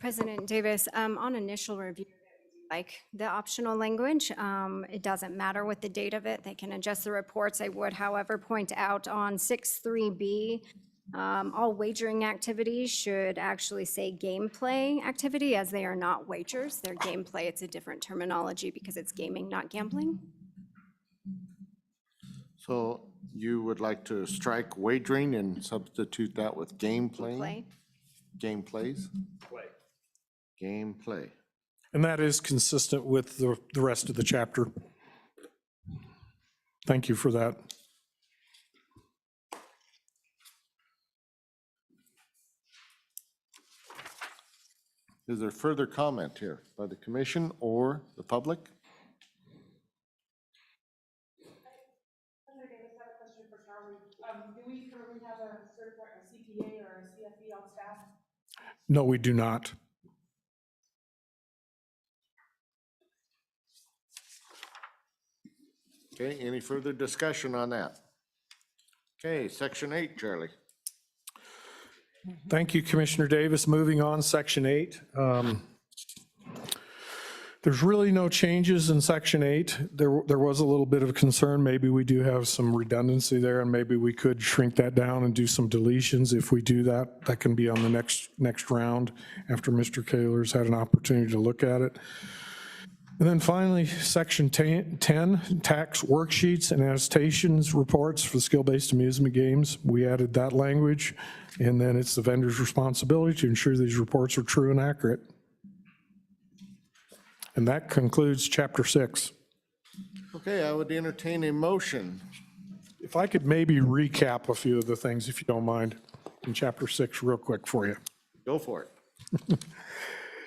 President Davis, on initial review, like the optional language, it doesn't matter what the date of it. They can adjust the reports. I would, however, point out on 6.3B, all wagering activities should actually say gameplay activity, as they are not wagers. They're gameplay. It's a different terminology because it's gaming, not gambling. So you would like to strike wagering and substitute that with gameplay? Play. Gameplays? Play. Gameplay. And that is consistent with the rest of the chapter. Thank you for that. Is there further comment here by the commission or the public? Do we currently have a certified CPA or a CFE on staff? No, we do not. Okay, any further discussion on that? Okay, section 8, Charlie. Thank you, Commissioner Davis. Moving on, section 8. There's really no changes in section 8. There was a little bit of concern. Maybe we do have some redundancy there, and maybe we could shrink that down and do some deletions. If we do that, that can be on the next round after Mr. Kaler's had an opportunity to look at it. And then finally, section 10, tax worksheets and attestations reports for skill-based amusement games. We added that language, and then it's the vendor's responsibility to ensure these reports are true and accurate. And that concludes chapter 6. Okay, I would entertain a motion. If I could maybe recap a few of the things, if you don't mind, in chapter 6 real quick for you. Go for it.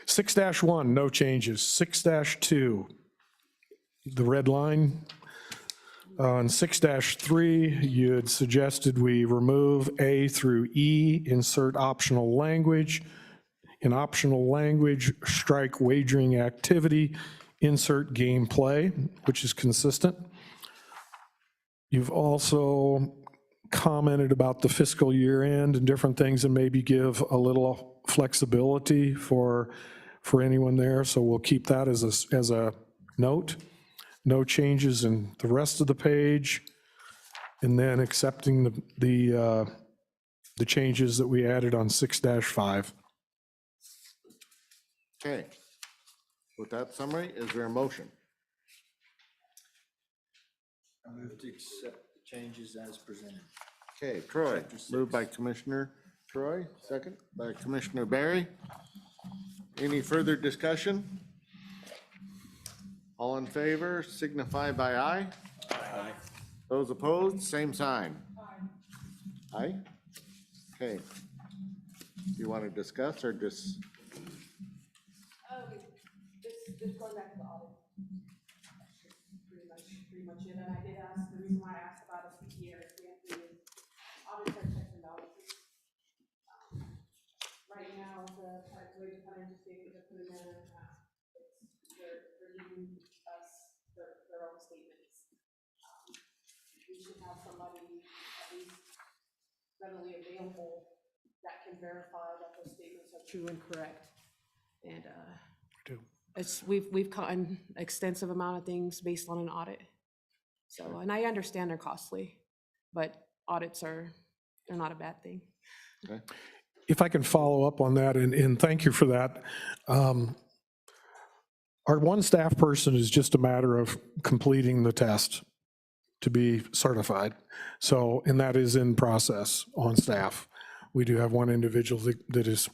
6-1, no changes. 6-2, the red line. On 6-3, you had suggested we remove A through E, insert optional language. In optional language, strike wagering activity, insert gameplay, which is consistent. You've also commented about the fiscal year end and different things and maybe give a little flexibility for anyone there. So we'll keep that as a note. No changes in the rest of the page. And then accepting the changes that we added on 6-5. Okay. With that summary, is there a motion? I move to accept the changes as presented. Okay, Troy, Chapter 6. moved by Commissioner Troy, second by Commissioner Barry. Any further discussion? All in favor signify by aye. Aye. Those opposed, same sign. Aye. Okay. Do you want to discuss or just? This goes back to the audit. Pretty much it, and I did ask, the reason why I asked about a CPA is we have to audit our checks and balances. Right now, the wage financial statement they're putting in, they're giving us their own statements. We should have somebody at least readily available that can verify that those statements are true and correct. And we've caught an extensive amount of things based on an audit. So, and I understand they're costly, but audits they're not a bad thing. Okay. If I can follow up on that, and thank you for that. Our one staff person is just a matter of completing the test to be certified. So, and that is in process on staff. We do have one individual that is,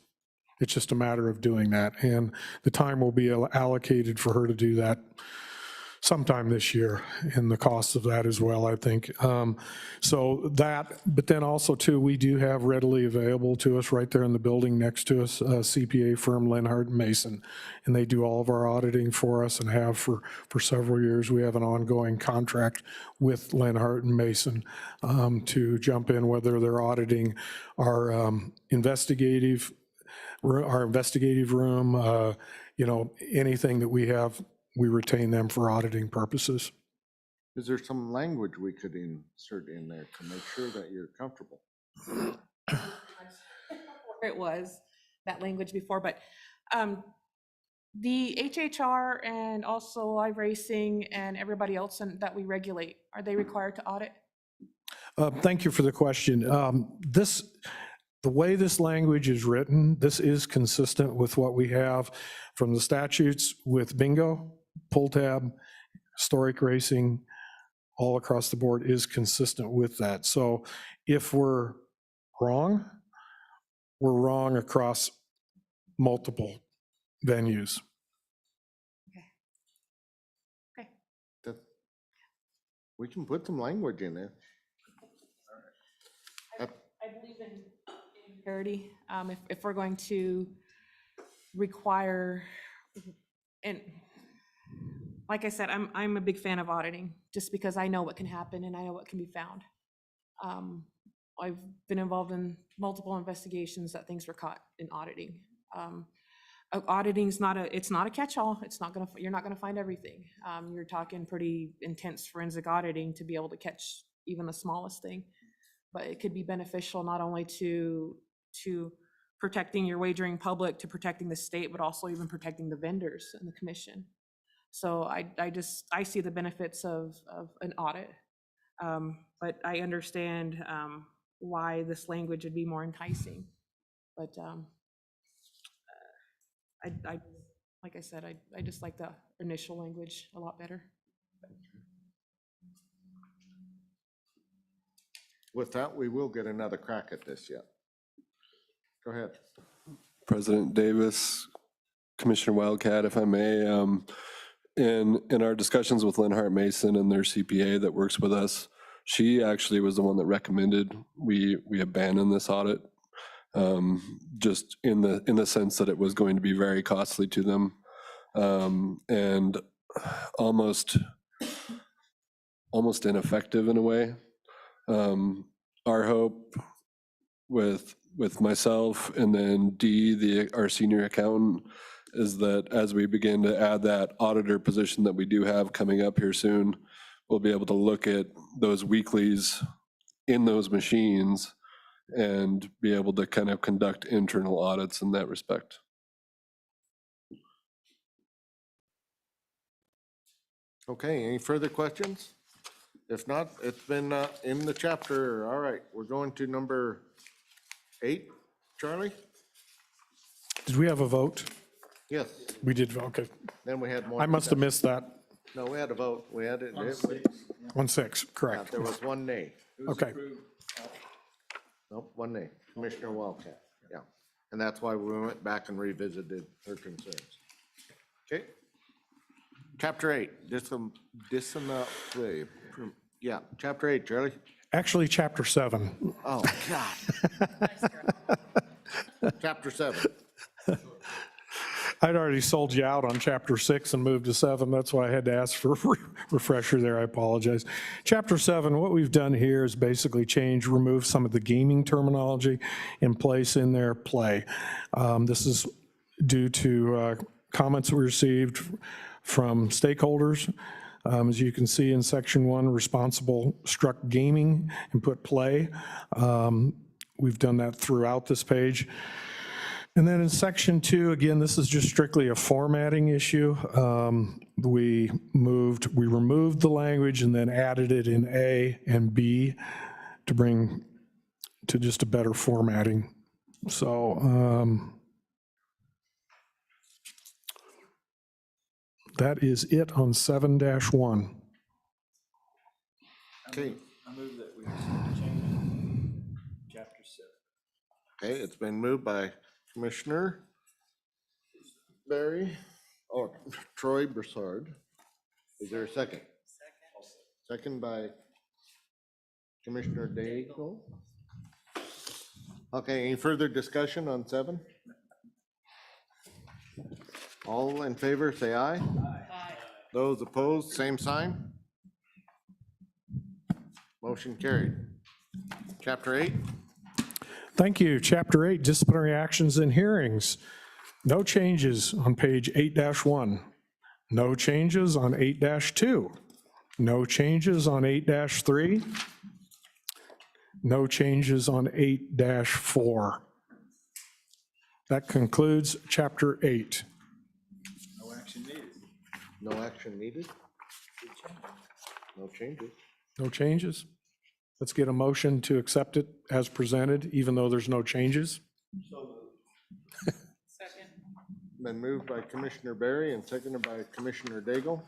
it's just a matter of doing that. And the time will be allocated for her to do that sometime this year, and the cost of that as well, I think. So that, but then also too, we do have readily available to us right there in the building next to us, a CPA firm, Hhr Mason, and they do all of our auditing for us and have for several years. We have an ongoing contract with Hhr Mason to jump in, whether they're auditing our investigative room, anything that we have, we retain them for auditing purposes. Is there some language we could insert in there to make sure that you're comfortable? It was that language before, but the HHR and also live racing and everybody else that we regulate, are they required to audit? Thank you for the question. The way this language is written, this is consistent with what we have from the statutes with bingo, pull tab, historic racing, all across the board is consistent with that. So if we're wrong across multiple venues. Okay. We can put some language in there. I believe in parity. If we're going to require, and like I said, I'm a big fan of auditing just because I know what can happen and I know what can be found. I've been involved in multiple investigations that things were caught in auditing. Auditing's not a catch-all. You're not gonna find everything. You're talking pretty intense forensic auditing to be able to catch even the smallest thing. But it could be beneficial not only to protecting your wagering public, to protecting the state, but also even protecting the vendors and the commission. So I see the benefits of an audit, but I understand why this language would be more enticing. But like I said, I just like the initial language a lot better. With that, we will get another crack at this yet. Go ahead. President Davis, Commissioner Wildcat, if I may, in our discussions with Hhr Mason and their CPA that works with us, she actually was the one that recommended we abandon this audit, just in the sense that it was going to be very costly to them, and almost ineffective in a way. Our hope with myself and then Dee, our senior accountant, is that as we begin to add that auditor position that we do have coming up here soon, we'll be able to look at those weeklies in those machines and be able to kind of conduct internal audits in that respect. Okay, any further questions? If not, it's been in the chapter. All right, we're going to number 8. Charlie? Did we have a vote? Yes, We did, okay. then we had more. I must have missed that. No, we had a vote. We had it. 1-6, Yeah, correct. there was 1 nay. Okay. Nope, 1 nay. Commissioner Wildcat, yeah. And that's why we went back and revisited her concerns. Okay. Chapter 8, yeah, Chapter 8, Charlie. Actually, Chapter 7. Oh, God. Chapter 7. I'd already sold you out on Chapter 6 and moved to 7. That's why I had to ask for a refresher there. I apologize. Chapter 7, what we've done here is basically remove some of the gaming terminology and place in there play. This is due to comments we received from stakeholders. As you can see in Section 1, responsible struck gaming and put play. We've done that throughout this page. And then in Section 2, again, this is just strictly a formatting issue. We removed the language and then added it in A and B to bring to just a better formatting. So that is it on 7-1. Okay. I move that we change chapter 7. Okay, it's been moved by Commissioner Barry, or Troy Broussard. Is there a second? Second by Commissioner Daigle. Okay, any further discussion on 7? All in favor, say aye. Aye. Those opposed, same sign. Motion carried. Chapter 8. Thank you. Chapter 8, disciplinary actions and hearings. No changes on page 8-1. No changes on 8-2. No changes on 8-3. No changes on 8-4. That concludes Chapter 8. No action needed. No action needed? No changes. No changes? Let's get a motion to accept it as presented, even though there's no changes. Second. Been moved by Commissioner Barry and seconded by Commissioner Daigle.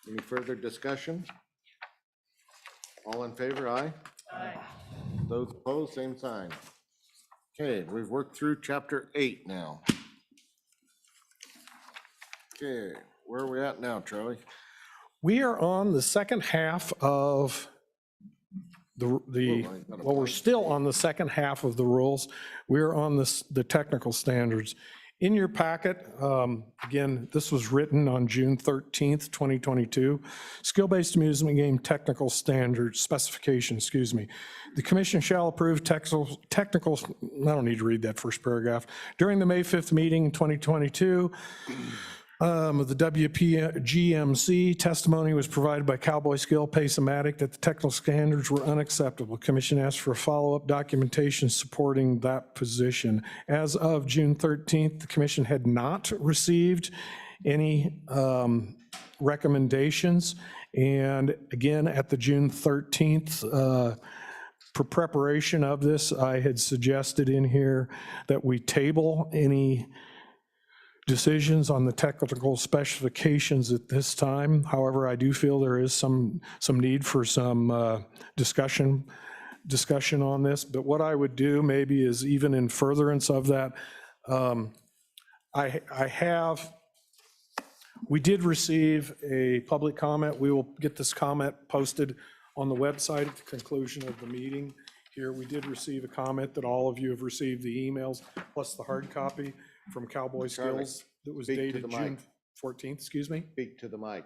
Any further discussion? All in favor, aye? Aye. Those opposed, same sign. Okay, we've worked through Chapter 8 now. Okay, where are we at now, Charlie? We are on the second half of we're still on the second half of the rules. We're on the technical standards. In your packet, again, this was written on June 13th, 2022. Skill-based amusement game technical standards, specification, excuse me. The commission shall approve technical, I don't need to read that first paragraph. During the May 5th meeting, 2022, the WGMC testimony was provided by Cowboy Skill Pace-O-Matic that the technical standards were unacceptable. Commission asked for follow-up documentation supporting that position. As of June 13th, the commission had not received any recommendations. And again, at the June 13th, for preparation of this, I had suggested in here that we table any decisions on the technical specifications at this time. However, I do feel there is some need for some discussion on this. But what I would do maybe is, even in furtherance of that, we did receive a public comment. We will get this comment posted on the website at the conclusion of the meeting. Here, we did receive a comment that all of you have received the emails, plus the hard copy from Cowboy Skills that was dated June 14th, excuse me? Speak to the mic.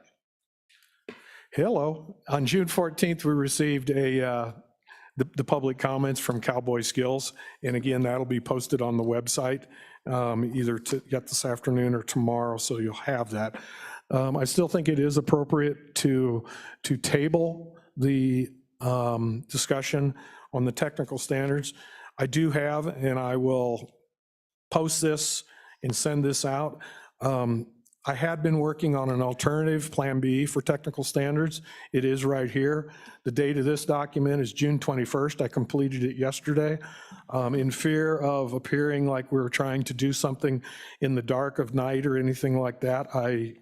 Hello. On June 14th, we received the public comments from Cowboy Skills. And again, that'll be posted on the website either yet this afternoon or tomorrow, so you'll have that. I still think it is appropriate to table the discussion on the technical standards. I do have, and I will post this and send this out. I had been working on an alternative, Plan B, for technical standards. It is right here. The date of this document is June 21st. I completed it yesterday. In fear of appearing like we were trying to do something in the dark of night or anything like that, I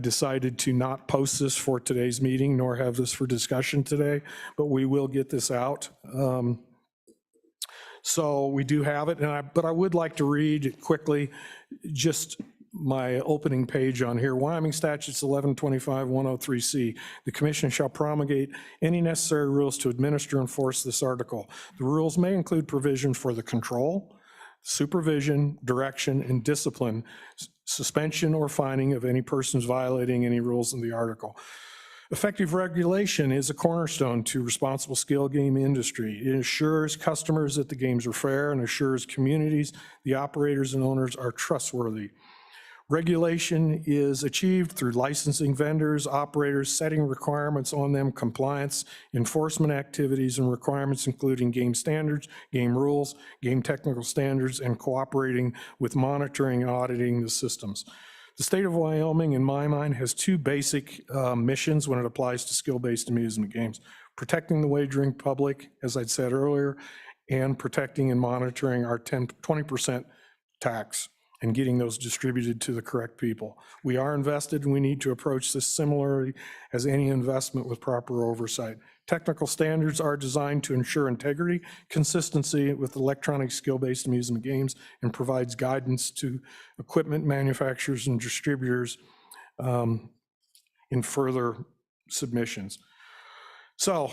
decided to not post this for today's meeting, nor have this for discussion today, but we will get this out. So we do have it, but I would like to read quickly just my opening page on here. Wyoming Statutes 1125-103C. The commission shall promulgate any necessary rules to administer and enforce this article. The rules may include provision for the control, supervision, direction, and discipline, suspension or fining of any persons violating any rules in the article. Effective regulation is a cornerstone to responsible skill game industry. It assures customers that the games are fair and assures communities the operators and owners are trustworthy. Regulation is achieved through licensing vendors, operators, setting requirements on them, compliance, enforcement activities, and requirements including game standards, game rules, game technical standards, and cooperating with monitoring and auditing the systems. The state of Wyoming, in my mind, has two basic missions when it applies to skill-based amusement games: protecting the wagering public, as I'd said earlier, and protecting and monitoring our 20% tax and getting those distributed to the correct people. We are invested, and we need to approach this similarly as any investment with proper oversight. Technical standards are designed to ensure integrity, consistency with electronic skill-based amusement games, and provides guidance to equipment manufacturers and distributors in further submissions. So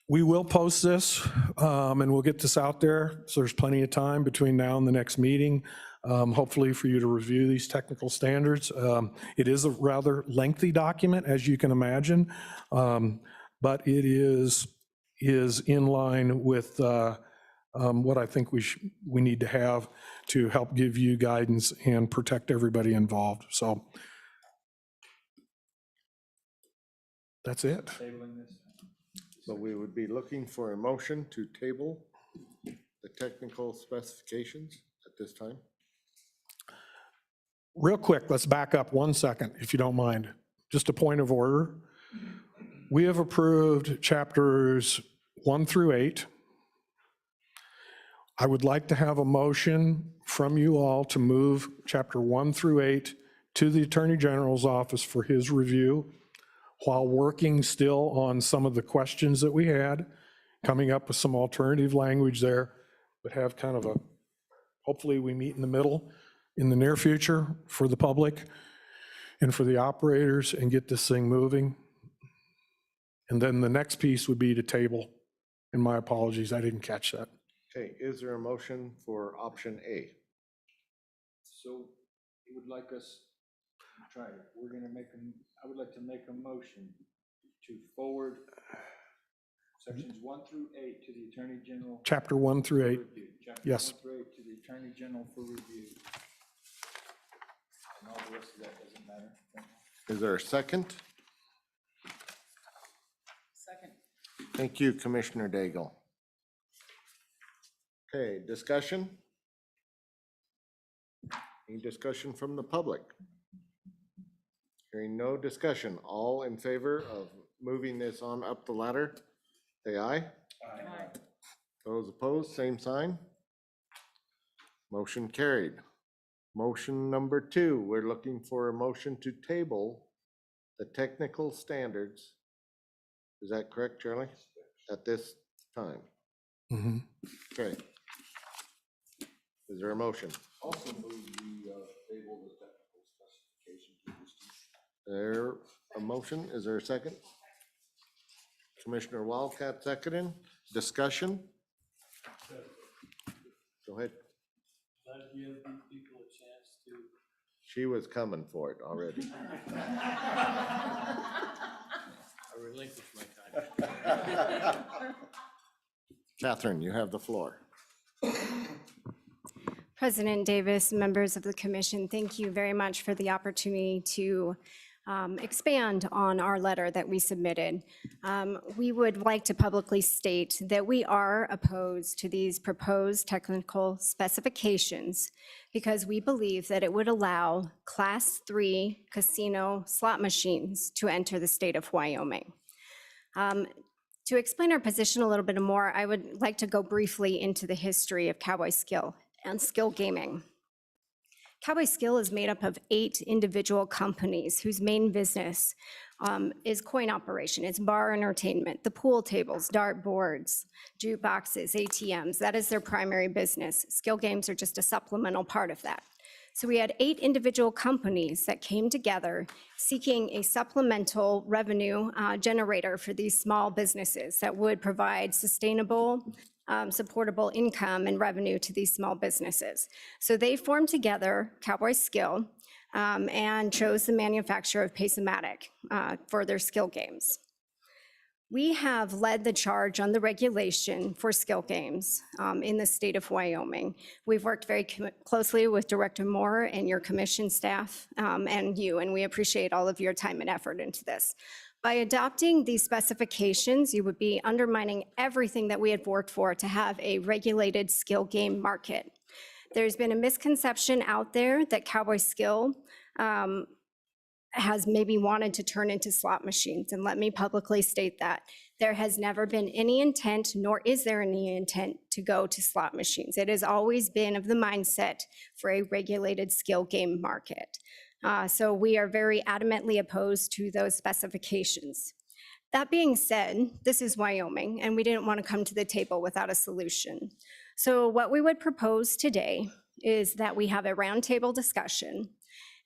we will post this and we'll get this out there. So there's plenty of time between now and the next meeting, hopefully for you to review these technical standards. It is a rather lengthy document, as you can imagine, but it is in line with what I think we need to have to help give you guidance and protect everybody involved. So that's it. So we would be looking for a motion to table the technical specifications at this time. Real quick, let's back up 1 second, if you don't mind. Just a point of order. We have approved chapters 1 through 8. I would like to have a motion from you all to move chapter 1 through 8 to the Attorney General's office for his review, while working still on some of the questions that we had, coming up with some alternative language there, but have kind of hopefully we meet in the middle in the near future for the public and for the operators and get this thing moving. And then the next piece would be to table, and my apologies, I didn't catch that. Okay, is there a motion for option A? So you would like us to try it. We're going to I would like to make a motion to forward sections 1 through 8 to the Attorney General. Chapter 1 through 8. Chapter Yes. 1 through 8 to the Attorney General for review. And all the rest of that doesn't matter. Is there a second? Second. Thank you, Commissioner Daigle. Okay, discussion? Any discussion from the public? Hearing no discussion, all in favor of moving this on up the ladder, say aye. Aye. Those opposed, same sign. Motion carried. Motion number 2, we're looking for a motion to table the technical standards. Is that correct, Charlie? At this time? Mhm. Okay. Is there a motion? Also move the table the technical specifications. There a motion? Is there a second? Commissioner Wildcat seconding. Discussion? Go ahead. Let give people a chance to. She was coming for it already. I relinquish my time. Catherine, you have the floor. President Davis, members of the commission, thank you very much for the opportunity to expand on our letter that we submitted. We would like to publicly state that we are opposed to these proposed technical specifications because we believe that it would allow Class 3 casino slot machines to enter the state of Wyoming. To explain our position a little bit more, I would like to go briefly into the history of Cowboy Skill and skill gaming. Cowboy Skill is made up of 8 individual companies whose main business is coin operation. It's bar entertainment, the pool tables, dart boards, jukeboxes, ATMs. That is their primary business. Skill games are just a supplemental part of that. So we had 8 individual companies that came together seeking a supplemental revenue generator for these small businesses that would provide sustainable, supportable income and revenue to these small businesses. So they formed together Cowboy Skill and chose the manufacturer of Pace-O-Matic for their skill games. We have led the charge on the regulation for skill games in the state of Wyoming. We've worked very closely with Director Moore and your commission staff and you, and we appreciate all of your time and effort into this. By adopting these specifications, you would be undermining everything that we had worked for to have a regulated skill game market. There's been a misconception out there that Cowboy Skill has maybe wanted to turn into slot machines, and let me publicly state that. There has never been any intent, nor is there any intent to go to slot machines. It has always been of the mindset for a regulated skill game market. So we are very adamantly opposed to those specifications. That being said, this is Wyoming, and we didn't want to come to the table without a solution. So what we would propose today is that we have a roundtable discussion,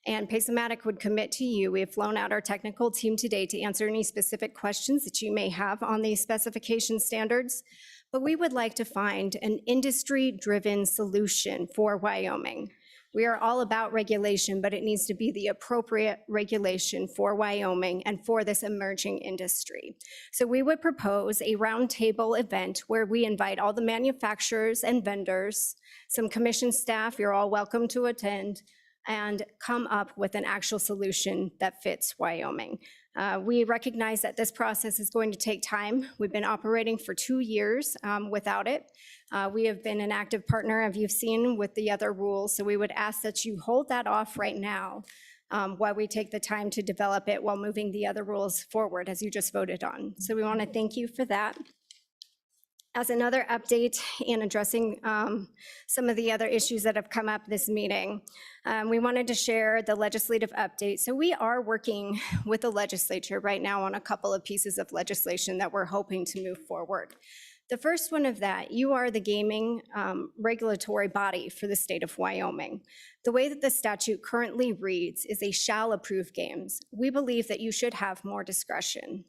and Pace-O-Matic would commit to you. We have flown out our technical team today to answer any specific questions that you may have on these specification standards, but we would like to find an industry-driven solution for Wyoming. We are all about regulation, but it needs to be the appropriate regulation for Wyoming and for this emerging industry. So we would propose a roundtable event where we invite all the manufacturers and vendors, some commission staff, you're all welcome to attend, and come up with an actual solution that fits Wyoming. We recognize that this process is going to take time. We've been operating for 2 years without it. We have been an active partner, as you've seen, with the other rules, so we would ask that you hold that off right now while we take the time to develop it while moving the other rules forward, as you just voted on. So we want to thank you for that. As another update in addressing some of the other issues that have come up this meeting, we wanted to share the legislative update. So we are working with the legislature right now on a couple of pieces of legislation that we're hoping to move forward. The first one of that, you are the gaming regulatory body for the state of Wyoming. The way that the statute currently reads is they shall approve games. We believe that you should have more discretion.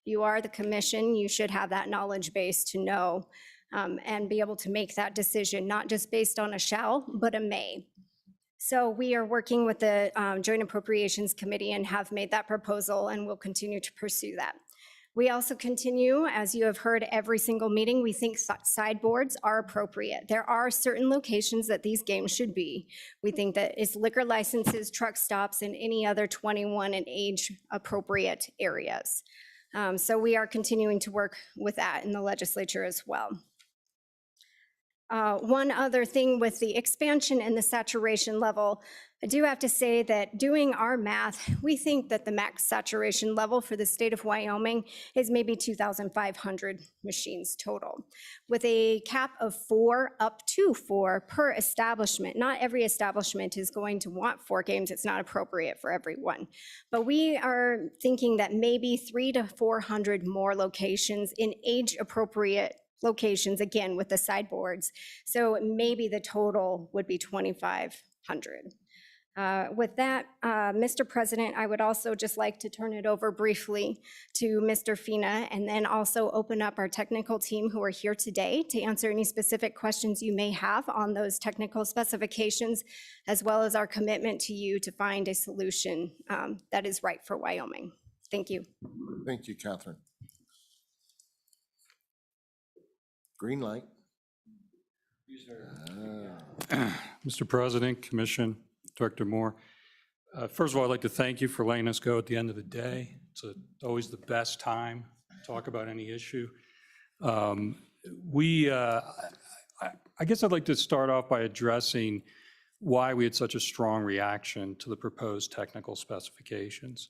You are the commission, you should have that knowledge base to know and be able to make that decision, not just based on a shall, but a may. So we are working with the Joint Appropriations Committee and have made that proposal and will continue to pursue that. We also continue, as you have heard every single meeting, we think sideboards are appropriate. There are certain locations that these games should be. We think that it's liquor licenses, truck stops, and any other 21 and age appropriate areas. So we are continuing to work with that in the legislature as well. One other thing with the expansion and the saturation level, I do have to say that doing our math, we think that the max saturation level for the state of Wyoming is maybe 2,500 machines total, with a cap of 4 up to 4 per establishment. Not every establishment is going to want 4 games. It's not appropriate for everyone. But we are thinking that maybe 300 to 400 more locations in age-appropriate locations, again, with the sideboards. So maybe the total would be 2,500. With that, Mr. President, I would also just like to turn it over briefly to Mr. Fina and then also open up our technical team who are here today to answer any specific questions you may have on those technical specifications, as well as our commitment to you to find a solution that is right for Wyoming. Thank you. Thank you, Catherine. Green light. Mr. President, Commission, Director Moore, First of all, I'd like to thank you for letting us go at the end of the day. It's always the best time to talk about any issue. I guess I'd like to start off by addressing why we had such a strong reaction to the proposed technical specifications.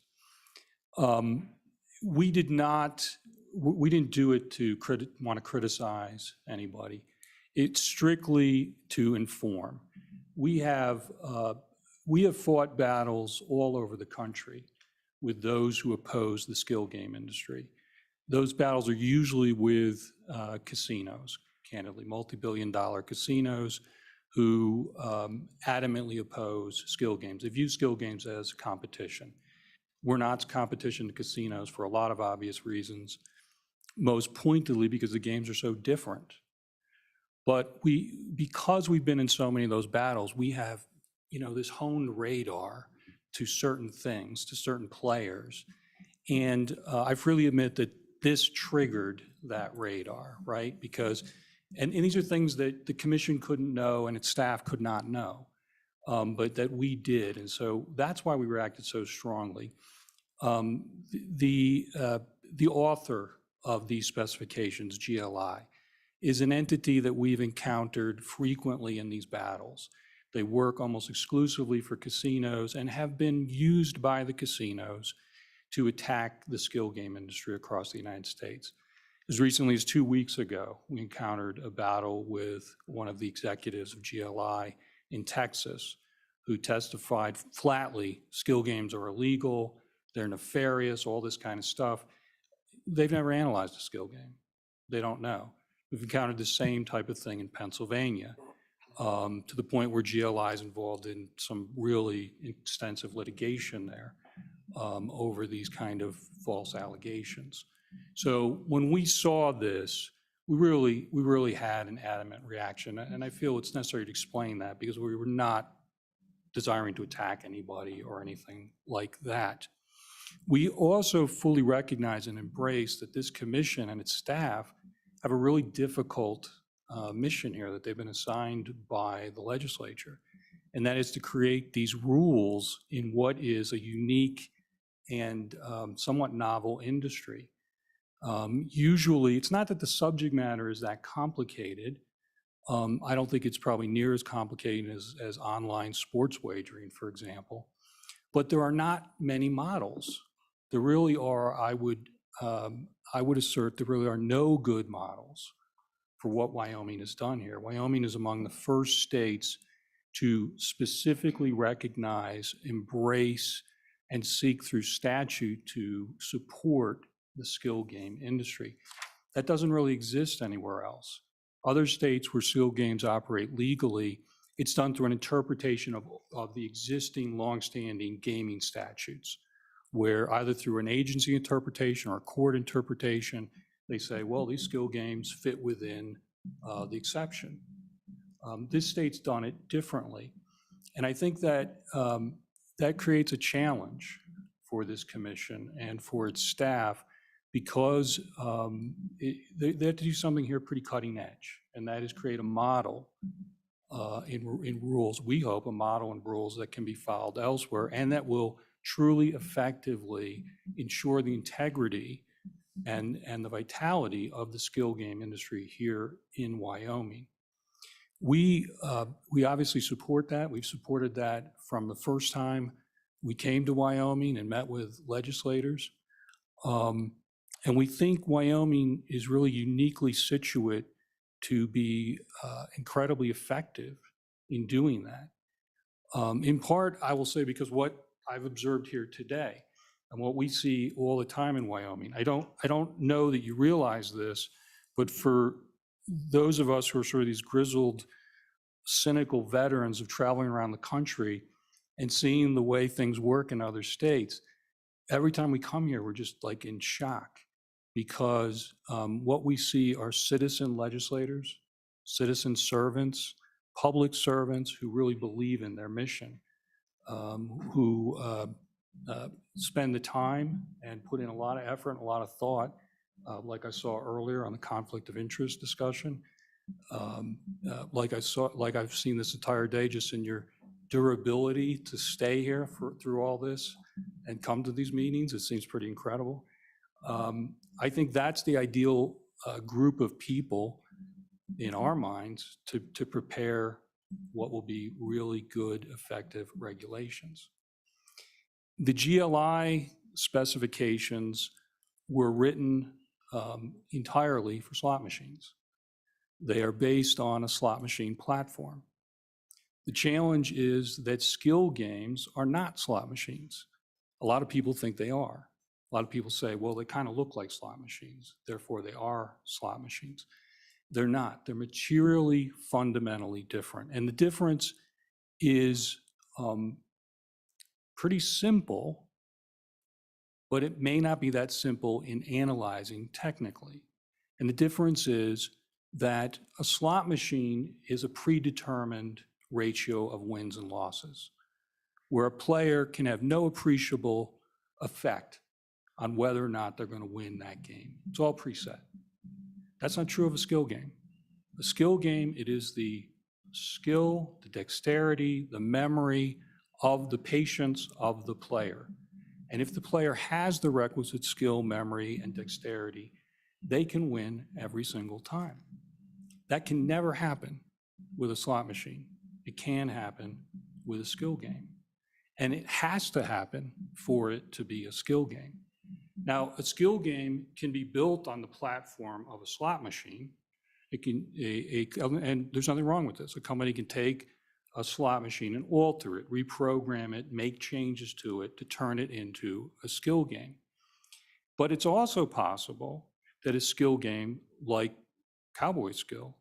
We didn't do it to want to criticize anybody. It's strictly to inform. We have fought battles all over the country with those who oppose the skill game industry. Those battles are usually with casinos, candidly, multi-billion-dollar casinos who adamantly oppose skill games. They view skill games as competition. We're not competition to casinos for a lot of obvious reasons, most pointedly because the games are so different. But because we've been in so many of those battles, we have, this honed radar to certain things, to certain players. And I freely admit that this triggered that radar, right? Because, and these are things that the commission couldn't know and its staff could not know, but that we did. And so that's why we reacted so strongly. The author of these specifications, GLI, is an entity that we've encountered frequently in these battles. They work almost exclusively for casinos and have been used by the casinos to attack the skill game industry across the United States. As recently as 2 weeks ago, we encountered a battle with one of the executives of GLI in Texas who testified flatly, skill games are illegal, they're nefarious, all this kind of stuff. They've never analyzed a skill game. They don't know. We've encountered the same type of thing in Pennsylvania, to the point where GLI is involved in some really extensive litigation there over these kind of false allegations. So when we saw this, we really had an adamant reaction, and I feel it's necessary to explain that because we were not desiring to attack anybody or anything like that. We also fully recognize and embrace that this commission and its staff have a really difficult mission here that they've been assigned by the legislature, and that is to create these rules in what is a unique and somewhat novel industry. Usually, it's not that the subject matter is that complicated. I don't think it's probably near as complicated as online sports wagering, for example, but there are not many models. There really are, I would assert, there really are no good models for what Wyoming has done here. Wyoming is among the first states to specifically recognize, embrace, and seek through statute to support the skill game industry. That doesn't really exist anywhere else. Other states where skill games operate legally, it's done through an interpretation of the existing longstanding gaming statutes, where either through an agency interpretation or a court interpretation, they say, well, these skill games fit within the exception. This state's done it differently. And I think that that creates a challenge for this commission and for its staff because they have to do something here pretty cutting edge, and that is create a model in rules, we hope, a model in rules that can be filed elsewhere and that will truly effectively ensure the integrity and the vitality of the skill game industry here in Wyoming. We obviously support that. We've supported that from the first time we came to Wyoming and met with legislators. And we think Wyoming is really uniquely situate to be incredibly effective in doing that. In part, I will say, because what I've observed here today and what we see all the time in Wyoming, I don't know that you realize this, but for those of us who are sort of these grizzled, cynical veterans of traveling around the country and seeing the way things work in other states, every time we come here, we're just like in shock because what we see are citizen legislators, citizen servants, public servants who really believe in their mission, who spend the time and put in a lot of effort and a lot of thought, like I saw earlier on the conflict of interest discussion, like I've seen this entire day just in your durability to stay here through all this and come to these meetings. It seems pretty incredible. I think that's the ideal group of people in our minds to prepare what will be really good, effective regulations. The GLI specifications were written entirely for slot machines. They are based on a slot machine platform. The challenge is that skill games are not slot machines. A lot of people think they are. A lot of people say, well, they kind of look like slot machines, therefore they are slot machines. They're not. They're materially, fundamentally different. And the difference is pretty simple, but it may not be that simple in analyzing technically. And the difference is that a slot machine is a predetermined ratio of wins and losses, where a player can have no appreciable effect on whether or not they're going to win that game. It's all preset. That's not true of a skill game. A skill game, it is the skill, the dexterity, the memory of the patience of the player. And if the player has the requisite skill, memory, and dexterity, they can win every single time. That can never happen with a slot machine. It can happen with a skill game. And it has to happen for it to be a skill game. Now, a skill game can be built on the platform of a slot machine. It can, and there's nothing wrong with this. A company can take a slot machine and alter it, reprogram it, make changes to it to turn it into a skill game. But it's also possible that a skill game like Cowboy Skill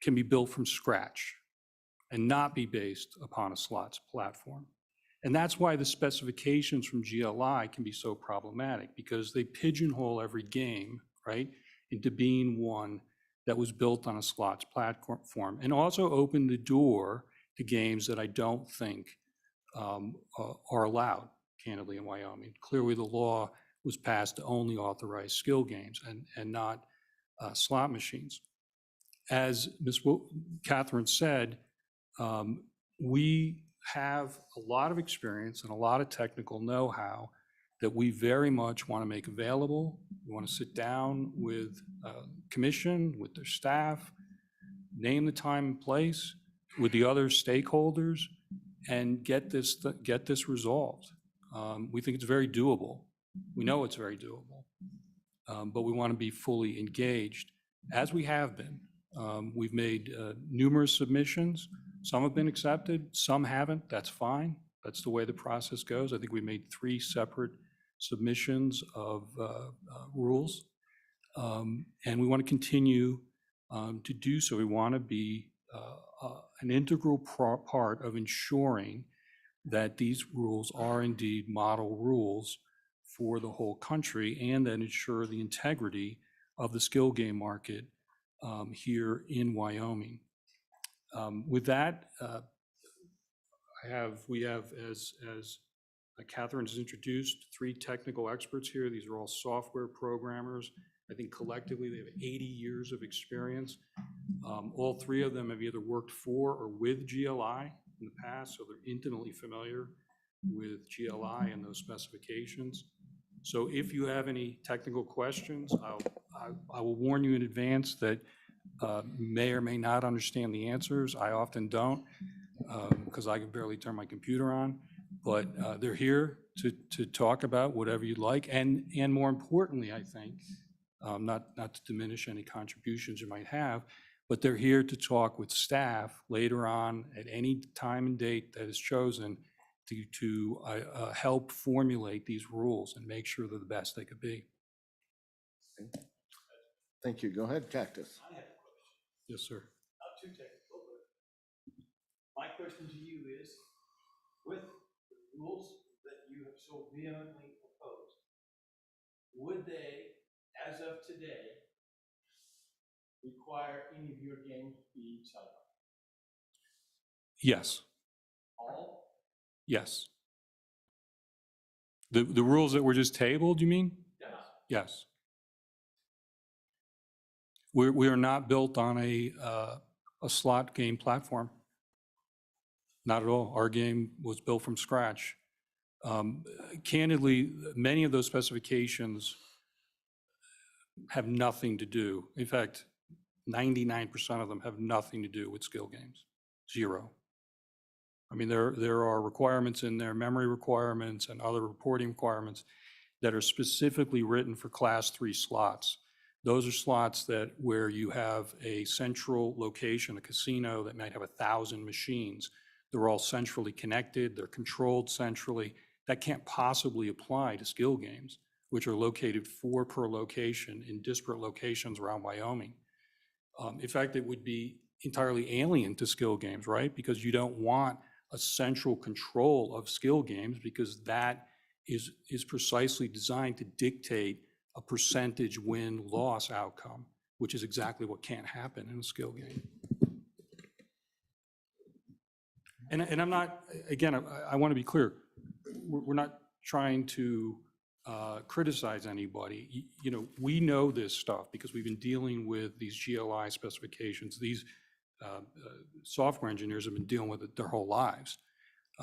can be built from scratch and not be based upon a slots platform. And that's why the specifications from GLI can be so problematic, because they pigeonhole every game, right, into being one that was built on a slots platform, and also open the door to games that I don't think are allowed, candidly, in Wyoming. Clearly, the law was passed to only authorize skill games and not slot machines. As Ms. Catherine said, we have a lot of experience and a lot of technical know-how that we very much want to make available. We want to sit down with commission, with their staff, name the time and place with the other stakeholders, and get this resolved. We think it's very doable. We know it's very doable, but we want to be fully engaged, as we have been. We've made numerous submissions. Some have been accepted, some haven't. That's fine. That's the way the process goes. I think we made 3 separate submissions of rules, and we want to continue to do so. We want to be an integral part of ensuring that these rules are indeed model rules for the whole country, and that ensure the integrity of the skill game market here in Wyoming. With that, we have, as Catherine has introduced, 3 technical experts here. These are all software programmers. I think collectively they have 80 years of experience. All 3 of them have either worked for or with GLI in the past, so they're intimately familiar with GLI and those specifications. So if you have any technical questions, I will warn you in advance that may or may not understand the answers. I often don't, because I can barely turn my computer on, but they're here to talk about whatever you'd like. And more importantly, I think, not to diminish any contributions you might have, but they're here to talk with staff later on at any time and date that is chosen to help formulate these rules and make sure they're the best they could be. Thank you. Go ahead, Cactus. I have a question. Yes, sir. Not too technical, but my question to you is, with the rules that you have so vehemently opposed, would they, as of today, require any of your games to be sidelined? Yes. All? Yes. The rules that were just tabled, you mean? Yes. Yes. We are not built on a slot game platform. Not at all. Our game was built from scratch. Candidly, many of those specifications have nothing to do. In fact, 99% of them have nothing to do with skill games. Zero. I mean, there are requirements in there, memory requirements and other reporting requirements that are specifically written for Class 3 slots. Those are slots where you have a central location, a casino that might have 1,000 machines. They're all centrally connected, they're controlled centrally. That can't possibly apply to skill games, which are located 4 per location in disparate locations around Wyoming. In fact, it would be entirely alien to skill games, right? Because you don't want a central control of skill games, because that is precisely designed to dictate a percentage win-loss outcome, which is exactly what can't happen in a skill game. And I'm not, again, I want to be clear, we're not trying to criticize anybody. You know, we know this stuff because we've been dealing with these GLI specifications. These software engineers have been dealing with it their whole lives.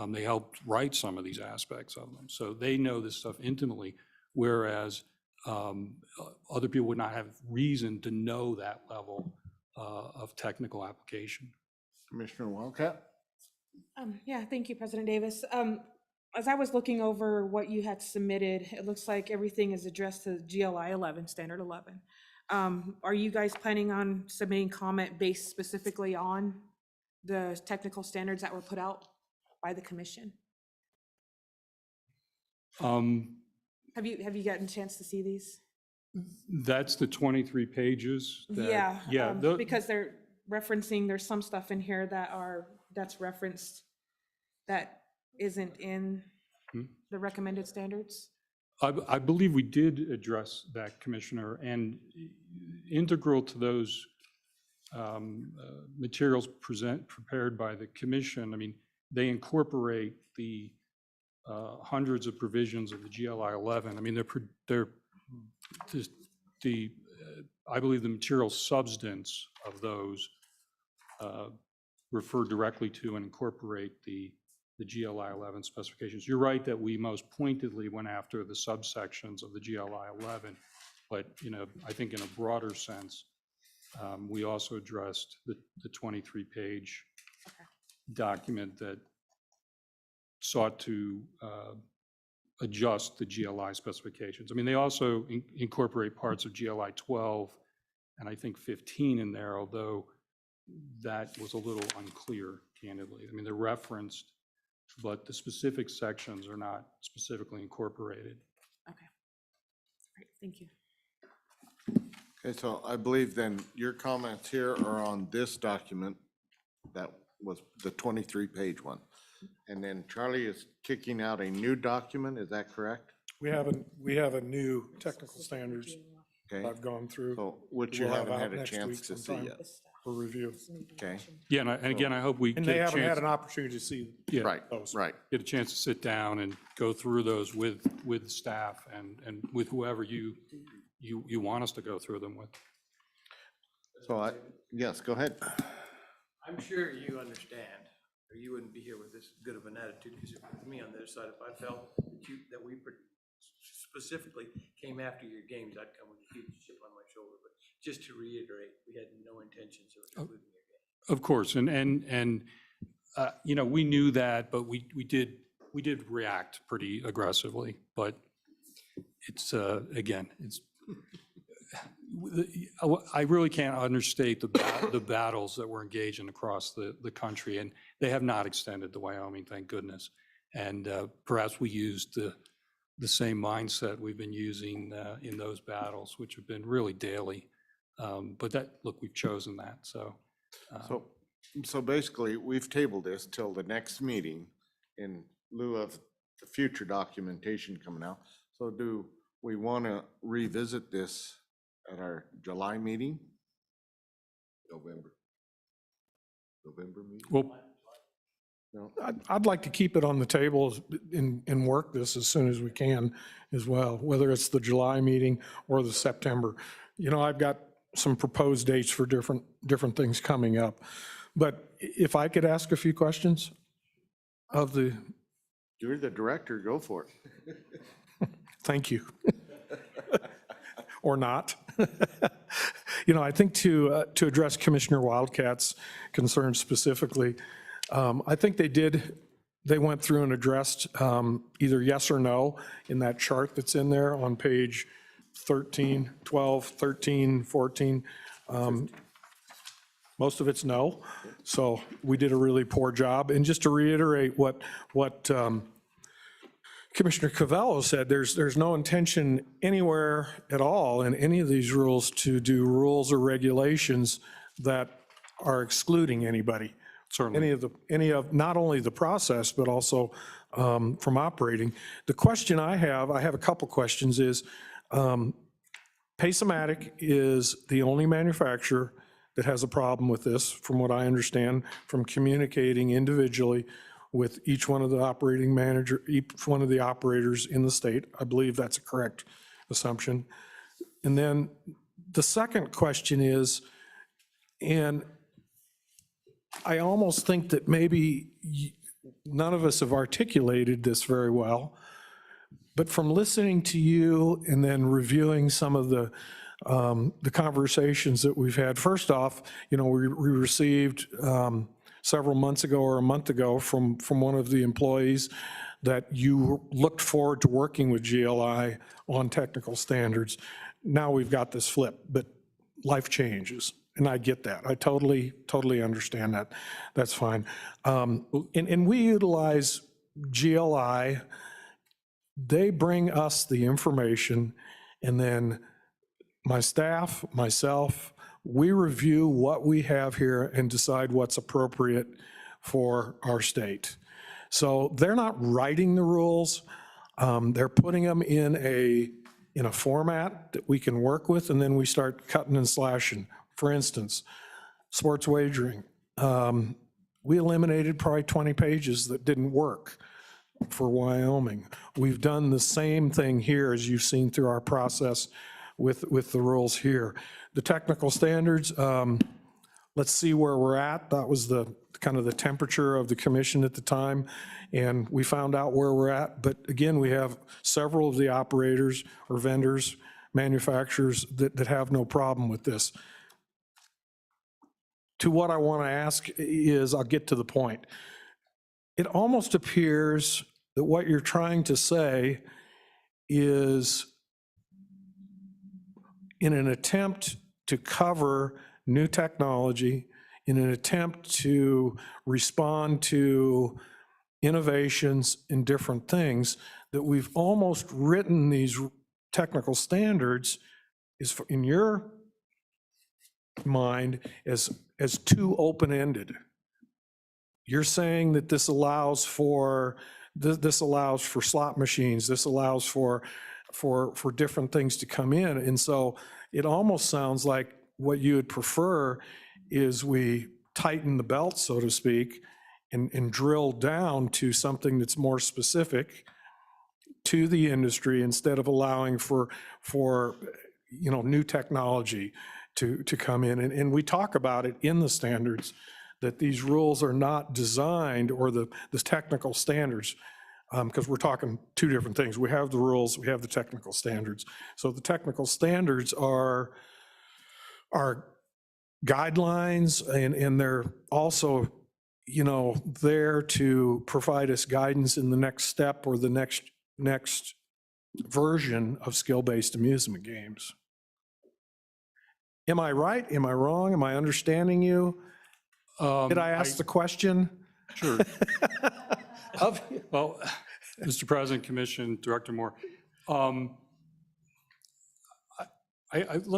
They helped write some of these aspects of them. So they know this stuff intimately, whereas other people would not have reason to know that level of technical application. Commissioner Wildcat? Yeah, thank you, President Davis. As I was looking over what you had submitted, it looks like everything is addressed to GLI 11, Standard 11. Are you guys planning on submitting comment based specifically on the technical standards that were put out by the commission? Have you gotten a chance to see these? That's the 23 pages? Yeah, because they're referencing, there's some stuff in here that's referenced that isn't in the recommended standards. I believe we did address that, Commissioner, and integral to those materials prepared by the commission, I mean, they incorporate the hundreds of provisions of the GLI 11. I mean, I believe the material substance of those refer directly to and incorporate the GLI 11 specifications. You're right that we most pointedly went after the subsections of the GLI 11, but I think in a broader sense, we also addressed the 23-page document that sought to adjust the GLI specifications. I mean, they also incorporate parts of GLI 12 and I think 15 in there, although that was a little unclear, candidly. I mean, they're referenced, but the specific sections are not specifically incorporated. Okay. Great, thank you. Okay, so I believe then your comments here are on this document that was the 23-page one. And then Charlie is kicking out a new document, is that correct? We have a new technical standards Okay. I've gone through. So which you We'll have haven't out had a next chance week to see sometime yet. For review. Okay. Yeah, and again, I hope we And get they a haven't had chance, an opportunity to see Right, those. right. get a chance to sit down and go through those with staff and with whoever you want us to go through them with. So yes, go ahead. I'm sure you understand, or you wouldn't be here with this good of an attitude, because if it was me on the other side, if I felt that we specifically came after your games, I'd come with a huge chip on my shoulder. But just to reiterate, we had no intentions of including your game. Of course, and we knew that, but we did react pretty aggressively. But it's again, it's I really can't understate the battles that we're engaged in across the country, and they have not extended to Wyoming, thank goodness. And perhaps we used the same mindset we've been using in those battles, which have been really daily. But we've chosen that. So basically, we've tabled this till the next meeting in lieu of the future documentation coming out. So do we want to revisit this at our July meeting? November meeting? Well, No? I'd like to keep it on the table and work this as soon as we can as well, whether it's the July meeting or the September. I've got some proposed dates for different things coming up. But if I could ask a few questions, of the, You're the director, go for it. thank you. Or not. You know, I think to address Commissioner Wildcat's concerns specifically, I think they went through and addressed either yes or no in that chart that's in there on page 13, 12, 13, 14. Most of it's no. So we did a really poor job. And just to reiterate what Commissioner Cavello said, there's no intention anywhere at all in any of these rules to do rules or regulations that are excluding anybody. Certainly. Any of not only the process, but also from operating. The question I have a couple questions, is Paysomatic is the only manufacturer that has a problem with this, from what I understand, from communicating individually with each one of the each one of the operators in the state. I believe that's a correct assumption. And then the second question is, and I almost think that maybe none of us have articulated this very well, but from listening to you and then reviewing some of the conversations that we've had, first off, you know, we received several months ago or a month ago from one of the employees that you looked forward to working with GLI on technical standards. Now we've got this flip, but life changes, and I get that. I totally understand that. That's fine. And we utilize GLI. They bring us the information, and then my staff, myself, we review what we have here and decide what's appropriate for our state. So they're not writing the rules. They're putting them in a format that we can work with, and then we start cutting and slashing. For instance, sports wagering. We eliminated probably 20 pages that didn't work for Wyoming. We've done the same thing here, as you've seen through our process with the rules here. The technical standards, let's see where we're at. That was the kind of the temperature of the commission at the time, and we found out where we're at. But again, we have several of the operators or vendors, manufacturers that have no problem with this. To what I want to ask is, I'll get to the point. It almost appears that what you're trying to say is, in an attempt to cover new technology, in an attempt to respond to innovations in different things, that we've almost written these technical standards, is in your mind, as too open-ended. You're saying that this allows for slot machines, this allows for different things to come in. And so it almost sounds like what you would prefer is we tighten the belt, so to speak, and drill down to something that's more specific to the industry, instead of allowing for new technology to come in. And we talk about it in the standards, that these rules are not designed, or the technical standards, because we're talking two different things. We have the rules, we have the technical standards. So the technical standards are guidelines, and they're also, there to provide us guidance in the next step, or the next version of skill-based amusement games. Am I right? Am I wrong? Am I understanding you? Did I ask the question? Sure. Well, Mr. President, Commission, Director Moore, let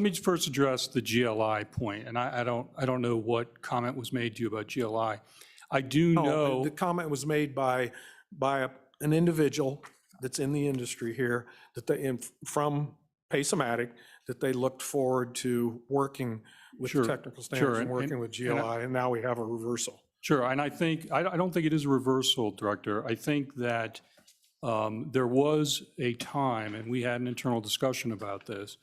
me first address the GLI point, and I don't know what comment was made to you about GLI. I do know the comment was made by an individual that's in the industry here, that from Paysomatic, that they looked forward to working with the technical standards and working with GLI, and now we have a reversal. Sure, and I don't think it is a reversal, Director. I think that there was a time, and we had an internal discussion about this,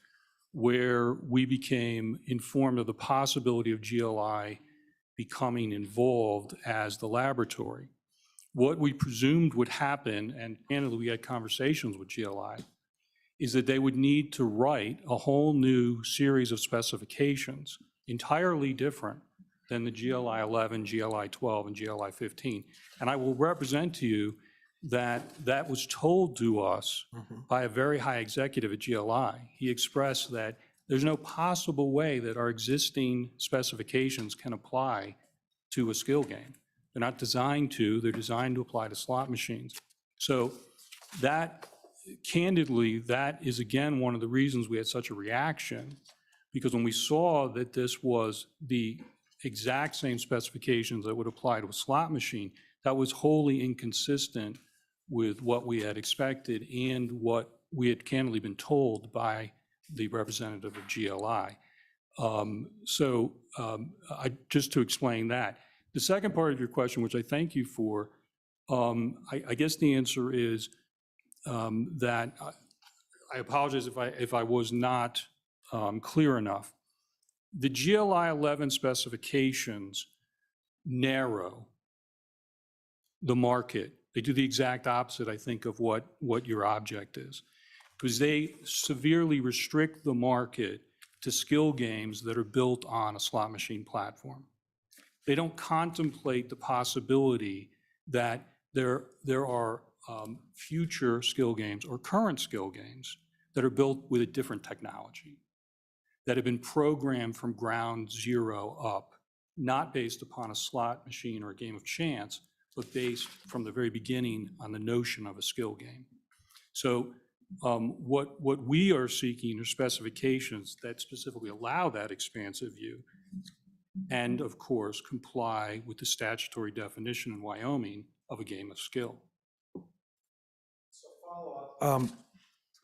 where we became informed of the possibility of GLI becoming involved as the laboratory. what we presumed would happen, and candidly, we had conversations with GLI, is that they would need to write a whole new series of specifications, entirely different than the GLI 11, GLI 12, and GLI 15. And I will represent to you that that was told to us by a very high executive at GLI. He expressed that there's no possible way that our existing specifications can apply to a skill game. They're not designed to, they're designed to apply to slot machines. So that, candidly, that is again one of the reasons we had such a reaction, because when we saw that this was the exact same specifications that would apply to a slot machine, that was wholly inconsistent with what we had expected and what we had candidly been told by the representative of GLI. Just to explain that. The second part of your question, which I thank you for, I guess the answer is that I apologize if I was not clear enough. The GLI 11 specifications narrow the market. They do the exact opposite, I think, of what your object is, because they severely restrict the market to skill games that are built on a slot machine platform. They don't contemplate the possibility that there are future skill games or current skill games that are built with a different technology, that have been programmed from ground zero up, not based upon a slot machine or a game of chance, but based from the very beginning on the notion of a skill game. So what we are seeking are specifications that specifically allow that expansive view and, of course, comply with the statutory definition in Wyoming of a game of skill.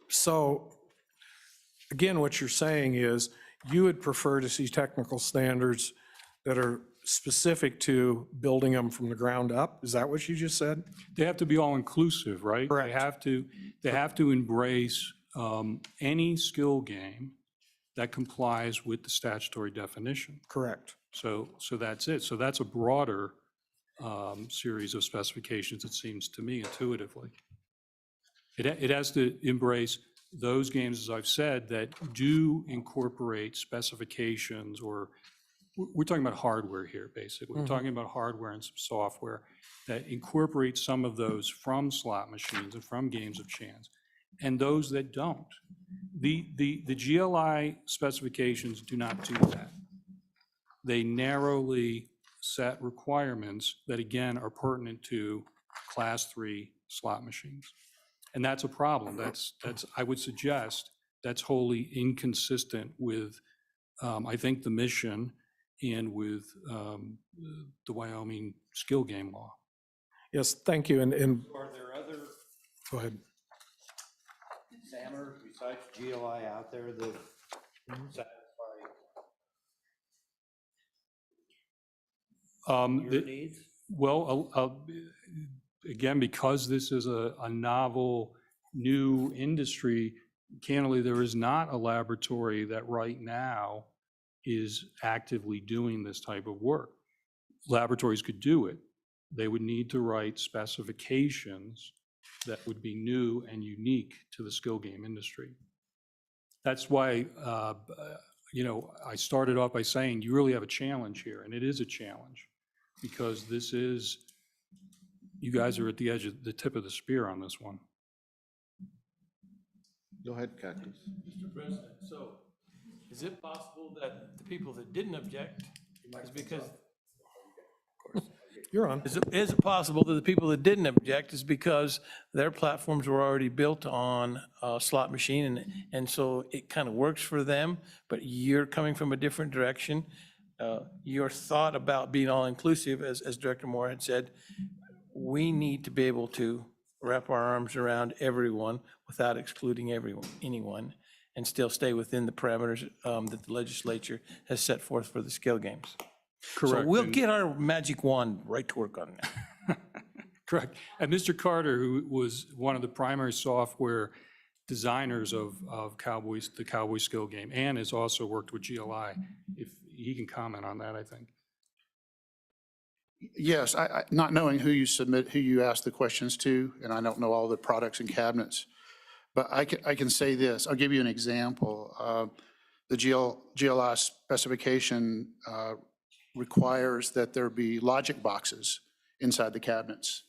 So again, what you're saying is you would prefer to see technical standards that are specific to building them from the ground up? Is that what you just said? They have to be all-inclusive, right? Correct. They have to embrace any skill game that complies with the statutory definition. Correct. So that's it. So that's a broader series of specifications, it seems to me, intuitively. It has to embrace those games, as I've said, that do incorporate specifications, or we're talking about hardware here, basically. We're talking about hardware and some software that incorporate some of those from slot machines and from games of chance, and those that don't. The GLI specifications do not do that. They narrowly set requirements that, again, are pertinent to Class 3 slot machines. And that's a problem. That's I would suggest that's wholly inconsistent with, I think, the mission and with the Wyoming skill game law. Yes, thank you. And Are there other go ahead. examiners besides GLI out there that satisfy your needs? Well, again, because this is a novel, new industry, candidly, there is not a laboratory that right now is actively doing this type of work. Laboratories could do it. They would need to write specifications that would be new and unique to the skill game industry. That's why, I started off by saying you really have a challenge here, and it is a challenge, because this is, you guys are at the edge of the tip of the spear on this one. Go ahead, Cactus. Mr. President, so is it possible that the people that didn't object is because... You're on. Is it possible that the people that didn't object is because their platforms were already built on a slot machine, and so it kind of works for them, but you're coming from a different direction? Your thought about being all-inclusive, as Director Moore had said, we need to be able to wrap our arms around everyone without excluding anyone, and still stay within the parameters that the legislature has set forth for the skill games. Correct. So we'll get our magic wand right to work on that. Correct. And Mr. Carter, who was one of the primary software designers of the Cowboy skill game, and has also worked with GLI, if he can comment on that, I think. Yes, not knowing who you asked the questions to, and I don't know all the products and cabinets, but I can say this. I'll give you an example. The GLI specification requires that there be logic boxes inside the cabinets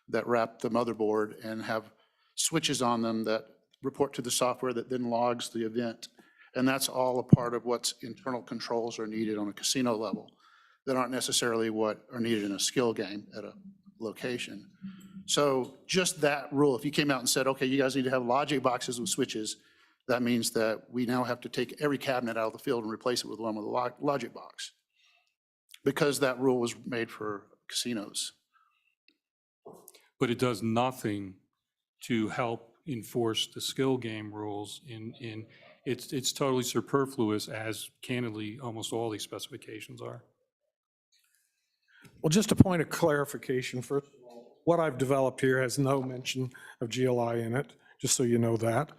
that wrap the motherboard and have switches on them that report to the software that then logs the event. And that's all a part of what's internal controls are needed on a casino level that aren't necessarily what are needed in a skill game at a location. So just that rule, if you came out and said, okay, you guys need to have logic boxes with switches, that means that we now have to take every cabinet out of the field and replace it with one with a logic box, because that rule was made for casinos. But it does nothing to help enforce the skill game rules it's totally superfluous, as candidly almost all these specifications are. Well, just a point of clarification, first of all, what I've developed here has no mention of GLI in it, just so you know that,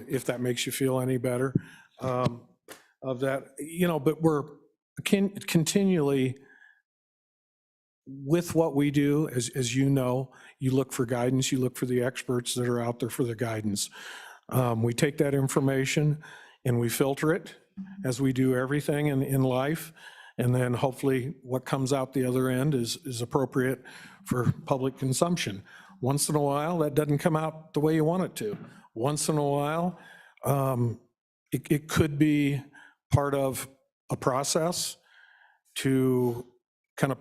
if that makes you feel any better of that, but we're continually, with what we do, as you know, you look for guidance, you look for the experts that are out there for the guidance. We take that information and we filter it, as we do everything in life. And then hopefully what comes out the other end is appropriate for public consumption. Once in a while, that doesn't come out the way you want it to. Once in a while, it could be part of a process to kind of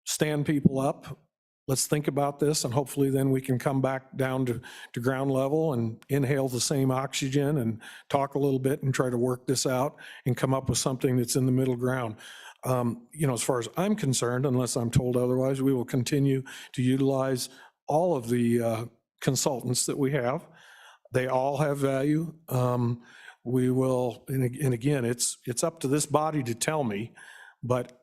stand people up. Let's think about this, and hopefully then we can come back down to ground level and inhale the same oxygen and talk a little bit and try to work this out and come up with something that's in the middle ground. As far as I'm concerned, unless I'm told otherwise, we will continue to utilize all of the consultants that we have. They all have value. We will, and again, it's up to this body to tell me, but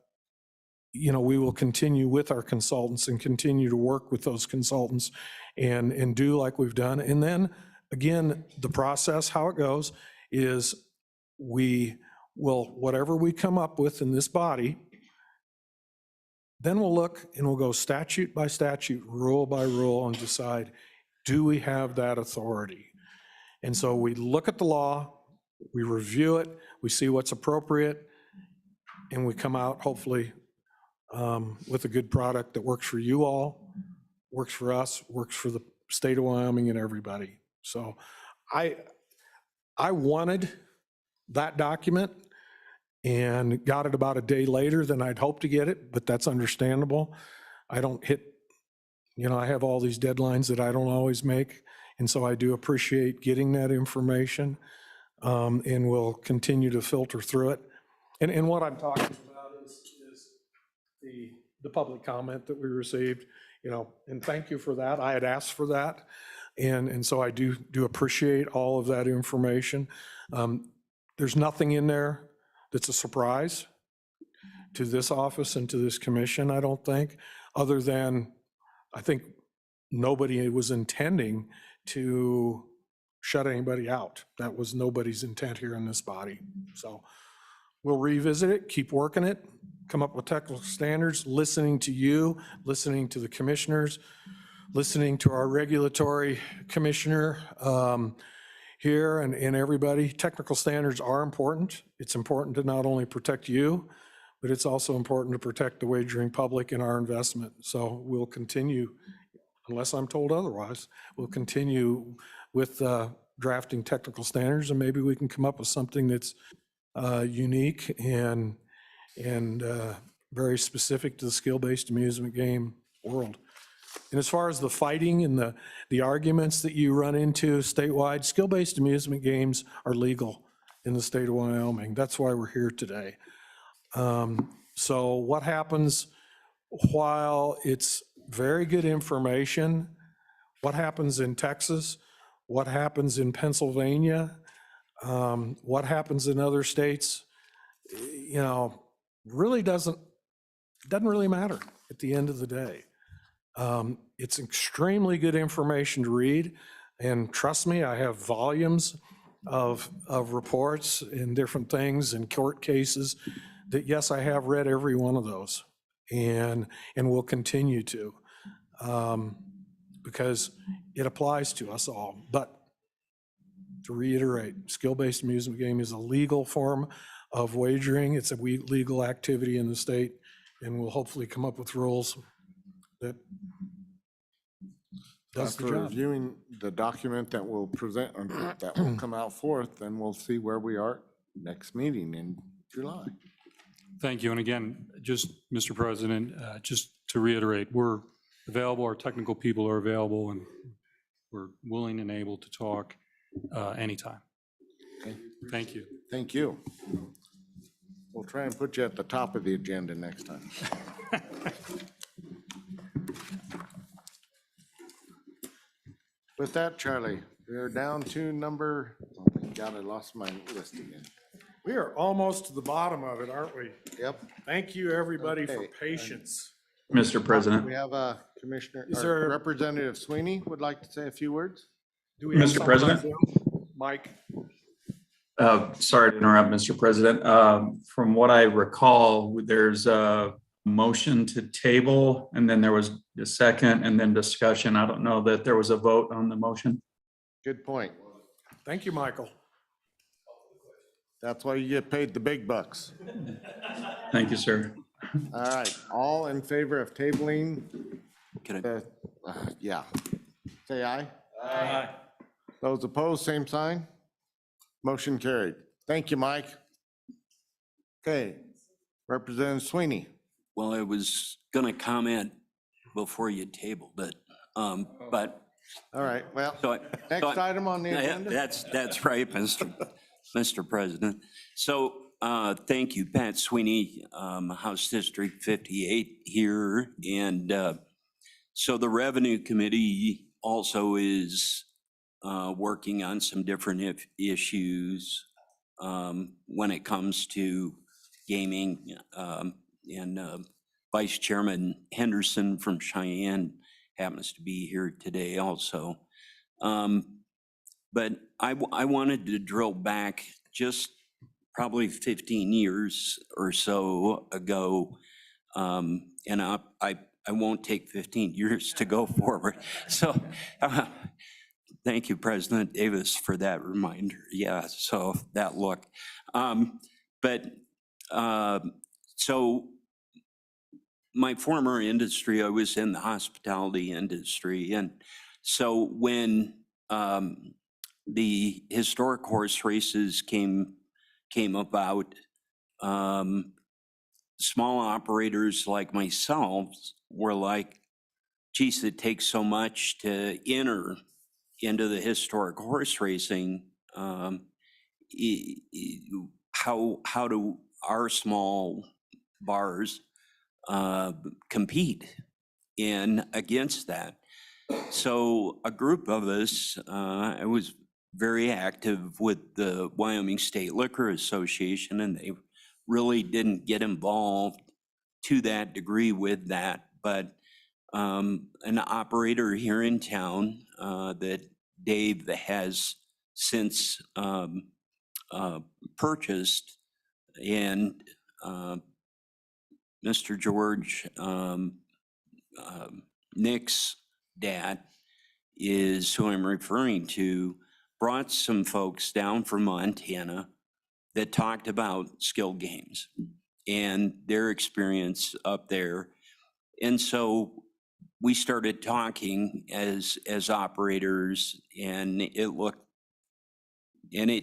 we will continue with our consultants and continue to work with those consultants and do like we've done. And then, again, the process, how it goes, is we will, whatever we come up with in this body, then we'll look and we'll go statute by statute, rule by rule, and decide, do we have that authority? And so we look at the law, we review it, we see what's appropriate, and we come out, hopefully, with a good product that works for you all, works for us, works for the state of Wyoming and everybody. So I wanted that document and got it about a day later than I'd hoped to get it, but that's understandable. I don't hit, I have all these deadlines that I don't always make, and so I do appreciate getting that information, and we'll continue to filter through it. And what I'm talking about is the public comment that we received, and thank you for that. I had asked for that, and so I do appreciate all of that information. There's nothing in there that's a surprise to this office and to this commission, I don't think, other than I think nobody was intending to shut anybody out. That was nobody's intent here in this body. So we'll revisit it, keep working it, come up with technical standards, listening to you, listening to the commissioners, listening to our regulatory commissioner here and everybody. Technical standards are important. It's important to not only protect you, but it's also important to protect the wagering public and our investment. So we'll continue, unless I'm told otherwise, we'll continue with drafting technical standards, and maybe we can come up with something that's unique and very specific to the skill-based amusement game world. And as far as the fighting and the arguments that you run into statewide, skill-based amusement games are legal in the state of Wyoming. That's why we're here today. So what happens while it's very good information, what happens in Texas, what happens in Pennsylvania, what happens in other states, really doesn't really matter at the end of the day. It's extremely good information to read, and trust me, I have volumes of reports and different things and court cases that, yes, I have read every one of those. and will continue to, because it applies to us all. But to reiterate, skill-based amusement game is a legal form of wagering. It's a legal activity in the state, and we'll hopefully come up with rules that does the After job. reviewing the document that will present, that will come out forth, then we'll see where we are next meeting in July. Thank you. And again, just, Mr. President, just to reiterate, we're available, our technical people are available, and we're willing and able to talk anytime. Okay. Thank you. Thank you. We'll try and put you at the top of the agenda next time. With that, Charlie, we're down to number, oh my God, I lost my list again. We are almost to the bottom of it, aren't we? Yep. Thank you, everybody, for Okay. patience. Mr. President. We have a Commissioner, Is or there- Representative Sweeney would like to say a few words. Do we have Mr. someone on President? Zoom? Mike? Sorry to interrupt, Mr. President. From what I recall, there's a motion to table, and then there was a second, and then discussion. I don't know that there was a vote on the motion. Good point. Thank you, Michael. That's why you get paid the big bucks. Thank you, sir. All right, all in favor of tabling? Yeah. Say aye. Aye. Those opposed, same sign. Motion carried. Thank you, Mike. Okay, Representative Sweeney. Well, I was going to comment before you tabled it, but. All right, well, so next item on the agenda. That's right, Mr. President. So thank you, Pat Sweeney, House District 58 here. And so the Revenue Committee also is working on some different issues when it comes to gaming. And Vice Chairman Henderson from Cheyenne happens to be here today also. But I wanted to drill back just probably 15 years or so ago. And I won't take 15 years to go forward. So thank you, President Davis, for that reminder. Yeah, so that look. So my former industry, I was in the hospitality industry. And so when the historic horse races came about, small operators like myself were like, geez, it takes so much to enter into the historic horse racing. How do our small bars compete in against that? So a group of us, I was very active with the Wyoming State Liquor Association, and they really didn't get involved to that degree with that. But an operator here in town that Dave has since purchased, and Mr. George Nick's dad is who I'm referring to, brought some folks down from Montana that talked about skill games and their experience up there. And so we started talking as operators, and it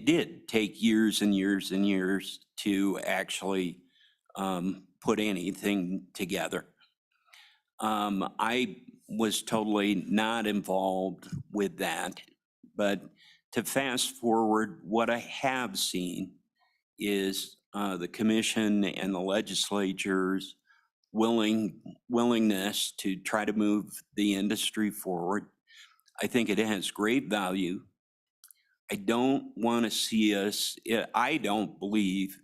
did take years and years and years to actually put anything together. I was totally not involved with that, but to fast forward, what I have seen is the commission and the legislature's willingness to try to move the industry forward. I think it has great value. I don't want to see us, I don't believe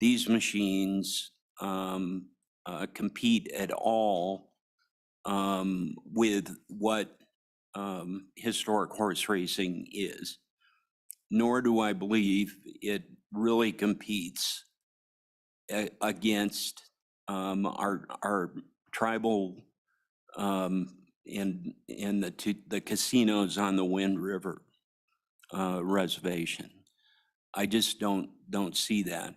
these machines compete at all with what historic horse racing is, nor do I believe it really competes against our tribal and the casinos on the Wind River reservation. I just don't see that.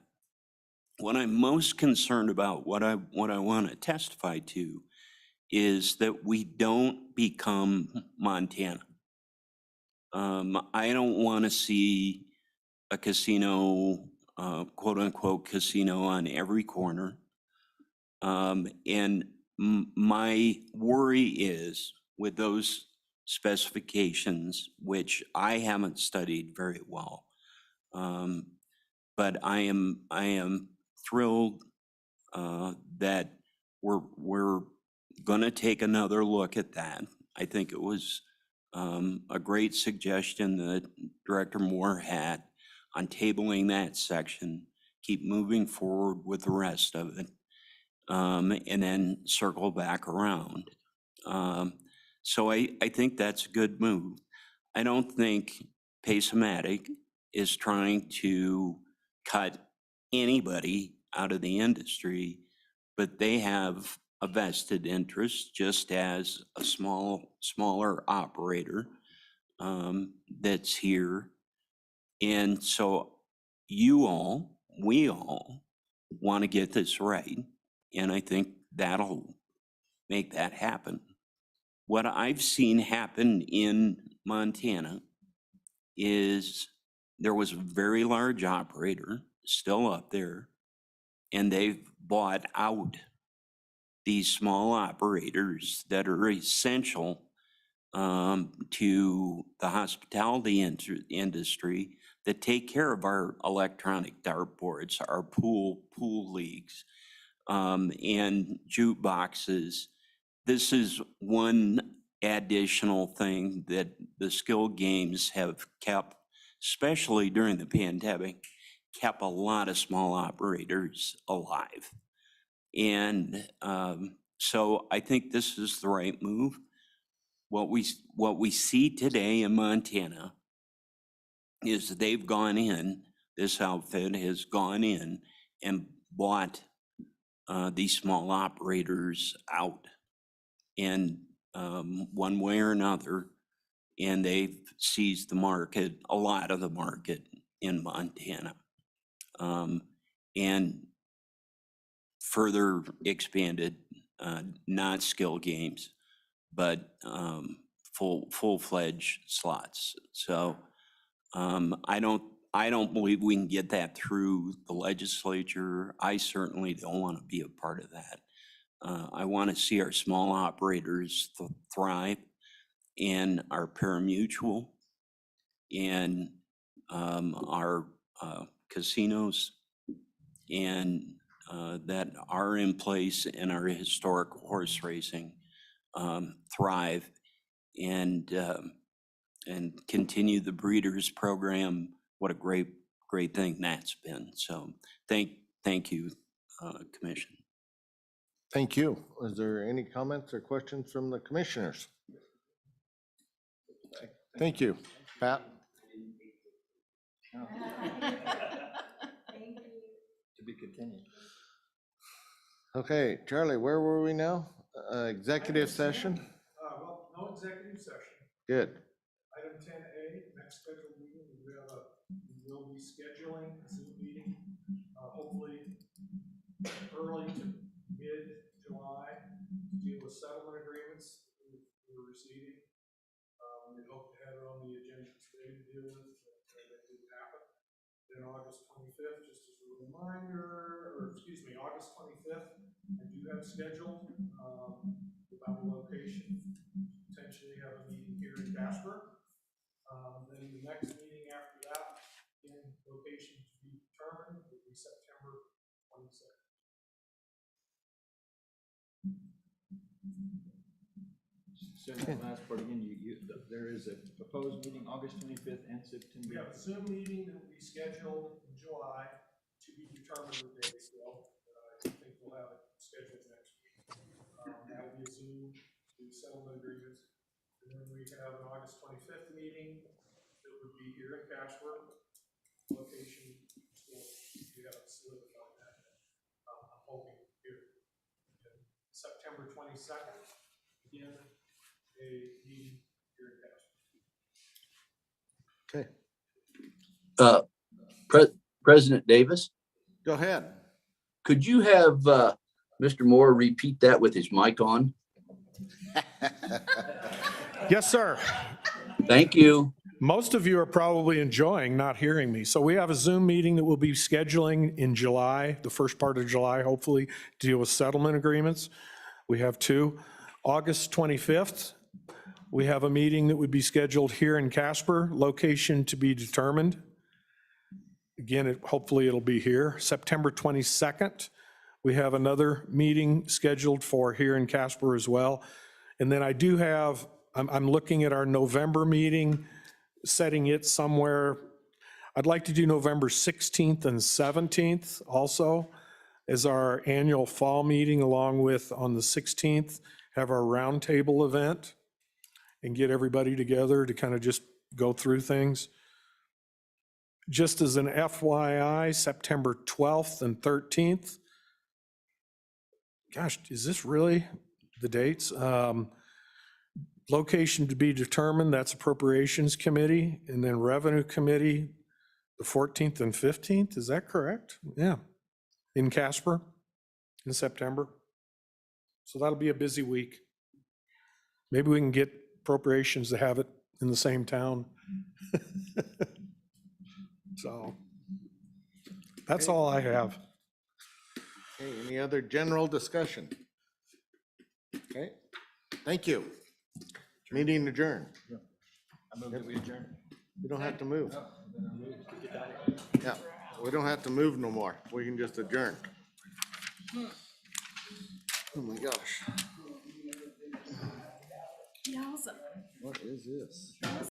What I'm most concerned about, what I want to testify to, is that we don't become Montana. I don't want to see a casino, quote unquote casino, on every corner. And my worry is with those specifications, which I haven't studied very well. But I am thrilled that we're going to take another look at that. I think it was a great suggestion that Director Moore had on tabling that section, keep moving forward with the rest of it, and then circle back around. So I think that's a good move. I don't think Pacematic is trying to cut anybody out of the industry, but they have a vested interest, just as a smaller operator that's here. And so we all want to get this right. And I think that'll make that happen. What I've seen happen in Montana is there was a very large operator still up there, and they've bought out these small operators that are essential to the hospitality industry, that take care of our electronic dartboards, our pool leagues, and jukeboxes. This is one additional thing that the skill games have kept, especially during the pandemic, kept a lot of small operators alive. And so I think this is the right move. What we see today in Montana is they've gone in, this outfit has gone in and bought these small operators out in one way or another, and they've seized the market, a lot of the market in Montana, and further expanded, not skill games, but full-fledged slots. So I don't believe we can get that through the legislature. I certainly don't want to be a part of that. I want to see our small operators thrive, and our parimutuel, and our casinos, and that are in place in our historic horse racing thrive, and continue the breeders program. What a great thing that's been. So thank you, Commission. Thank you. Is there any comments or questions from the commissioners? Thank you. Pat? To be continued. Okay, Charlie, where were we now? Executive session? Well, no executive session. Good. Item 10A, next scheduled meeting, we will be scheduling a Zoom meeting, hopefully early to mid-July, to deal with settlement agreements we're receiving. We hope to have it on the agenda today to deal with, but that didn't happen. Then August 25th, just as a reminder, or excuse me, August 25th, I do have scheduled about a location, potentially have a meeting here in Casper. Then the next meeting after that, in location to be determined, will be September 22nd. So that last part again, there is a proposed meeting August 25th and September. We have a Zoom meeting that will be scheduled in July, to be determined the date still. I think we'll have it scheduled next week. That'll be a Zoom to settlement agreements. And then we have an August 25th meeting that would be here in Casper. Location, still, we haven't solidified that yet. I'm hoping here. September 22nd, again, a meeting here in Casper. Okay, President Davis, go ahead. could you have Mr. Moore repeat that with his mic on? Yes, sir. Thank you. Most of you are probably enjoying not hearing me. So we have a Zoom meeting that we'll be scheduling in July, the first part of July, hopefully, to deal with settlement agreements. We have two. August 25th, we have a meeting that would be scheduled here in Casper, location to be determined. Again, hopefully it'll be here. September 22nd, we have another meeting scheduled for here in Casper as well. And then I do have, I'm looking at our November meeting, setting it somewhere. I'd like to do November 16th and 17th also as our annual fall meeting, along with on the 16th, have our roundtable event and get everybody together to kind of just go through things. Just as an FYI, September 12th and 13th. Gosh, is this really the dates? Location to be determined, that's Appropriations Committee, and then Revenue Committee, the 14th and 15th, is that correct? Yeah, in Casper in September. So that'll be a busy week. Maybe we can get Appropriations to have it in the same town. So that's all I have. Okay, any other general discussion? Okay, thank you. Meeting adjourned. I move that we adjourn. You don't have to move. Yeah, we don't have to move no more. We can just adjourn. Oh my gosh. Yowza. What is this?